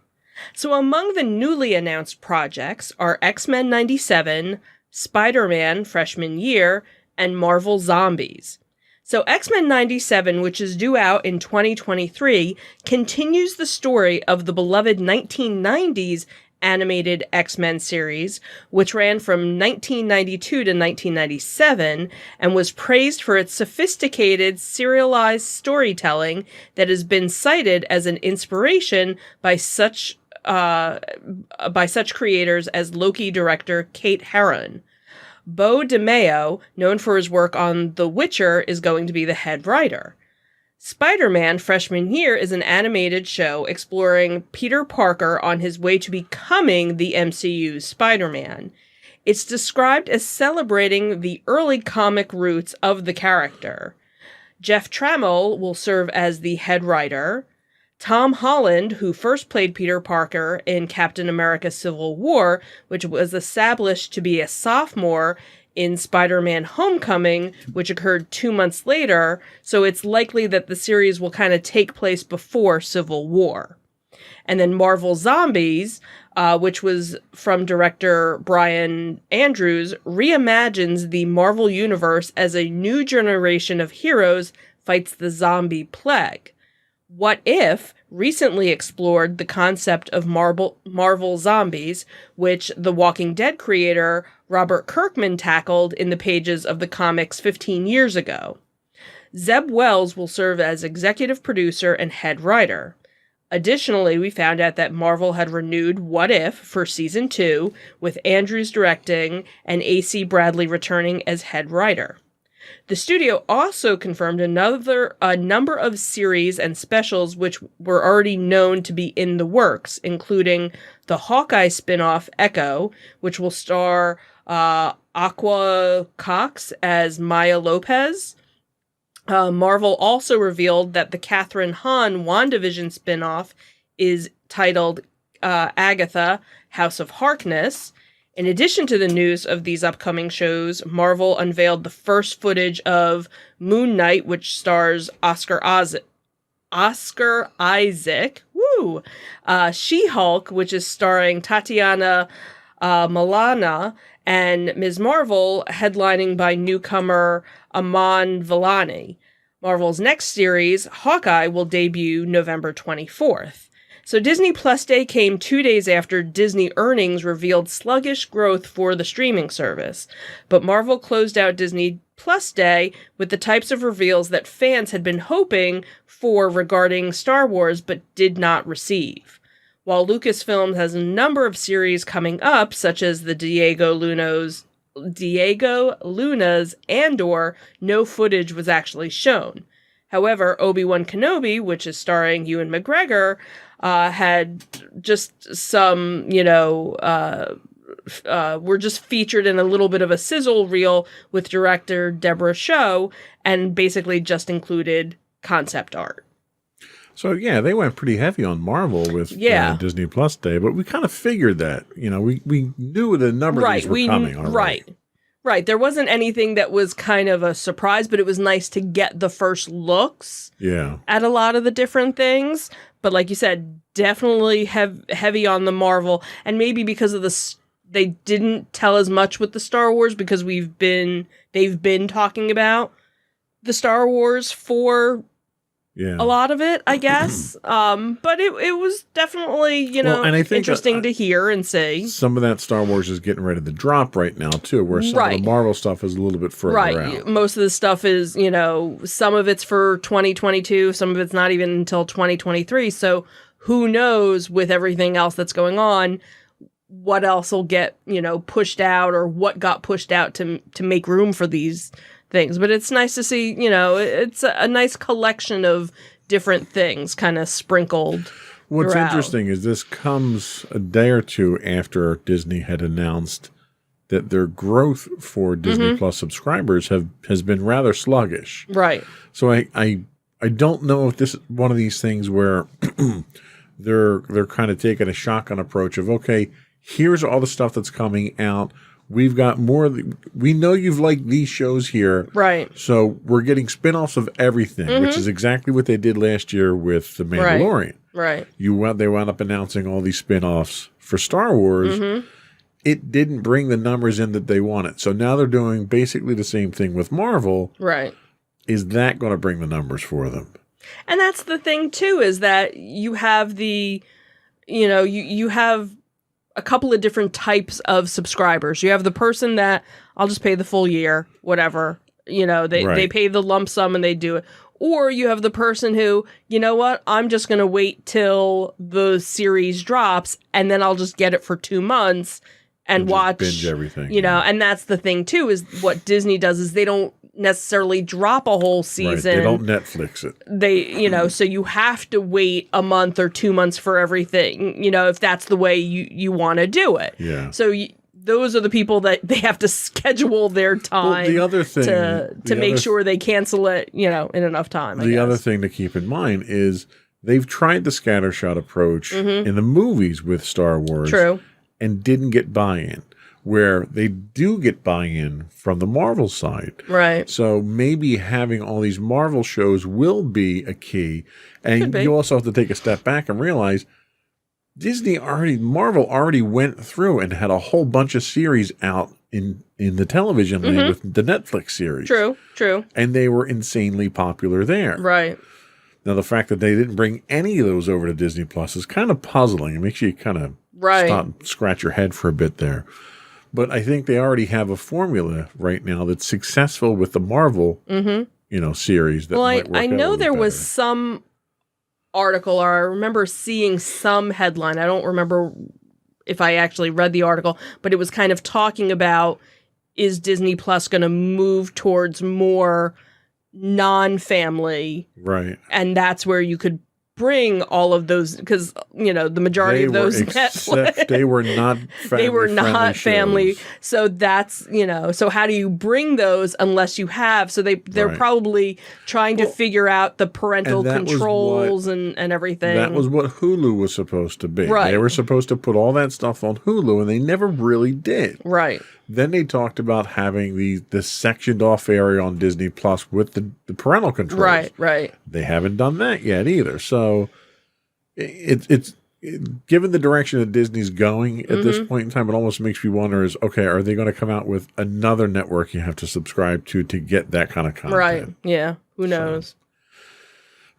So among the newly announced projects are X-Men 97, Spider-Man Freshman Year, and Marvel Zombies. So X-Men 97, which is due out in 2023, continues the story of the beloved 1990s animated X-Men series, which ran from 1992 to 1997 and was praised for its sophisticated serialized storytelling that has been cited as an inspiration by such creators as Loki director Kate Herron. Beau DeMayo, known for his work on The Witcher, is going to be the head writer. Spider-Man Freshman Year is an animated show exploring Peter Parker on his way to becoming the MCU's Spider-Man. It's described as celebrating the early comic roots of the character. Jeff Trammell will serve as the head writer. Tom Holland, who first played Peter Parker in Captain America Civil War, which was established to be a sophomore in Spider-Man Homecoming, which occurred 2 months later, so it's likely that the series will kind of take place before Civil War. And then Marvel Zombies, which was from director Brian Andrews, reimagines the Marvel Universe as a new generation of heroes fights the zombie plague. What If recently explored the concept of Marvel Zombies, which The Walking Dead creator Robert Kirkman tackled in the pages of the comics 15 years ago. Zeb Wells will serve as executive producer and head writer. Additionally, we found out that Marvel had renewed What If for Season 2, with Andrews directing and A.C. Bradley returning as head writer. The studio also confirmed a number of series and specials which were already known to be in the works, including the Hawkeye spin-off Echo, which will star Aqua Cox as Maya Lopez. Marvel also revealed that the Catherine Hahn WandaVision spin-off is titled Agatha, House of Harkness. In addition to the news of these upcoming shows, Marvel unveiled the first footage of Moon Knight, which stars Oscar Isaac. Woo! She-Hulk, which is starring Tatiana Maslany, and Ms. Marvel, headlining by newcomer Iman Vellani. Marvel's next series, Hawkeye, will debut November 24th. So Disney Plus Day came 2 days after Disney earnings revealed sluggish growth for the streaming service. But Marvel closed out Disney Plus Day with the types of reveals that fans had been hoping for regarding Star Wars but did not receive. While Lucasfilm has a number of series coming up, such as the Diego Luna's Andor, no footage was actually shown. However, Obi-Wan Kenobi, which is starring Ewan McGregor, had just some, were just featured in a little bit of a sizzle reel with director Deborah Chow, and basically just included concept art. So, yeah, they went pretty heavy on Marvel with Disney Plus Day, but we kind of figured that. We knew the number of these were coming already. Right. There wasn't anything that was kind of a surprise, but it was nice to get the first looks at a lot of the different things. But like you said, definitely heavy on the Marvel. And maybe because of they didn't tell as much with the Star Wars because they've been talking about the Star Wars for a lot of it, I guess. But it was definitely, interesting to hear and see. Some of that Star Wars is getting ready to drop right now, too, where some of the Marvel stuff is a little bit further out. Most of the stuff is, some of it's for 2022, some of it's not even until 2023. So who knows with everything else that's going on, what else will get, pushed out or what got pushed out to make room for these things. But it's nice to see, it's a nice collection of different things kind of sprinkled. What's throughout. interesting is this comes a day or two after Disney had announced that their growth for Disney Plus subscribers has been rather sluggish. Right. So I don't know if this is one of these things where they're kind of taking a shotgun approach of, okay, here's all the stuff that's coming out. We've got more. We know you've liked these shows here. Right. So we're getting spinoffs of everything, which is exactly what they did last year with The Mandalorian. Right. They wound up announcing all these spinoffs for Star Wars. It didn't bring the numbers in that they wanted. So now they're doing basically the same thing with Marvel. Right. Is that going to bring the numbers for them? And that's the thing, too, is that you have you have a couple of different types of subscribers. You have the person that I'll just pay the full year, whatever. They pay the lump sum and they do it. Or you have the person who, you know what, I'm just going to wait till the series drops and then I'll just get it for 2 months and watch. Binge everything. And that's the thing, too, is what Disney does is they don't necessarily drop a whole season. Right. They don't Netflix it. So you have to wait a month or 2 months for everything, if that's the way you want to do it. Yeah. So those are the people that they have to schedule their time the other thing, to make sure they cancel it, in enough time. The other thing to keep in mind is they've tried the scattershot approach in the movies with Star Wars. True. And didn't get buy-in. Where they do get buy-in from the Marvel side. Right. So maybe having all these Marvel shows will be a key. And you also have to take a step back and realize Marvel already went through and had a whole bunch of series out in the television land with the Netflix series. True. And they were insanely popular there. Right. Now, the fact that they didn't bring any of those over to Disney Plus is kind of puzzling. It makes you kind of stop, scratch your head for a bit there. But I think they already have a formula right now that's successful with the Marvel, series. That might work I know there better. was some article, or I remember seeing some headline. I don't remember if I actually read the article, but it was kind of talking about, is Disney Plus going to move towards more non-family? Right. And that's where you could bring all of those, because the majority of those Netflix, they were not family. So that's so how do you bring those unless you have? So they're probably trying to figure out the parental controls and everything. That was what Hulu was supposed to be. Right. They were supposed to put all that stuff on Hulu, and they never really did. Right. Then they talked about having the sectioned off area on Disney Plus with the parental controls. Right. They haven't done that yet either. So it's given the direction that Disney's going at this point in time, it almost makes me wonder is, okay, are they going to come out with another network you have to subscribe to get that kind of content? Right. Yeah. Who knows?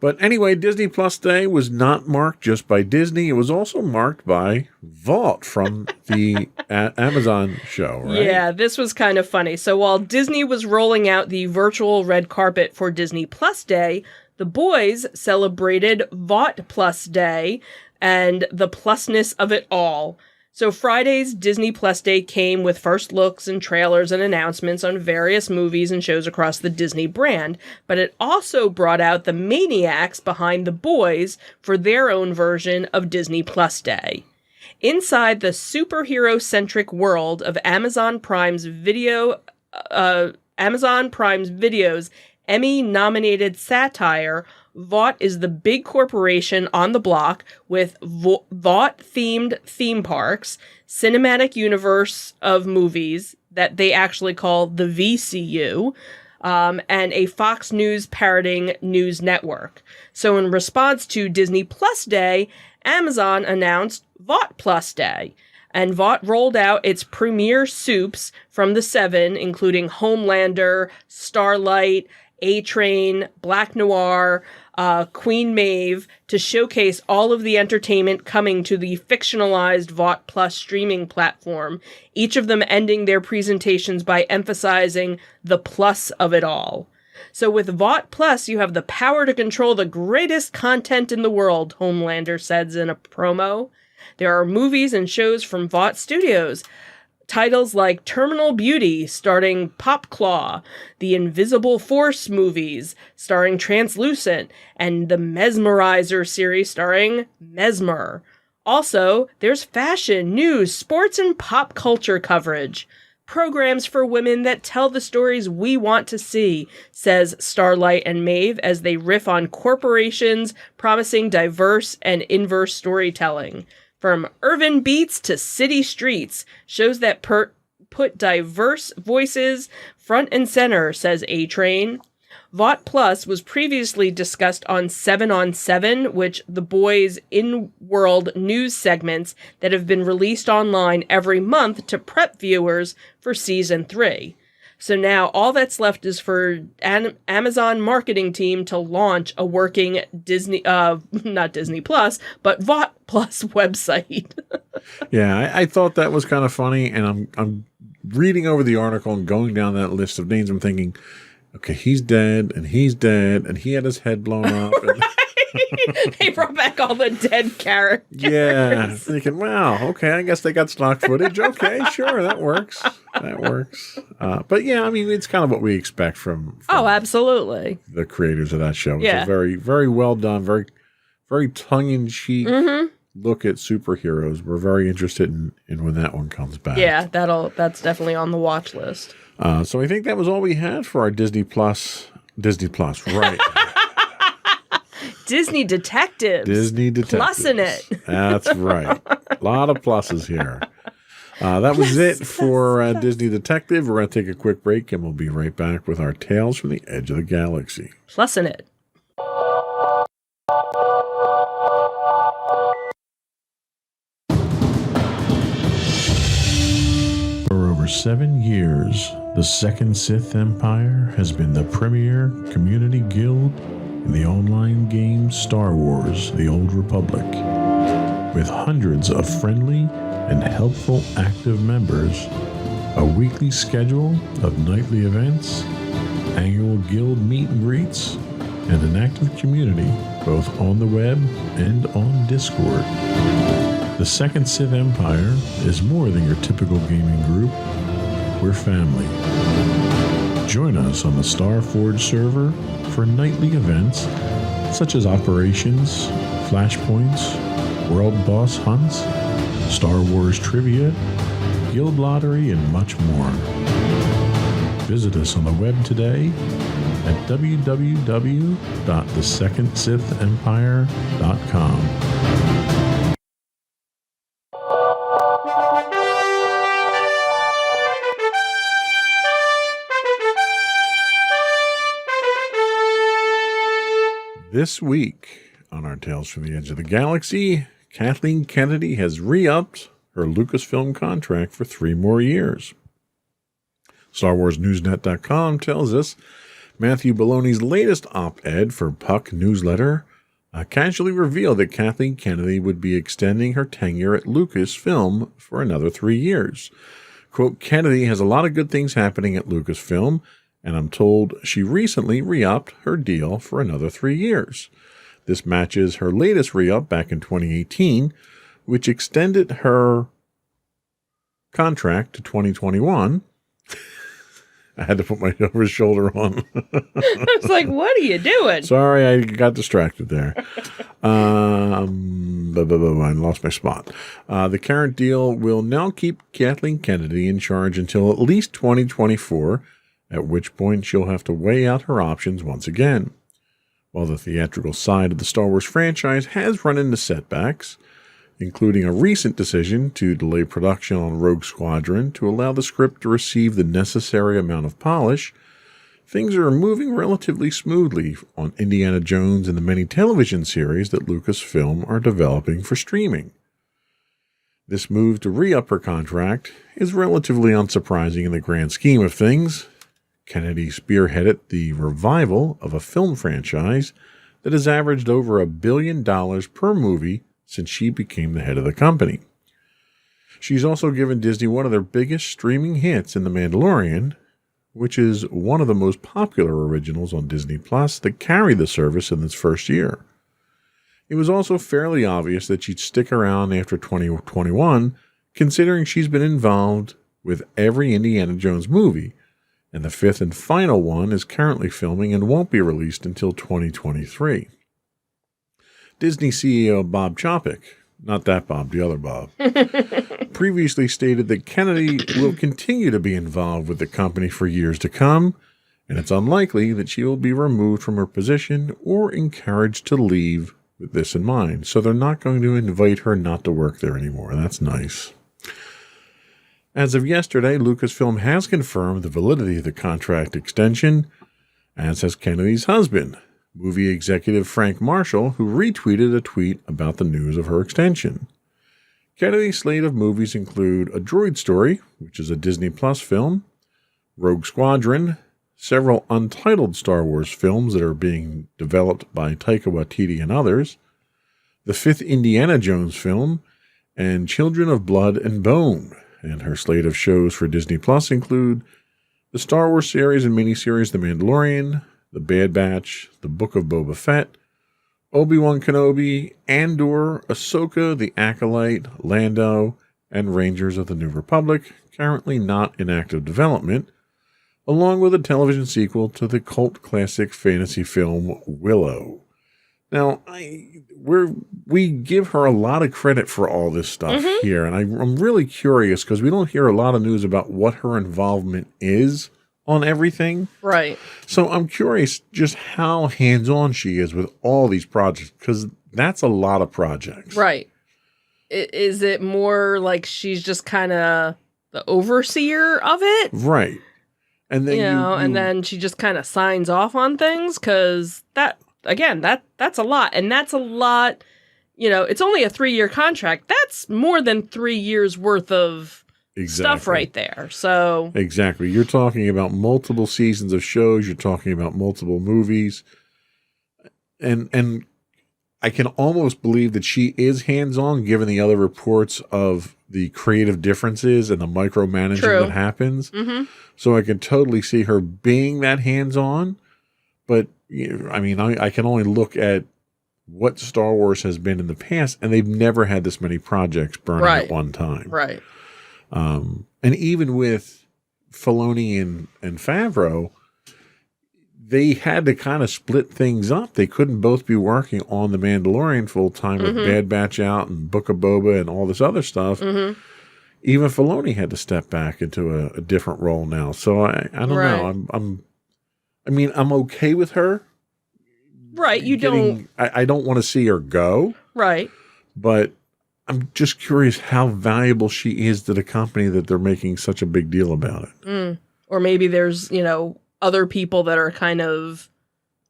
But anyway, Disney Plus Day was not marked just by Disney. It was also marked by Vought from the Amazon show, right? Yeah, this was kind of funny. So while Disney was rolling out the virtual red carpet for Disney Plus Day, the boys celebrated Vought Plus Day and the plusness of it all. So Friday's Disney Plus Day came with first looks and trailers and announcements on various movies and shows across the Disney brand, but it also brought out the maniacs behind the boys for their own version of Disney Plus Day. Inside the superhero-centric world of Amazon Prime's Video's Emmy-nominated satire, Vought is the big corporation on the block with Vought-themed theme parks, cinematic universe of movies that they actually call the VCU, and a Fox News parroting news network. So in response to Disney Plus Day, Amazon announced Vought Plus Day. And Vought rolled out its premiere soups from the 7, including Homelander, Starlight, A-Train, Black Noir, Queen Maeve, to showcase all of the entertainment coming to the fictionalized Vought Plus streaming platform, each of them ending their presentations by emphasizing the plus of it all. So with Vought Plus, you have the power to control the greatest content in the world, Homelander says in a promo. There are movies and shows from Vought Studios. Titles like Terminal Beauty, starring Popclaw, the Invisible Force movies, starring Translucent, and the Mesmerizer series, starring Mesmer. Also, there's fashion, news, sports, and pop culture coverage. Programs for women that tell the stories we want to see, says Starlight and Maeve as they riff on corporations promising diverse and inverse storytelling. From urban beats to city streets, shows that put diverse voices front and center, says A-Train. Vought Plus was previously discussed on 7 on 7, which the boys' in-world news segments that have been released online every month to prep viewers for Season 3. So now all that's left is for Amazon marketing team to launch a working not Disney Plus, but Vought Plus website. Yeah, I thought that was kind of funny, and I'm reading over the article and going down that list of names. I'm thinking, okay, he's dead, and he had his head blown up. And they brought back all the dead characters. Yeah, thinking, wow, okay, I guess they got stock footage. Okay, sure, that works. But yeah, I mean, it's kind of what we expect from absolutely, the creators of that show. Yeah. It's a very, very well done, very, very tongue-in-cheek look at superheroes. We're very interested in when that one comes back. Yeah, that's definitely on the watch list. So I think that was all we had for our Disney Plus, right? Disney Detectives. Plussing it. That's right. A lot of pluses here. That was it for Disney Detective. We're going to take a quick break, and we'll be right back with our Tales from the Edge of the Galaxy. Plussing it. For over 7 years, the Second Sith Empire has been the premier community guild in the online game Star Wars: The Old Republic. With hundreds of friendly and helpful active members, a weekly schedule of nightly events, annual guild meet and greets, and an active community both on the web and on Discord. The Second Sith Empire is more than your typical gaming group. We're family. Join us on the Starforge server for nightly events such as operations, flashpoints, world boss hunts, Star Wars trivia, guild lottery, and much more. Visit us on the web today at www.thesecondsithempire.com. This week on our Tales from the Edge of the Galaxy, Kathleen Kennedy has re-upped her Lucasfilm contract for 3 more years. StarWarsNewsNet.com tells us Matthew Baloney's latest op-ed for Puck Newsletter casually revealed that Kathleen Kennedy would be extending her tenure at Lucasfilm for another 3 years. Quote, Kennedy has a lot of good things happening at Lucasfilm, and I'm told she recently re-upped her deal for another 3 years. This matches her latest re-up back in 2018, which extended her contract to 2021. I had to put my over shoulder on. I was like, what are you doing? Sorry, I got distracted there. I lost my spot. The current deal will now keep Kathleen Kennedy in charge until at least 2024, at which point she'll have to weigh out her options once again. While the theatrical side of the Star Wars franchise has run into setbacks, including a recent decision to delay production on Rogue Squadron to allow the script to receive the necessary amount of polish, things are moving relatively smoothly on Indiana Jones and the many television series that Lucasfilm are developing for streaming. This move to re-up her contract is relatively unsurprising in the grand scheme of things. Kennedy spearheaded the revival of a film franchise that has averaged over $1 billion per movie since she became the head of the company. She's also given Disney one of their biggest streaming hits in The Mandalorian, which is one of the most popular originals on Disney Plus that carried the service in its first year. It was also fairly obvious that she'd stick around after 2021, considering she's been involved with every Indiana Jones movie, and the fifth and final one is currently filming and won't be released until 2023. Disney CEO Bob Chapek, not that Bob, the other Bob, previously stated that Kennedy will continue to be involved with the company for years to come, and it's unlikely that she will be removed from her position or encouraged to leave with this in mind. So they're not going to invite her not to work there anymore. That's nice. As of yesterday, Lucasfilm has confirmed the validity of the contract extension, as has Kennedy's husband, movie executive Frank Marshall, who retweeted a tweet about the news of her extension. Kennedy's slate of movies include A Droid Story, which is a Disney Plus film, Rogue Squadron, several untitled Star Wars films that are being developed by Taika Waititi and others, the fifth Indiana Jones film, and Children of Blood and Bone. And her slate of shows for Disney Plus include the Star Wars series and miniseries The Mandalorian, The Bad Batch, The Book of Boba Fett, Obi-Wan Kenobi, Andor, Ahsoka, The Acolyte, Lando, and Rangers of the New Republic, currently not in active development, along with a television sequel to the cult classic fantasy film Willow. Now, we give her a lot of credit for all this stuff here, and I'm really curious because we don't hear a lot of news about what her involvement is on everything. Right. So I'm curious just how hands-on she is with all these projects, because that's a lot of projects. Right. Is it more like she's just kind of the overseer of it? Right. And then and then she just kind of signs off on things, because that's a lot. And that's a lot, it's only a 3-year contract. That's more than 3 years worth of stuff right there. So exactly. You're talking about multiple seasons of shows. You're talking about multiple movies. And I can almost believe that she is hands-on, given the other reports of the creative differences and the micromanaging that happens. Mm-hmm. So I can totally see her being that hands-on. But, I can only look at what Star Wars has been in the past, and they've never had this many projects burning at one time. Right. And even with Filoni and Favreau, they had to kind of split things up. They couldn't both be working on The Mandalorian full time with Bad Batch out and Book of Boba and all this other stuff. Mm-hmm. Even Filoni had to step back into a different role now. So I don't know. I'm okay with her. Right. I don't want to see her go. Right. But I'm just curious how valuable she is to the company that they're making such a big deal about it. Mm. Or maybe there's, other people that are kind of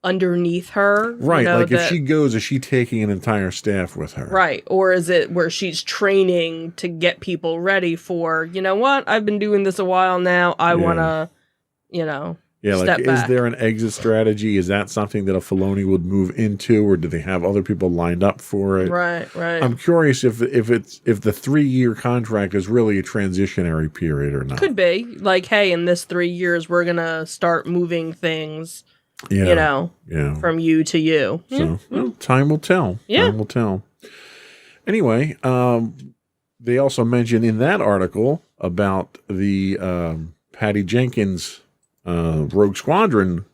underneath her. Right. If she goes, is she taking an entire staff with her? Right. Or is it where she's training to get people ready for, what? I've been doing this a while now. I want to, step back. Is there an exit strategy? Is that something that a Filoni would move into, or do they have other people lined up for it? Right. I'm curious if the 3-year contract is really a transitionary period or not. Could be. Like, hey, in this 3 years, we're going to start moving things, from you to you. So, time will tell. Yeah. Time will tell. Anyway, they also mentioned in that article about the Patty Jenkins Rogue Squadron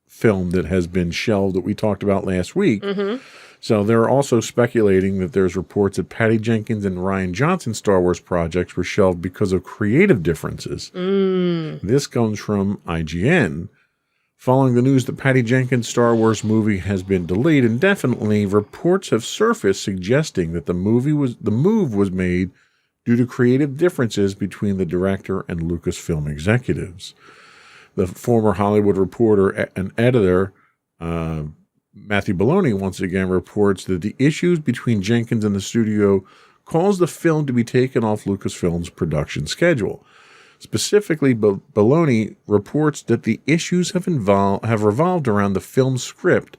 film that has been shelved that we talked about last week. Mm-hmm. So they're also speculating that there's reports that Patty Jenkins and Rian Johnson's Star Wars projects were shelved because of creative differences. This comes from IGN. Following the news that Patty Jenkins' Star Wars movie has been delayed indefinitely, reports have surfaced suggesting that the move was made due to creative differences between the director and Lucasfilm executives. The former Hollywood Reporter and editor, Matthew Belloni, once again reports that the issues between Jenkins and the studio caused the film to be taken off Lucasfilm's production schedule. Specifically, Belloni reports that the issues have revolved around the film's script,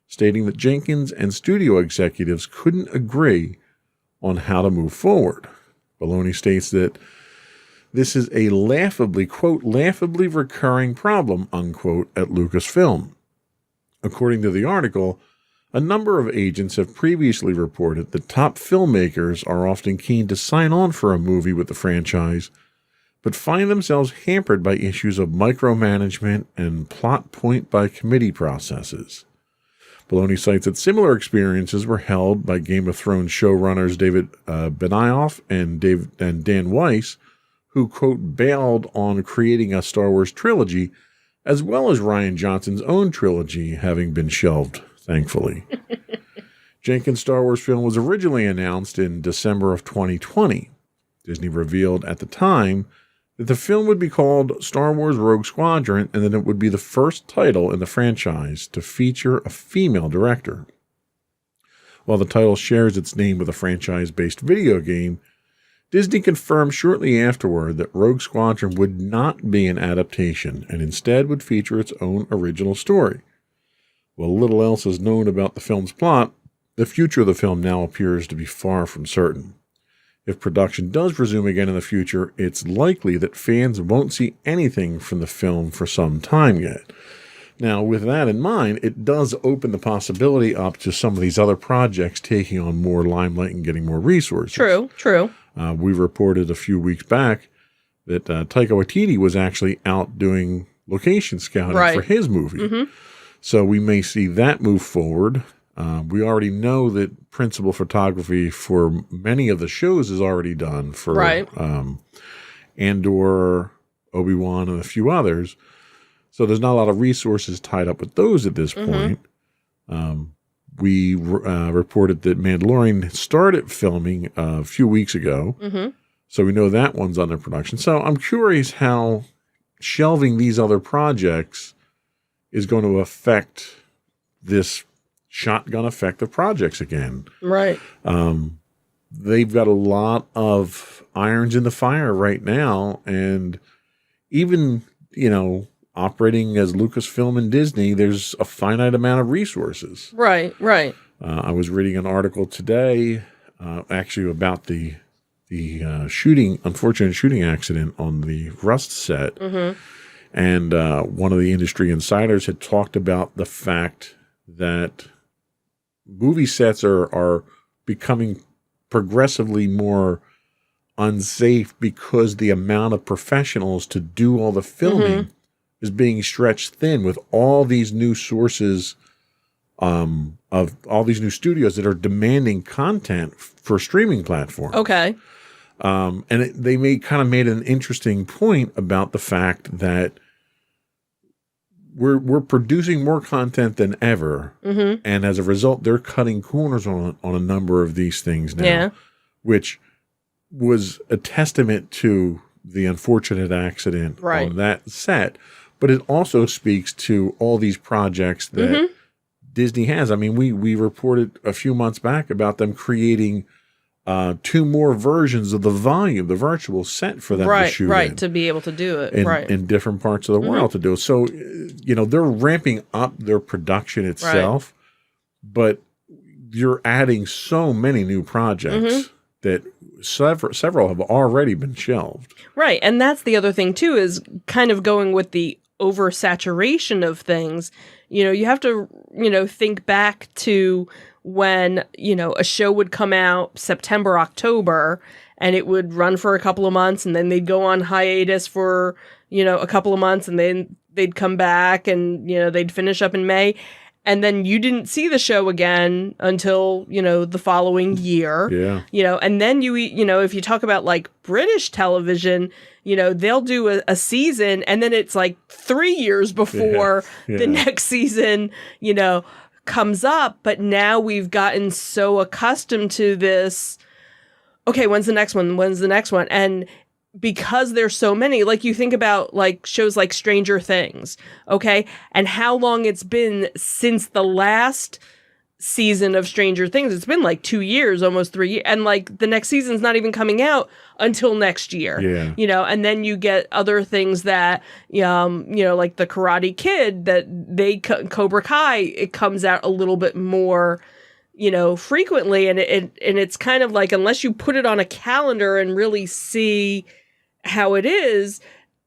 stating that Jenkins and studio executives couldn't agree on how to move forward. Belloni states that this is a laughably recurring problem, unquote, at Lucasfilm. According to the article, A number of agents have previously reported that top filmmakers are often keen to sign on for a movie with the franchise, but find themselves hampered by issues of micromanagement and plot point by committee processes. Baloney cites that similar experiences were held by Game of Thrones showrunners David Benioff and Dan Weiss, who, quote, bailed on creating a Star Wars trilogy, as well as Rian Johnson's own trilogy having been shelved, thankfully. Jenkins' Star Wars film was originally announced in December of 2020. Disney revealed at the time that the film would be called Star Wars Rogue Squadron, and that it would be the first title in the franchise to feature a female director. While the title shares its name with a franchise-based video game, Disney confirmed shortly afterward that Rogue Squadron would not be an adaptation and instead would feature its own original story. While little else is known about the film's plot, the future of the film now appears to be far from certain. If production does resume again in the future, it's likely that fans won't see anything from the film for some time yet. Now, with that in mind, it does open the possibility up to some of these other projects taking on more limelight and getting more resources. True. We reported a few weeks back that Taika Waititi was actually out doing location scouting for his movie. Mm-hmm. So we may see that move forward. We already know that principal photography for many of the shows is already done for Andor, Obi-Wan, and a few others. So there's not a lot of resources tied up with those at this point. We reported that Mandalorian started filming a few weeks ago. Mm-hmm. So we know that one's under production. So I'm curious how shelving these other projects is going to affect this shotgun effect of projects again. Right. They've got a lot of irons in the fire right now. And even, operating as Lucasfilm and Disney, there's a finite amount of resources. Right. I was reading an article today, actually about the unfortunate shooting accident on the Rust set. Mm-hmm. And one of the industry insiders had talked about the fact that movie sets are becoming progressively more unsafe because the amount of professionals to do all the filming is being stretched thin with all these new sources of all these new studios that are demanding content for streaming platforms. Okay. They made an interesting point about the fact that we're producing more content than ever, and as a result, they're cutting corners on a number of these things now, which was a testament to the unfortunate accident on that set. But it also speaks to all these projects that Disney has. I mean, we reported a few months back about them creating 2 more versions of the Volume, the virtual set for them to shoot in, to be able to do it in different parts of the world to do it. So, they're ramping up their production itself, but you're adding so many new projects that several have already been shelved. Right, and that's the other thing too, is kind of going with the oversaturation of things. You have to, think back to when, a show would come out September, October, and it would run for a couple of months, and then they'd go on hiatus for, a couple of months, and then they'd come back and, they'd finish up in May. And then you didn't see the show again until, the following year. Yeah. And then if you talk about like British television, they'll do a season, and then it's like 3 years before the next season, comes up. But now we've gotten so accustomed to this. Okay, when's the next one? And because there's so many, like you think about like shows like Stranger Things, okay? And how long it's been since the last season of Stranger Things. It's been like 2 years, almost 3 years. And like the next season's not even coming out until next year. Yeah. And then you get other things that, like the Karate Kid, that Cobra Kai, it comes out a little bit more, frequently. And it's kind of like, unless you put it on a calendar and really see how it is,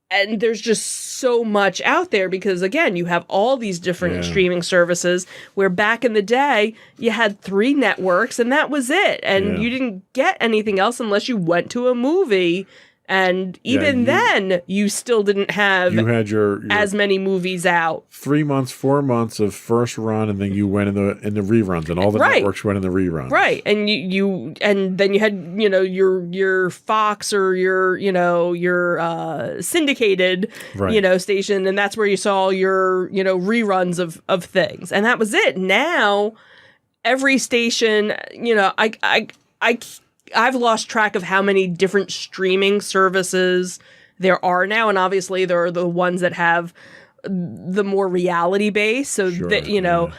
And there's just so much out there because, again, you have all these different streaming services where back in the day, you had 3 networks and that was it. And you didn't get anything else unless you went to a movie. And even then, you still didn't have you had your as many movies out. 3 months, 4 months of first run, and then you went in the reruns, and all the networks went in the reruns. Right, and and then you had your Fox or your syndicated station, and that's where you saw your reruns of things, and that was it. Now, every station, I've lost track of how many different streaming services there are now, and obviously there are the ones that have the more reality base. So that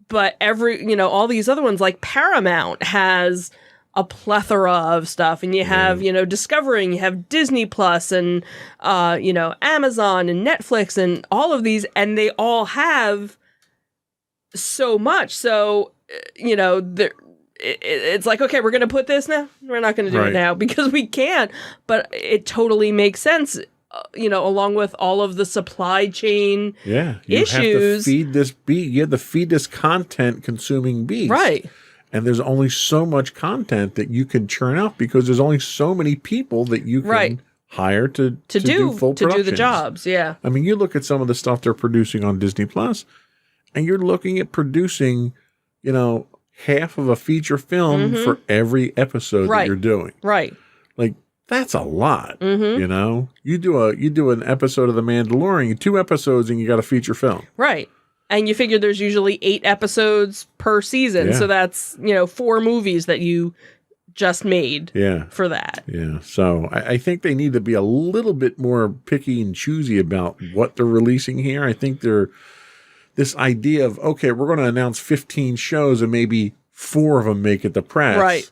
but all these other ones like Paramount has a plethora of stuff, and you have Discovery, and you have Disney Plus, and Amazon and Netflix, and all of these, and they all have so much. So it's like, okay, we're going to put this now. We're not going to do it now because we can't. But it totally makes sense, along with all of the supply chain issues. You have to feed this beast. You have to feed this content-consuming beast. Right. And there's only so much content that you can churn out because there's only so many people that you can hire to do full productions. To do the jobs, yeah. I mean, you look at some of the stuff they're producing on Disney Plus, and you're looking at producing, half of a feature film for every episode that you're doing. Right. Like, that's a lot. You do an episode of The Mandalorian, 2 episodes, and you got a feature film. Right. And you figure there's usually 8 episodes per season. So that's, 4 movies that you just made for that. Yeah. So I think they need to be a little bit more picky and choosy about what they're releasing here. I think this idea of, okay, we're going to announce 15 shows and maybe 4 of them make it to press. Right.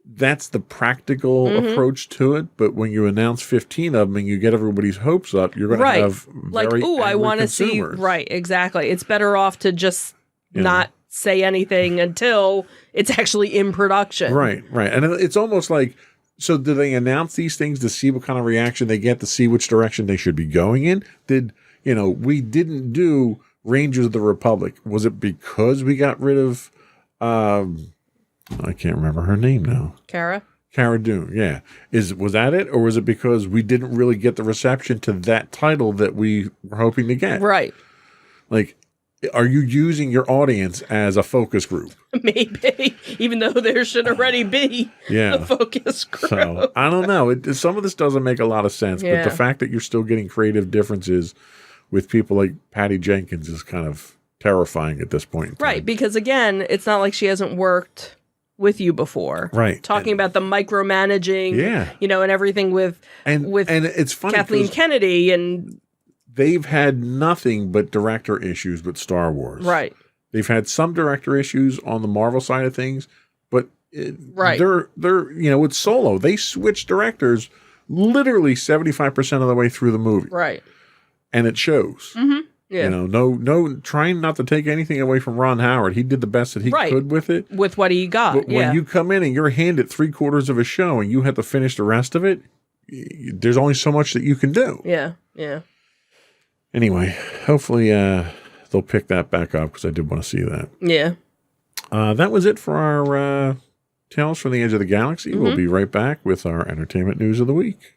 That's the practical approach to it. But when you announce 15 of them and you get everybody's hopes up, you're going to have very angry I want to see. consumers. Right, exactly. It's better off to just not say anything until it's actually in production. Right. And it's almost like, so do they announce these things to see what kind of reaction they get, to see which direction they should be going in? We didn't do Rangers of the Republic. Was it because we got rid of, I can't remember her name now. Cara Dune, yeah. Was that it? Or was it because we didn't really get the reception to that title that we were hoping to get? Right. Like, are you using your audience as a focus group? Maybe, even though there should already be a focus group. So, I don't know. Some of this doesn't make a lot of sense, but the fact that you're still getting creative differences with people like Patty Jenkins is kind of terrifying at this point in time. Right, because again, it's not like she hasn't worked with you before. Right. Talking about the micromanaging, and everything with it's funny Kathleen Kennedy, and they've had nothing but director issues with Star Wars. Right. They've had some director issues on the Marvel side of things, but they're with Solo, they switched directors literally 75% of the way through the movie. Right. And it shows. Mm-hmm. Yeah. No, trying not to take anything away from Ron Howard. He did the best that he could with it. With what he got. But when you come in and you're handed 3/4 of a show and you have to finish the rest of it, there's only so much that you can do. Yeah. Yeah. Anyway, hopefully they'll pick that back up because I did want to see that. Yeah. That was it for our Tales from the Edge of the Galaxy. Mm-hmm. We'll be right back with our entertainment news of the week.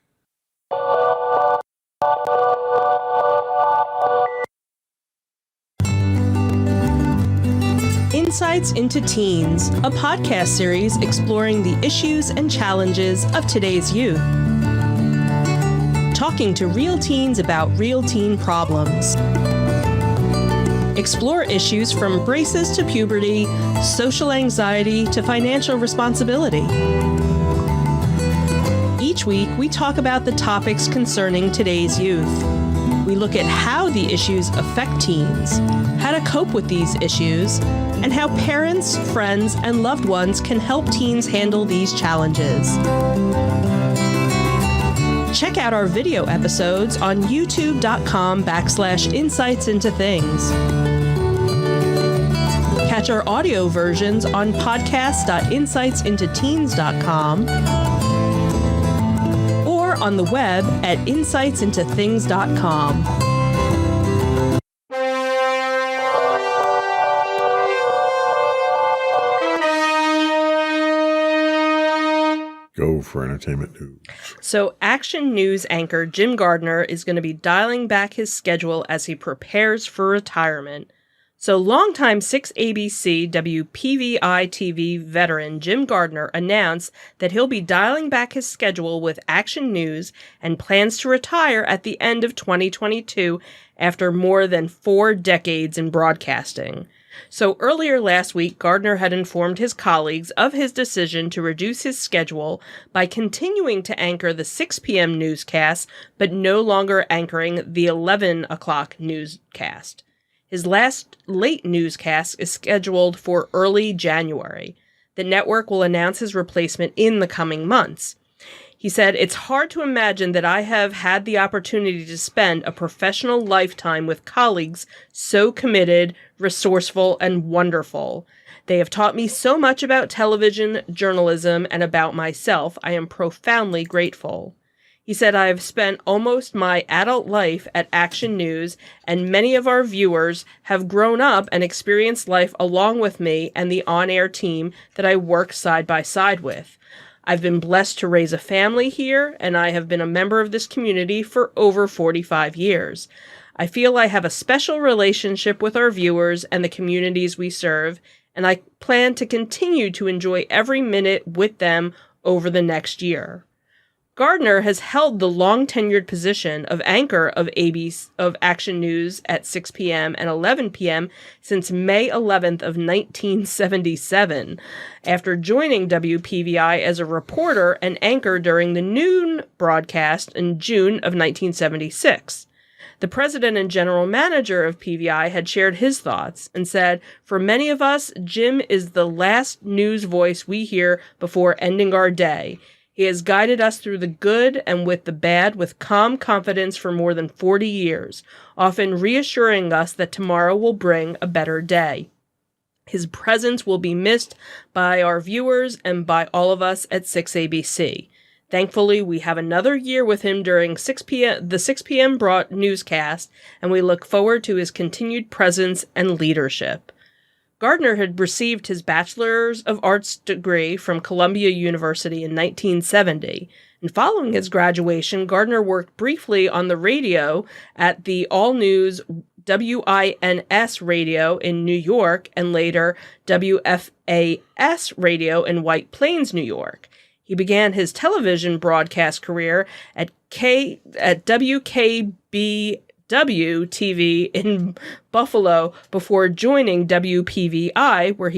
Insights into Teens, a podcast series exploring the issues and challenges of today's youth. Talking to real teens about real teen problems. Explore issues from braces to puberty, social anxiety to financial responsibility. Each week, we talk about the topics concerning today's youth. We look at how the issues affect teens, how to cope with these issues, and how parents, friends, and loved ones can help teens handle these challenges. Check out our video episodes on youtube.com/insightsintothings. Catch our audio versions on podcast.insightsintoteens.com or on the web at insightsintothings.com. Go for entertainment news. So, Action News anchor Jim Gardner is going to be dialing back his schedule as he prepares for retirement. So, longtime 6ABC WPVI TV veteran Jim Gardner announced that he'll be dialing back his schedule with Action News and plans to retire at the end of 2022 after more than 4 decades in broadcasting. So earlier last week, Gardner had informed his colleagues of his decision to reduce his schedule by continuing to anchor the 6 p.m. newscast, but no longer anchoring the 11 o'clock newscast. His last late newscast is scheduled for early January. The network will announce his replacement in the coming months. He said, "It's hard to imagine that I have had the opportunity to spend a professional lifetime with colleagues so committed, resourceful, and wonderful. They have taught me so much about television, journalism, and about myself. I am profoundly grateful." He said, "I have spent almost my adult life at Action News, and many of our viewers have grown up and experienced life along with me and the on-air team that I work side by side with. I've been blessed to raise a family here, and I have been a member of this community for over 45 years. I feel I have a special relationship with our viewers and the communities we serve, and I plan to continue to enjoy every minute with them over the next year." Gardner has held the long-tenured position of anchor of Action News at 6 p.m. and 11 p.m. since May 11th of 1977, after joining WPVI as a reporter and anchor during the noon broadcast in June of 1976. The president and general manager of PVI had shared his thoughts and said, "For many of us, Jim is the last news voice we hear before ending our day. He has guided us through the good and with the bad with calm confidence for more than 40 years, often reassuring us that tomorrow will bring a better day. His presence will be missed by our viewers and by all of us at 6ABC. Thankfully, we have another year with him during the 6 p.m. newscast, and we look forward to his continued presence and leadership." Gardner had received his Bachelor's of Arts degree from Columbia University in 1970. And following his graduation, Gardner worked briefly on the radio at the all-news WINS radio in New York and later WFAS radio in White Plains, New York. He began his television broadcast career at WKBW TV in Buffalo before joining WPVI, where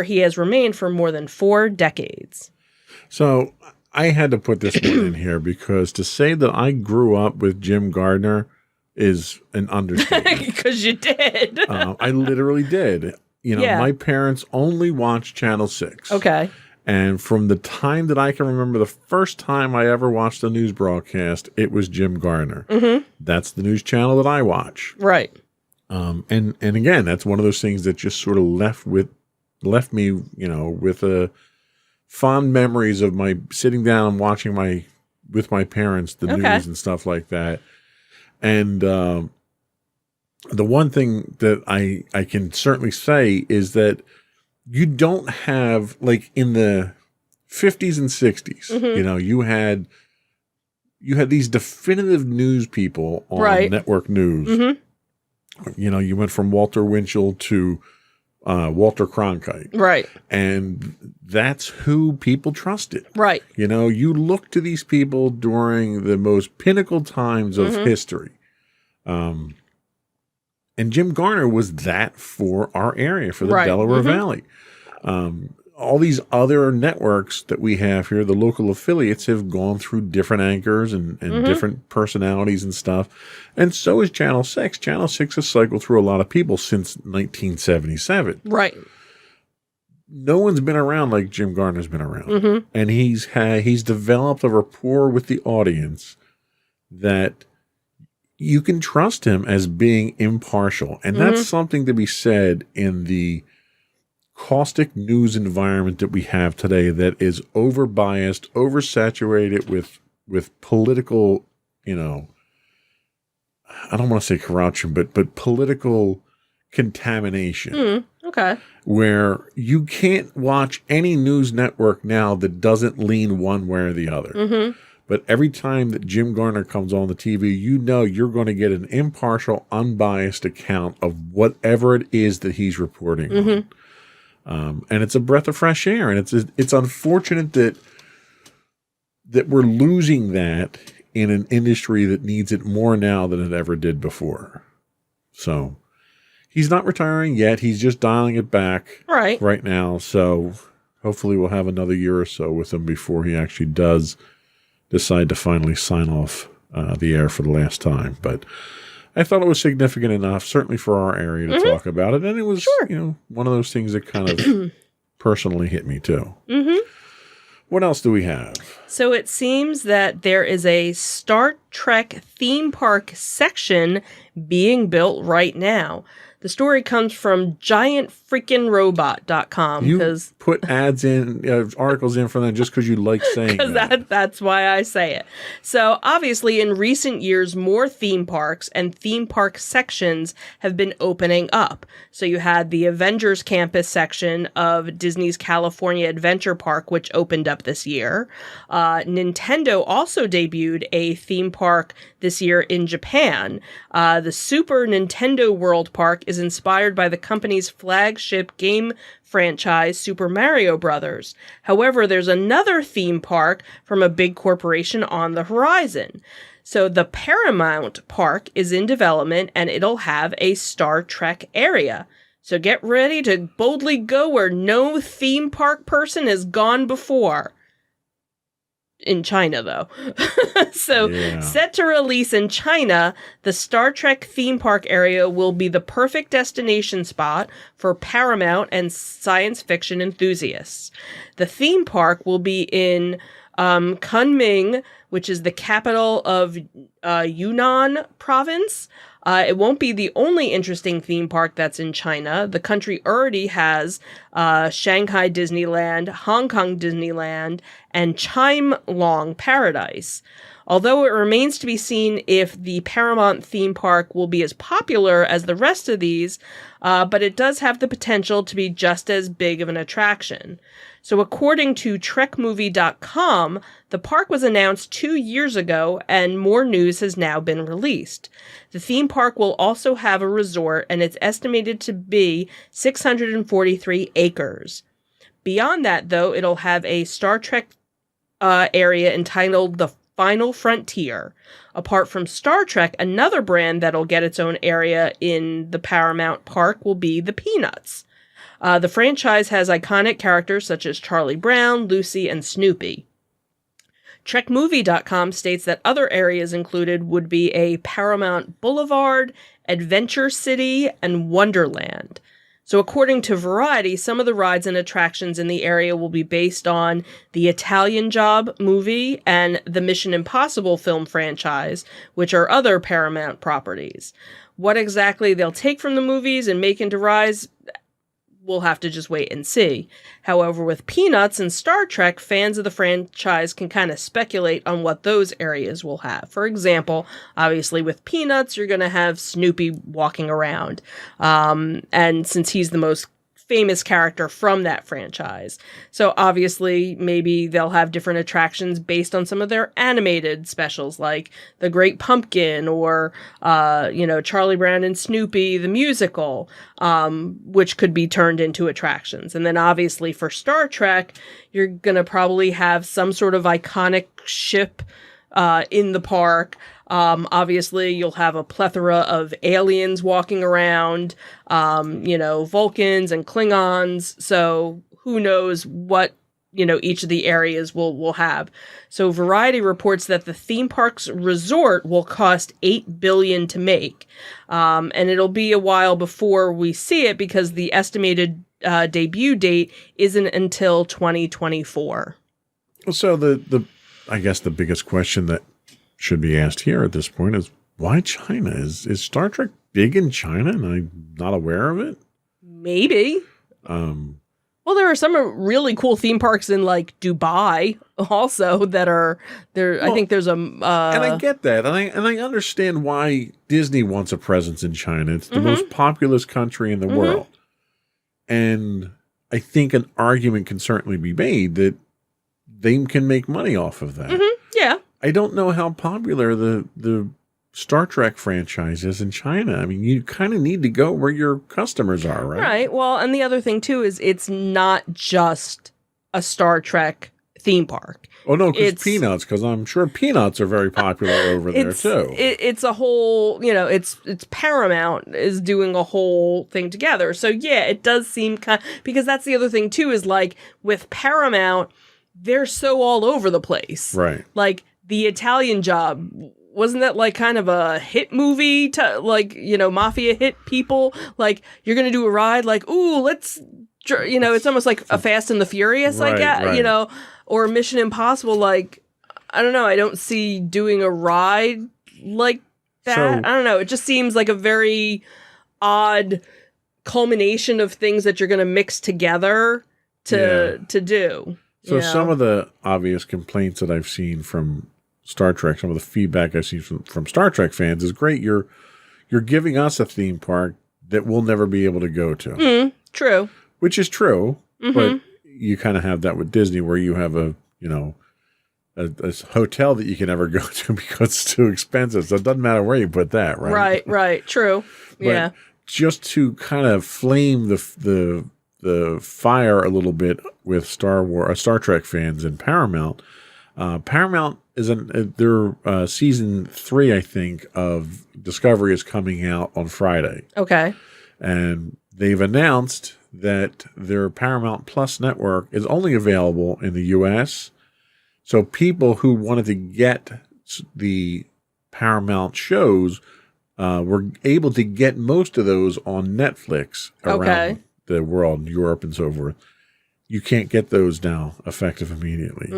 he has remained for more than 4 decades. So I had to put this one in here because to say that I grew up with Jim Gardner is an understatement. Because you did. I literally did. My parents only watched Channel 6. Okay. And from the time that I can remember, the first time I ever watched a news broadcast, it was Jim Gardner. Mm-hmm. That's the news channel that I watch. Right. And again, that's one of those things that just sort of left me, with fond memories of my sitting down and watching with my parents the news and stuff like that. And the one thing that I can certainly say is that you don't have, like in the 50s and 60s, mm-hmm. You had these definitive news people on network news. Mm-hmm. You went from Walter Winchell to Walter Cronkite. Right. And that's who people trusted. Right. You look to these people during the most pinnacle times of mm-hmm. history. And Jim Gardner was that for our area, for the Delaware mm-hmm. Valley. All these other networks that we have here, the local affiliates, have gone through different anchors and mm-hmm. different personalities and stuff. And so is Channel 6. Channel 6 has cycled through a lot of people since 1977. Right. No one's been around like Jim Gardner's been around. Mm-hmm. And he's developed a rapport with the audience that you can trust him as being impartial. And mm-hmm. that's something to be said in the caustic news environment that we have today that is overbiased, oversaturated with political, I don't want to say corruption, but political contamination. Okay. Where you can't watch any news network now that doesn't lean one way or the other. Mm-hmm. But every time that Jim Garner comes on the TV, you're going to get an impartial, unbiased account of whatever it is that he's reporting on. And it's a breath of fresh air. And it's unfortunate that we're losing that in an industry that needs it more now than it ever did before. So he's not retiring yet. He's just dialing it back right now. So hopefully we'll have another year or so with him before he actually does decide to finally sign off the air for the last time. But I thought it was significant enough, certainly for our area, to talk about it. And it was, one of those things that kind of personally hit me too. Mm-hmm. What else do we have? So it seems that there is a Star Trek theme park section being built right now. The story comes from giantfreakinrobot.com. You put ads in, articles in for them just because you like saying that. That's why I say it. So obviously in recent years, more theme parks and theme park sections have been opening up. So you had the Avengers Campus section of Disney's California Adventure Park, which opened up this year. Nintendo also debuted a theme park this year in Japan. The Super Nintendo World Park is inspired by the company's flagship game franchise, Super Mario Bros. However, there's another theme park from a big corporation on the horizon. So the Paramount Park is in development, and it'll have a Star Trek area. So get ready to boldly go where no theme park person has gone before. In China, though. Set to release in China, the Star Trek theme park area will be the perfect destination spot for Paramount and science fiction enthusiasts. The theme park will be in Kunming, which is the capital of Yunnan province. It won't be the only interesting theme park that's in China. The country already has Shanghai Disneyland, Hong Kong Disneyland, and Chimelong Paradise. Although it remains to be seen if the Paramount theme park will be as popular as the rest of these, but it does have the potential to be just as big of an attraction. So according to TrekMovie.com, the park was announced 2 years ago, and more news has now been released. The theme park will also have a resort, and it's estimated to be 643 acres. Beyond that, though, it'll have a Star Trek area entitled The Final Frontier. Apart from Star Trek, another brand that'll get its own area in the Paramount Park will be the Peanuts. The franchise has iconic characters such as Charlie Brown, Lucy, and Snoopy. TrekMovie.com states that other areas included would be a Paramount Boulevard, Adventure City, and Wonderland. So according to Variety, some of the rides and attractions in the area will be based on the Italian Job movie and the Mission Impossible film franchise, which are other Paramount properties. What exactly they'll take from the movies and make into rides, we'll have to just wait and see. However, with Peanuts and Star Trek, fans of the franchise can kind of speculate on what those areas will have. For example, obviously with Peanuts, you're going to have Snoopy walking around. And since he's the most famous character from that franchise. So obviously, maybe they'll have different attractions based on some of their animated specials, like The Great Pumpkin or, Charlie Brown and Snoopy, the musical, which could be turned into attractions. And then obviously for Star Trek, you're going to probably have some sort of iconic ship in the park. Obviously, you'll have a plethora of aliens walking around, Vulcans and Klingons. So who knows what, each of the areas will have. So Variety reports that the theme park's resort will cost $8 billion to make. And it'll be a while before we see it because the estimated debut date isn't until 2024. So I guess the biggest question that should be asked here at this point is why China? Is Star Trek big in China and I'm not aware of it? Maybe. Well, there are some really cool theme parks in like Dubai also that are there. Well, I think there's a and I get that, and I understand why Disney wants a presence in China. It's the most populous country in the world, and I think an argument can certainly be made that they can make money off of that. Yeah, I don't know how popular the Star Trek franchise is in China. I mean, you kind of need to go where your customers are, right? right. Well, and the other thing too is it's not just a Star Trek theme park. Oh no, because I'm sure Peanuts are very popular over there too. It's a whole, it's Paramount is doing a whole thing together. So yeah, it does seem because that's the other thing too is like with Paramount, they're so all over the place. Right. Like the Italian Job. Wasn't that like kind of a hit movie to like, mafia hit people? Like you're going to do a ride like, ooh, let's, it's almost like a Fast and the Furious, I guess, right. Or Mission Impossible. Like, I don't know. I don't see doing a ride like that. So, I don't know. It just seems like a very odd culmination of things that you're going to mix together to do. So some of the obvious complaints that I've seen from Star Trek, some of the feedback I've seen from Star Trek fans is great. You're giving us a theme park that we'll never be able to go to. True. Which is true, but you kind of have that with Disney where you have a hotel that you can never go to because it's too expensive. So it doesn't matter where you put that, right? Right. True. Yeah. But just to kind of flame the fire a little bit with Star Trek fans and Paramount. Paramount is their season 3, I think, of Discovery is coming out on Friday. Okay. And they've announced that their Paramount Plus network is only available in the U.S. So people who wanted to get the Paramount shows were able to get most of those on Netflix around the world, Europe and so forth. You can't get those now effective immediately.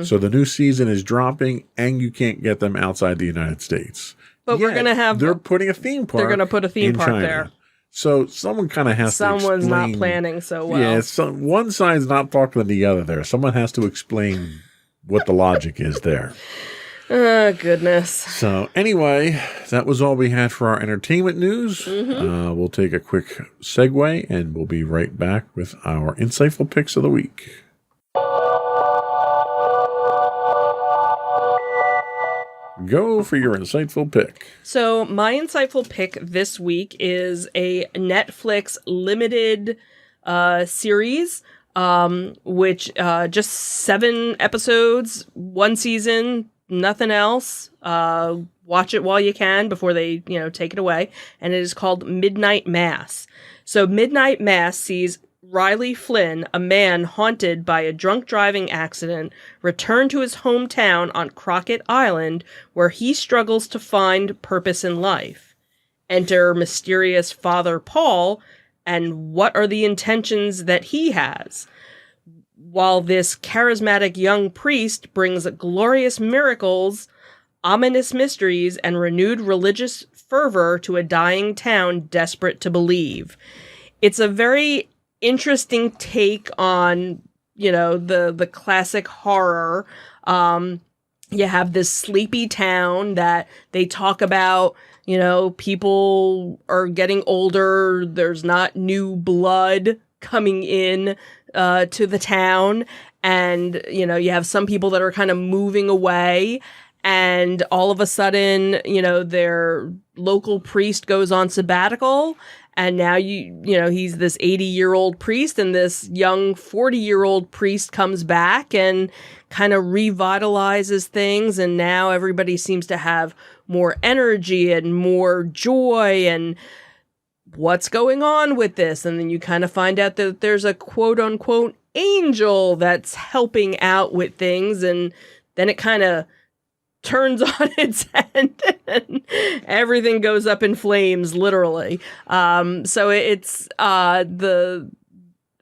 So the new season is dropping and you can't get them outside the United States. But we're going to have... They're putting a theme park. They're going to put a theme park China. there. So someone kind of has to explain... Someone's not planning so well. Yeah, one side's not talking to the other there. Someone has to explain what the logic is there. Oh, goodness. So anyway, that was all we had for our entertainment news. We'll take a quick segue and we'll be right back with our insightful picks of the week. Go for your insightful pick. So my insightful pick this week is a Netflix limited series, which just 7 episodes, 1 season, nothing else. Watch it while you can before they, take it away. And it is called Midnight Mass. So Midnight Mass sees Riley Flynn, a man haunted by a drunk driving accident, return to his hometown on Crockett Island, where he struggles to find purpose in life. Enter mysterious Father Paul, and what are the intentions that he has? While this charismatic young priest brings glorious miracles, ominous mysteries, and renewed religious fervor to a dying town desperate to believe. It's a very interesting take on, the classic horror. You have this sleepy town that they talk about, people are getting older, there's not new blood coming in to the town, and you have some people that are kind of moving away, and all of a sudden their local priest goes on sabbatical, and now he's this 80-year-old priest, and this young 40-year-old priest comes back and kind of revitalizes things, and now everybody seems to have more energy and more joy, and what's going on with this? And then you kind of find out that there's a quote-unquote angel that's helping out with things, and then it kind of turns on its head and everything goes up in flames, literally. So it's the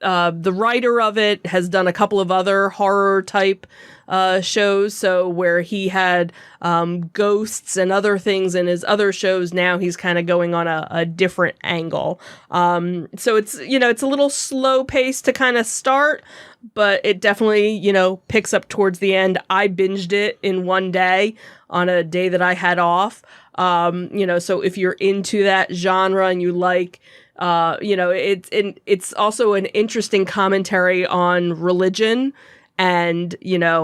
the writer of it has done a couple of other horror type shows. So where he had ghosts and other things in his other shows, now he's kind of going on a different angle. So it's, it's a little slow pace to kind of start, but it definitely, picks up towards the end. I binged it in one day on a day that I had off. So if you're into that genre and you like, it's also an interesting commentary on religion and,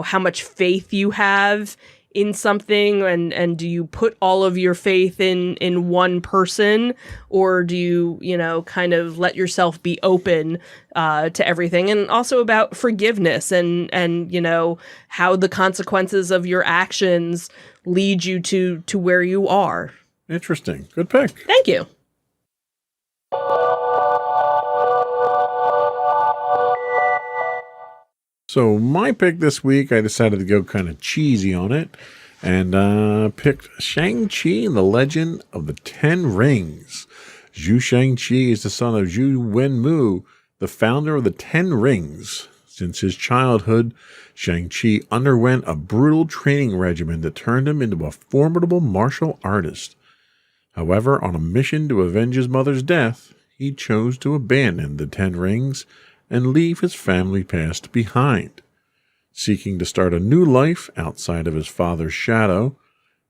how much faith you have in something, and do you put all of your faith in one person, or do you, kind of let yourself be open to everything? And also about forgiveness and how the consequences of your actions lead you to where you are. Interesting. Good pick. Thank you. So my pick this week, I decided to go kind of cheesy on it and picked Shang-Chi and the Legend of the Ten Rings. Zhu Shang-Chi is the son of Zhu Wenmu, the founder of the Ten Rings. Since his childhood, Shang-Chi underwent a brutal training regimen that turned him into a formidable martial artist. However, on a mission to avenge his mother's death, he chose to abandon the Ten Rings and leave his family past behind. Seeking to start a new life outside of his father's shadow,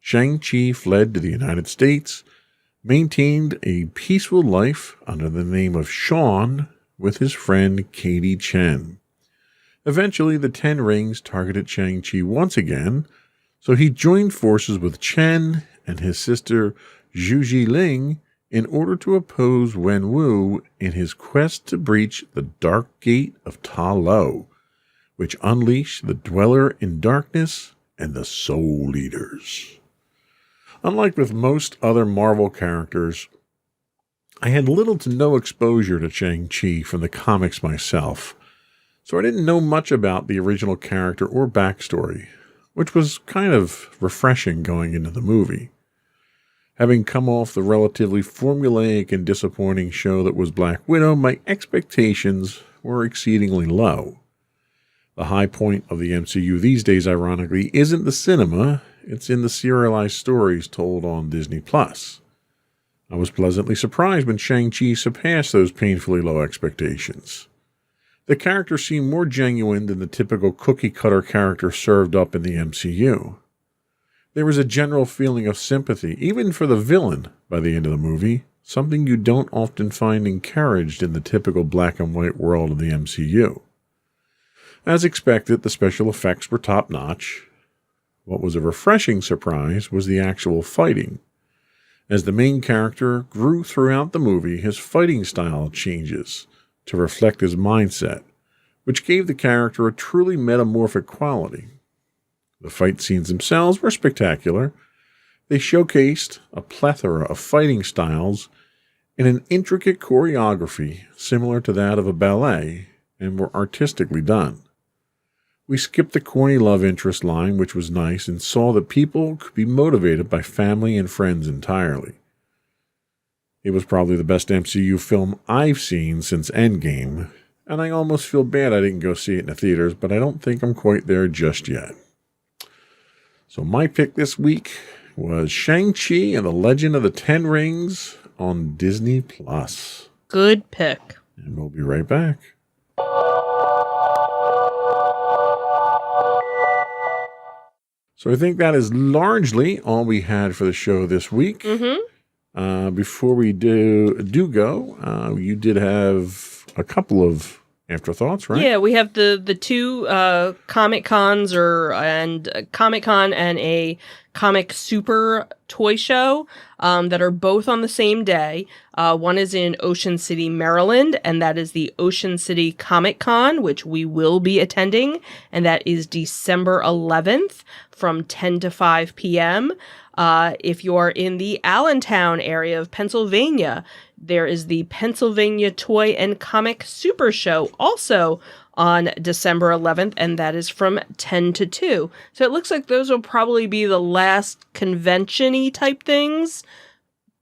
Shang-Chi fled to the United States, maintained a peaceful life under the name of Sean with his friend Katie Chen. Eventually, the Ten Rings targeted Shang-Chi once again, so he joined forces with Chen and his sister Zhu Jiling in order to oppose Wenwu in his quest to breach the Dark Gate of Ta Lo, which unleashed the Dweller in Darkness and the Soul Eaters. Unlike with most other Marvel characters, I had little to no exposure to Shang-Chi from the comics myself, so I didn't know much about the original character or backstory, which was kind of refreshing going into the movie. Having come off the relatively formulaic and disappointing show that was Black Widow, my expectations were exceedingly low. The high point of the MCU these days, ironically, isn't the cinema, it's in the serialized stories told on Disney+. I was pleasantly surprised when Shang-Chi surpassed those painfully low expectations. The character seemed more genuine than the typical cookie-cutter character served up in the MCU. There was a general feeling of sympathy, even for the villain, by the end of the movie, something you don't often find encouraged in the typical black and white world of the MCU. As expected, the special effects were top-notch. What was a refreshing surprise was the actual fighting. As the main character grew throughout the movie, his fighting style changes to reflect his mindset, which gave the character a truly metamorphic quality. The fight scenes themselves were spectacular. They showcased a plethora of fighting styles and an intricate choreography similar to that of a ballet, and were artistically done. We skipped the corny love interest line, which was nice, and saw that people could be motivated by family and friends entirely. It was probably the best MCU film I've seen since Endgame, and I almost feel bad I didn't go see it in the theaters, but I don't think I'm quite there just yet. So my pick this week was Shang-Chi and the Legend of the Ten Rings on Disney+. Good pick. And we'll be right back. So I think that is largely all we had for the show this week. Mm-hmm. Before we do go, you did have a couple of afterthoughts, right? Yeah, we have the two Comic Cons and Comic Con and a Comic Super toy show that are both on the same day. One is in Ocean City, Maryland, and that is the Ocean City Comic Con, which we will be attending, and that is December 11th from 10 to 5 p.m. If you are in the Allentown area of Pennsylvania, there is the Pennsylvania Toy and Comic Super Show also on December 11th, and that is from 10 to 2. So it looks like those will probably be the last convention-y type things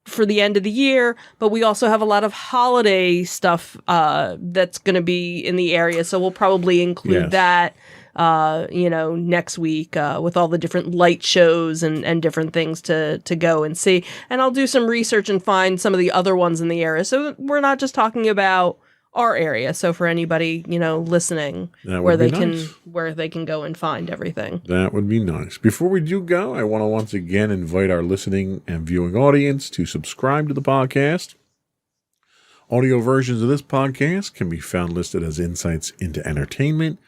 for the end of the year, but we also have a lot of holiday stuff that's going to be in the area. So we'll probably include that, next week with all the different light shows and different things to go and see. And I'll do some research and find some of the other ones in the area. So we're not just talking about our area. So for anybody, listening, where they can go and find everything. That would be nice. Before we do go, I want to once again invite our listening and viewing audience to subscribe to the podcast. Audio versions of this podcast can be found listed as Insights into Entertainment.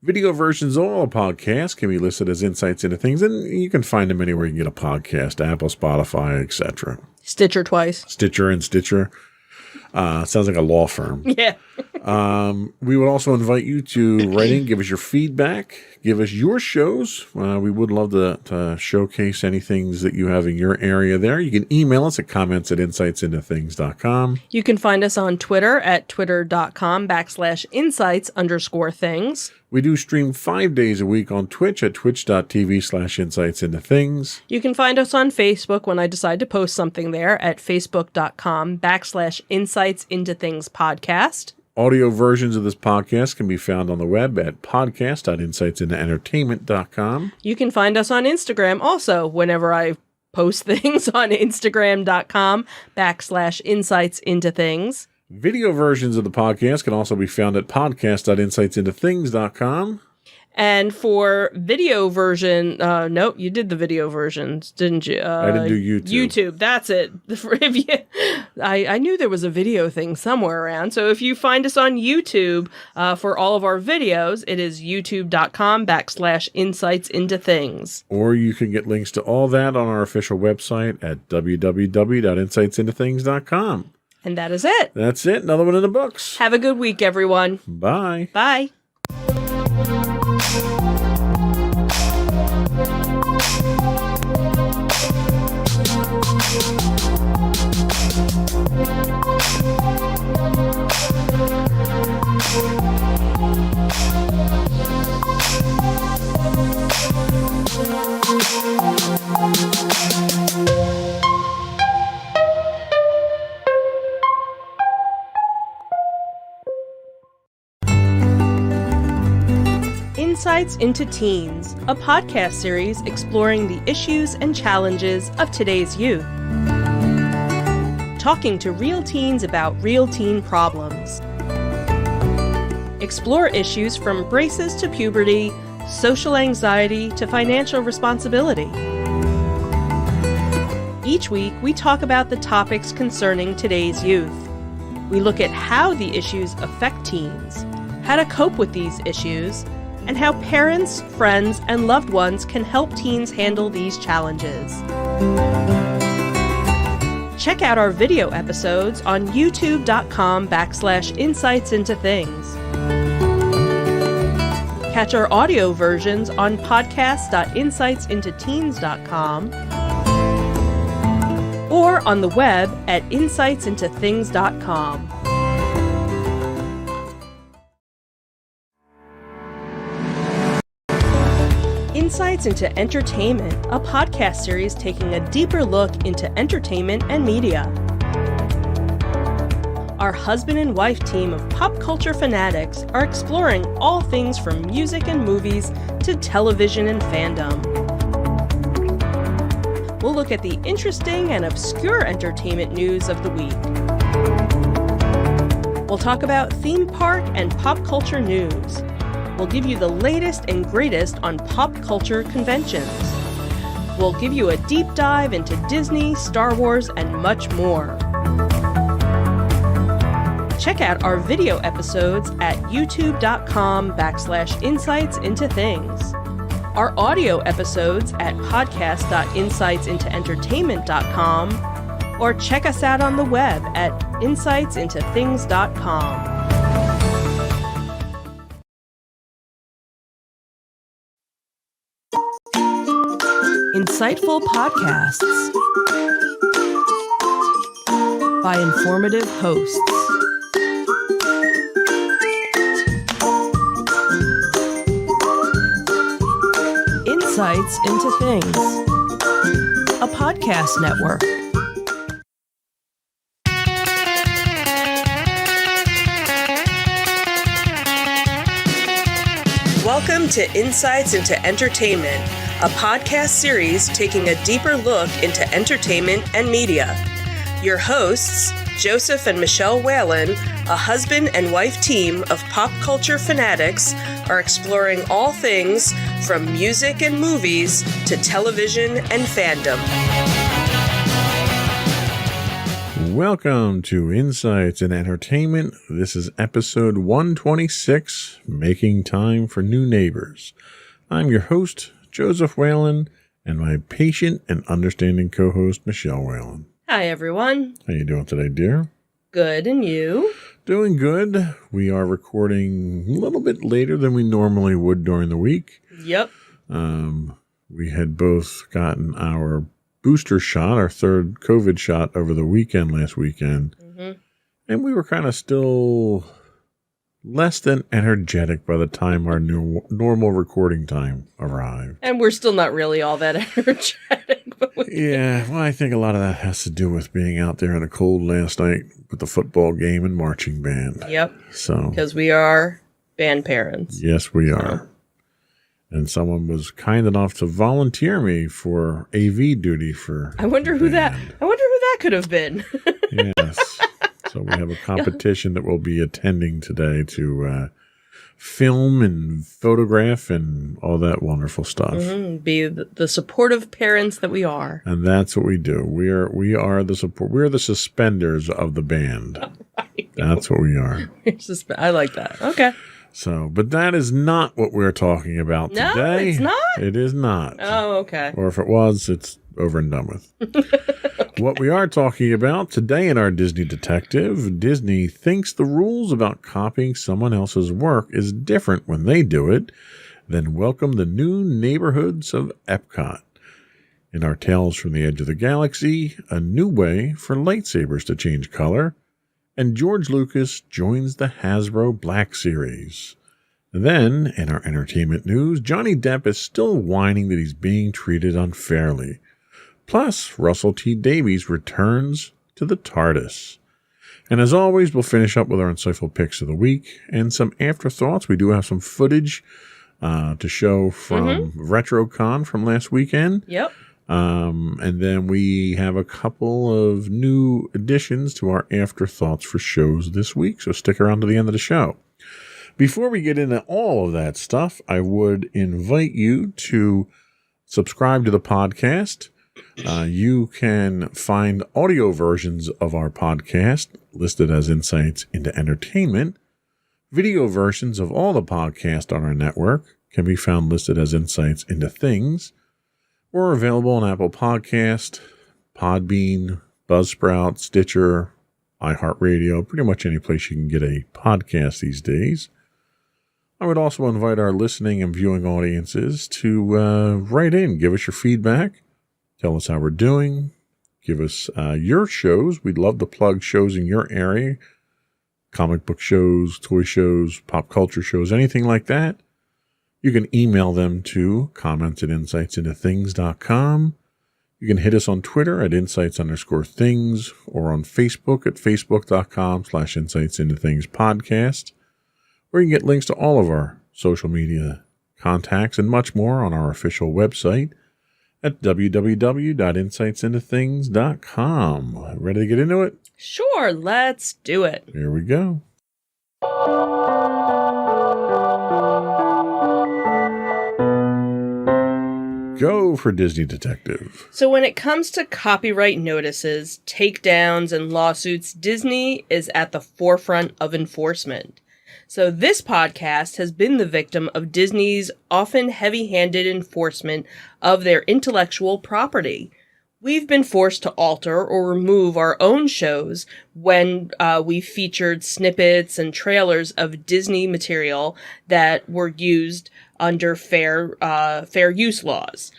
Video versions of all podcasts can be listed as Insights into Things, and you can find them anywhere you can get a podcast, Apple, Spotify, etc. Stitcher twice. Stitcher and Stitcher. Sounds like a law firm. Yeah. We would also invite you to write in, give us your feedback, give us your shows. We would love to showcase any things that you have in your area there. You can email us at comments@insightsintothings.com. You can find us on Twitter at twitter.com/insights_things. We do stream 5 days a week on Twitch at twitch.tv/insightsintothings. You can find us on Facebook when I decide to post something there at facebook.com/insightsintothingspodcast. Audio versions of this podcast can be found on the web at podcast.insightsintoentertainment.com. You can find us on Instagram also whenever I post things on instagram.com/insightsintothings. Video versions of the podcast can also be found at podcast.insightsintothings.com. And for video version, nope, you did the video versions, didn't you? I didn't do YouTube. YouTube, that's it. I knew there was a video thing somewhere around. So if you find us on YouTube for all of our videos, it is youtube.com/insightsintothings. Or you can get links to all that on our official website at www.insightsintothings.com. And that is it. That's it. Another one in the books. Have a good week, everyone. Bye. Bye. Insights into Teens, a podcast series exploring the issues and challenges of today's youth. Talking to real teens about real teen problems. Explore issues from braces to puberty, social anxiety to financial responsibility. Each week, we talk about the topics concerning today's youth. We look at how the issues affect teens, how to cope with these issues, and how parents, friends, and loved ones can help teens handle these challenges. Check out our video episodes on youtube.com/insightsintothings. Catch our audio versions on podcast.insightsintoteens.com or on the web at insightsintothings.com. Insights into Entertainment, a podcast series taking a deeper look into entertainment and media. Our husband and wife team of pop culture fanatics are exploring all things from music and movies to television and fandom. We'll look at the interesting and obscure entertainment news of the week. We'll talk about theme park and pop culture news. We'll give you the latest and greatest on pop culture conventions. We'll give you a deep dive into Disney, Star Wars, and much more. Check out our video episodes at youtube.com/insightsintothings. Our audio episodes at podcast.insightsintoentertainment.com or check us out on the web at insightsintothings.com. Insightful podcasts by informative hosts. Insights into Things, a podcast network. Welcome to Insights into Entertainment, a podcast series taking a deeper look into entertainment and media. Your hosts, Joseph and Michelle Whalen, a husband and wife team of pop culture fanatics, are exploring all things from music and movies to television and fandom. Welcome to Insights in Entertainment. This is episode 126, Making Time for New Neighbors. I'm your host, Joseph Whalen, and my patient and understanding co-host, Michelle Whalen. Hi, everyone. How you doing today, dear? Good, and you? Doing good. We are recording a little bit later than we normally would during the week. Yep. We had both gotten our booster shot, our third COVID shot over the last weekend. Mm-hmm. And we were kind of still less than energetic by the time our new normal recording time arrived. And we're still not really all that energetic. But I think a lot of that has to do with being out there in the cold last night with the football game and marching band. Yep. So because we are band parents. Yes, we are. And someone was kind enough to volunteer me for AV duty for. I wonder who that could have been. Yes. So we have a competition that we'll be attending today to film and photograph and all that wonderful stuff. Mm-hmm. Be the supportive parents that we are. And that's what we do. We are the support. We're the suspenders of the band. Right. That's what we are. I like that. Okay. So, but that is not what we're talking about today. No, it's not? It is not. Oh, okay. Or if it was, it's over and done with. Okay. What we are talking about today in our Disney Detective, Disney thinks the rules about copying someone else's work is different when they do it, then welcome the new neighborhoods of Epcot. In our Tales from the Edge of the Galaxy, a new way for lightsabers to change color, and George Lucas joins the Hasbro Black Series. Then, in our entertainment news, Johnny Depp is still whining that he's being treated unfairly. Plus, Russell T. Davies returns to the TARDIS. And as always, we'll finish up with our insightful picks of the week and some afterthoughts. We do have some footage to show from RetroCon from last weekend. Yep. And then we have a couple of new additions to our afterthoughts for shows this week. So stick around to the end of the show. Before we get into all of that stuff, I would invite you to subscribe to the podcast. You can find audio versions of our podcast listed as Insights into Entertainment. Video versions of all the podcasts on our network can be found listed as Insights into Things. We're available on Apple Podcast, Podbean, Buzzsprout, Stitcher, iHeartRadio, pretty much any place you can get a podcast these days. I would also invite our listening and viewing audiences to write in, give us your feedback, tell us how we're doing, give us your shows. We'd love to plug shows in your area, comic book shows, toy shows, pop culture shows, anything like that. You can email them to comments@insightsintothings.com. You can hit us on Twitter at insights_things or on Facebook at facebook.com/insightsintothingspodcast, where you can get links to all of our social media contacts and much more on our official website at www.insightsintothings.com. Ready to get into it? Sure, let's do it. Here we go. Go for Disney Detective. So when it comes to copyright notices, takedowns, and lawsuits, Disney is at the forefront of enforcement. So this podcast has been the victim of Disney's often heavy-handed enforcement of their intellectual property. We've been forced to alter or remove our own shows when we featured snippets and trailers of Disney material that were used under fair use laws.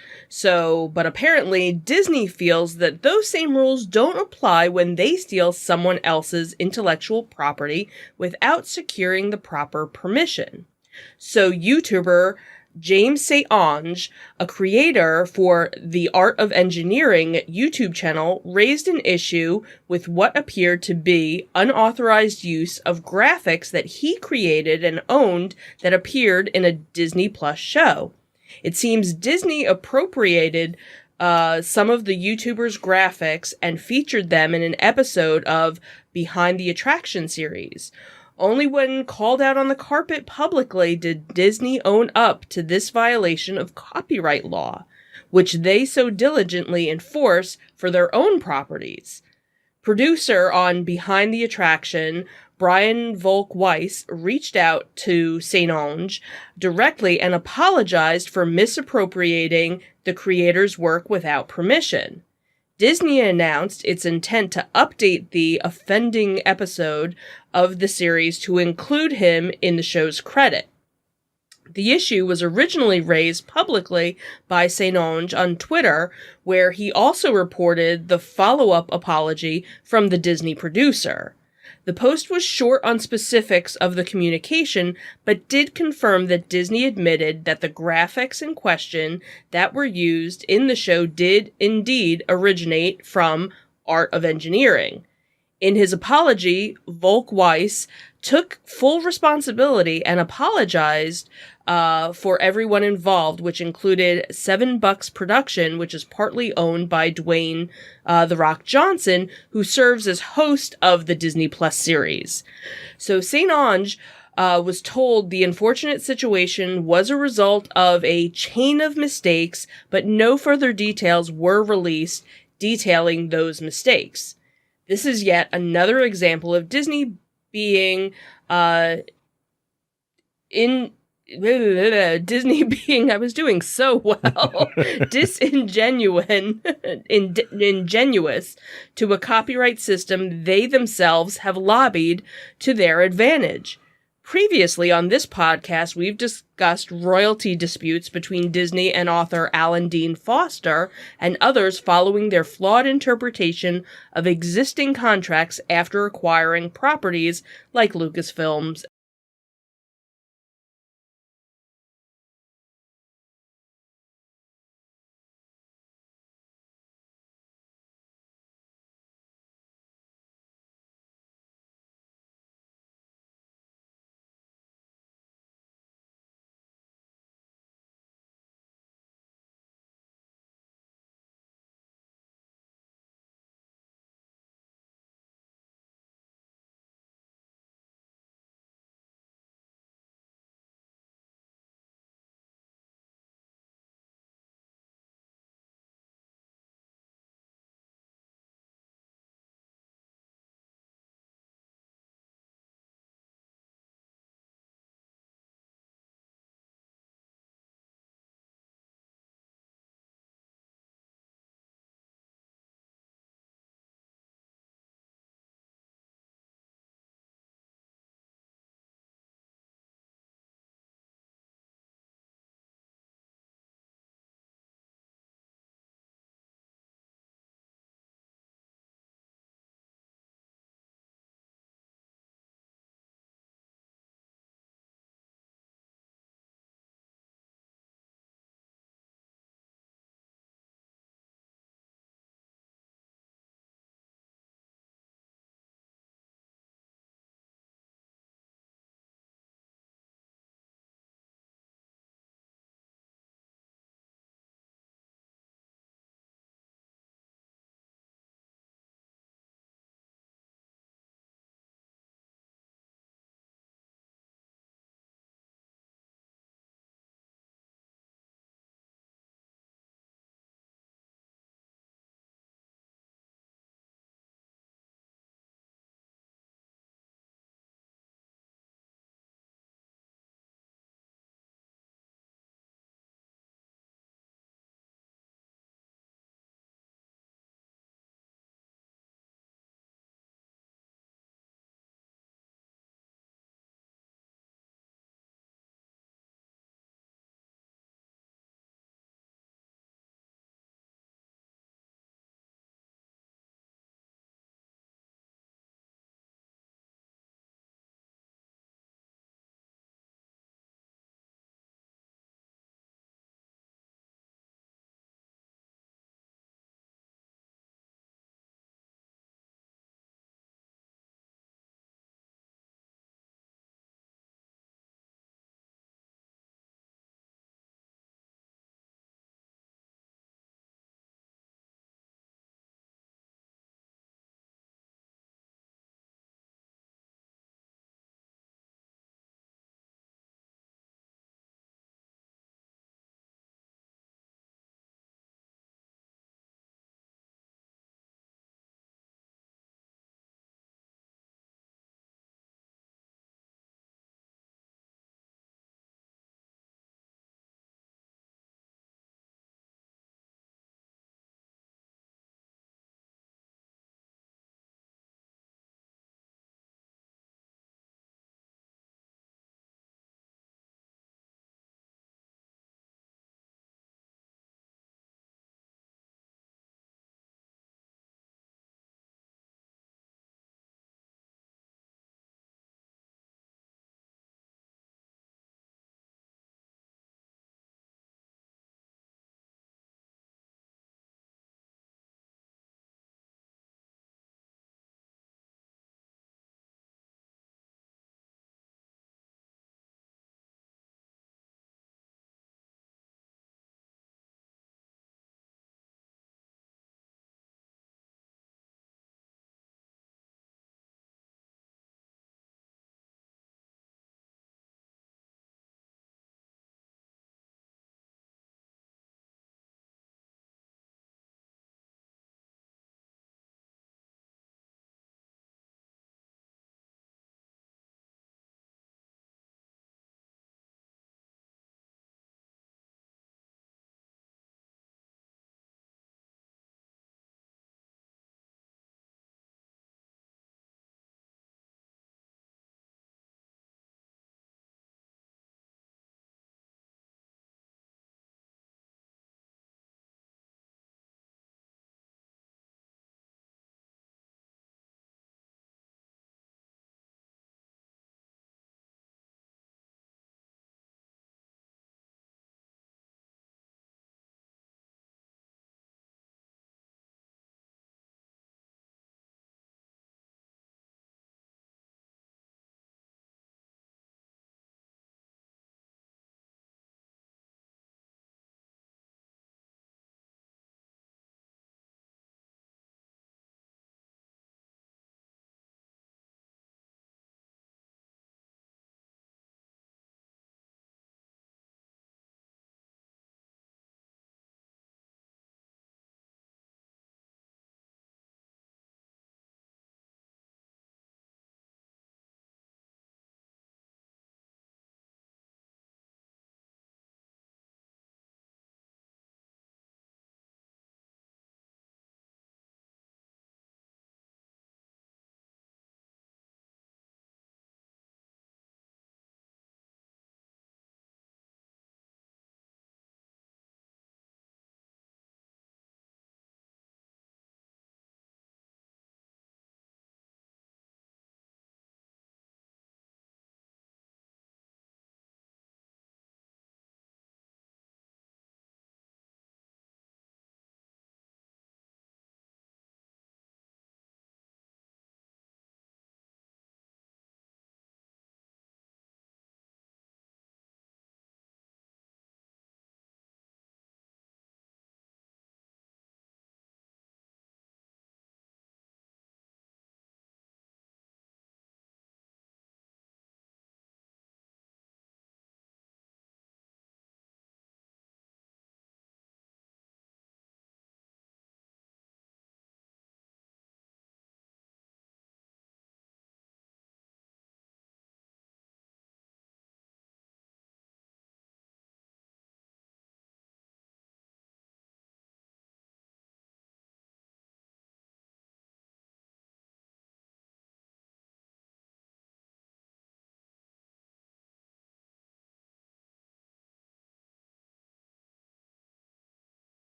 But apparently Disney feels that those same rules don't apply when they steal someone else's intellectual property without securing the proper permission. So YouTuber James St. Onge, a creator for the Art of Engineering YouTube channel, raised an issue with what appeared to be unauthorized use of graphics that he created and owned that appeared in a Disney Plus show. It seems Disney appropriated some of the YouTubers' graphics and featured them in an episode of Behind the Attraction series. Only when called out on the carpet publicly did Disney own up to this violation of copyright law, which they so diligently enforce for their own properties. Producer on Behind the Attraction, Brian Volk-Weiss, reached out to St. Onge directly and apologized for misappropriating the creator's work without permission. Disney announced its intent to update the offending episode of the series to include him in the show's credit. The issue was originally raised publicly by St. Onge on Twitter, where he also reported the follow-up apology from the Disney producer. The post was short on specifics of the communication, but did confirm that Disney admitted that the graphics in question that were used in the show did indeed originate from Art of Engineering. In his apology, Volk-Weiss took full responsibility and apologized for everyone involved, which included Seven Bucks Production, which is partly owned by Dwayne "The Rock" Johnson, who serves as host of the Disney Plus series. So St. Onge was told the unfortunate situation was a result of a chain of mistakes, but no further details were released detailing those mistakes. This is yet another example of Disney being I was doing so well, ingenuous to a copyright system they themselves have lobbied to their advantage. Previously on this podcast, we've discussed royalty disputes between Disney and author Alan Dean Foster and others following their flawed interpretation of existing contracts after acquiring properties like Lucasfilms